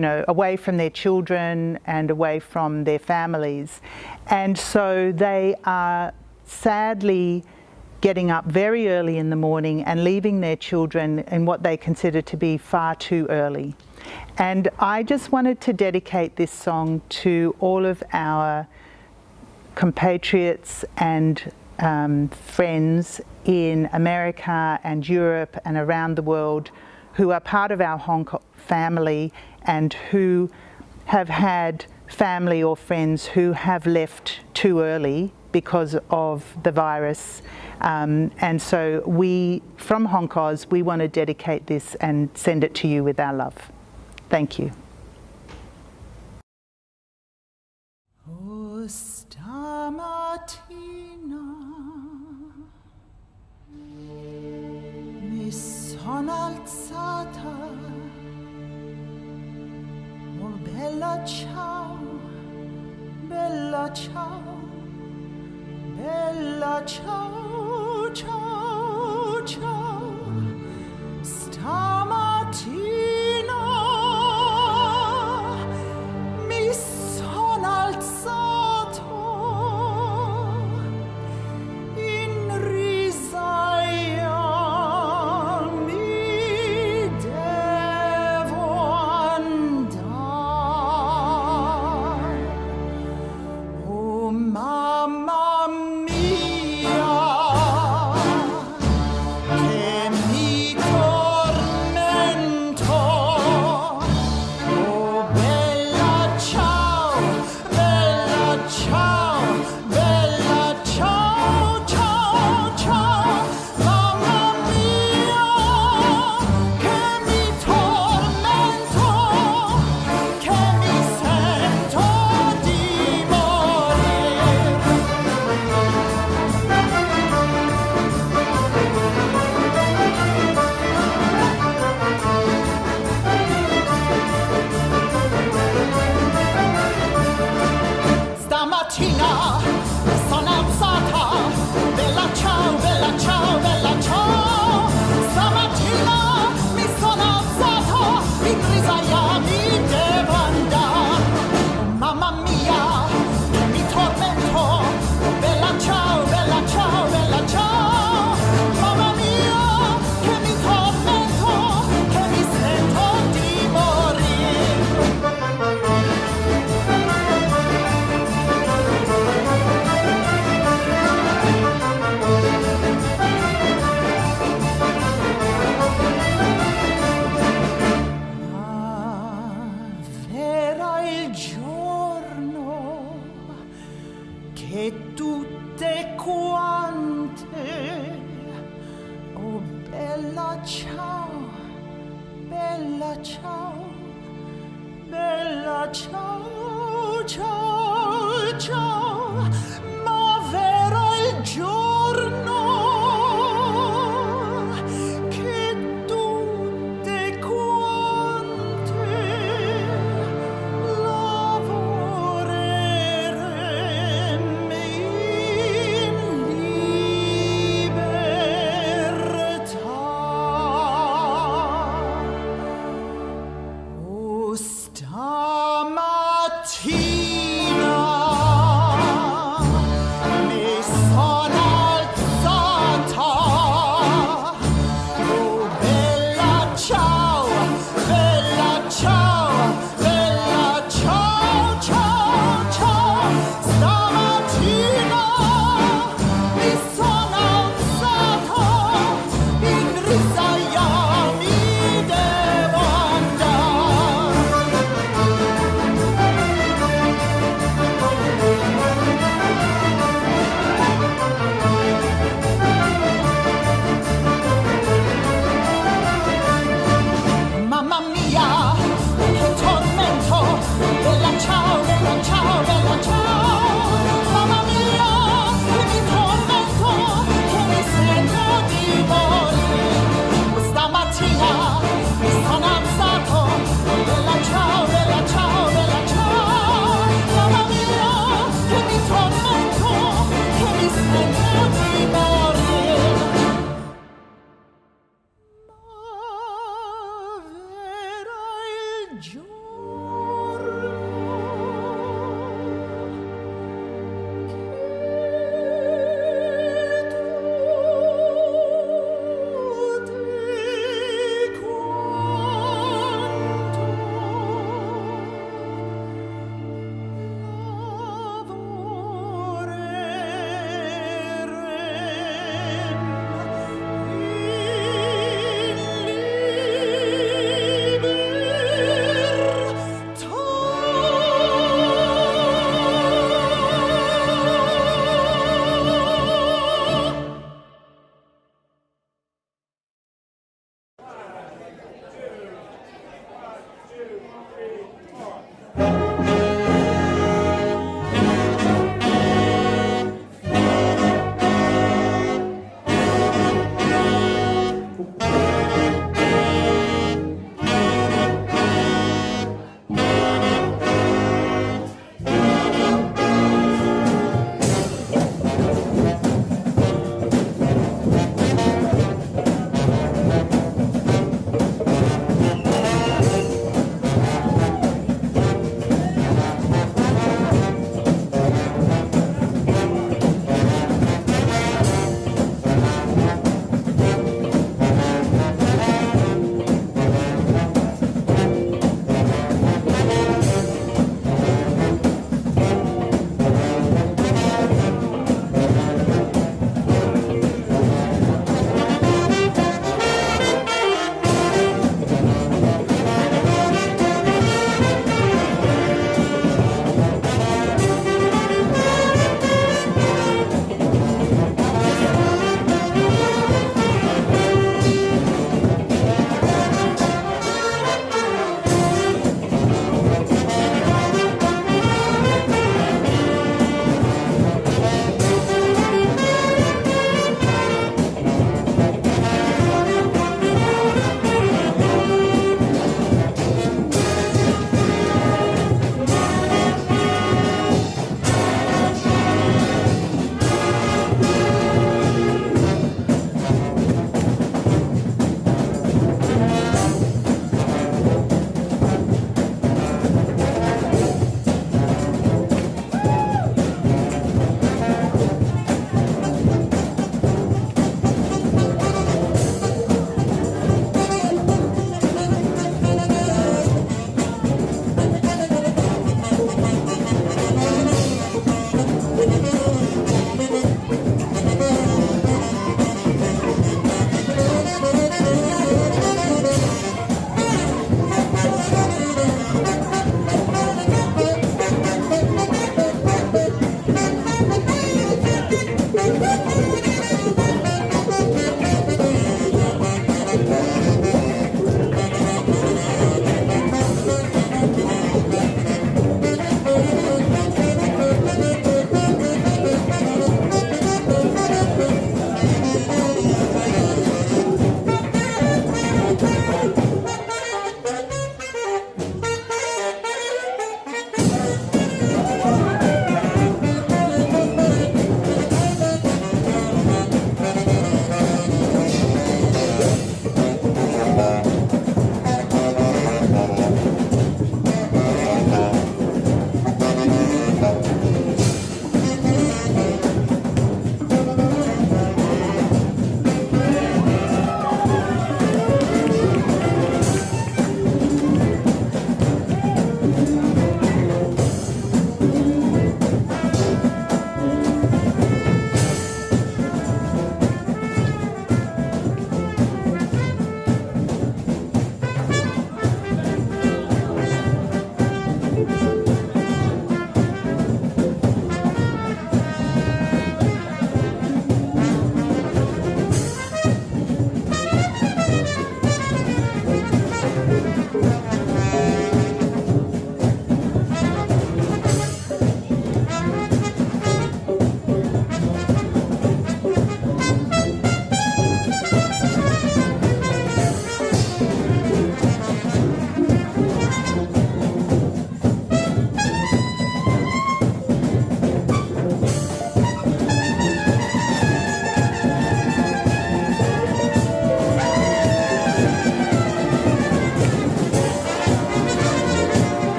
know, away from their children and away from their families. And so they are sadly getting up very early in the morning and leaving their children in what they consider to be far too early. And I just wanted to dedicate this song to all of our compatriots and friends in America and Europe and around the world who are part of our HONK family and who have had family or friends who have left too early because of the virus. And so we, from HONK Oz, we want to dedicate this and send it to you with our love. Thank you. Oh, stamattina mi sono alzata, oh bella ciao, bella ciao, bella ciao, ciao, ciao, stamattina mi sono alzato, in risaia mi devo andare, oh mamma mia, ciao, bella ciao, ciao, ciao, ma verrà il giorno che tutte quante lavoreremo in libertà. Oh, stamattina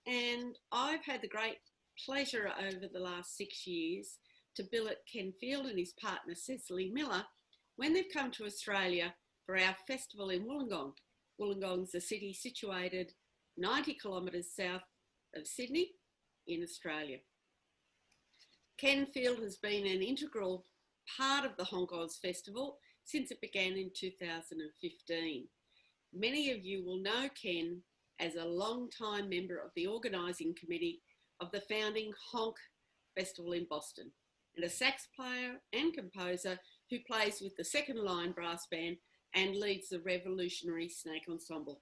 And I've had the great pleasure over the last 6 years to billet Ken Field and his partner Cecily Miller when they've come to Australia for our festival in Wollongong. Wollongong's a city situated 90 kilometres south of Sydney in Australia. Ken Field has been an integral part of the HONK Oz Festival since it began in 2015. Many of you will know Ken as a long-time member of the organising committee of the founding HONK Festival in Boston, and a sax player and composer who plays with the Second Line Brass Band and leads the revolutionary Snake Ensemble.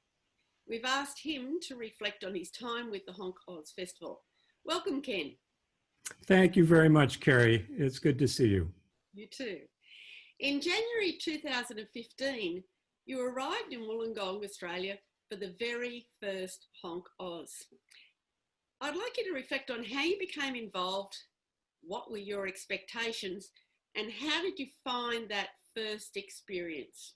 We've asked him to reflect on his time with the HONK Oz Festival. Welcome, Ken. Thank you very much, Kerry. It's good to see you. You too. In January 2015, you arrived in Wollongong, Australia for the very first HONK Oz. I'd like you to reflect on how you became involved, what were your expectations, and how did you find that first experience?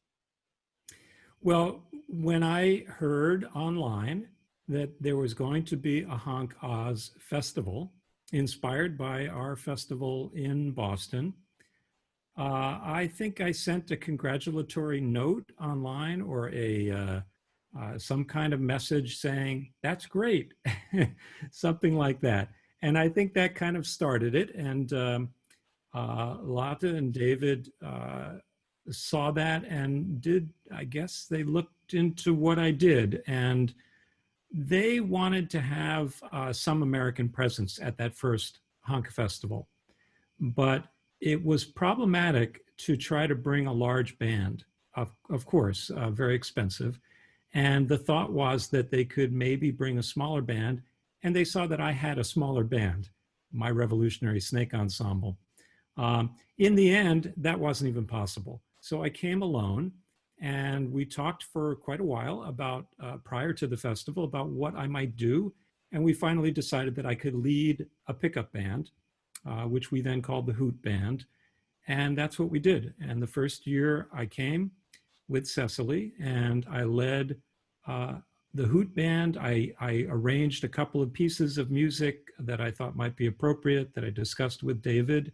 Well, when I heard online that there was going to be a HONK Oz festival inspired by our festival in Boston, I think I sent a congratulatory note online or a some kind of message saying, that's great, something like that. And I think that kind of started it. And Lata and David saw that and I guess they looked into what I did. And they wanted to have some American presence at that first HONK festival. But it was problematic to try to bring a large band, of course, very expensive. And the thought was that they could maybe bring a smaller band, and they saw that I had a smaller band, my Revolutionary Snake Ensemble. In the end, that wasn't even possible. So I came alone, and we talked for quite a while about, prior to the festival, about what I might do. And we finally decided that I could lead a pickup band, which we then called the Hoot Band. And that's what we did. And the first year I came with Cecily, and I led the Hoot Band. I arranged a couple of pieces of music that I thought might be appropriate, that I discussed with David.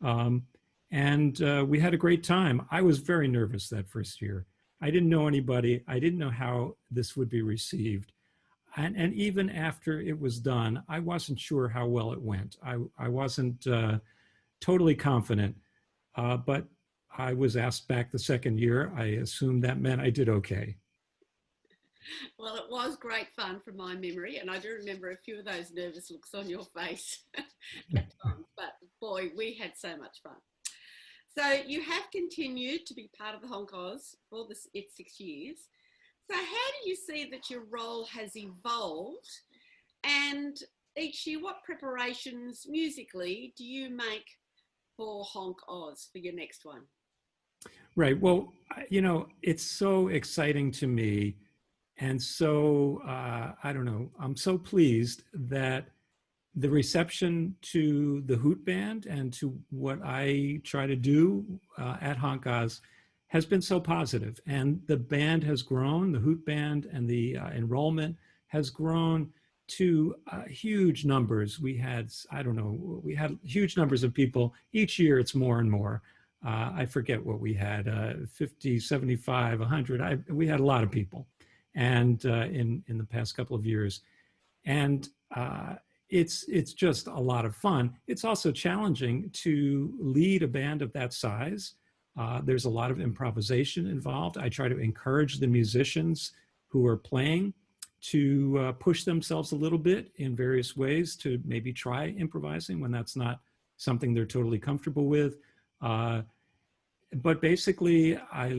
And we had a great time. I was very nervous that first year. I didn't know anybody. I didn't know how this would be received. And even after it was done, I wasn't sure how well it went. I wasn't totally confident, but I was asked back the second year. I assumed that meant I did okay. Well, it was great fun from my memory, and I do remember a few of those nervous looks on your face at times, but boy, we had so much fun. So you have continued to be part of the HONK Oz for its 6 years. So how do you see that your role has evolved, and each year what preparations musically do you make for HONK Oz for your next one? Right. Well, you know, it's so exciting to me. And so, I don't know, I'm so pleased that the reception to the Hoot Band and to what I try to do at HONK Oz has been so positive. And the band has grown, the Hoot Band, and the enrollment has grown to huge numbers. We had, I don't know, we had huge numbers of people. Each year it's more and more. I forget what we had, 50, 75, 100. We had a lot of people. And in the past couple of years. And it's just a lot of fun. It's also challenging to lead a band of that size. There's a lot of improvisation involved. I try to encourage the musicians who are playing to push themselves a little bit in various ways, to maybe try improvising when that's not something they're totally comfortable with. But basically, I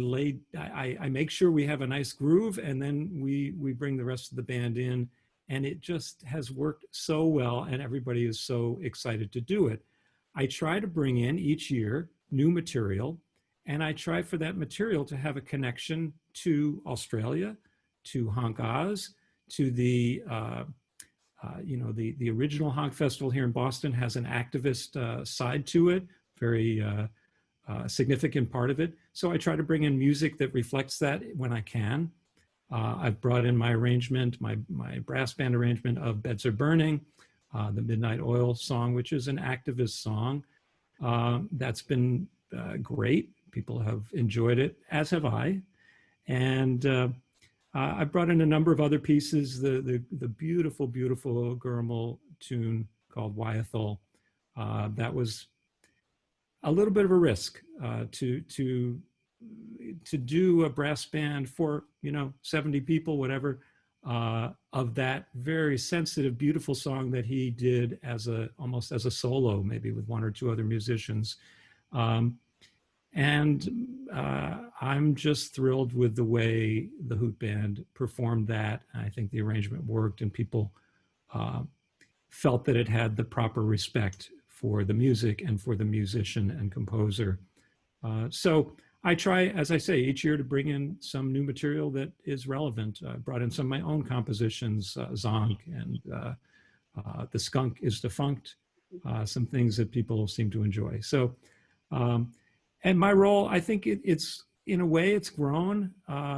make sure we have a nice groove, and then we bring the rest of the band in, and it just has worked so well, and everybody is so excited to do it. I try to bring in each year new material, and I try for that material to have a connection to Australia, to HONK Oz, to the the original HONK Festival here in Boston has an activist side to it, very significant part of it. So I try to bring in music that reflects that when I can. I've brought in my arrangement, my brass band arrangement of Beds Are Burning, the Midnight Oil song, which is an activist song. That's been great. People have enjoyed it, as have I. And I've brought in a number of other pieces, the beautiful, beautiful Gurmal tune called Wyathol. That was a little bit of a risk to do a brass band for 70 people, whatever, of that very sensitive, beautiful song that he did almost as a solo, maybe with one or two other musicians. I'm just thrilled with the way the Hoot Band performed that. I think the arrangement worked, and people felt that it had the proper respect for the music and for the musician and composer. So I try, as I say, each year to bring in some new material that is relevant. I brought in some of my own compositions, Zonk and The Skunk is Defunct, some things that people seem to enjoy. So, and my role, I think it's, in a way, it's grown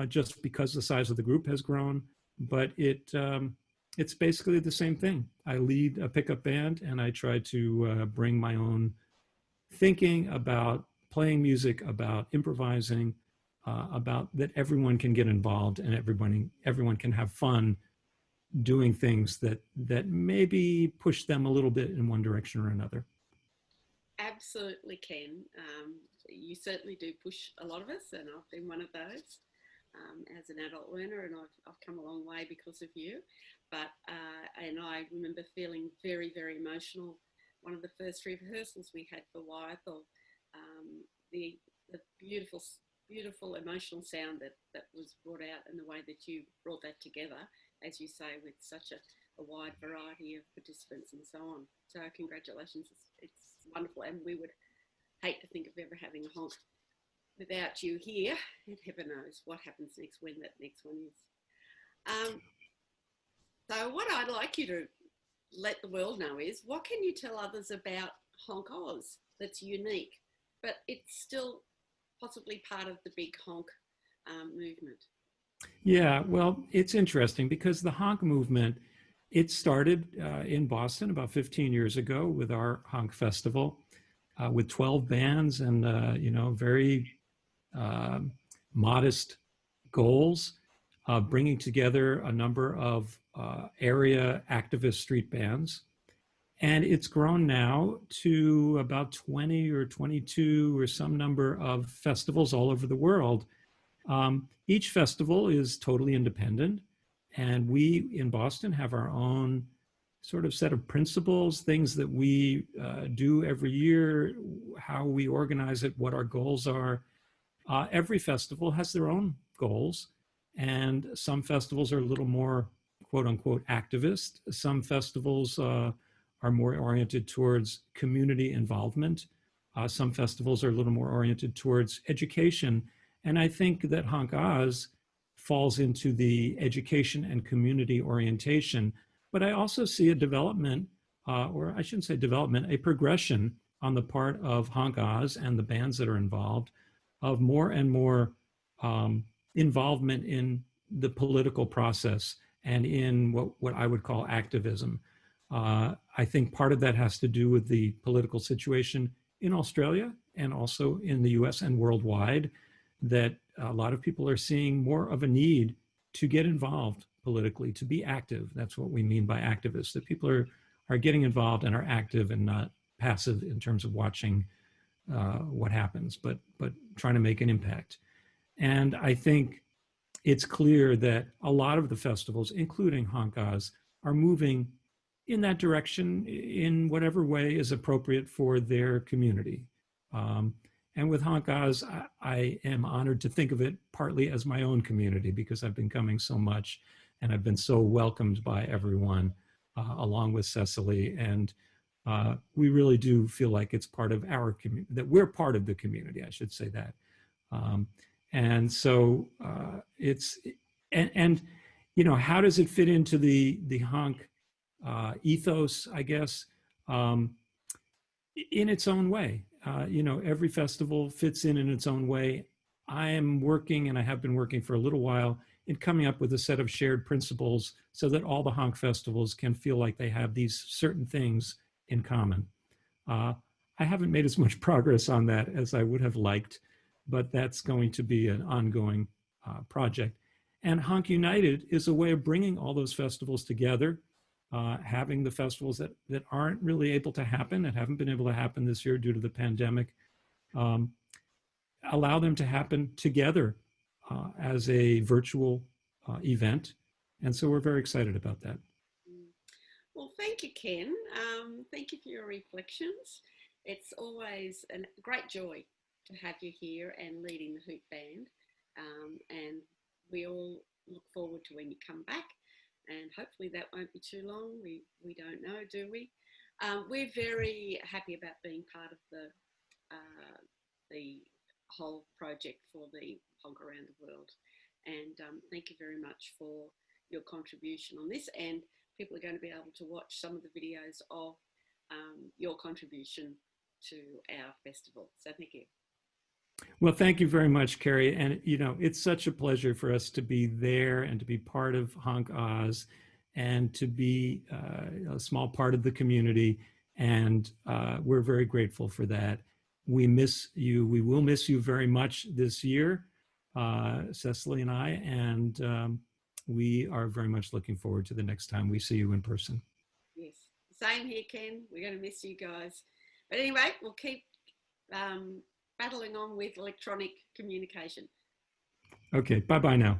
just because the size of the group has grown, but it's basically the same thing. I lead a pickup band, and I try to bring my own thinking about playing music, about improvising, about that everyone can get involved and everyone can have fun doing things that maybe push them a little bit in one direction or another. Absolutely, Ken. You certainly do push a lot of us, and I've been one of those as an adult learner, and I've come a long way because of you. But and I remember feeling very, very emotional. One of the first rehearsals we had for WAHONK, the beautiful, beautiful emotional sound that was brought out, and the way that you brought that together, as you say, with such a wide variety of participants and so on. So congratulations, it's wonderful, and we would hate to think of ever having a honk without you here, and heaven knows what happens next, when that next one is. So what I'd like you to let the world know is, what can you tell others about Honk Oz that's unique, but it's still possibly part of the big honk movement? Yeah, well, it's interesting because the honk movement, it started in Boston about 15 years ago with our honk festival with 12 bands and, very modest goals, bringing together a number of area activist street bands. And it's grown now to about 20 or 22 or some number of festivals all over the world. Each festival is totally independent, and we in Boston have our own sort of set of principles, things that we do every year, how we organize it, what our goals are. Every festival has their own goals, and some festivals are a little more quote unquote activist. Some festivals are more oriented towards community involvement. Some festivals are a little more oriented towards education. And I think that Honk Oz falls into the education and community orientation. But I also see a development, or I shouldn't say development, a progression on the part of Honk Oz and the bands that are involved, of more and more involvement in the political process and in what I would call activism. I think part of that has to do with the political situation in Australia and also in the US and worldwide, that a lot of people are seeing more of a need to get involved politically, to be active. That's what we mean by activists, that people are getting involved and are active and not passive in terms of watching what happens, but trying to make an impact. And I think it's clear that a lot of the festivals, including Honk Oz, are moving in that direction in whatever way is appropriate for their community. And with Honk Oz, I am honored to think of it partly as my own community, because I've been coming so much and I've been so welcomed by everyone, along with Cecily. And we really do feel like it's part of our community, that we're part of the community, I should say that. And so how does it fit into the honk ethos, I guess, in its own way? Every festival fits in its own way. I am working, and I have been working for a little while, in coming up with a set of shared principles so that all the honk festivals can feel like they have these certain things in common. I haven't made as much progress on that as I would have liked, but that's going to be an ongoing project. And Honk United is a way of bringing all those festivals together, having the festivals that aren't really able to happen, that haven't been able to happen this year due to the pandemic, allow them to happen together as a virtual event. And so we're very excited about that. Well, thank you, Ken. Thank you for your reflections. It's always a great joy to have you here and leading the Hoot Band. And we all look forward to when you come back. And hopefully that won't be too long. We don't know, do we? We're very happy about being part of the whole project for the honk around the world. And thank you very much for your contribution on this. And people are going to be able to watch some of the videos of your contribution to our festival. So thank you. Well, thank you very much, Carrie. And, it's such a pleasure for us to be there and to be part of Honk Oz and to be a small part of the community. And we're very grateful for that. We miss you. We will miss you very much this year. Cecily and I, and we are very much looking forward to the next time we see you in person. Yes, same here, Ken. We're going to miss you guys. But anyway, we'll keep battling on with electronic communication. Okay, bye-bye now.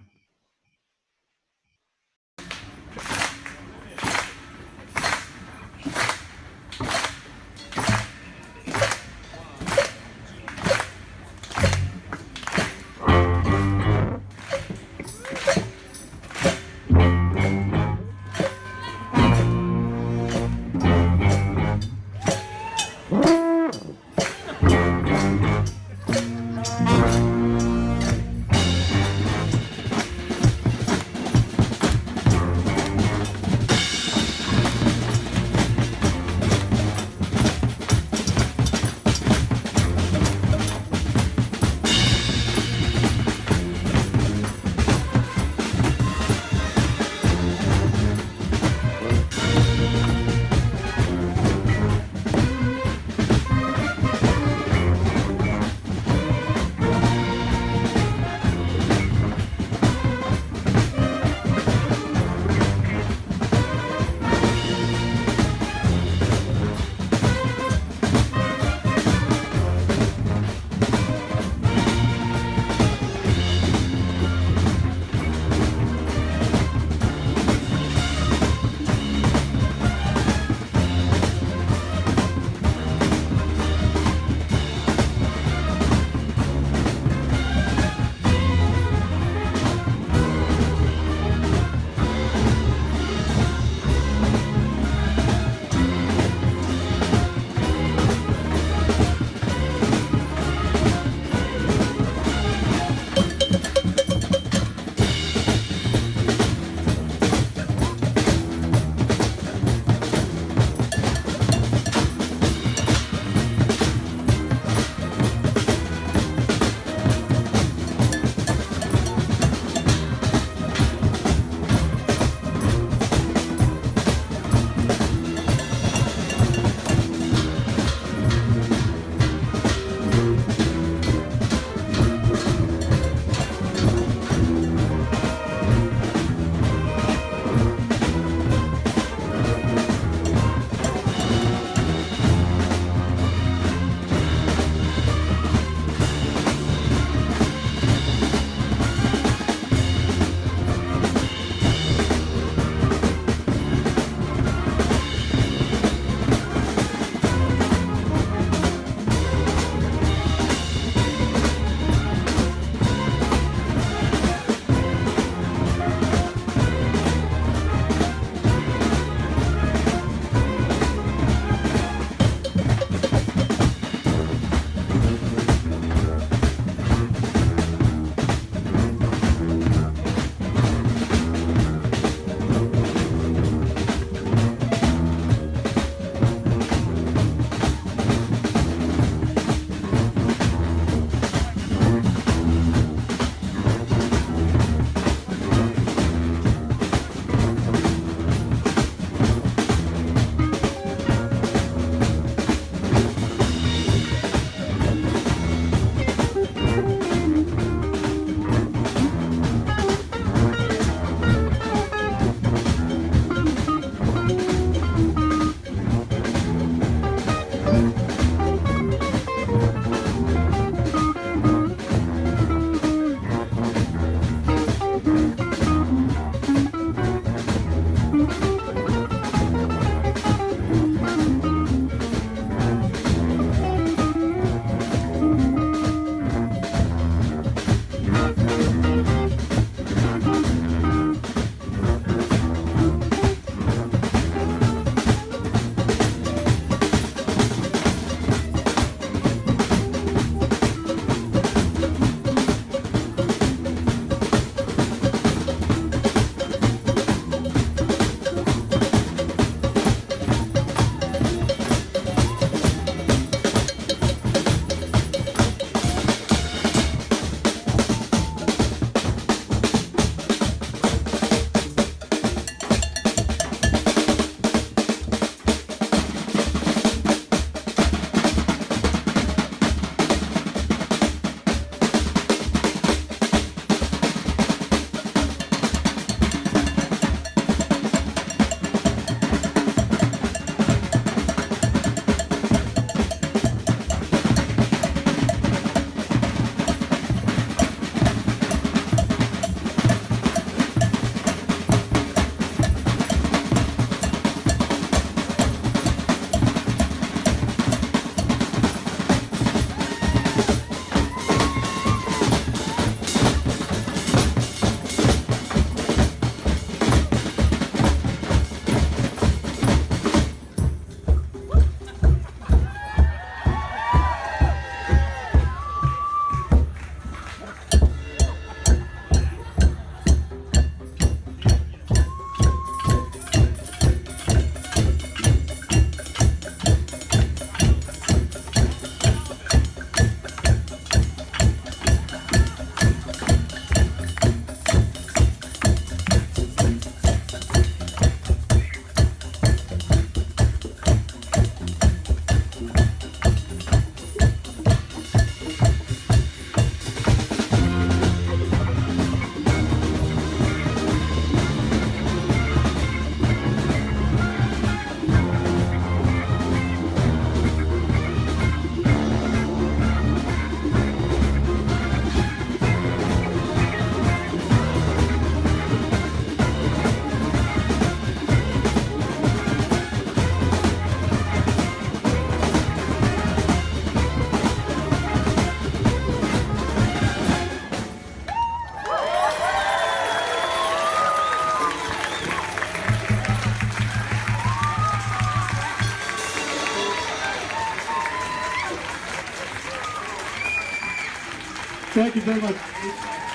Thank you very much.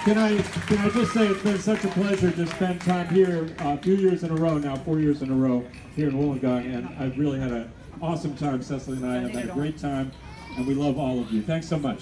Can I just say it's been such a pleasure to spend time here a few years in a row now, 4 years in a row here in Wollongong, and I've really had an awesome time. Cecily and I have had a great time, and we love all of you. Thanks so much.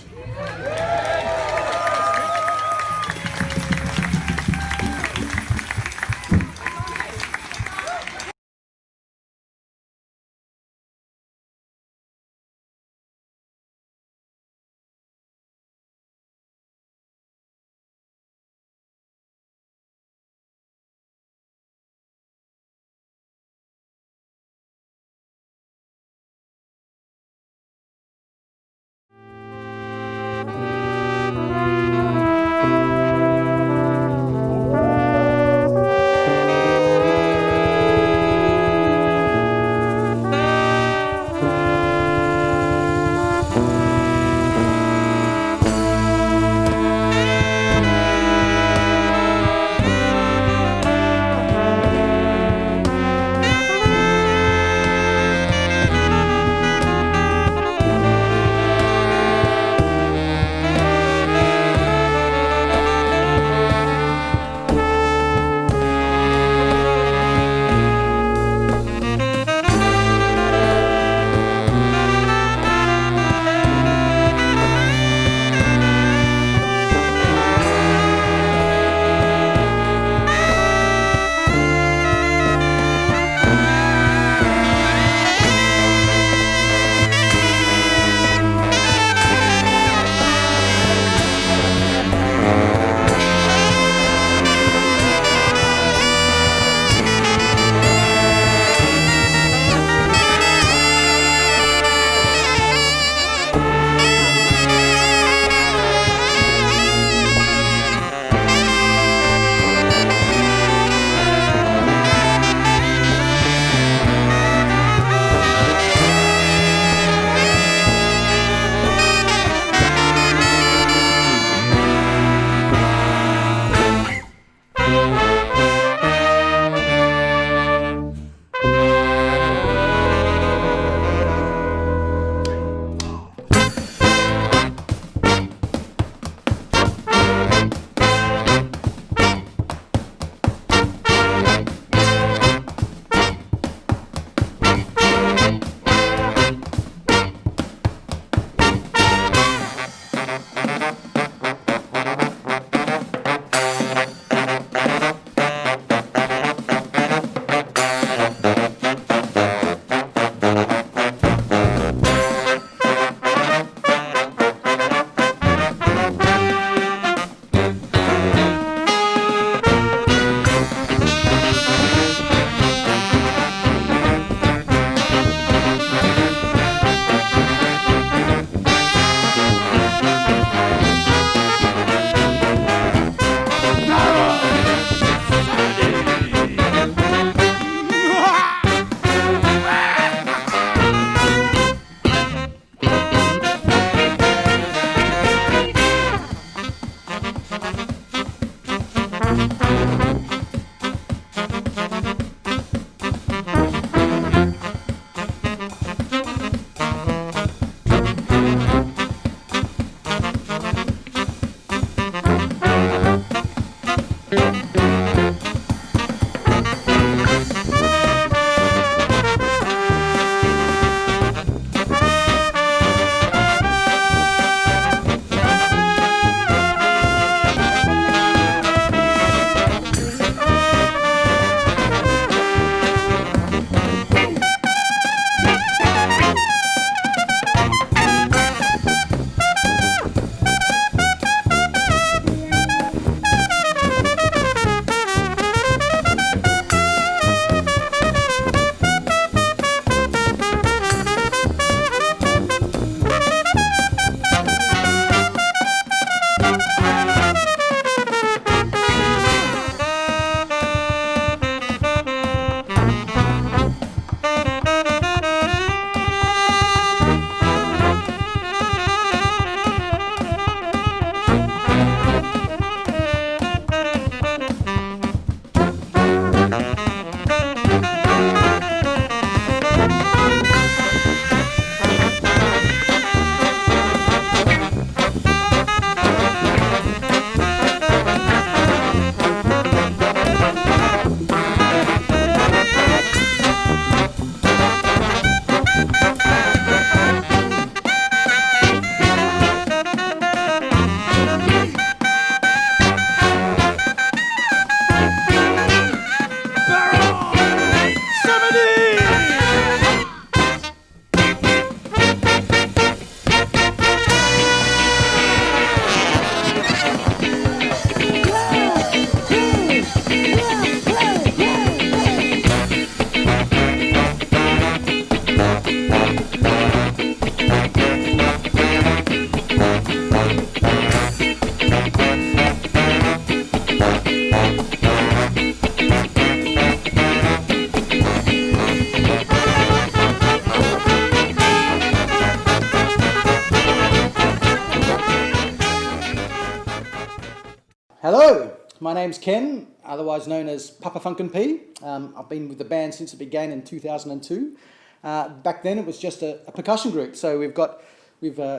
Hello, my name's Ken, otherwise known as Papa Funkin' P. I've been with the band since it began in 2002. Back then it was just a percussion group, so we've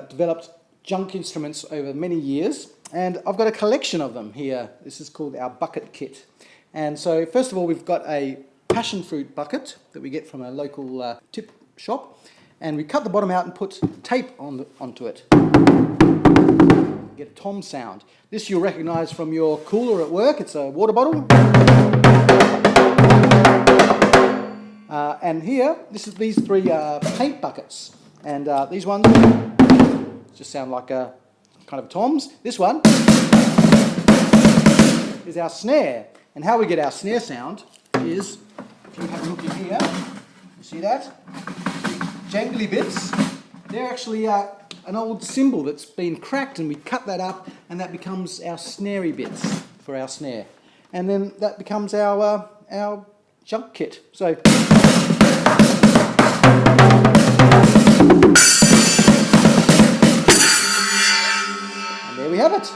developed junk instruments over many years, and I've got a collection of them here. This is called our bucket kit. And so first of all, we've got a passion fruit bucket that we get from a local tip shop, and we cut the bottom out and put tape onto it. Get a tom sound. This you'll recognise from your cooler at work. It's a water bottle. And here, these three paint buckets. And these ones just sound like a kind of toms. This one is our snare. And how we get our snare sound is, if you have a look in here, you see that? Jangly bits. They're actually an old cymbal that's been cracked, and we cut that up, and that becomes our snarey bits for our snare. And then that becomes our junk kit. So and there we have it.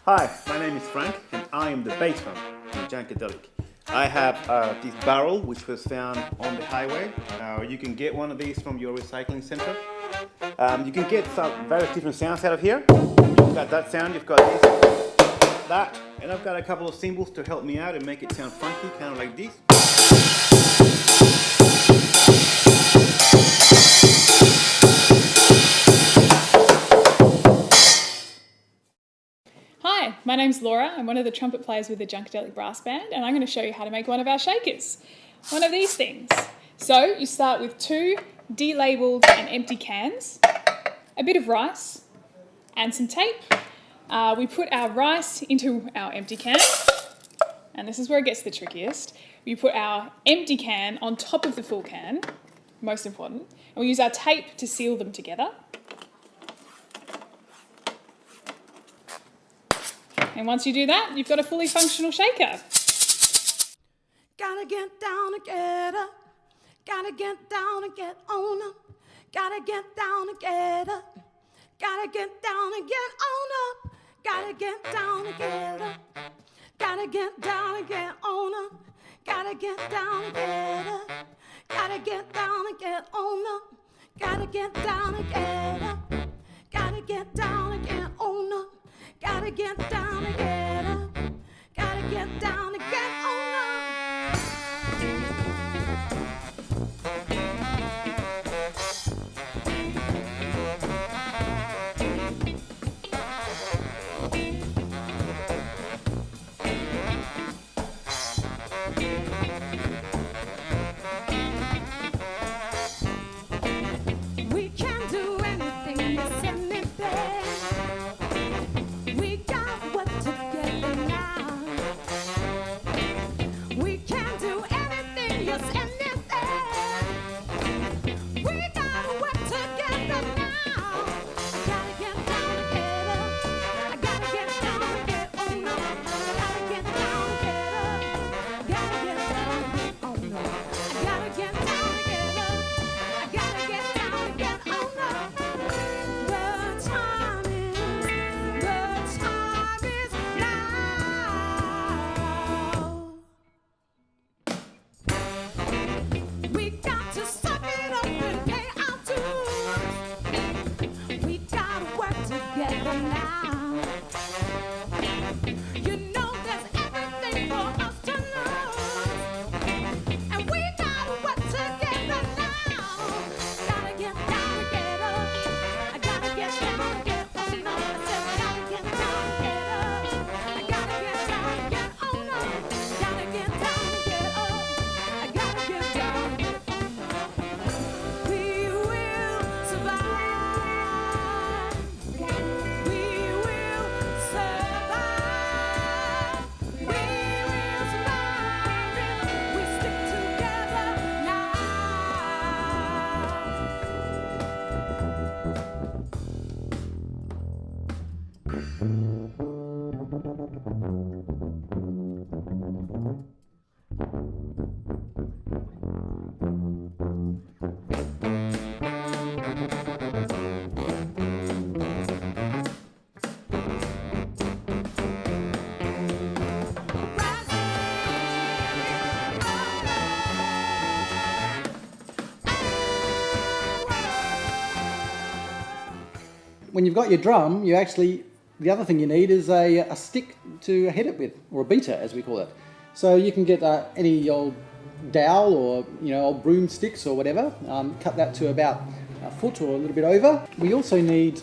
Hi, my name is Frank, and I am the bassman in Junkadelic. I have this barrel which was found on the highway. You can get one of these from your recycling center. You can get some various different sounds out of here. You've got that sound, you've got this, that, and I've got a couple of cymbals to help me out and make it sound funky, kind of like this. Hi, my name's Laura. I'm one of the trumpet players with the Junkadelic brass band, and I'm going to show you how to make one of our shakers. One of these things. So you start with 2 delabeled and empty cans, a bit of rice, and some tape. We put our rice into our empty can, and this is where it gets the trickiest. We put our empty can on top of the full can, most important, and we use our tape to seal them together. And once you do that, you've got a fully functional shaker. Gotta get down and get up. Gotta get down and get on up. Gotta get down and get up. Gotta get down and get on up. Gotta get down and get up. Gotta get down and get on up. Gotta get down and get up. Gotta get down and get on up. Gotta get down and get up. Gotta get down and get on up. Gotta get down and get up. Gotta get down and get on up. We can do anything, yes, anything. We got what together now. We can do anything, yes, anything. We got what together now. Gotta get down and get up. I gotta get down and get on up. Gotta get down and get up. Gotta get down and get on up. I gotta get down and get up. I gotta get down and get on up. The time is now. We got to suck it up and pay our dues. We gotta work together now. You know there's everything for us to lose, and we gotta work together now. Gotta get down and get up. I gotta get down and get on up. I said gotta get down and get up. I gotta get down and get on up. Gotta get down and get up. I gotta get down and get on up. We will survive. We will survive. We will survive if we stick together now. When you've got your drum, you actually, the other thing you need is a stick to hit it with, or a beater as we call it. So you can get any old dowel or old broomsticks or whatever, cut that to about a foot or a little bit over. We also need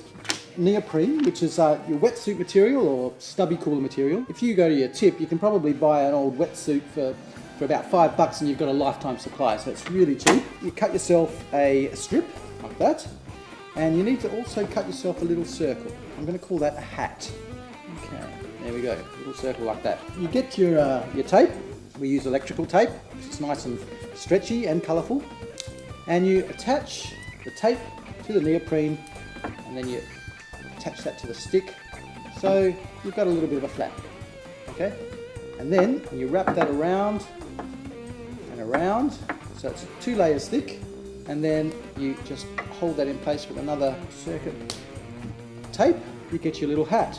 neoprene, which is your wetsuit material or stubby cooler material. If you go to your tip, you can probably buy an old wetsuit for about $5 and you've got a lifetime supply, so it's really cheap. You cut yourself a strip like that, and you need to also cut yourself a little circle. I'm going to call that a hat. Okay, there we go, a little circle like that. You get your tape. We use electrical tape. It's nice and stretchy and colourful. And you attach the tape to the neoprene, and then you attach that to the stick. So you've got a little bit of a flap, okay? And then you wrap that around and around, so it's 2 layers thick. And then you just hold that in place with another circuit tape. You get your little hat.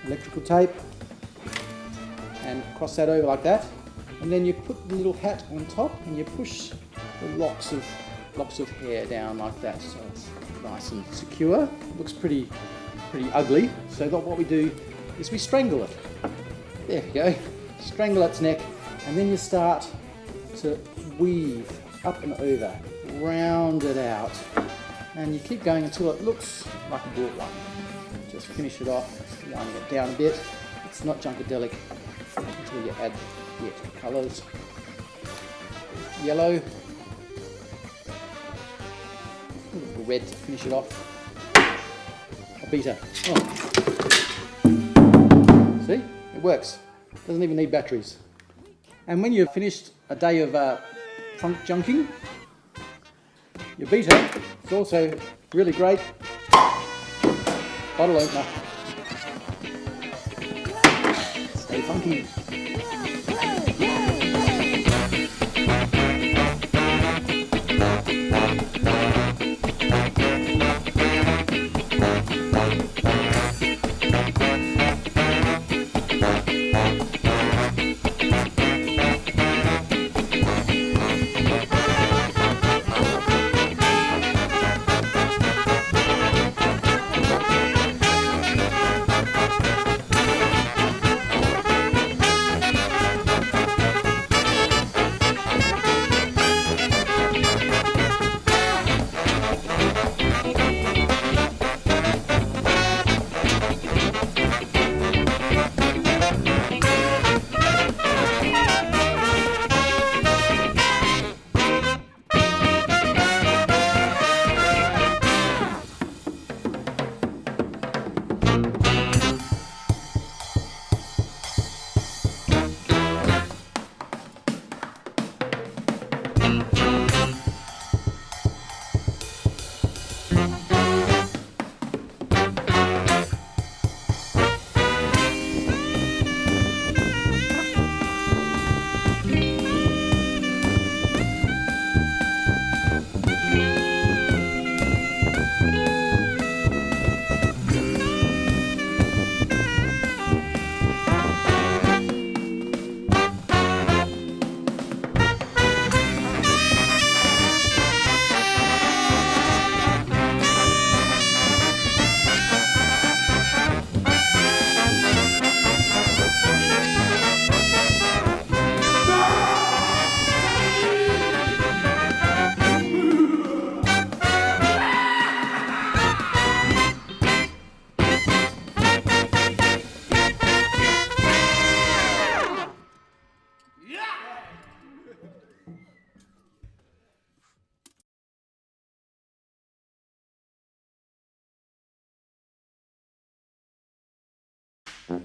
Electrical tape, and cross that over like that. And then you put the little hat on top, and you push the locks of hair down like that, so it's nice and secure. It looks pretty ugly. So what we do is we strangle it. There we go. Strangle its neck, and then you start to weave up and over, round it out, and you keep going until it looks like a bought one. Just finish it off, winding it down a bit. It's not Junkadelic until you add the extra colours. yellow. A little red to finish it off. A beater. Oh. See? It works. Doesn't even need batteries. And when you've finished a day of trunk junking, your beater is also really great bottle opener. Stay funky.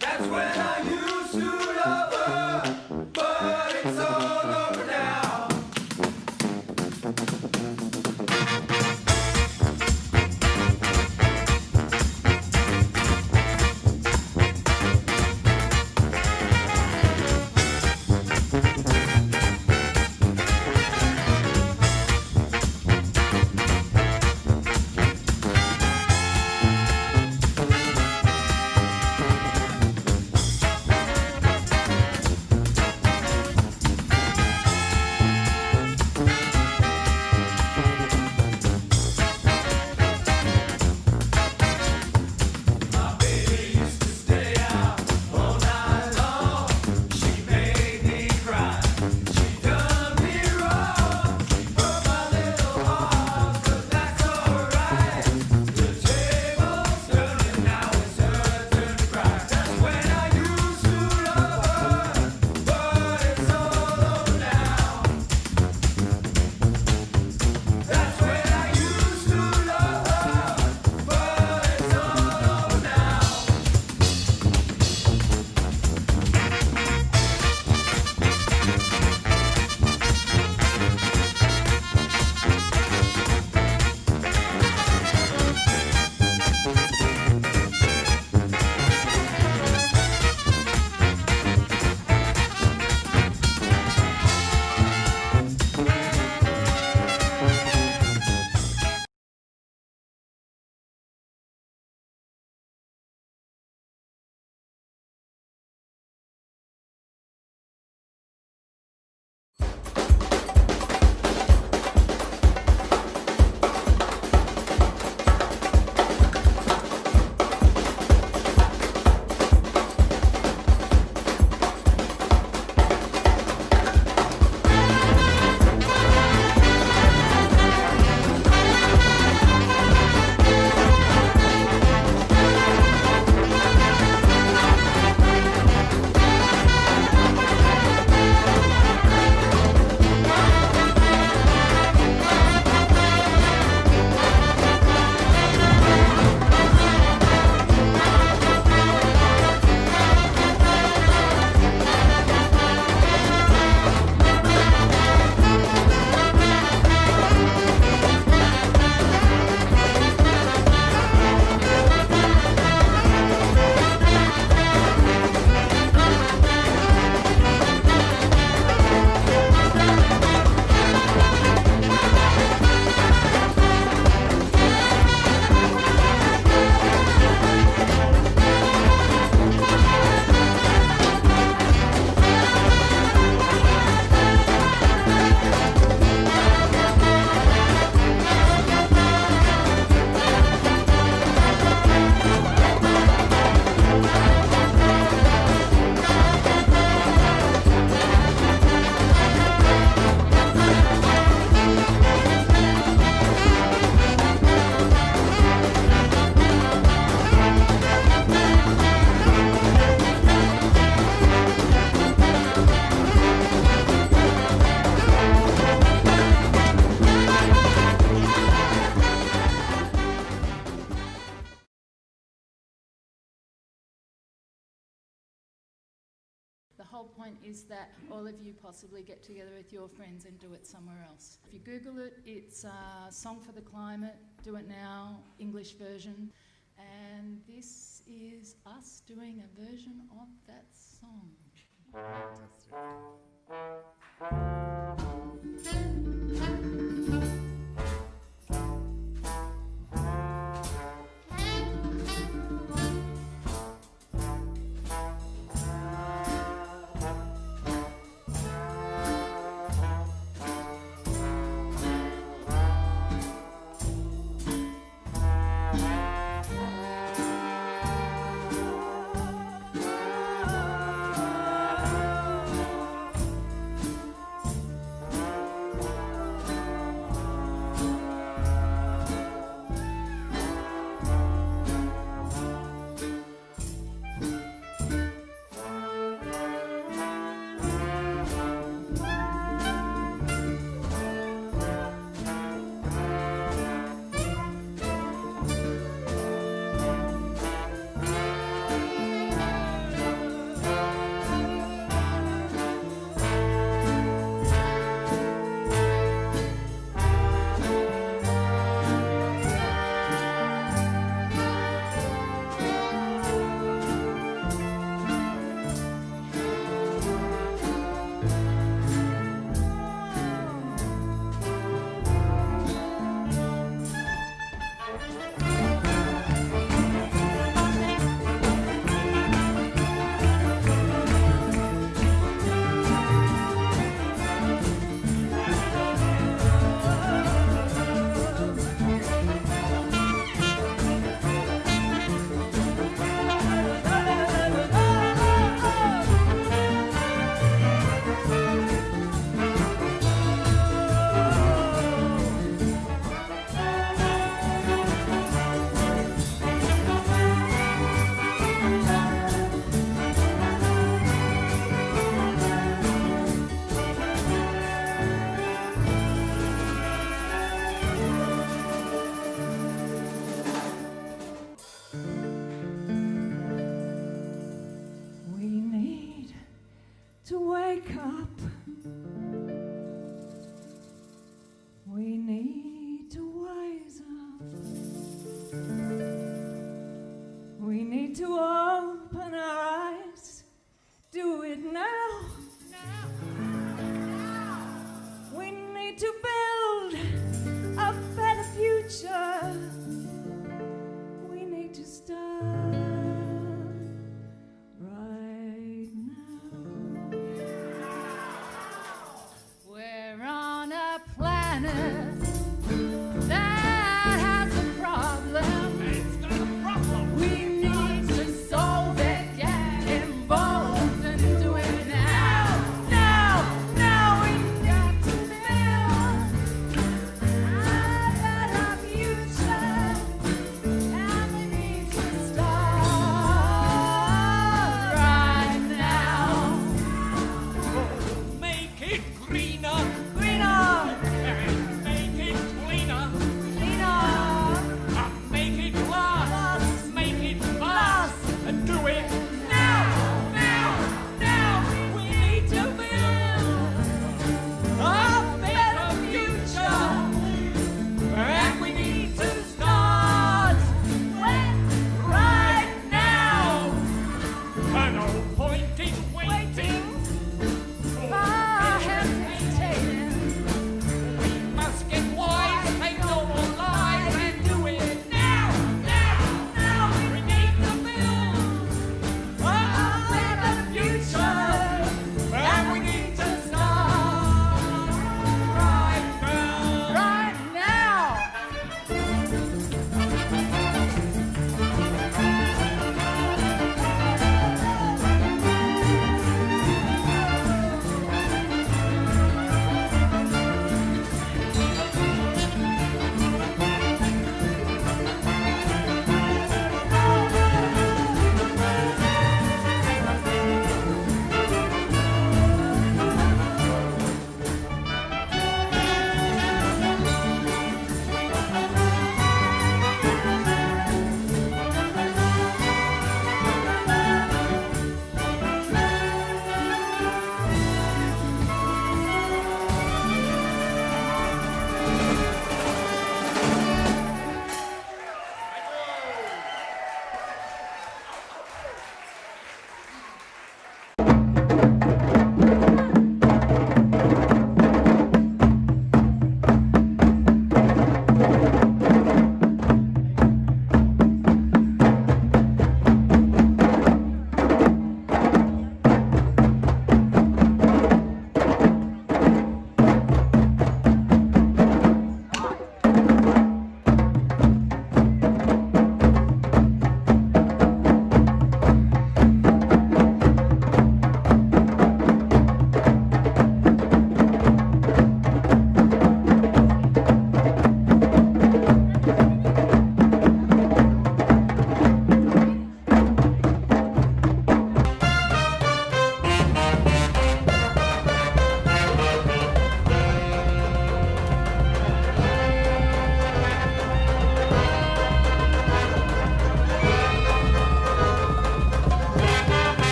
That's when I used to love her, but it's all over now. whole point is that all of you possibly get together with your friends and do it somewhere else. If you Google it, it's Song for the Climate, Do It Now, English version. And this is us doing a version of that song.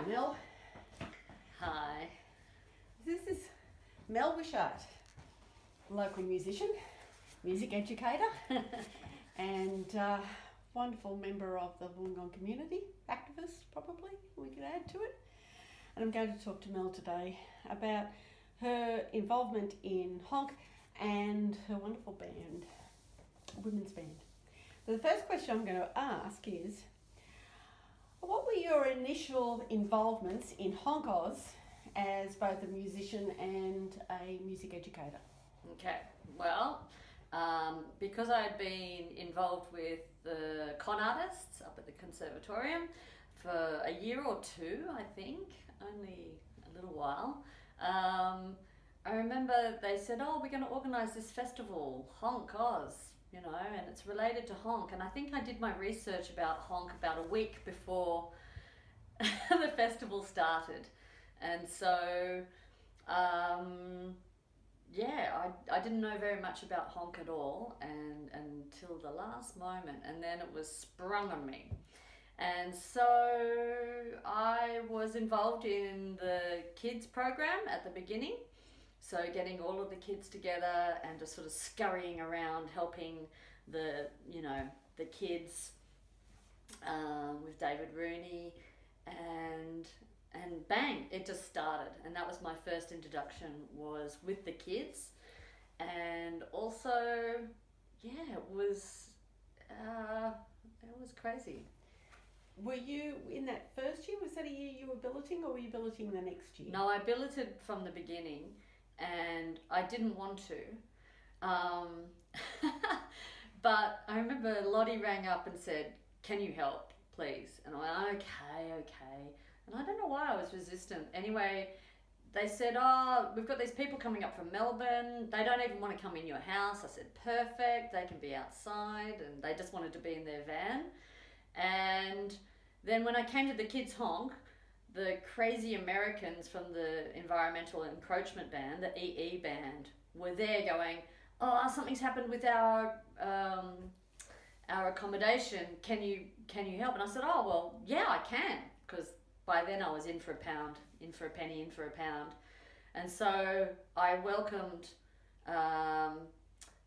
Mel. Hi. This is Mel Wishart, local musician, music educator, and wonderful member of the Wollongong community, activist probably, we could add to it. And I'm going to talk to Mel today about her involvement in HONK and her wonderful band, a women's band. So the first question I'm going to ask is, what were your initial involvements in HONK Oz as both a musician and a music educator? Okay, well, because I'd been involved with the con artists up at the Conservatorium for a year or two, I think, only a little while, I remember they said, oh, we're going to organise this festival, HONK Oz, you know, and it's related to HONK. And I think I did my research about HONK about a week before the festival started. And so, yeah, I didn't know very much about HONK at all and until the last moment. And then it was sprung on me. And so I was involved in the kids program at the beginning. So getting all of the kids together and just sort of scurrying around helping the, you know, the kids with David Rooney and bang, it just started. And that was my first introduction, was with the kids. And also, yeah, it was crazy. Were you in that first year? Was that a year you were billeting, or were you billeting the next year? No, I billeted from the beginning, and I didn't want to. But I remember Lottie rang up and said, can you help, please? And I went, okay. And I don't know why I was resistant. Anyway, they said, oh, we've got these people coming up from Melbourne. They don't even want to come in your house. I said, perfect. They can be outside. And they just wanted to be in their van. And then when I came to the Kids Honk, the crazy Americans from the Environmental Encroachment Band, the EE band, were there going, oh, something's happened with our accommodation. Can you help? And I said, oh, well, yeah, I can. Because by then I was in for a pound, in for a penny, in for a pound. And so I welcomed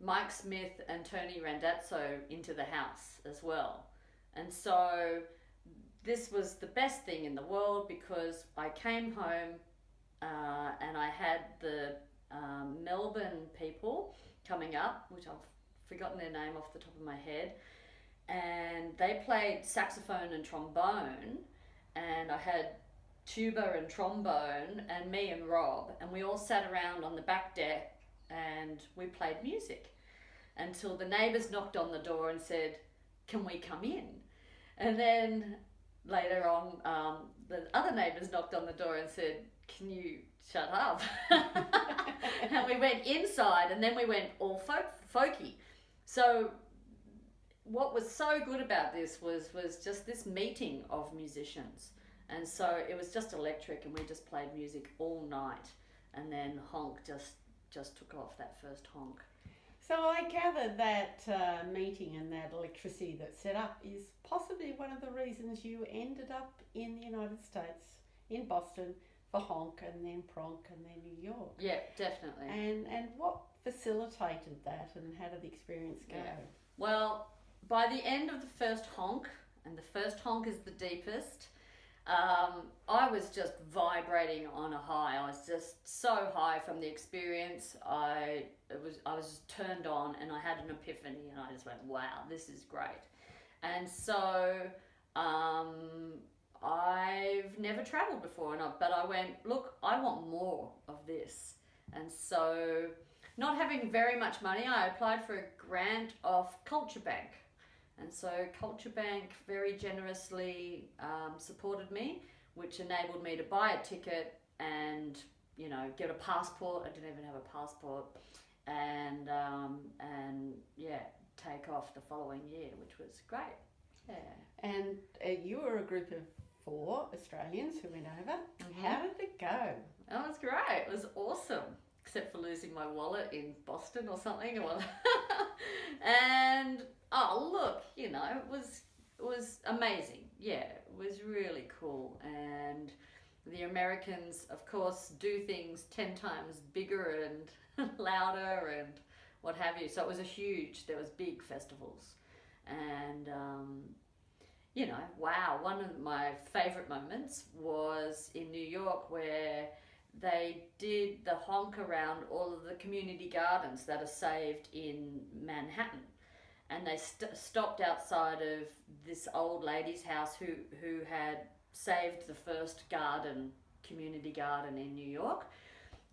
Mike Smith and Tony Randazzo into the house as well. And so this was the best thing in the world, because I came home and I had the Melbourne people coming up, which I've forgotten their name off the top of my head, and they played saxophone and trombone, and I had tuba and trombone, and me and Rob, and we all sat around on the back deck and we played music until the neighbours knocked on the door and said, can we come in? And then later on, the other neighbours knocked on the door and said, can you shut up? And we went inside, and then we went all folky. So what was so good about this was just this meeting of musicians. And so it was just electric, and we just played music all night. And then HONK just took off, that first HONK. So I gather that meeting and that electricity that's set up is possibly one of the reasons you ended up in the United States, in Boston, for HONK, and then Pronk, and then New York. Yeah, definitely. And what facilitated that, and how did the experience go? Yeah. Well, by the end of the first HONK, and the first HONK is the deepest, I was just vibrating on a high. I was just so high from the experience. I was just turned on, and I had an epiphany, and I just went, wow, this is great. And so I've never travelled before, but I went, look, I want more of this. And so, not having very much money, I applied for a grant off Culture Bank. And so Culture Bank very generously supported me, which enabled me to buy a ticket and, you know, get a passport. I didn't even have a passport. And yeah, take off the following year, which was great. Yeah. And you were a group of 4 Australians who went over. Mm-hmm. How did it go? Oh, it was great. It was awesome, except for losing my wallet in Boston or something. And oh, look, you know, it was amazing. Yeah, it was really cool. And the Americans, of course, do things 10 times bigger and louder and what have you. So it was there was big festivals. And, you know, wow, one of my favourite moments was in New York where they did the honk around all of the community gardens that are saved in Manhattan. And they stopped outside of this old lady's house who had saved the first community garden in New York.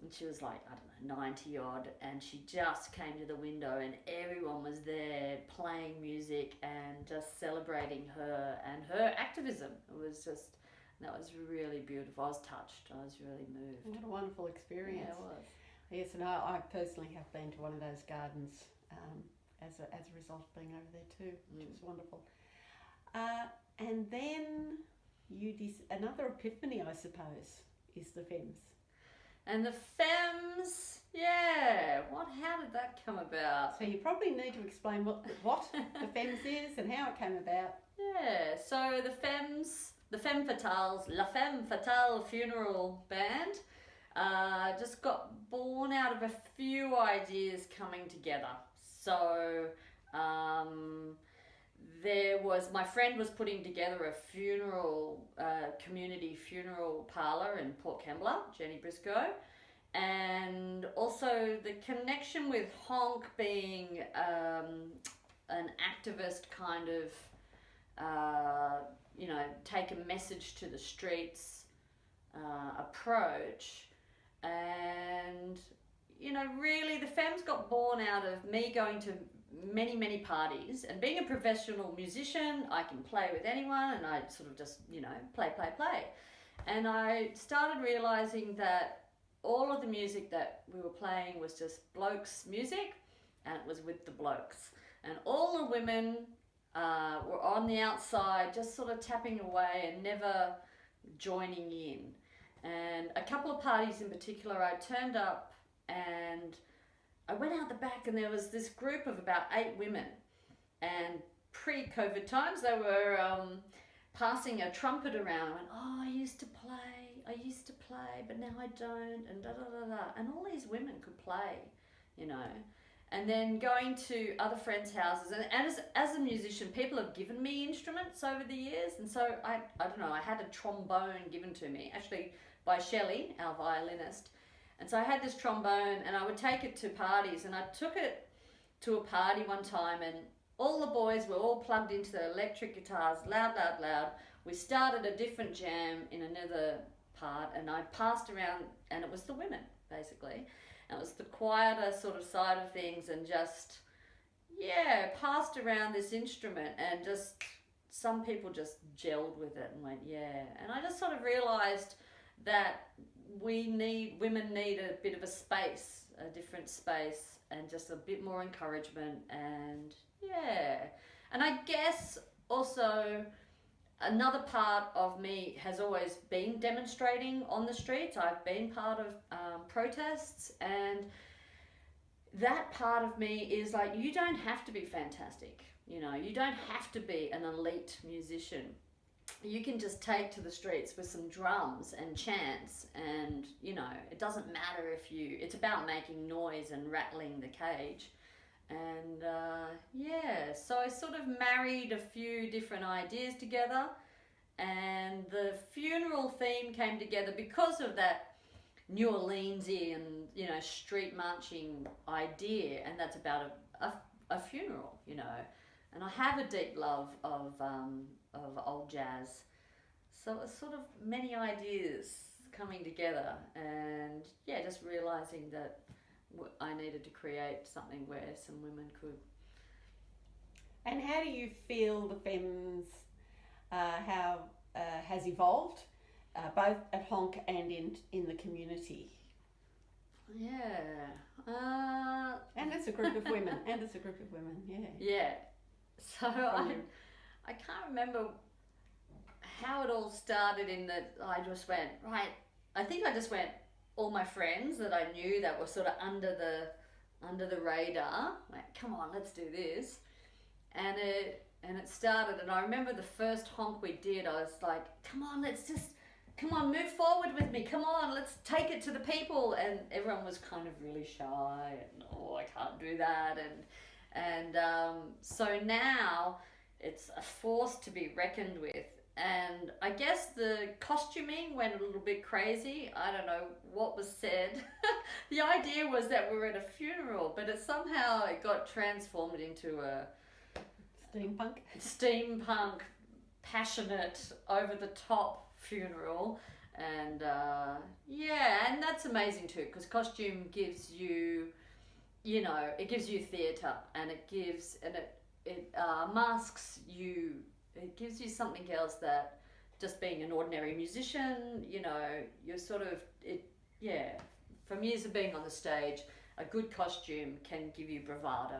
And she was like, I don't know, 90 odd, and she just came to the window and everyone was there playing music and just celebrating her and her activism. That was really beautiful. I was touched. I was really moved. What a wonderful experience. Yeah, it was. Yes, and I personally have been to one of those gardens as a result of being over there too, which was wonderful. And then another epiphany, I suppose, is the Femmes. And the Femmes, yeah. How did that come about? So you probably need to explain what the Femmes is and how it came about. Yeah, so the Femmes, the Femme Fatales, La Femme Fatale Funeral Band, just got born out of a few ideas coming together. So my friend was putting together a funeral, community funeral parlour in Port Kembla, Jenny Briscoe, and also the connection with HONK being an activist kind of, take a message to the streets approach. And, really the Femmes got born out of me going to many parties, and being a professional musician, I can play with anyone, and I sort of just, play. And I started realising that all of the music that we were playing was just blokes' music, and it was with the blokes. And all the women were on the outside, just sort of tapping away and never joining in. And a couple of parties in particular, I turned up and I went out the back and there was this group of about 8 women, and pre-COVID times they were passing a trumpet around. I went, oh, I used to play, but now I don't, and da-da-da-da. And all these women could play, And then going to other friends' houses, and as a musician, people have given me instruments over the years, and so I don't know, I had a trombone given to me, actually by Shelley, our violinist. And so I had this trombone and I would take it to parties, and I took it to a party one time and all the boys were all plugged into their electric guitars, loud. We started a different jam in another part and I passed around, and it was the women basically. And it was the quieter sort of side of things, and just, passed around this instrument, and just some people just gelled with it and went, yeah. And I just sort of realised that women need a bit of a space, a different space, and just a bit more encouragement, and And I guess also another part of me has always been demonstrating on the streets. I've been part of protests, and that part of me is like, you don't have to be fantastic, you don't have to be an elite musician. You can just take to the streets with some drums and chants, and it doesn't matter it's about making noise and rattling the cage. And so I sort of married a few different ideas together, and the funeral theme came together because of that New Orleans-y and street marching idea, and that's about a funeral, And I have a deep love of old jazz, so it's sort of many ideas coming together, and just realising that I needed to create something where some women could. And how do you feel the Femmes has evolved, both at HONK and in the community? And it's a group of women. Yeah. So I can't remember how it all started, in that I just went, right, I think I just went, all my friends that I knew that were sort of under the radar, like, come on, let's do this. And it started, and I remember the first HONK we did, I was like, come on, let's just come on, move forward with me. Come on, let's take it to the people. And everyone was kind of really shy and, oh, I can't do that. And so now it's a force to be reckoned with. And I guess the costuming went a little bit crazy. I don't know what was said. The idea was that we were at a funeral, but it somehow got transformed into a steampunk, passionate, over the top funeral. And and that's amazing too, because costume gives you, it gives you theatre, and it masks you. It gives you something else that just being an ordinary musician, you're sort of, from years of being on the stage, a good costume can give you bravado.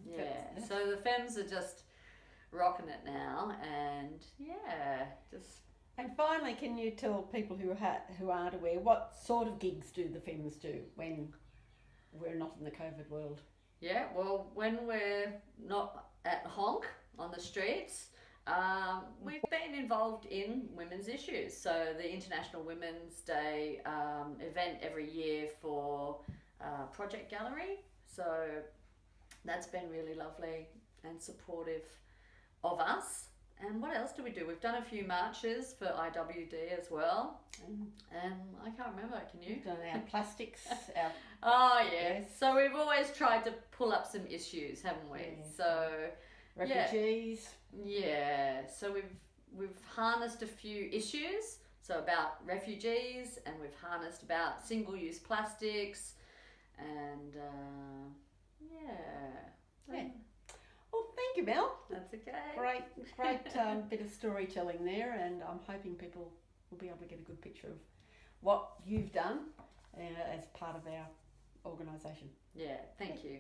Yeah, so the femmes are just rocking it now, and just... And finally, can you tell people who aren't aware, what sort of gigs do the femmes do when we're not in the COVID world? Yeah, well, when we're not at HONK on the streets, we've been involved in women's issues. So the International Women's Day event every year for Project Gallery. So that's been really lovely and supportive of us. And what else do we do? We've done a few marches for IWD as well. And I can't remember, can you? We've done our plastics. Oh, yes. So we've always tried to pull up some issues, haven't we? Yes. So... Refugees. Yeah. So we've harnessed a few issues. So about refugees, and we've harnessed about single-use plastics, and Well, thank you, Mel. That's okay. Great bit of storytelling there, and I'm hoping people will be able to get a good picture of what you've done as part of our organisation. Yeah. Thank you.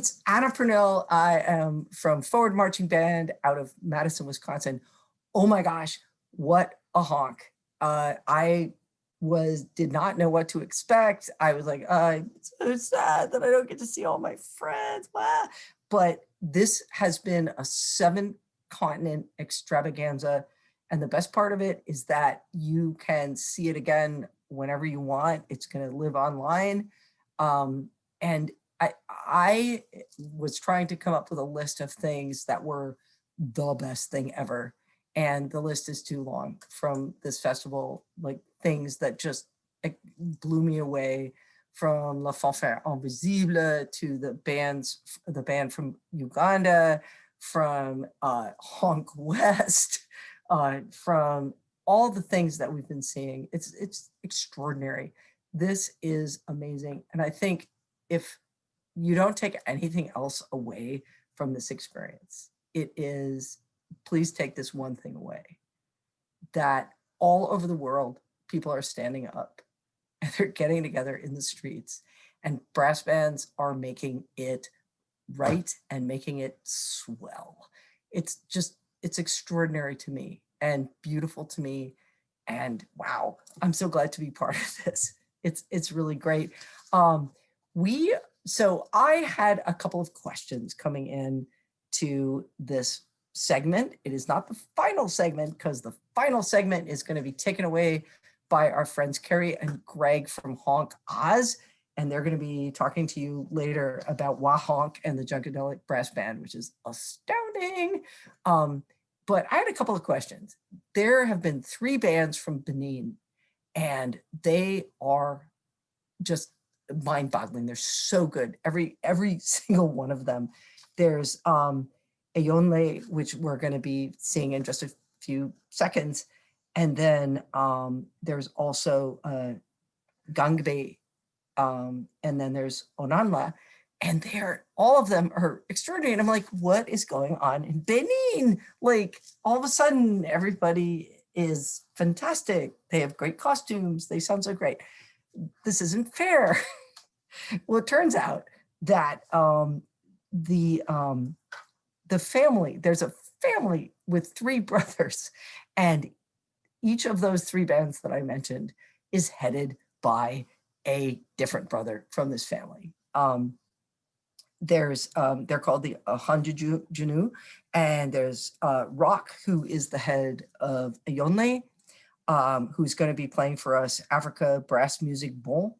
it's Anna Purnell. I am from Forward Marching Band out of Madison, Wisconsin. Oh my gosh, what a honk. I did not know what to expect. I was like, it's so sad that I don't get to see all my friends. Blah. But this has been a 7-continent extravaganza. And the best part of it is that you can see it again whenever you want. It's going to live online. And I was trying to come up with a list of things that were the best thing ever. And the list is too long from this festival, like things that just blew me away, from La Fanfare Invisible to the band from Uganda, from HONK West, from all the things that we've been seeing. It's extraordinary. This is amazing. And I think if you don't take anything else away from this experience, it is, please take this one thing away, that all over the world, people are standing up and they're getting together in the streets, and brass bands are making it right and making it swell. It's extraordinary to me and beautiful to me. And wow, I'm so glad to be part of this. It's really great. So I had a couple of questions coming in to this segment. It is not the final segment, because the final segment is going to be taken away by our friends Carrie and Greg from HONK Oz, and they're going to be talking to you later about WAHONK and the Junkadelic Brass Band, which is astounding. But I had a couple of questions. There have been 3 bands from Benin, and they are just mind-boggling. They're so good. Every single one of them. There's Ayonle, which we're going to be seeing in just a few seconds. And then there's also Gangbe, and then there's Onanla, and all of them are extraordinary. And I'm like, what is going on in Benin? Like, all of a sudden, everybody is fantastic. They have great costumes. They sound so great. This isn't fair. Well, it turns out that the family, there's a family with 3 brothers, and each of those 3 bands that I mentioned is headed by a different brother from this family. They're called the Hanjujunu, and there's Rock, who is the head of Ayonle, who's going to be playing for us Africa Brass Music Bon.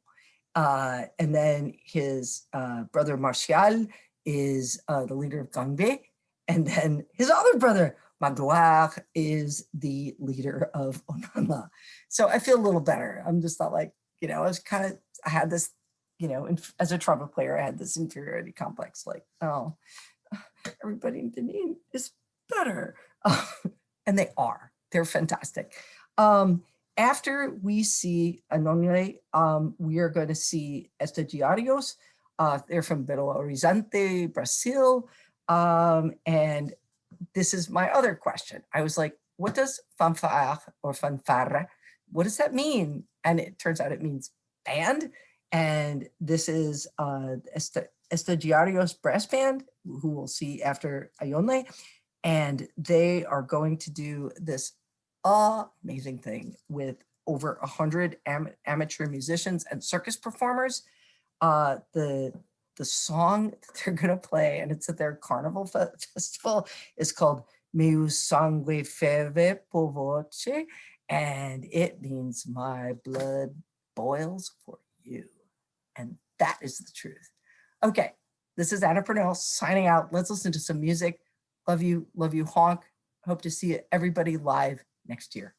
And then his brother Martial is the leader of Gangbe. And then his other brother, Magloire, is the leader of Onanla. So I feel a little better. I'm just not like, I had this, as a trumpet player, I had this inferiority complex, like, oh, everybody in Benin is better. And they are. They're fantastic. After we see Anonye, we are going to see Estagiarios. They're from Belo Horizonte, Brazil. And this is my other question. I was like, what does fanfare or fanfare, what does that mean? And it turns out it means band. And this is Estagiarios Brass Band, who we'll see after Ayonle. And they are going to do this amazing thing with over 100 amateur musicians and circus performers. The song that they're going to play, and it's at their carnival festival, is called Meu sangue ferve por voce, and it means my blood boils for you. And that is the truth. Okay, this is Anna Purnell signing out. Let's listen to some music. Love you, HONK. Hope to see everybody live next year.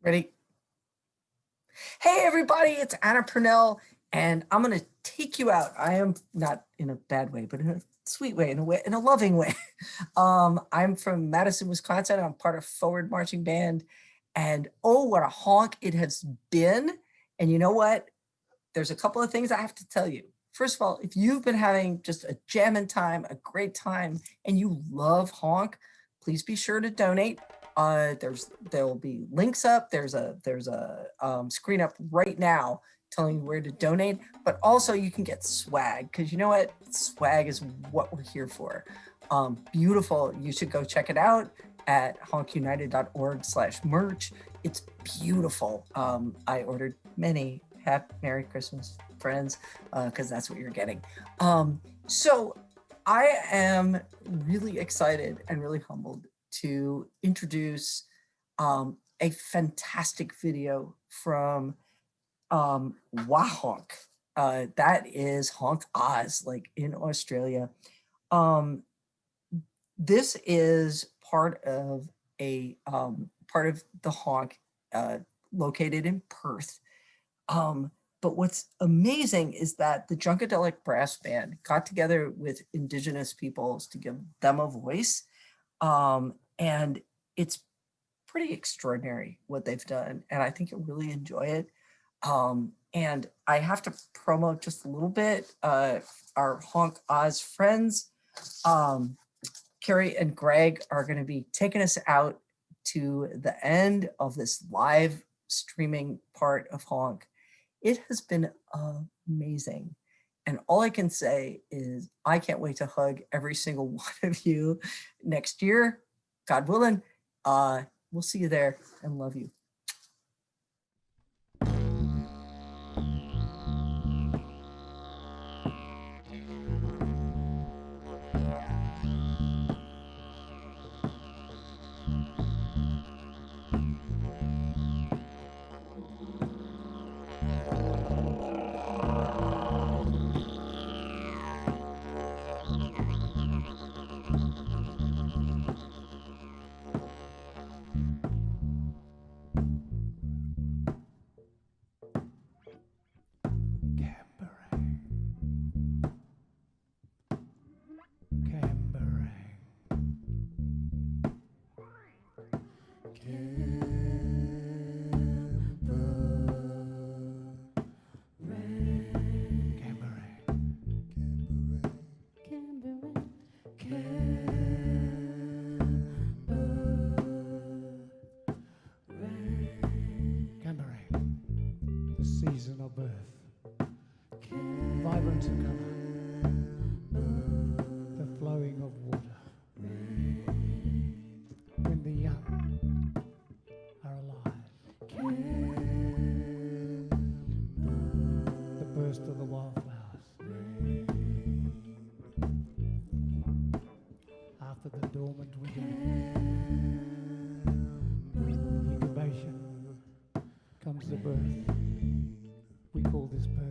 Ready? Hey, everybody, it's Anna Purnell, and I'm going to take you out. I am not in a bad way, but in a sweet way, in a loving way. I'm from Madison, Wisconsin. I'm part of Forward Marching Band, and oh, what a honk it has been. And you know what? There's a couple of things I have to tell you. First of all, if you've been having just a jamming time, a great time, and you love honk, please be sure to donate. There'll be links up. There's a screen up right now telling you where to donate, but also you can get swag, because you know what? Swag is what we're here for. Beautiful. You should go check it out at honkunited.org/merch. It's beautiful. I ordered many. Merry Christmas, friends, because that's what you're getting. So I am really excited and really humbled to introduce a fantastic video from WAHONK. That is Honk Oz, like in Australia. This is part of the honk located in Perth. But what's amazing is that the Junkadelic brass band got together with Indigenous peoples to give them a voice. And it's pretty extraordinary what they've done. And I think you'll really enjoy it. And I have to promote just a little bit, our Honk Oz friends. Carrie and Greg are going to be taking us out to the end of this live streaming part of honk. It has been amazing. And all I can say is I can't wait to hug every single one of you next year, God willing. We'll see you there and love you. Season of birth, vibrant in color, the flowing of water, when the young are alive, the burst of the wildflowers, after the dormant winter, incubation comes the birth. We call this birth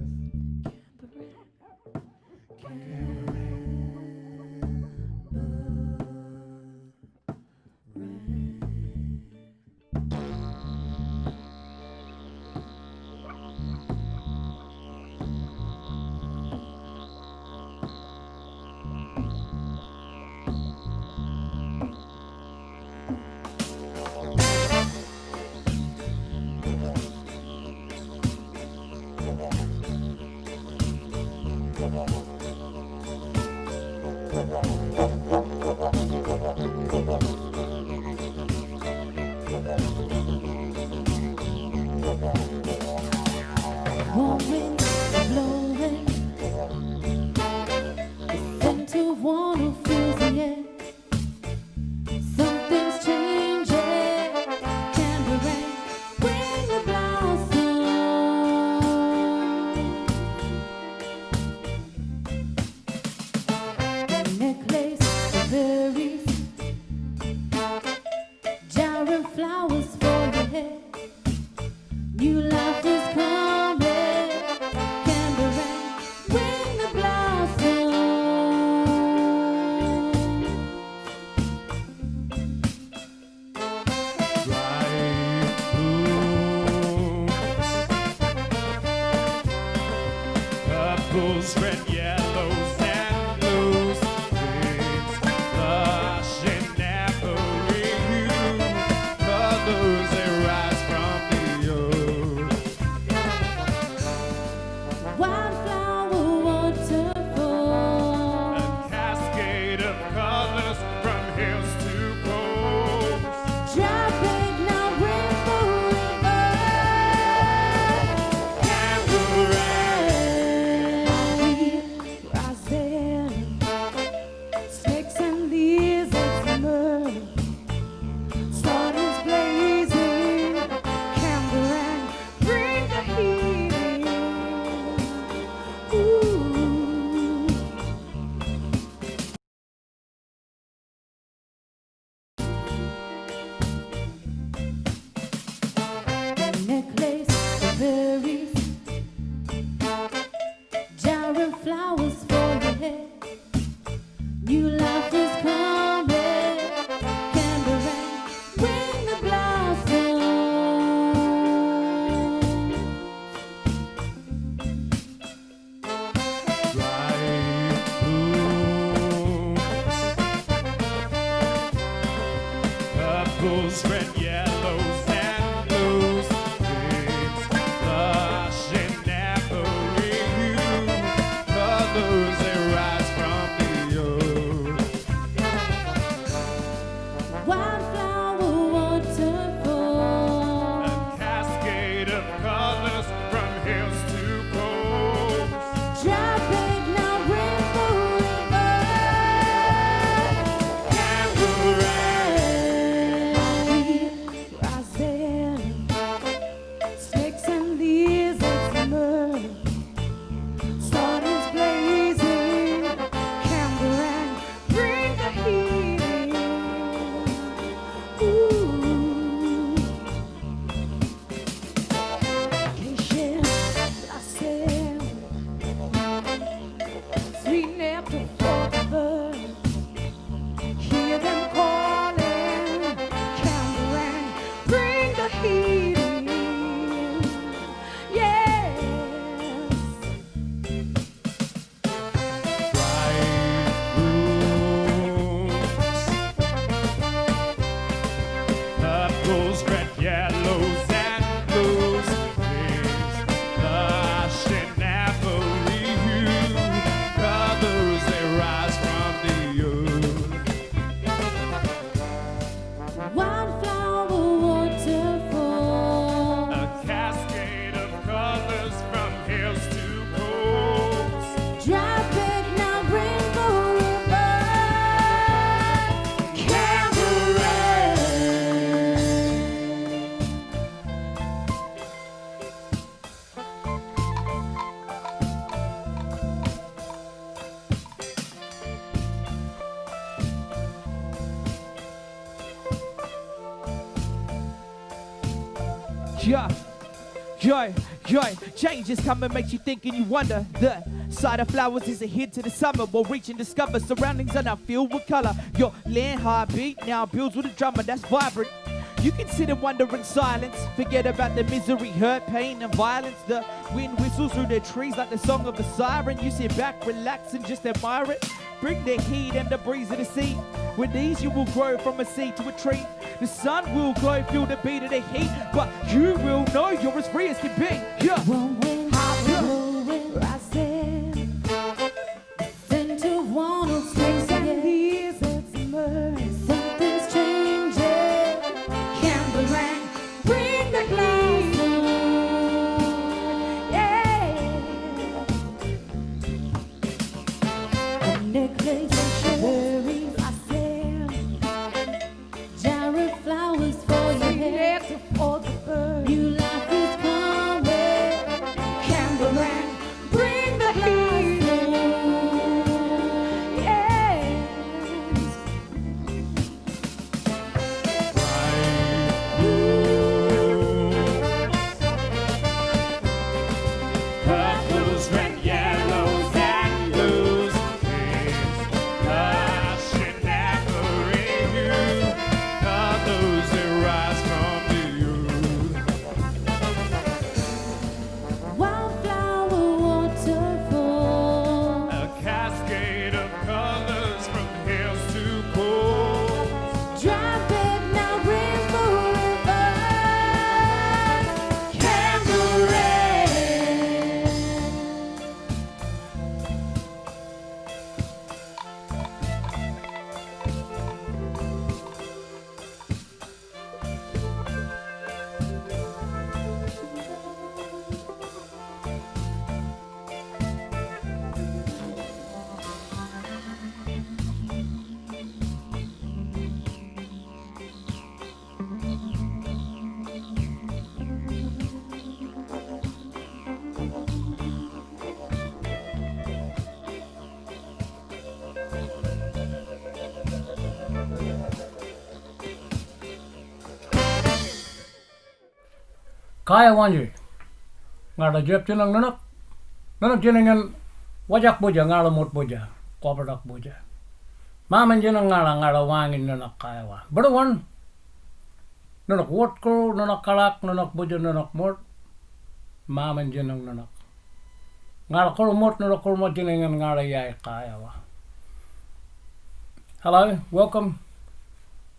warm wind blowing, listen to Purples, red, yellows, and blues. Pinks, lush and every hue. Colors that rise from the earth. Wildflower waterfall. A cascade of colors from hills to coasts. Traffic now rainbow river. Rising. Snakes and lizards emerge. Starlings blazing. Camberang, bring the heat in. Ooh. Necklace of berries, jar of flowers for your head. New life is coming. Camberang, bring the blossom. Bright blooms. Purples, red, yellows, and blues. Pinks, lush and every hue. Colors that rise from the earth. Wildflower waterfall. A cascade of colors from hills to coasts. Traffic now rainbow river. Rising. Snakes and lizards emerge. Starlings blazing. Camberang, bring the heat in. Ooh. Vacation, blossom. Sweet nectar for the birds. Hear them calling. Camberang, bring the heat in. Yes. Bright blooms. Purples, red, yellows, and blues. Pinks, lush and every hue. Colors that rise from the earth. Wildflower waterfall. A cascade of colors from hills to coasts. Traffic now rainbow river. Camberang. Joy, change is coming, makes you think and you wonder. The sight of flowers is a hint to the summer. We'll reach and discover surroundings are now filled with color. Your land heartbeat now builds with a drummer that's vibrant. You can sit and wonder in silence. Forget about the misery, hurt, pain, and violence. The wind whistles through the trees like the song of a siren. You sit back, relax, and just admire it. Bring the heat and the breeze of the sea. With these, you will grow from a seed to a tree. The sun will glow, feel the beat of the heat. But you will know you're as free as can be. Yeah. One wind blowing, rising. The scent of one snakes and lizards emerge. Something's changing. Camberang, bring the blossom. Yeah. A necklace of berries, rising. Jar of flowers for your head. For the bird. New life is coming. kaya wanju ngala jep tinang nanak jenengan wajak boja ngala mot boja kopadak boja maman jenang ngala wangin nanak kaya wa berwan nanak wotko nanak kalak nanak boja nanak mot maman jenang nanak ngala kolmot nanak kolmot jenengan ngala yai kaya wa. Hello, welcome.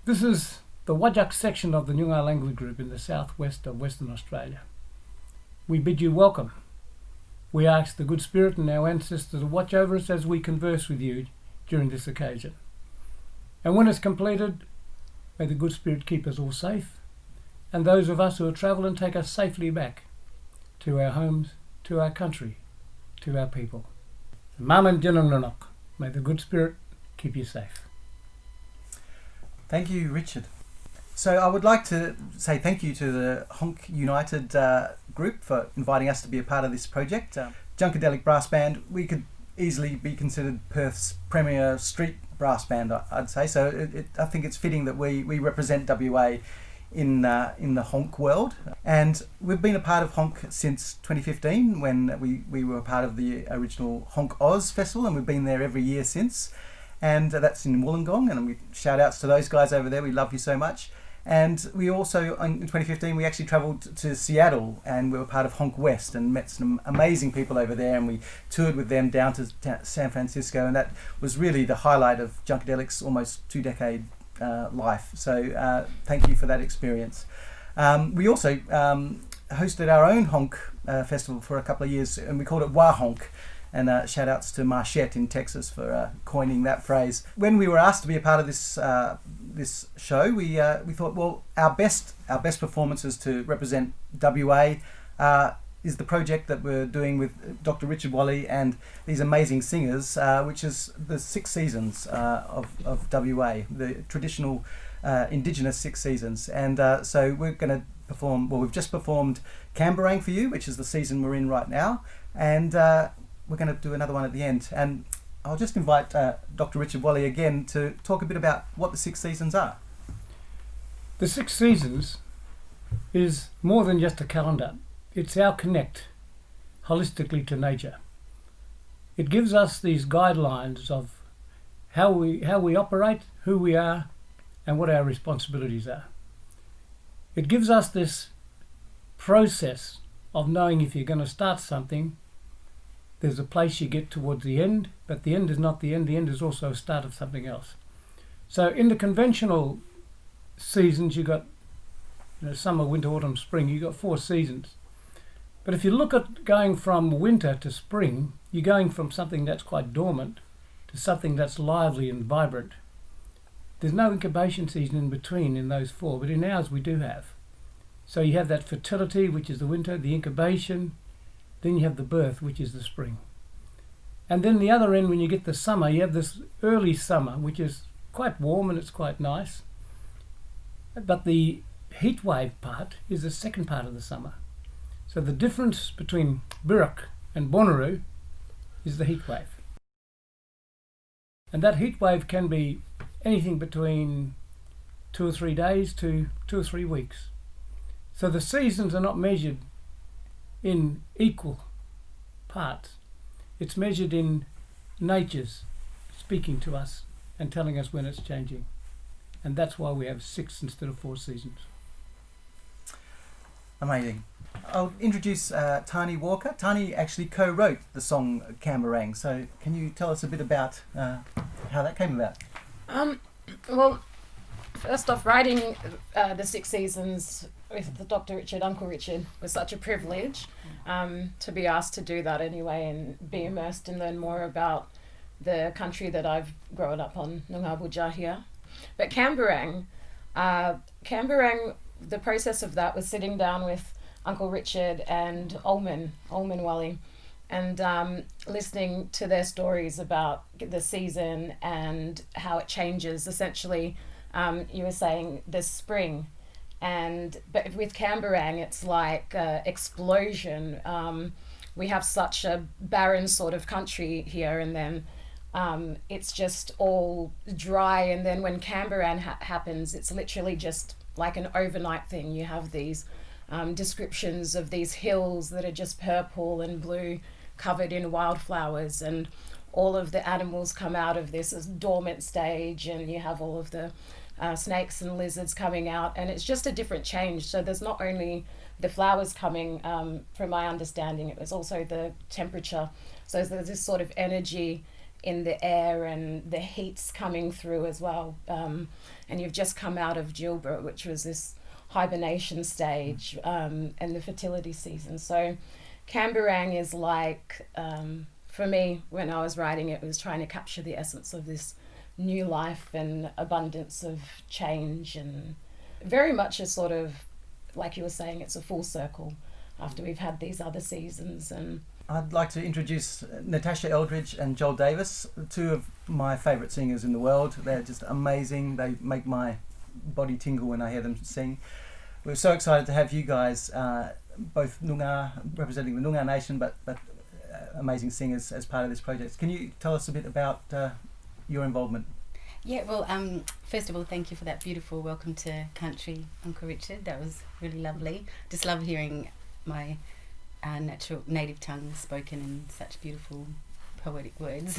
This is the Wajak section of the Noongar language group in the southwest of Western Australia. We bid you welcome. We ask the good spirit and our ancestors to watch over us as we converse with you during this occasion. And when it's completed, may the good spirit keep us all safe, and those of us who are travelling take us safely back to our homes, to our country, to our people. Maman Jinang Nanak, may the good spirit keep you safe. Thank you, Richard. So I would like to say thank you to the HONK United group for inviting us to be a part of this project. Junkadelic Brass Band, we could easily be considered Perth's premier street brass band, I'd say. So I think it's fitting that we represent WA in the HONK world. And we've been a part of HONK since 2015 when we were a part of the original HONK Oz Festival, and we've been there every year since. And that's in Wollongong, and we shout outs to those guys over there. We love you so much. And we also, in 2015, we actually travelled to Seattle, and we were part of HONK West and met some amazing people over there, and we toured with them down to San Francisco, and that was really the highlight of Junkadelic's almost 2-decade life. So thank you for that experience. We also hosted our own HONK festival for a couple of years, and we called it WAHONK. And shout outs to Marchette in Texas for coining that phrase. When we were asked to be a part of this this show, we thought, well, our best performances to represent WA is the project that we're doing with Dr. Richard Wally and these amazing singers, which is the 6 seasons of WA, the traditional Indigenous 6 seasons. And so we're going to perform. Well, we've just performed Camberang for you, which is the season we're in right now, and we're going to do another one at the end. And I'll just invite Dr. Richard Wally again to talk a bit about what the 6 seasons are. The 6 seasons is more than just a calendar. It's our connect holistically to nature. It gives us these guidelines of how we operate, who we are, and what our responsibilities are. It gives us this process of knowing if you're going to start something, there's a place you get towards the end, but the end is not the end. The end is also a start of something else. So in the conventional seasons, you got summer, winter, autumn, spring. You got 4 seasons. But if you look at going from winter to spring, you're going from something that's quite dormant to something that's lively and vibrant. There's no incubation season in between in those 4, but in ours we do have. So you have that fertility, which is the winter, the incubation, then you have the birth, which is the spring. And then the other end, when you get the summer, you have this early summer, which is quite warm and it's quite nice. But the heat wave part is the second part of the summer. So the difference between Birak and Bonnaroo is the heat wave. And that heat wave can be anything between 2 or 3 days to 2 or 3 weeks. So the seasons are not measured in equal parts. It's measured in nature's speaking to us and telling us when it's changing. And that's why we have 6 instead of 4 seasons. Amazing. I'll introduce Tani Walker. Tani actually co-wrote the song Camberang. So can you tell us a bit about how that came about? Well, first off, writing the 6 seasons with the Dr. Richard, Uncle Richard, was such a privilege to be asked to do that anyway and be immersed and learn more about the country that I've grown up on, Noongar Boodja here. But Camberang, the process of that was sitting down with Uncle Richard and Olman Wally, and listening to their stories about the season and how it changes. Essentially, you were saying this spring, but with Camberang, it's like explosion. We have such a barren sort of country here, and then it's just all dry. And then when Camberang happens, it's literally just like an overnight thing. You have these descriptions of these hills that are just purple and blue, covered in wildflowers, and all of the animals come out of this as dormant stage, and you have all of the snakes and lizards coming out, and it's just a different change. So there's not only the flowers coming, from my understanding, it was also the temperature. So there's this sort of energy in the air, and the heat's coming through as well. And you've just come out of Gilbert, which was this hibernation stage, and the fertility season. So Camberang is like, for me, when I was writing it, was trying to capture the essence of this new life and abundance of change, and very much a sort of, like you were saying, it's a full circle after we've had these other seasons. And I'd like to introduce Natasha Eldridge and Joel Davis, two of my favourite singers in the world. They're just amazing. They make my body tingle when I hear them sing. We're so excited to have you guys, both Noongar, representing the Noongar Nation, but amazing singers as part of this project. Can you tell us a bit about your involvement? Yeah, well, first of all, thank you for that beautiful welcome to country, Uncle Richard. That was really lovely. Just love hearing my natural native tongue spoken in such beautiful poetic words.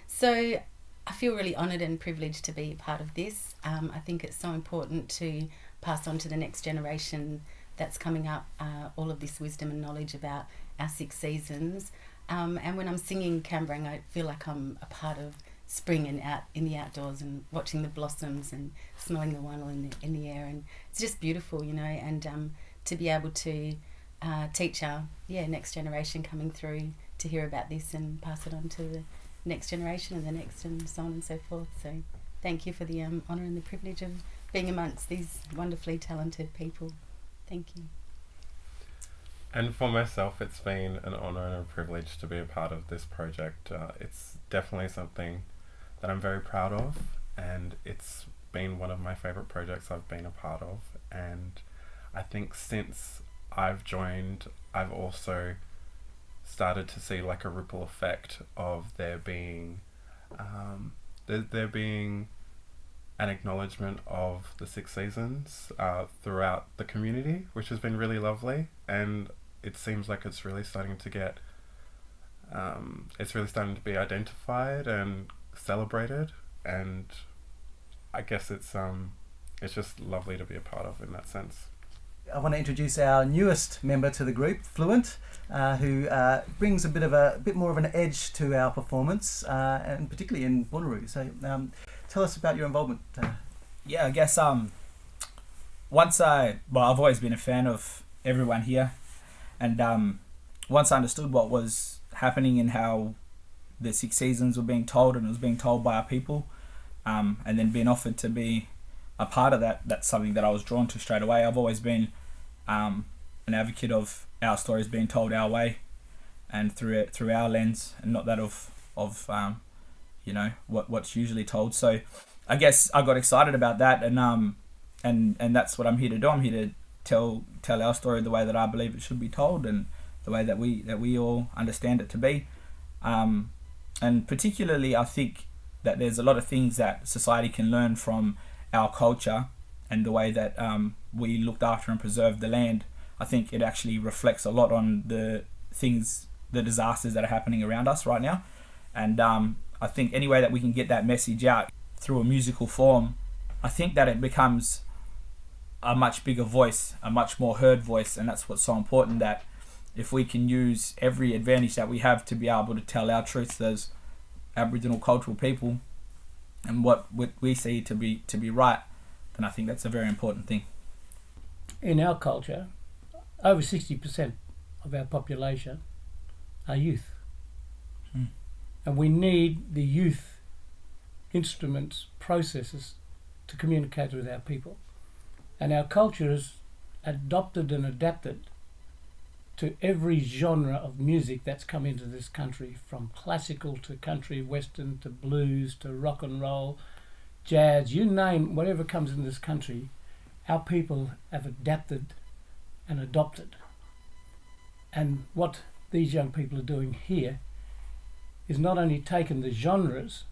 So I feel really honoured and privileged to be part of this. I think it's so important to pass on to the next generation that's coming up all of this wisdom and knowledge about our 6 seasons. And when I'm singing Camberang, I feel like I'm a part of spring and out in the outdoors and watching the blossoms and smelling the wannel in the air, and it's just beautiful, you know. And to be able to teach our next generation coming through to hear about this and pass it on to the next generation and the next, and so on and so forth. So thank you for the honour and the privilege of being amongst these wonderfully talented people. Thank you. And for myself, it's been an honour and a privilege to be a part of this project. It's definitely something that I'm very proud of, and it's been one of my favourite projects I've been a part of. And I think since I've joined, I've also started to see like a ripple effect of there being there being an acknowledgement of the 6 seasons throughout the community, which has been really lovely. And it seems like it's really starting to get it's really starting to be identified and celebrated, and I guess it's just lovely to be a part of in that sense. I want to introduce our newest member to the group, Fluent, who brings a bit more of an edge to our performance, and particularly in Bunuru. So tell us about your involvement. Yeah, I guess I've always been a fan of everyone here, and once I understood what was happening and how the 6 seasons were being told, and it was being told by our people, and then being offered to be a part of that, that's something that I was drawn to straight away. I've always been an advocate of our stories being told our way and through our lens, and not that of what's usually told. So I guess I got excited about that, and that's what I'm here to do. I'm here to tell our story the way that I believe it should be told, and the way that we all understand it to be. And particularly, I think that there's a lot of things that society can learn from our culture and the way that we looked after and preserved the land. I think it actually reflects a lot on the disasters that are happening around us right now. And I think any way that we can get that message out through a musical form, I think that it becomes a much bigger voice, a much more heard voice. And that's what's so important, that if we can use every advantage that we have to be able to tell our truths as Aboriginal cultural people and what we see to be right, then I think that's a very important thing. In our culture, over 60% of our population are youth. And we need the youth instruments, processes to communicate with our people. And our culture is adopted and adapted to every genre of music that's come into this country, from classical to country, western to blues to rock and roll, jazz, you name whatever comes in this country, our people have adapted and adopted. And what these young people are doing here is not only taking the genres,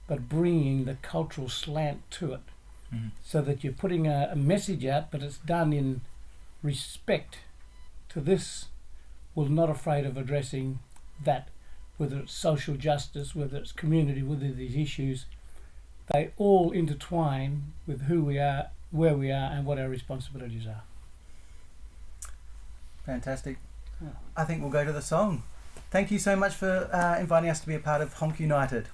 but bringing the cultural slant to it, so that you're putting a message out, but it's done in respect to this was not afraid of addressing that, whether it's social justice, whether it's community, whether these issues, they all intertwine with who we are, where we are, and what our responsibilities are. Fantastic. I think we'll go to the song. Thank you so much for inviting us to be a part of Honk United.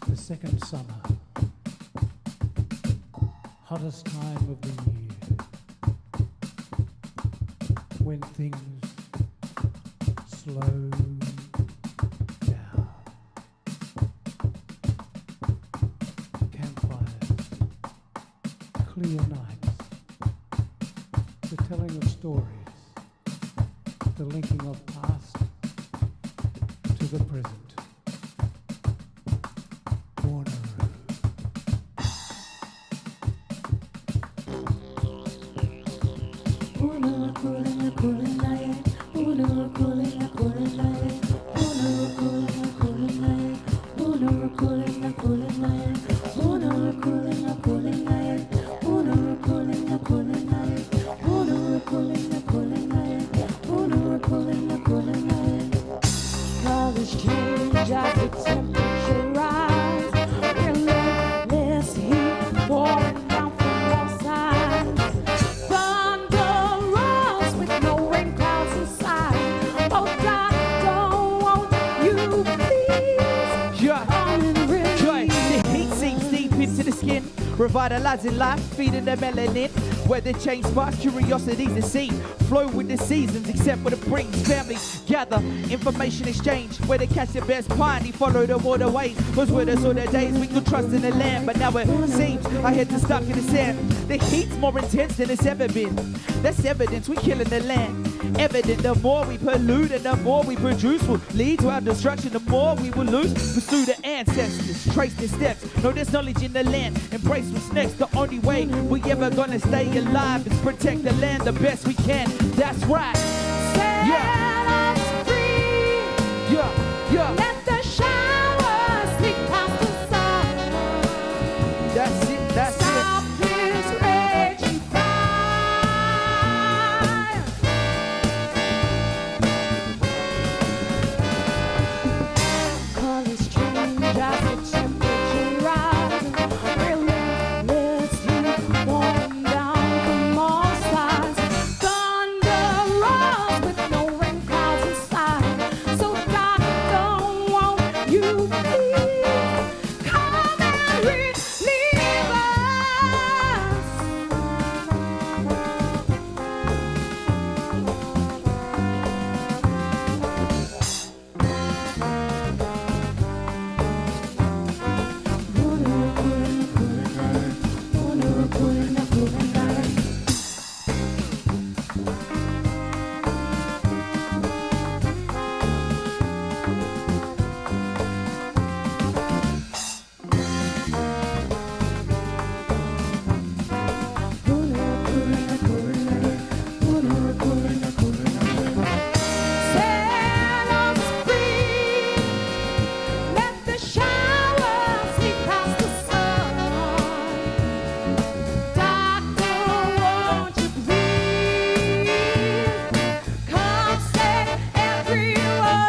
The second summer, hottest time of the year, when things slow down. Campfires, clear nights, the telling of stories, the linking of past to the present. Revitalizing life, feeding the melanin. Weather change sparks curiosities to see. Flow with the seasons, except what it brings. Families gather, information exchange. Where the catch the best piney, follow the waterways. Was with us all the days we could trust in the land. But now it seems our heads are stuck in the sand. The heat's more intense than it's ever been. That's evidence we're killing the land. Evident, the more we pollute and the more we produce will lead to our destruction. The more we will lose. Pursue the ancestors, trace their steps. Know there's knowledge in the land. Embrace what's next. The only way we ever gonna stay alive is protect the land the best we can. That's right. Set us free. Yeah. Let the showers sneak past the sun. That's it. That's Stop this raging fire. Colors change as the temperature rises. Relentlessly pouring down from all sides. Thunder rolls with no rain clouds inside. So God don't want you, please come and relieve us. Set us free. Let the showers sneak past the sun. Doctor, won't you please come save everyone?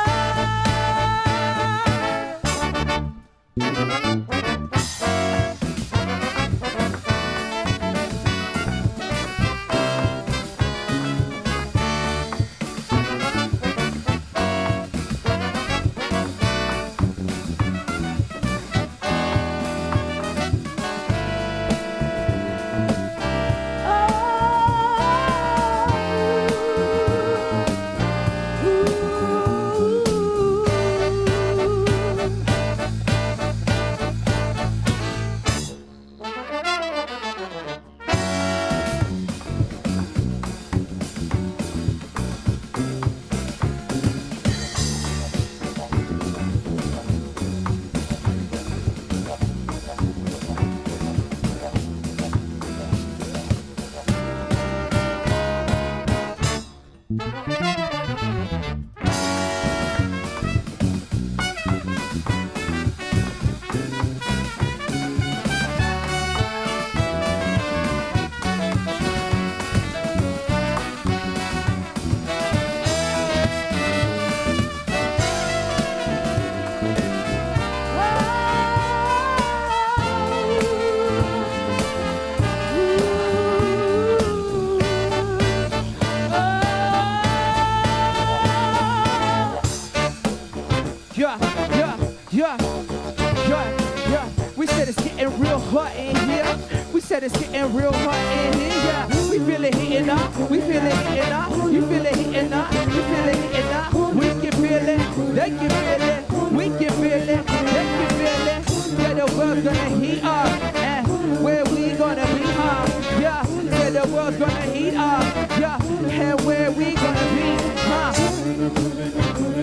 Yeah, yeah. We said it's getting real hot in here. We said it's getting real hot in here. Yeah, we feel it hitting up. We feel it hitting up. You feel it hitting up. You feel it hitting up. We can feel it. They can feel it. We can feel it. They can feel it. Yeah, the world's gonna heat up. And where we gonna be? Yeah, yeah, the world's gonna heat up. Yeah, and where we gonna be?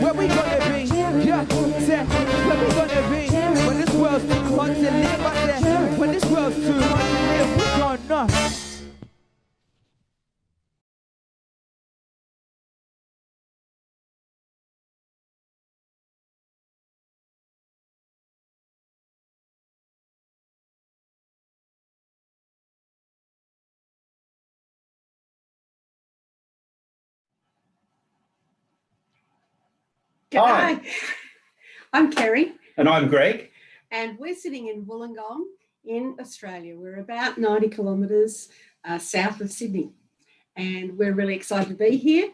Where we gonna be? Yeah, say, where we gonna be? When this world's too hot to live, I said, when this world's too hot to live, we're gonna. G'day. I'm Kerry. And I'm Greg. And we're sitting in Wollongong in Australia. We're about 90 kilometres south of Sydney. And we're really excited to be here.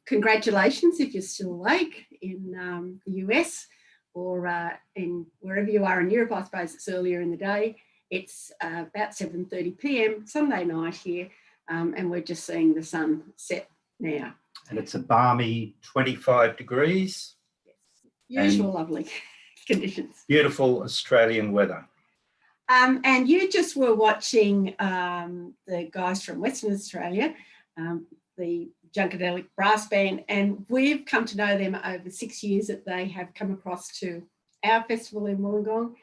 Congratulations if you're still awake in the US or in wherever you are in Europe. I suppose it's earlier in the day. It's about 7:30 p.m. Sunday night here. And we're just seeing the sun set now. And it's a balmy 25 degrees. Usual lovely conditions. Beautiful Australian weather. And you just were watching the guys from Western Australia, the Junkadelic brass band, and we've come to know them over 6 years that they have come across to our festival in Wollongong.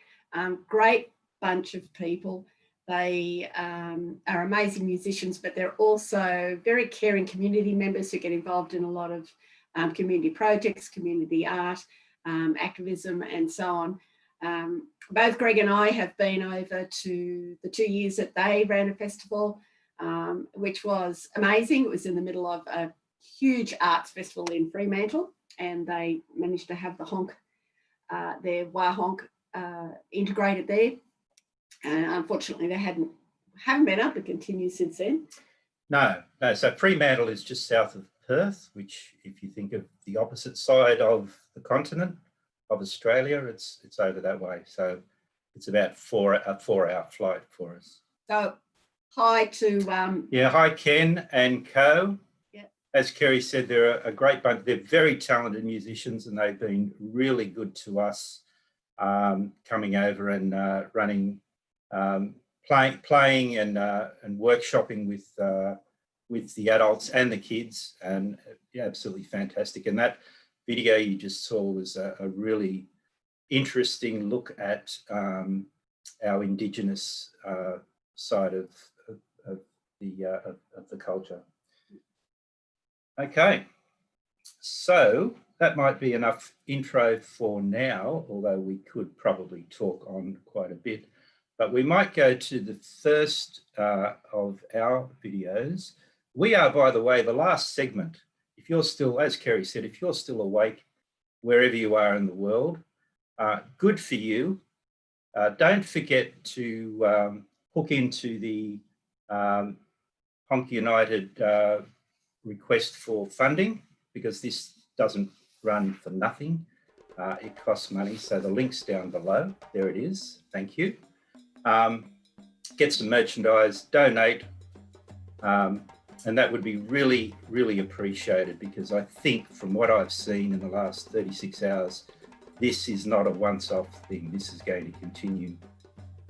Great bunch of people. They are amazing musicians, but they're also very caring community members who get involved in a lot of community projects, community art, activism, and so on. Both Greg and I have been over to the 2 years that they ran a festival, which was amazing. It was in the middle of a huge arts festival in Fremantle, and they managed to have the HONK, their WAHONK integrated there. And unfortunately, they haven't been able to continue since then. No. So Fremantle is just south of Perth, which, if you think of the opposite side of the continent of Australia, it's over that way. So it's about a 4-hour flight for us. So hi to hi Ken and co. Yeah. As Kerry said, they're a great bunch. They're very talented musicians, and they've been really good to us, coming over and running. Playing and workshopping with the adults and the kids, and absolutely fantastic. And that video you just saw was a really interesting look at our Indigenous side of the culture. Okay, so that might be enough intro for now, although we could probably talk on quite a bit. But we might go to the first of our videos. We are, by the way, the last segment. If you're still, as Kerry said, if you're still awake, wherever you are in the world, good for you. Don't forget to hook into the HONK United request for funding, because this doesn't run for nothing. It costs money. So the link's down below. There it is. Thank you. Get some merchandise, donate, and that would be really, really appreciated, because I think from what I've seen in the last 36 hours, this is not a once-off thing. This is going to continue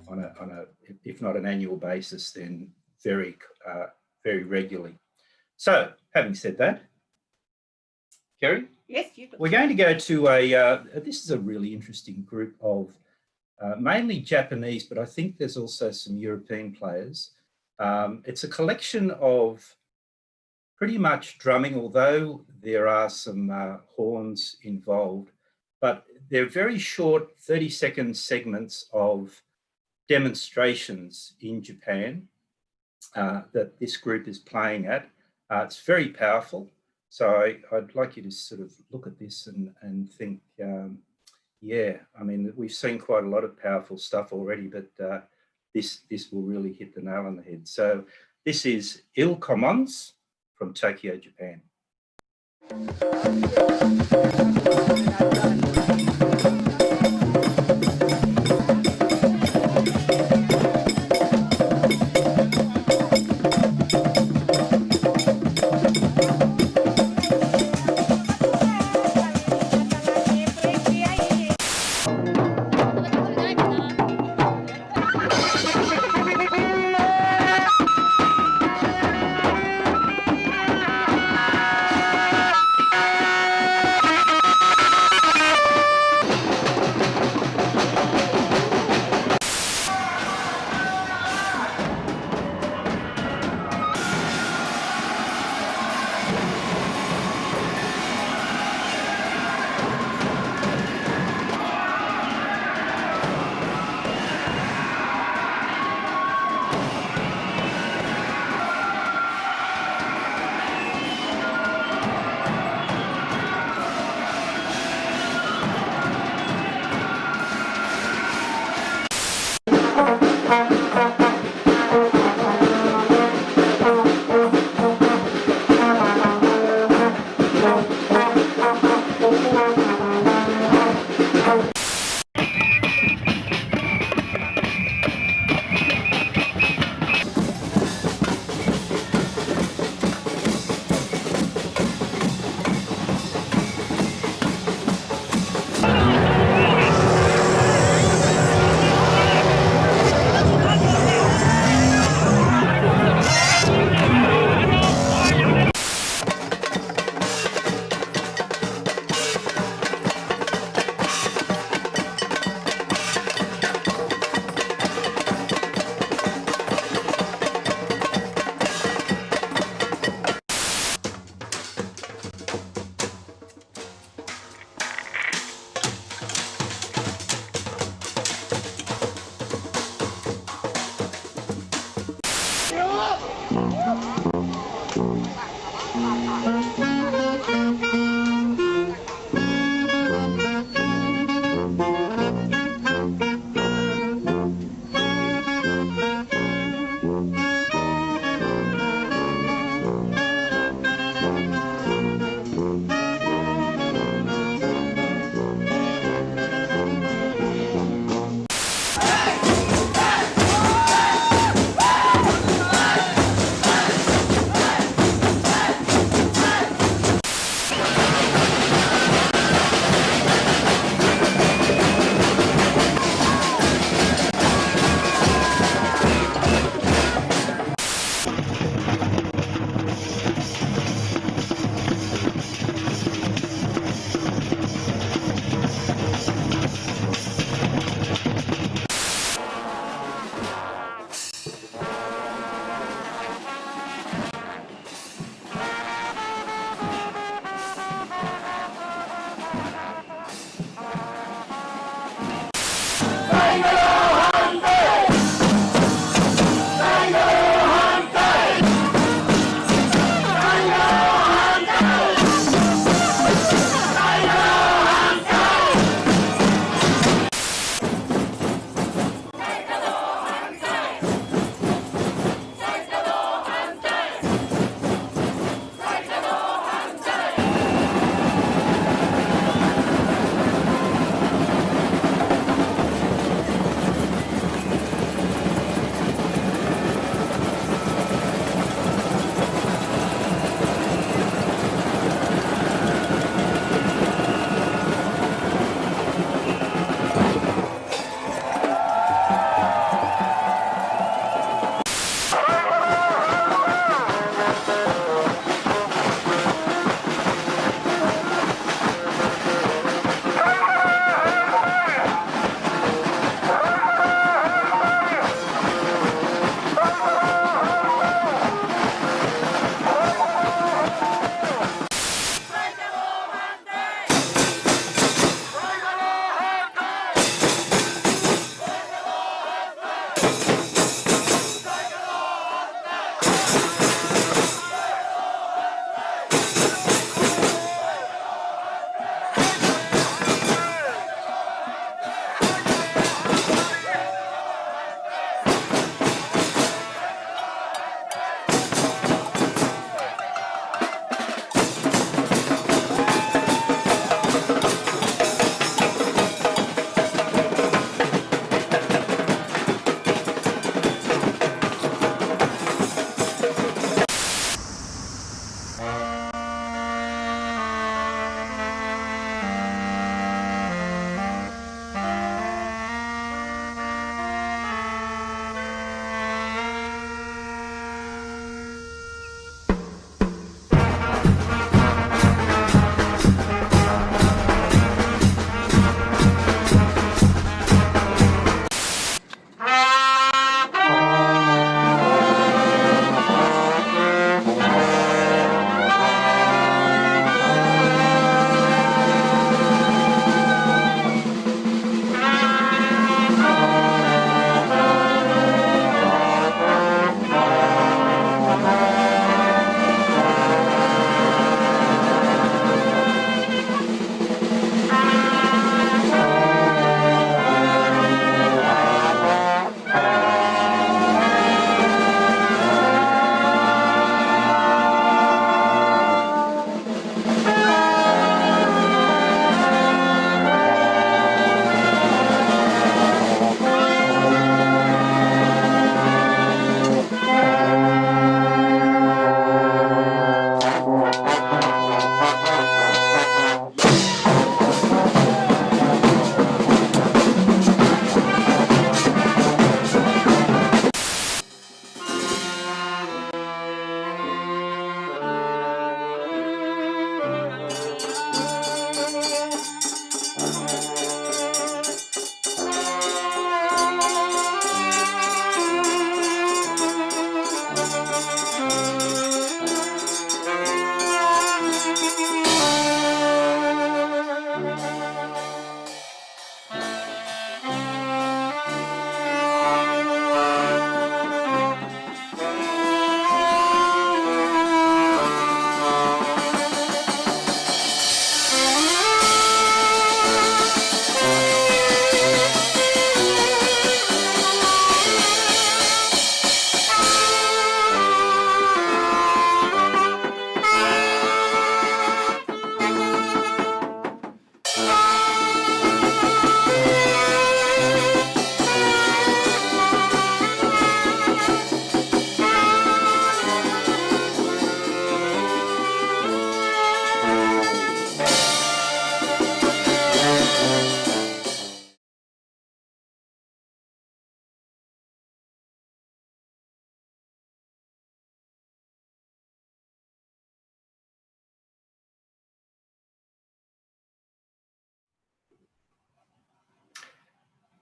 on a if not an annual basis, then very regularly. So, having said that, Kerry? Yes, we're going to go to this is a really interesting group of mainly Japanese, but I think there's also some European players. It's a collection of pretty much drumming, although there are some horns involved, but they're very short 30-second segments of demonstrations in Japan that this group is playing at. It's very powerful. So I'd like you to sort of look at this and think, yeah, I mean, we've seen quite a lot of powerful stuff already, but this will really hit the nail on the head. So this is Il Commons from Tokyo, Japan.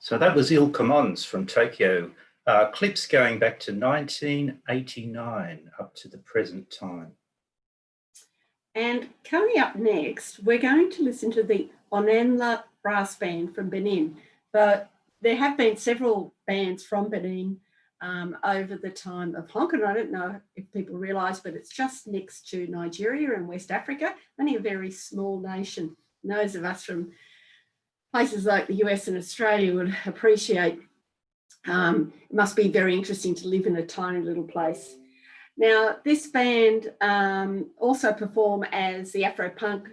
So that was Il Commons from Tokyo. Clips going back to 1989 up to the present time. And coming up next, we're going to listen to the Onenla Brass Band from Benin. But there have been several bands from Benin over the time of HONK, and I don't know if people realise, but it's just next to Nigeria and West Africa, only a very small nation. And those of us from places like the US and Australia would appreciate. It must be very interesting to live in a tiny little place. Now, this band also perform as the Afro-punk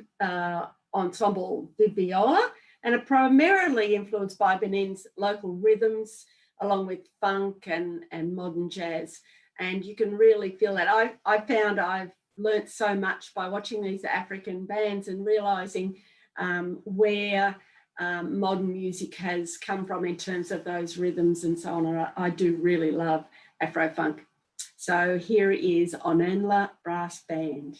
ensemble Viviola, and are primarily influenced by Benin's local rhythms, along with funk and modern jazz. And you can really feel that. I found I've learnt so much by watching these African bands and realising where modern music has come from in terms of those rhythms and so on. I do really love Afro-funk. So here is Onenla Brass Band.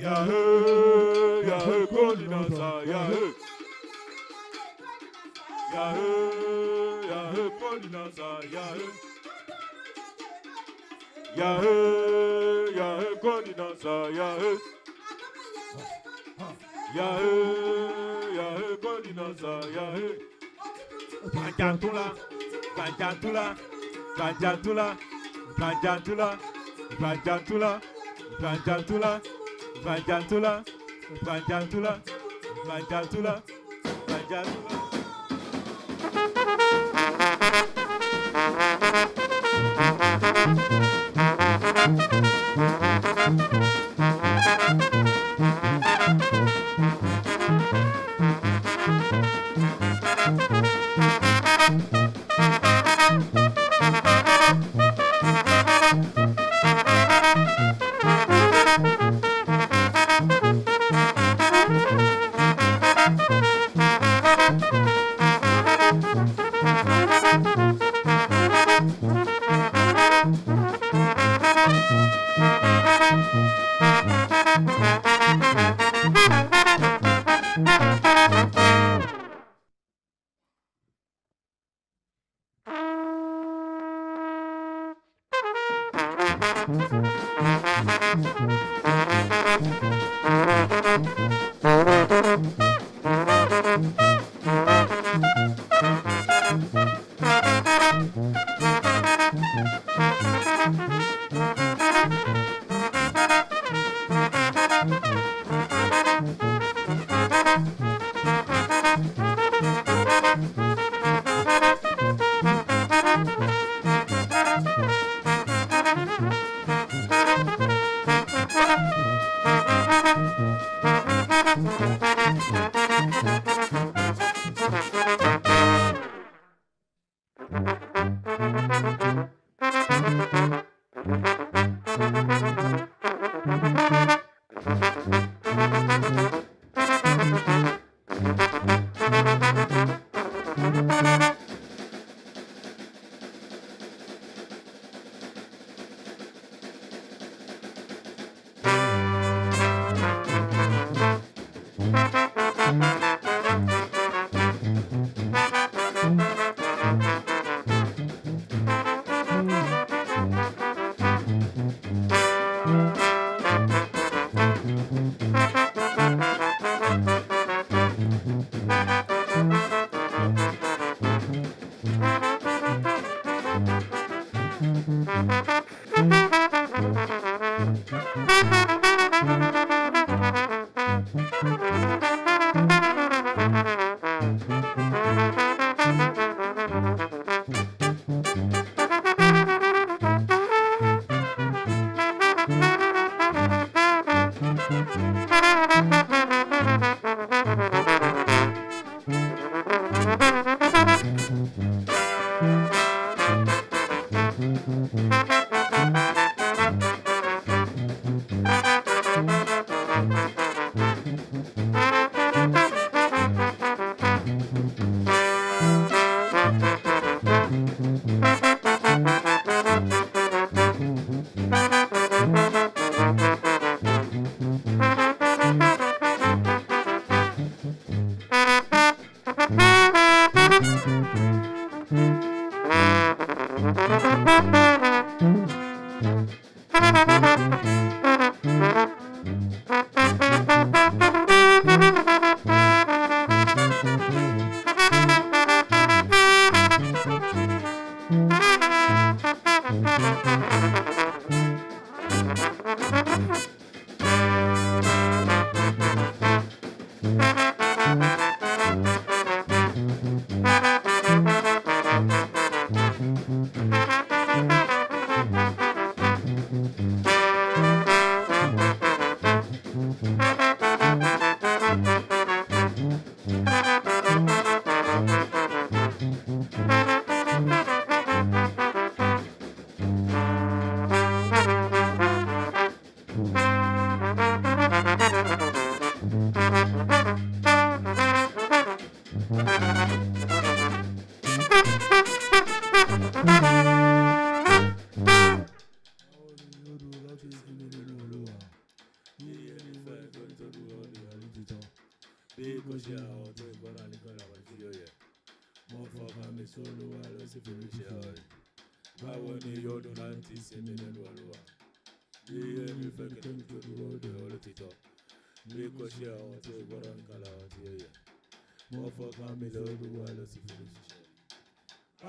Yahoo, Yahoo, Polinasa, Yahoo. Yahoo, Yahoo, Polinasa, Yahoo. Yahoo, Yahoo, Polinasa, Yahoo. Yahoo, Yahoo, Polinasa, Yahoo. Banjantula, Banjantula, Banjantula, Banjantula, Banjantula, Banjantula. Banjantula, Banjantula, Banjantula, Banjantula.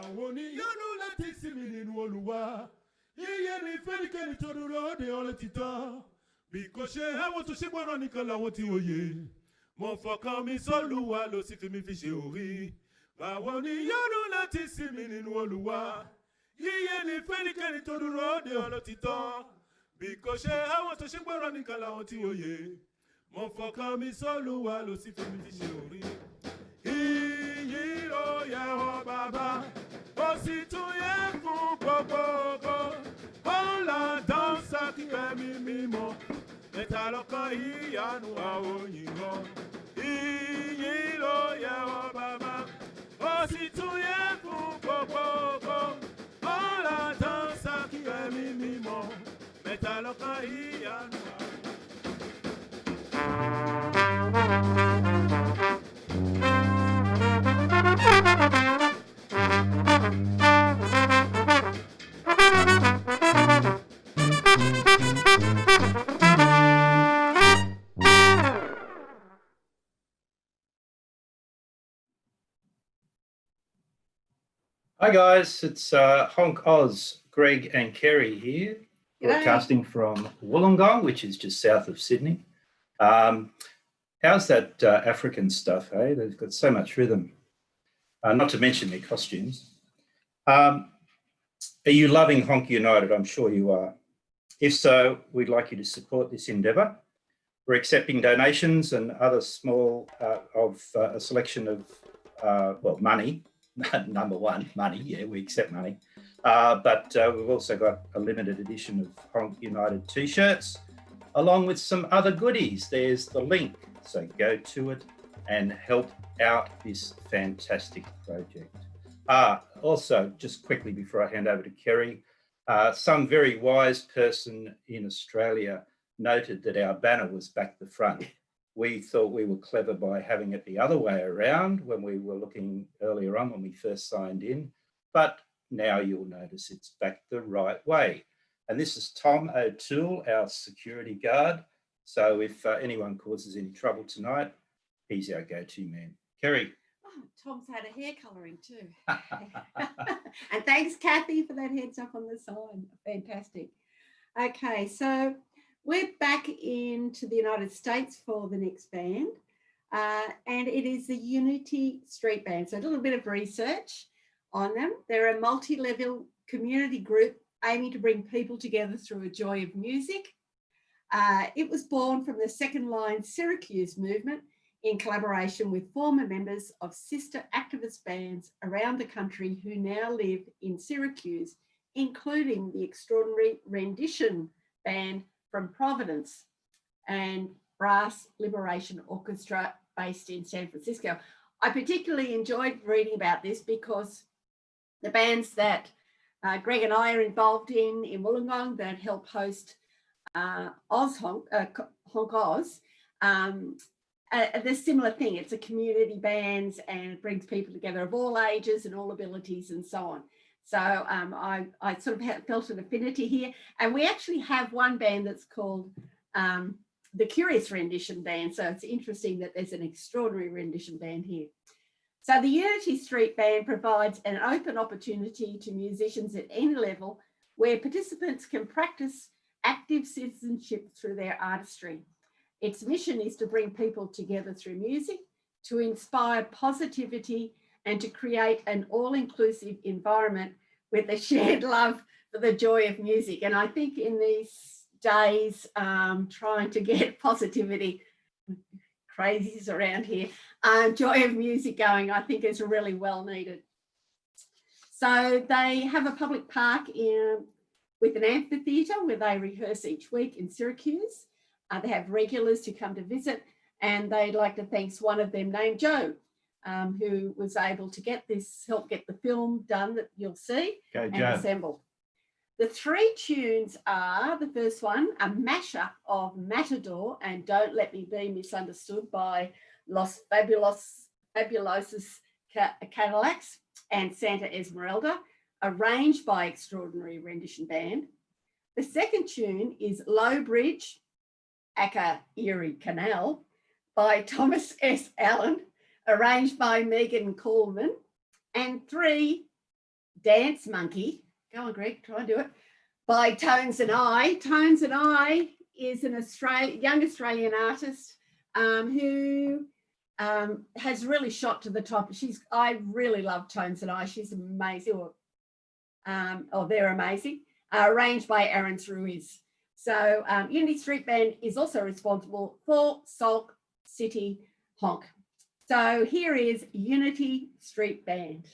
Àwọn oníyanu láti sinmi nínú Olúwa. Yíyẹ ní fẹ́nikẹ́ni tó dúró de olótìtọ́. Bí kò ṣe àwọn tó ṣe gbọ́dọ̀ nìkan làwọn tí ó yẹ. Mo fọkàn mi sọ́lúwa ló sì fi mi fi ṣe orí. Àwọn oníyanu láti sinmi nínú Olúwa. Yíyẹ ní fẹ́nikẹ́ni tó dúró de olótìtọ́. Bí kò ṣe àwọn tó ṣe gbọ́dọ̀ nìkan làwọn tí ó yẹ. Mo fọkàn mi sọ́lúwa ló sì fi mi fi ṣe orí. Iyì ló yẹ ọ́ bàbá. Ó sì tún yẹ fún gbogbogbò. Ó là dánsá kí ẹ̀mí mímọ́. Mẹ́ta lọ́kàn ìyanu àwọn òyìnbó. Iyì ló yẹ ọ́ bàbá. Ó sì tún yẹ fún gbogbogbò. Ó là dánsá kí ẹ̀mí mímọ́. Mẹ́ta lọ́kàn ìyanu àwọn Hi guys, it's Honk Oz, Greg and Kerry here, broadcasting from Wollongong, which is just south of Sydney. How's that African stuff, hey? They've got so much rhythm, not to mention their costumes. Are you loving Honk United? I'm sure you are. If so, we'd like you to support this endeavour. We're accepting donations and other small, a selection of, money Number one, money. Yeah, we accept money. But we've also got a limited edition of Honk United t-shirts, along with some other goodies. There's the link, so go to it and help out this fantastic project. Also, just quickly before I hand over to Kerry, some very wise person in Australia noted that our banner was back the front. We thought we were clever by having it the other way around when we were looking earlier on when we first signed in, but now you'll notice it's back the right way. And this is Tom O'Toole, our security guard. So if anyone causes any trouble tonight, he's our go-to man. Kerry. Oh, Tom's had a hair colouring too. And thanks, Kathy, for that heads up on the sign. Fantastic. Okay, so we're back into the United States for the next band, and it is the Unity Street Band. So a little bit of research on them. They're a multi-level community group aiming to bring people together through a joy of music. It was born from the Second Line Syracuse movement in collaboration with former members of sister activist bands around the country who now live in Syracuse, including the extraordinary rendition band from Providence and Brass Liberation Orchestra based in San Francisco. I particularly enjoyed reading about this because the bands that Greg and I are involved in Wollongong that help host HONK Oz, there's a similar thing. It's a community bands and it brings people together of all ages and all abilities and so on. So I sort of felt an affinity here. And we actually have one band that's called the Curious Rendition Band. So it's interesting that there's an extraordinary rendition band here. So the Unity Street Band provides an open opportunity to musicians at any level where participants can practice active citizenship through their artistry. Its mission is to bring people together through music, to inspire positivity, and to create an all-inclusive environment with a shared love for the joy of music. And I think in these days, trying to get positivity, crazies around here, joy of music going, I think is really well needed. So they have a public park with an amphitheatre where they rehearse each week in Syracuse. They have regulars who come to visit, and they'd like to thank one of them named Joe, who was able to help get the film done that you'll see and assemble. The three tunes are, the first one, a mashup of Matador and Don't Let Me Be Misunderstood by Los Fabulosos Cadillacs and Santa Esmeralda, arranged by Extraordinary Rendition Band. The second tune is Low Bridge, aka Erie Canal, by Thomas S. Allen, arranged by Megan Coleman. And 3, Dance Monkey, go on Greg, try and do it, by Tones and I. Tones and I is an young Australian artist who has really shot to the top. I really love Tones and I. She's amazing, they're amazing. Arranged by Aaron Ruiz. So Unity Street Band is also responsible for Salt City Honk. So here is Unity Street Band.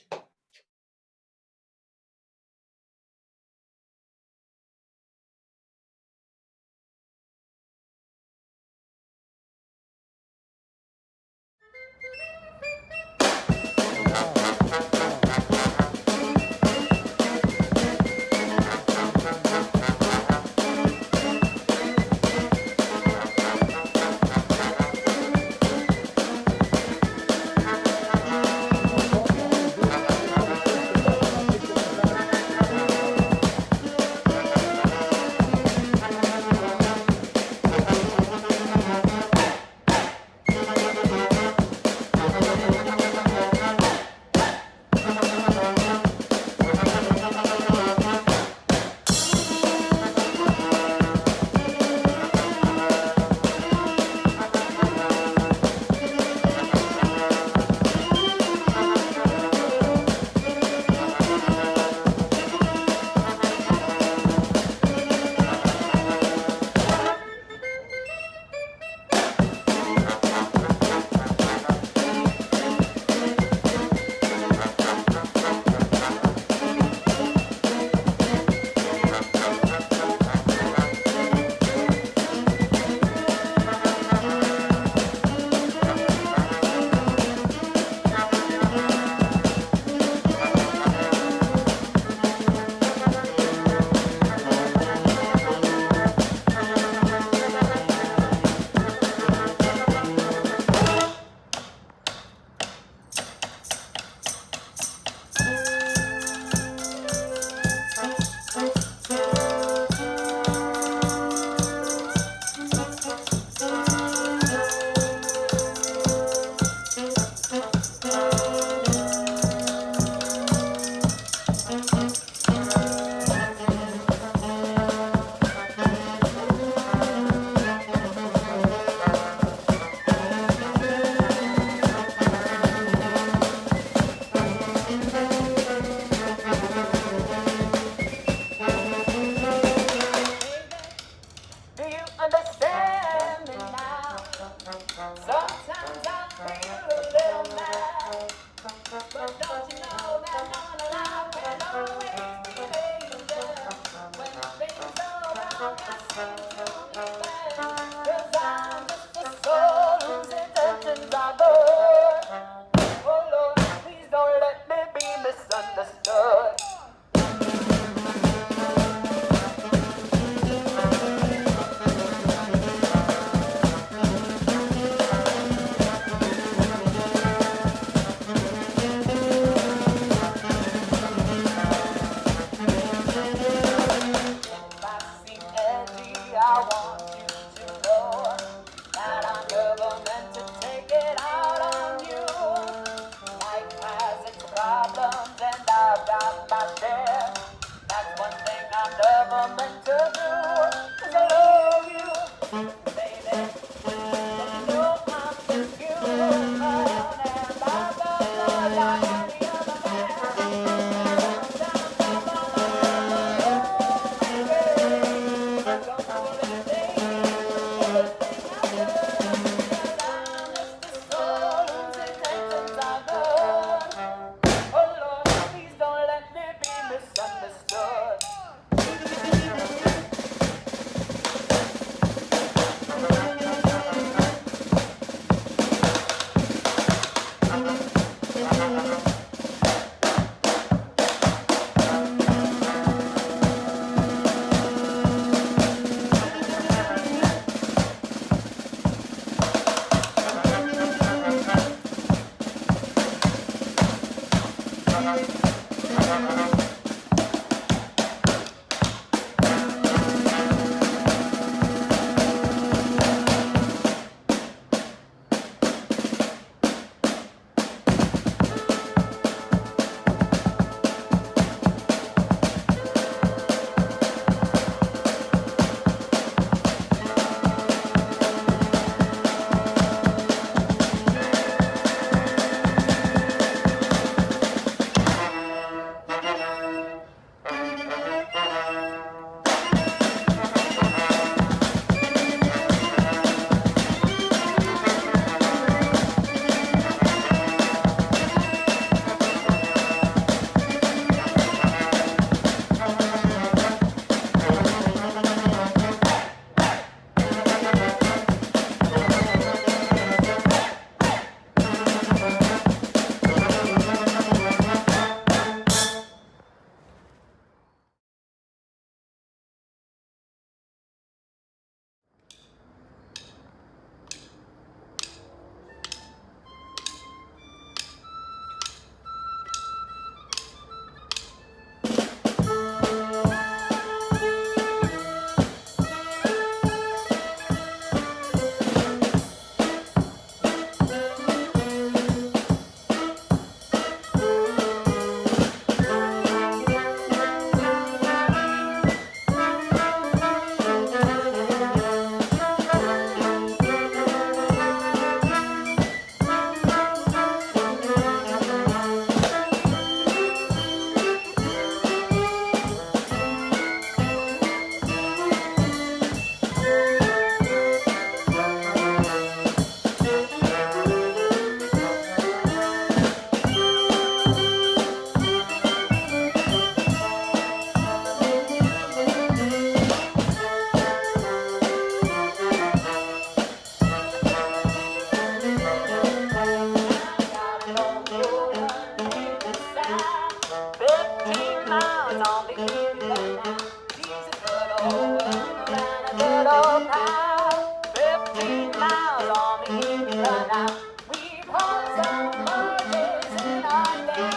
miles on the Indian now. She's a good old winner and a good old pal. 15 miles on the Indian now. We've hauled some barges in our day,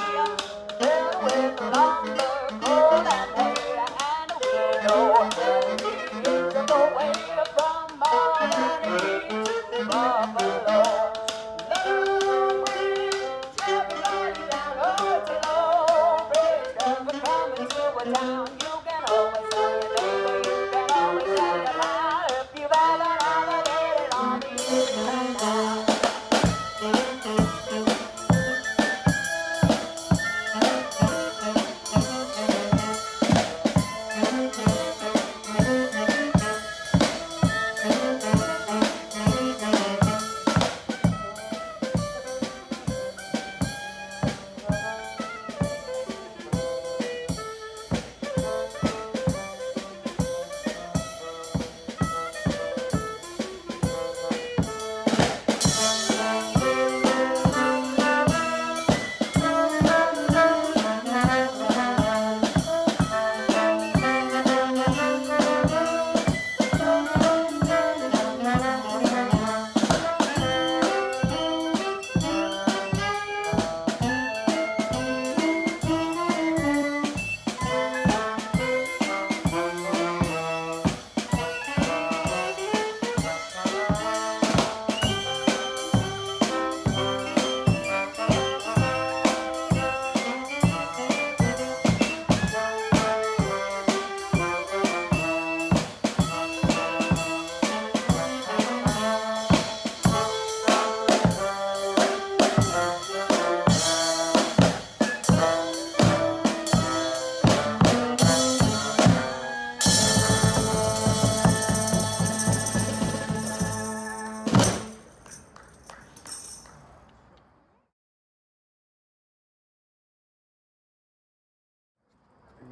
filled with lumber, coal and hay, and we know every inch of the way from Albany to Buffalo. Long bridge, everybody down, oh, it's a long bridge, 'cause we're coming to a town. You can always tell your neighbor, you can always tell your pal, if you've ever navigated on the Indian now.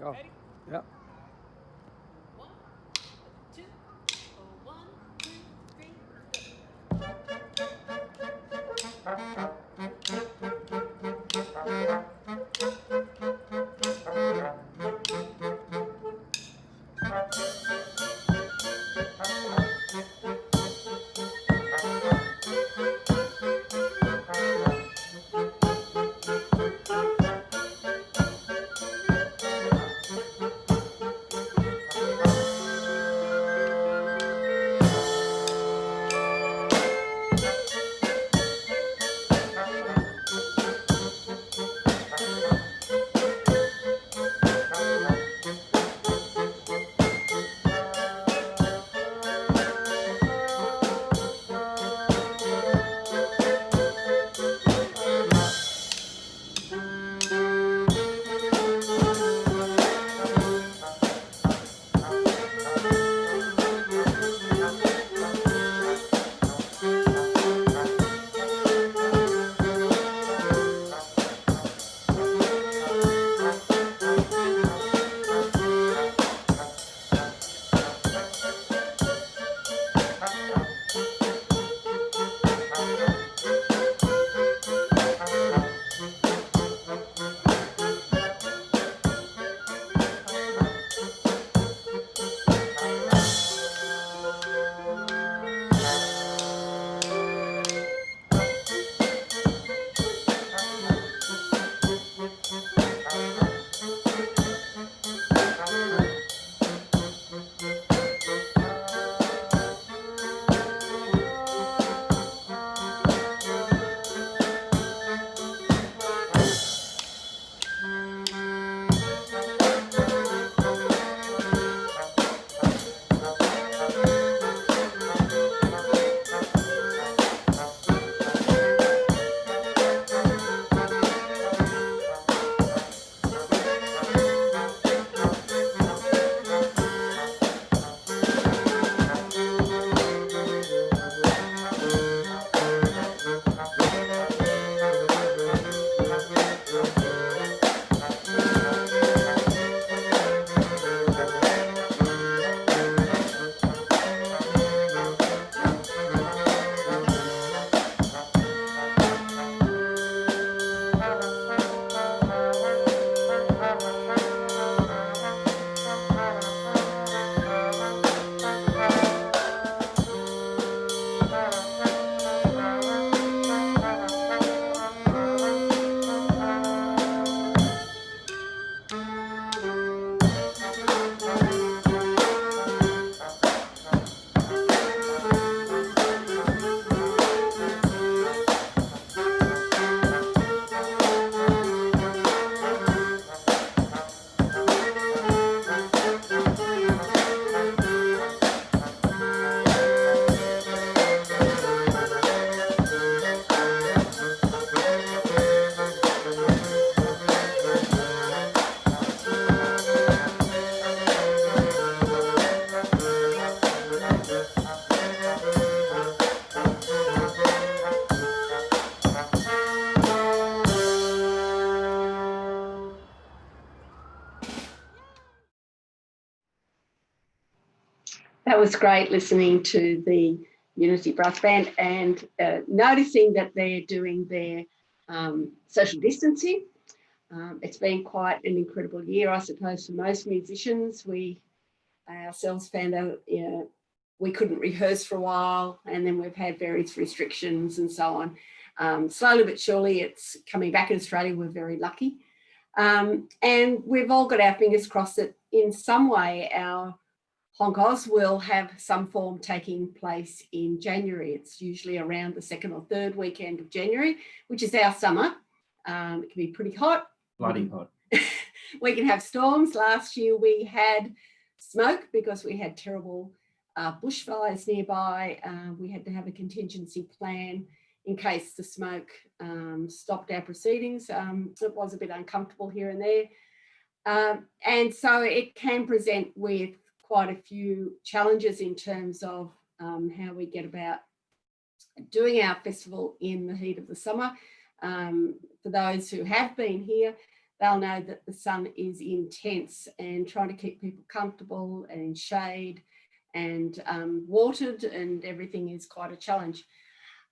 Go. Yep. That was great listening to the Unity Brass Band and noticing that they're doing their social distancing. It's been quite an incredible year, I suppose, for most musicians. We ourselves found out we couldn't rehearse for a while, and then we've had various restrictions and so on. Slowly but surely it's coming back in Australia. We're very lucky. And we've all got our fingers crossed that in some way our HONK Oz will have some form taking place in January. It's usually around the second or third weekend of January, which is our summer. It can be pretty hot. Bloody hot. We can have storms. Last year we had smoke because we had terrible bushfires nearby. We had to have a contingency plan in case the smoke stopped our proceedings. It was a bit uncomfortable here and there. And so it can present with quite a few challenges in terms of how we get about doing our festival in the heat of the summer. For those who have been here, they'll know that the sun is intense, and trying to keep people comfortable and in shade and watered and everything is quite a challenge.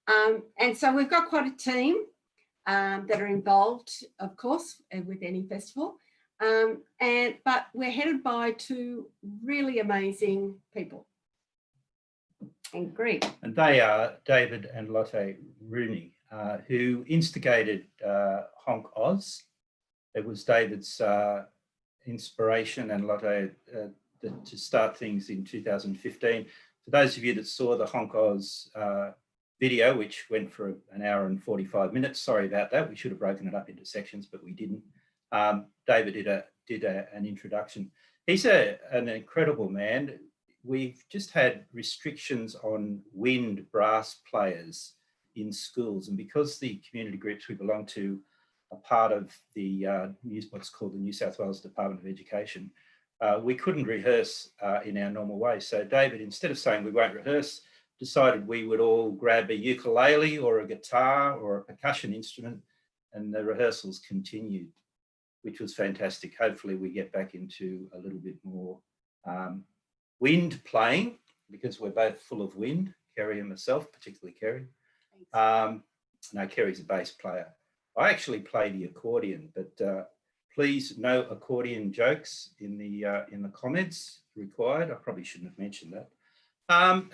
And so we've got quite a team that are involved, of course, with any festival. But we're headed by two really amazing people. And Greg. And they are David and Lotte Rooney, who instigated HONK Oz. It was David's inspiration and Lotte to start things in 2015. For those of you that saw the HONK Oz video, which went for an hour and 45 minutes, sorry about that. We should have broken it up into sections, but we didn't. David did an introduction. He's an incredible man. We've just had restrictions on wind brass players in schools, and because the community groups we belong to are part of the what's called the New South Wales Department of Education, we couldn't rehearse in our normal way. So David, instead of saying we won't rehearse, decided we would all grab a ukulele or a guitar or a percussion instrument, and the rehearsals continued, which was fantastic. Hopefully we get back into a little bit more wind playing, because we're both full of wind, Kerry and myself, particularly Kerry. No, Kerry's a bass player. I actually play the accordion, but please no accordion jokes in the comments required. I probably shouldn't have mentioned that.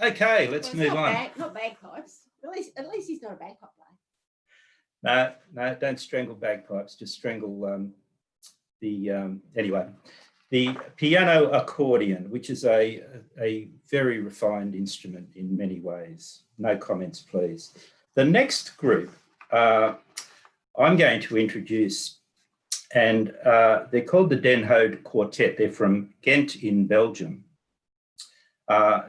Okay, let's move on. Not bagpipes. At least he's not a bagpipe player. No, don't strangle bagpipes. Just strangle anyway. The piano accordion, which is a very refined instrument in many ways. No comments, please. The next group I'm going to introduce, and they're called the Den Hode Quartet. They're from Ghent in Belgium.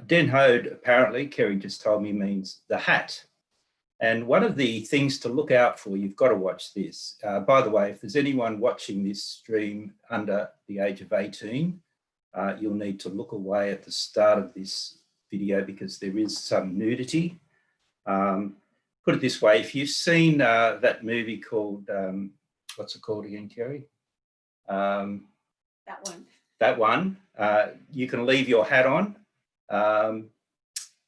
Den Hode, apparently, Kerry just told me, means the hat. And one of the things to look out for, you've got to watch this. By the way, if there's anyone watching this stream under the age of 18, you'll need to look away at the start of this video because there is some nudity. Put it this way, if you've seen that movie called, what's it called again, Kerry? That one. That one, you can leave your hat on.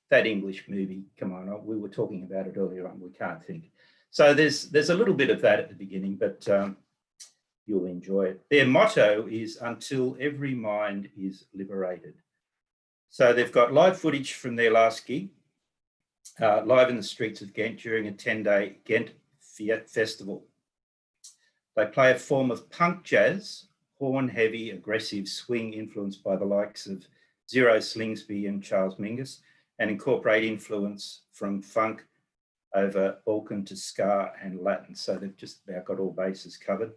That English movie, come on, we were talking about it earlier on, we can't think. So there's a little bit of that at the beginning, but you'll enjoy it. Their motto is until every mind is liberated. So they've got live footage from their last gig, live in the streets of Ghent during a 10-day Ghent festival. They play a form of punk jazz, horn-heavy, aggressive swing influenced by the likes of Zero Slingsby and Charles Mingus, and incorporate influence from funk over Balkan to ska and Latin. So they've just about got all bases covered,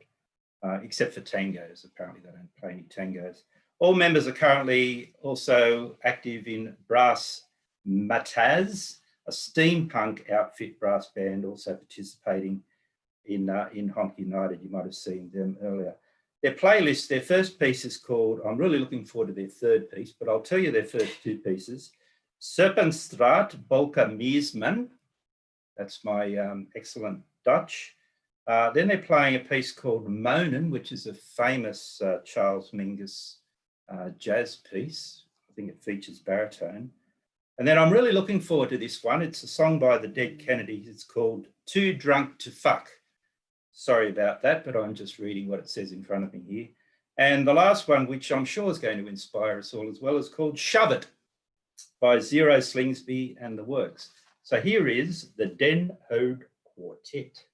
except for tangos. Apparently they don't play any tangos. All members are currently also active in Brass Montage, a steampunk outfit brass band also participating in HONK United. You might have seen them earlier. Their playlist, their first piece is called, I'm really looking forward to their third piece, but I'll tell you their first two pieces. Serpenstraat Balkanismen, that's my excellent Dutch. Then they're playing a piece called Monen, which is a famous Charles Mingus jazz piece. think it features baritone. And then I'm really looking forward to this one. It's a song by the Dead Kennedys. It's called Too Drunk to Fuck. Sorry about that, but I'm just reading what it says in front of me here. And the last one, which I'm sure is going to inspire us all as well, is called Shove It by Zero Slingsby and the Works. So here is the Den Hogue Quartet.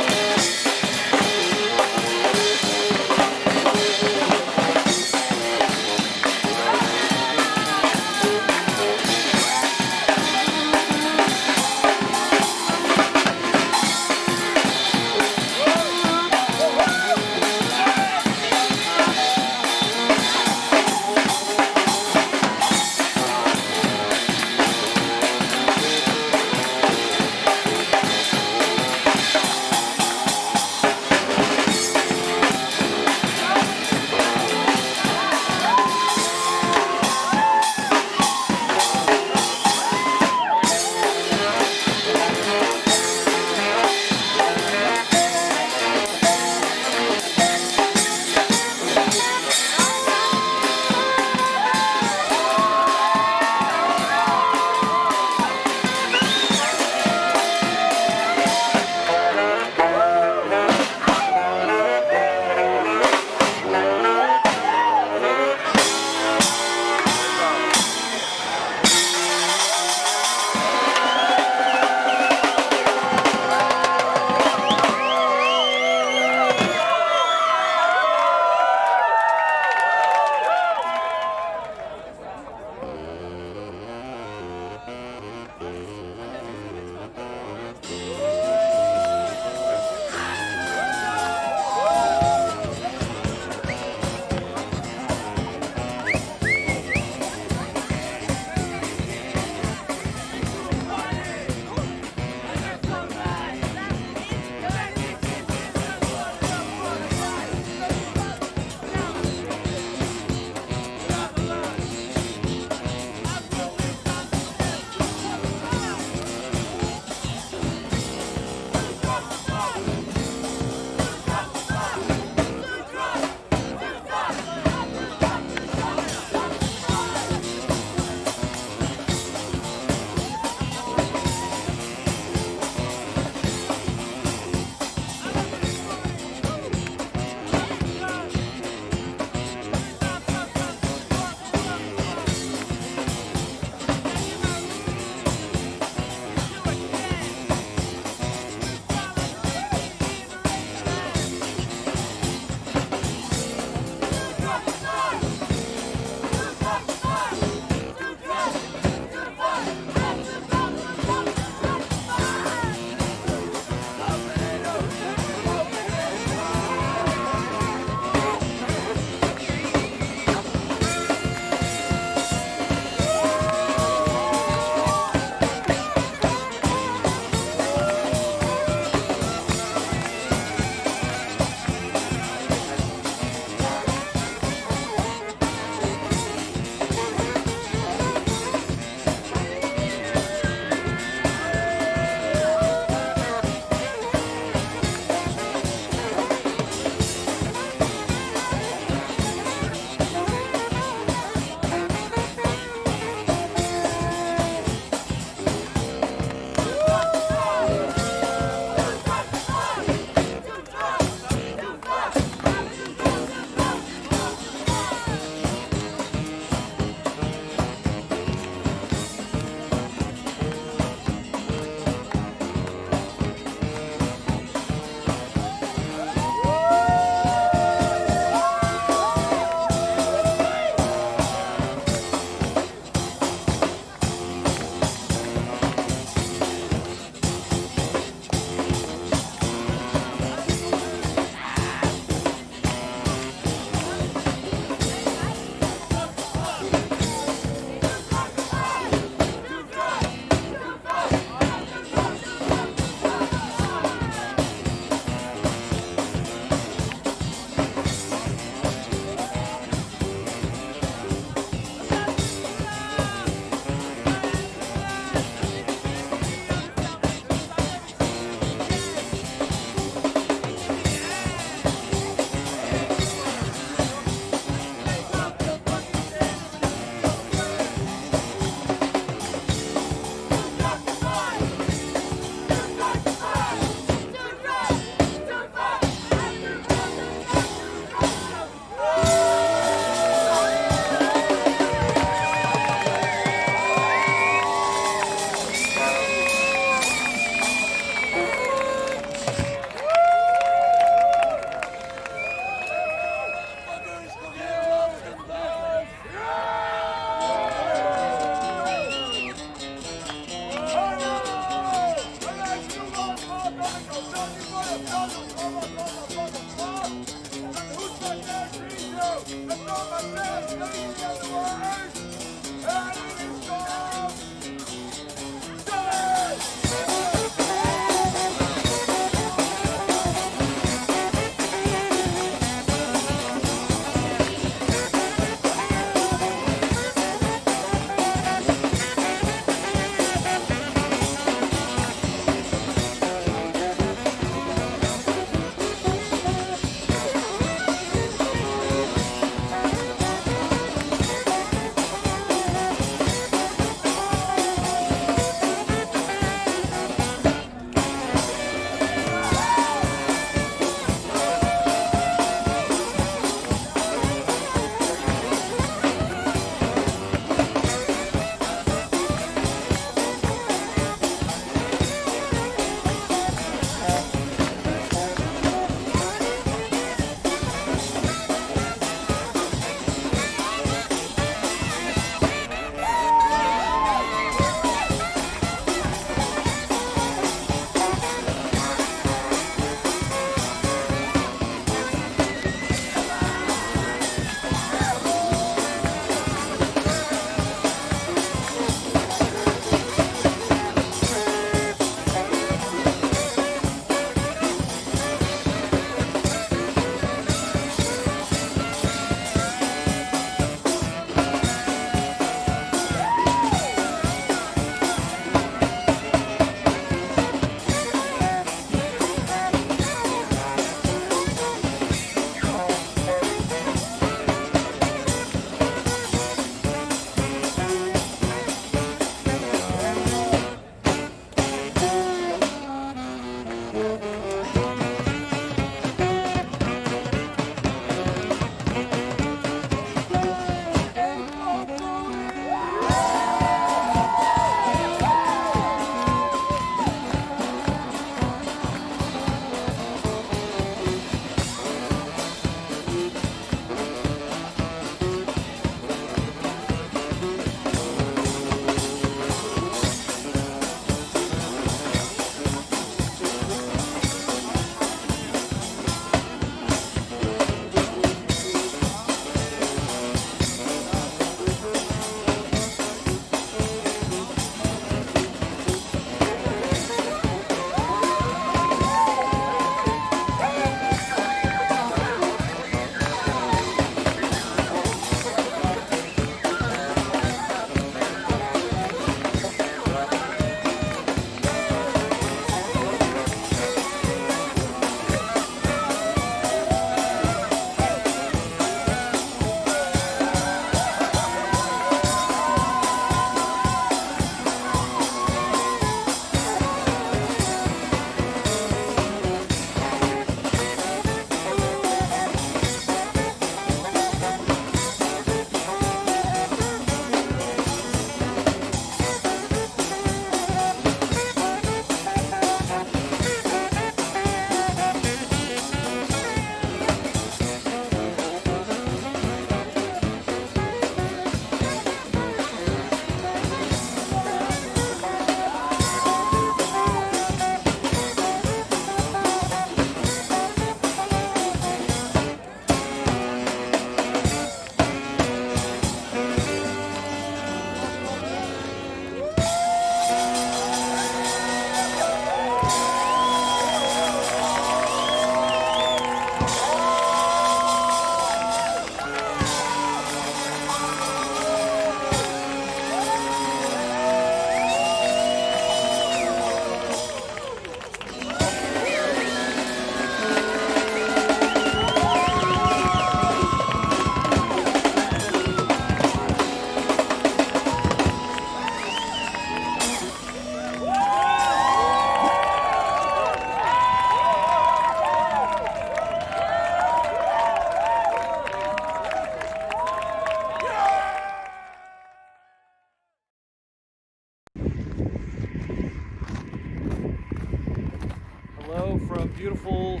from beautiful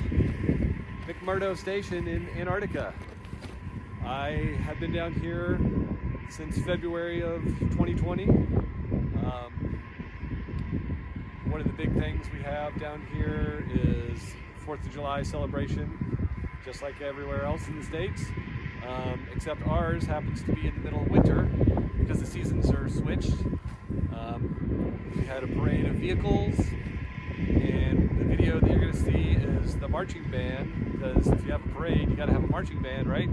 McMurdo Station in Antarctica. I have been down here since February of 2020. One of the big things we have down here is 4th of July celebration, just like everywhere else in the States, except ours happens to be in the middle of winter because the seasons are switched. We had a parade of vehicles, and the video that you're going to see is the marching band, because if you have a parade, you got to have a marching band, right?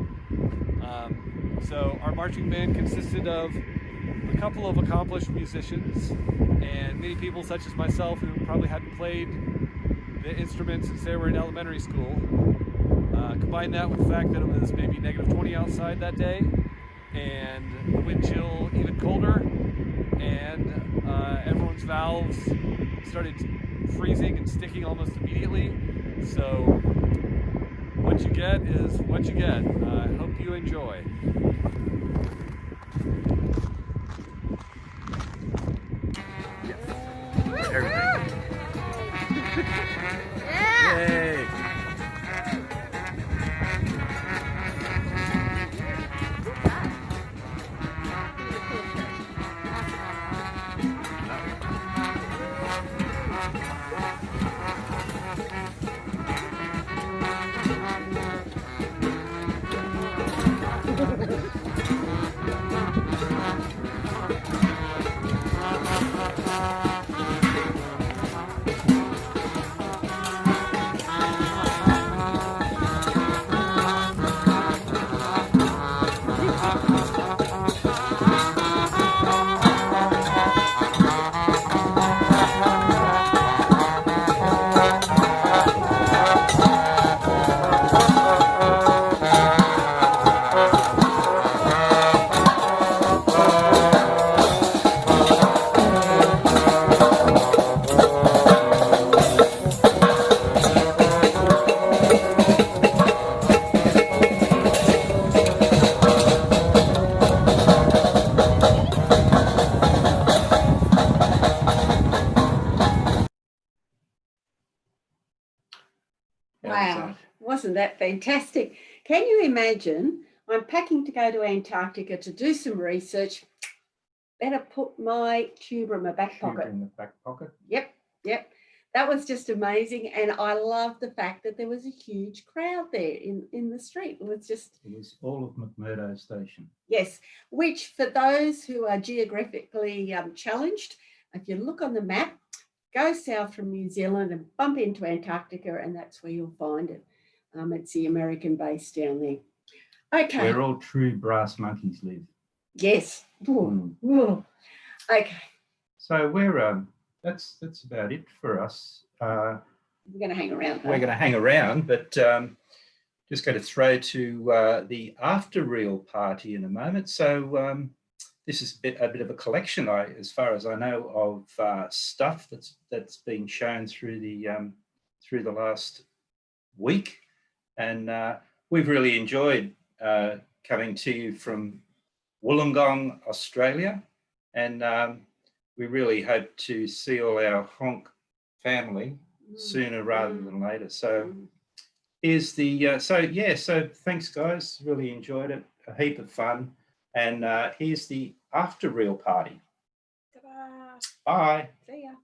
So our marching band consisted of a couple of accomplished musicians and many people such as myself who probably hadn't played the instruments since they were in elementary school. Combine that with the fact that it was maybe -20 outside that day, and the wind chill even colder, and everyone's valves started freezing and sticking almost immediately. So what you get is what you get. I hope you enjoy. Everything. Yay! Wow, wasn't that fantastic? Can you imagine? I'm packing to go to Antarctica to do some research. Better put my tuba in my back pocket. In the back pocket. Yep. That was just amazing. And I love the fact that there was a huge crowd there in the street. It was all of McMurdo Station. Yes, which for those who are geographically challenged, if you look on the map, go south from New Zealand and bump into Antarctica, and that's where you'll find it. It's the American base down there. Okay. Where all true brass monkeys live. Yes. Ooh. Okay. So we're that's about it for us. We're going to hang around. We're going to hang around, but just going to throw to the after reel party in a moment. So this is a bit of a collection, as far as I know, of stuff that's been shown through the last week, and we've really enjoyed coming to you from Wollongong, Australia, and we really hope to see all our HONK family sooner rather than later. So here's the so thanks guys, really enjoyed it, a heap of fun, and here's the after reel party. Ta-da. Bye. See ya.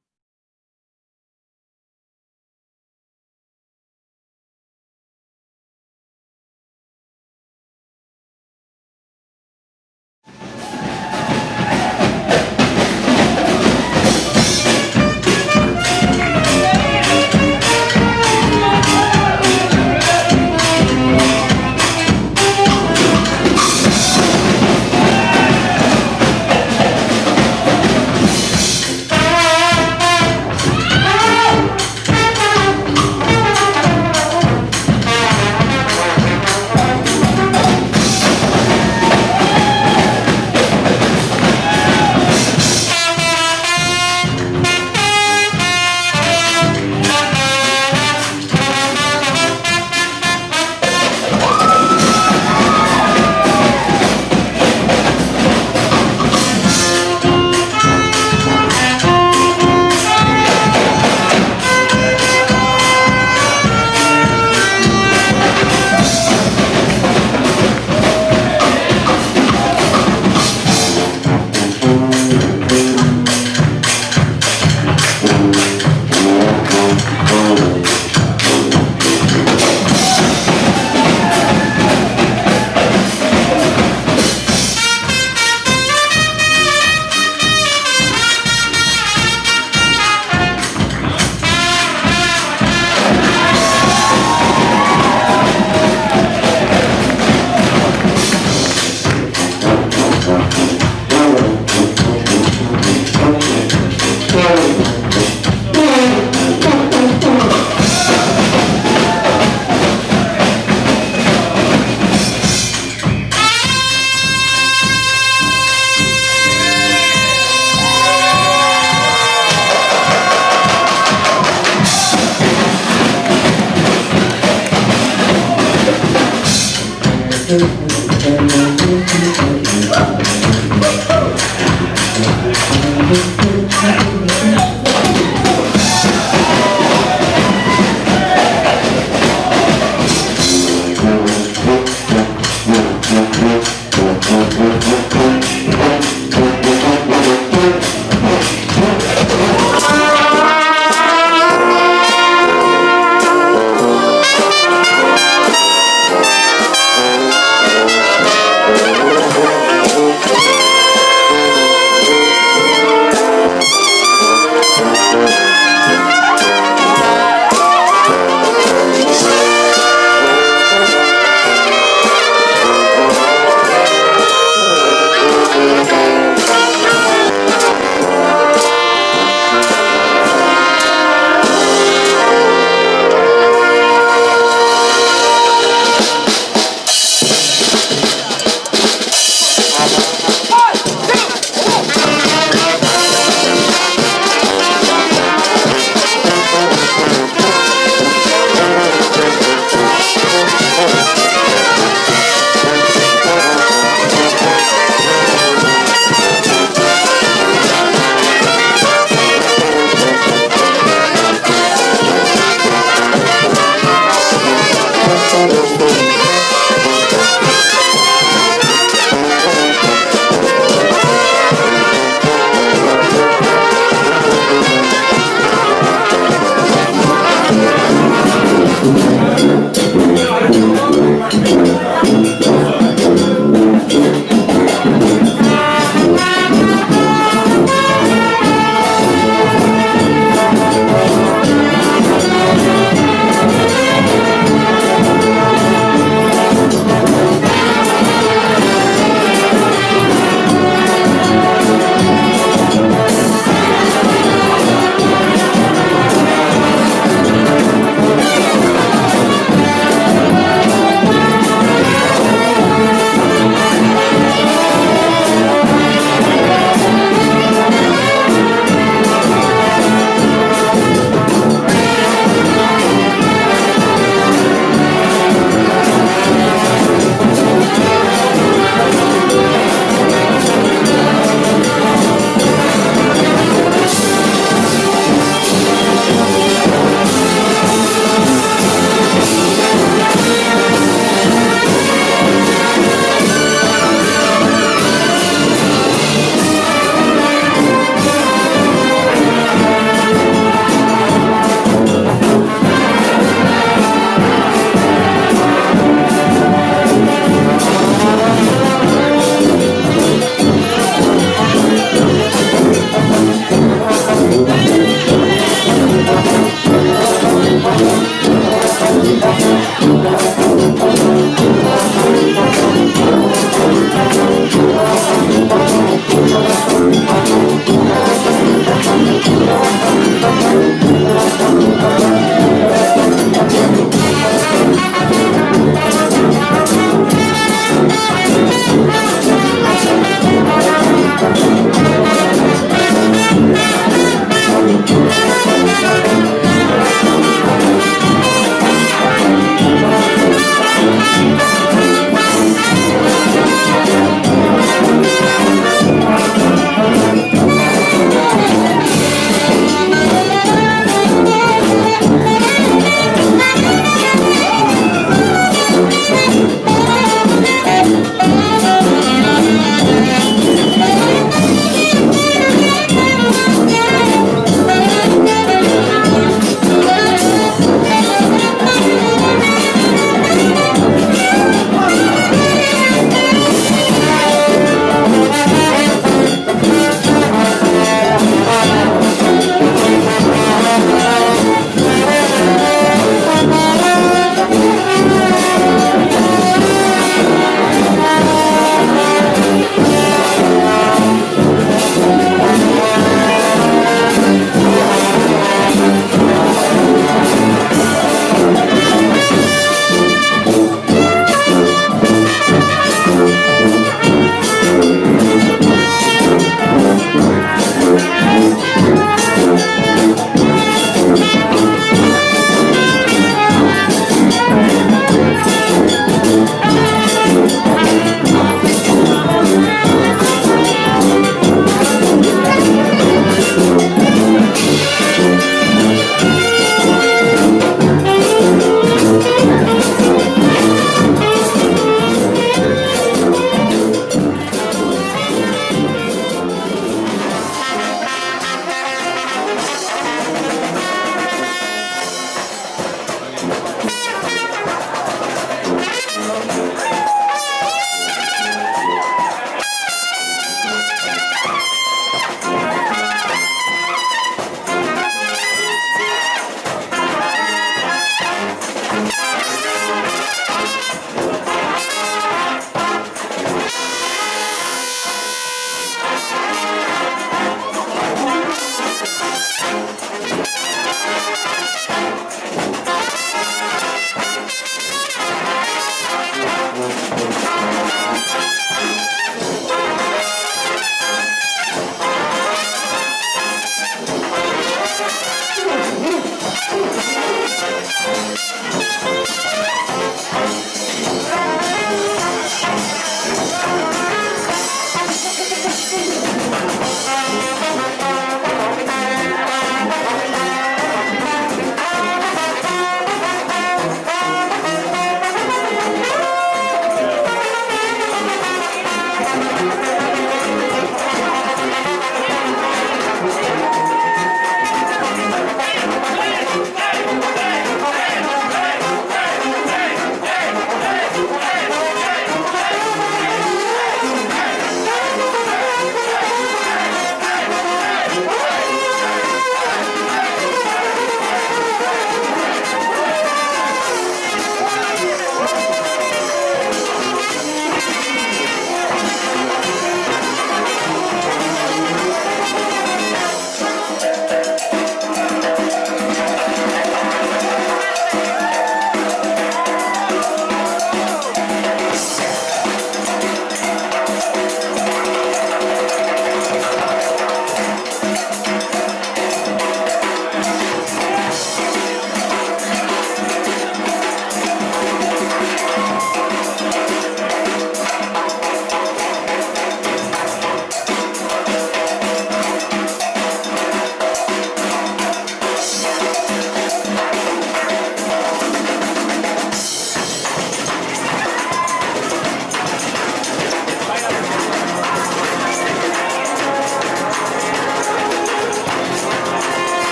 Thank you.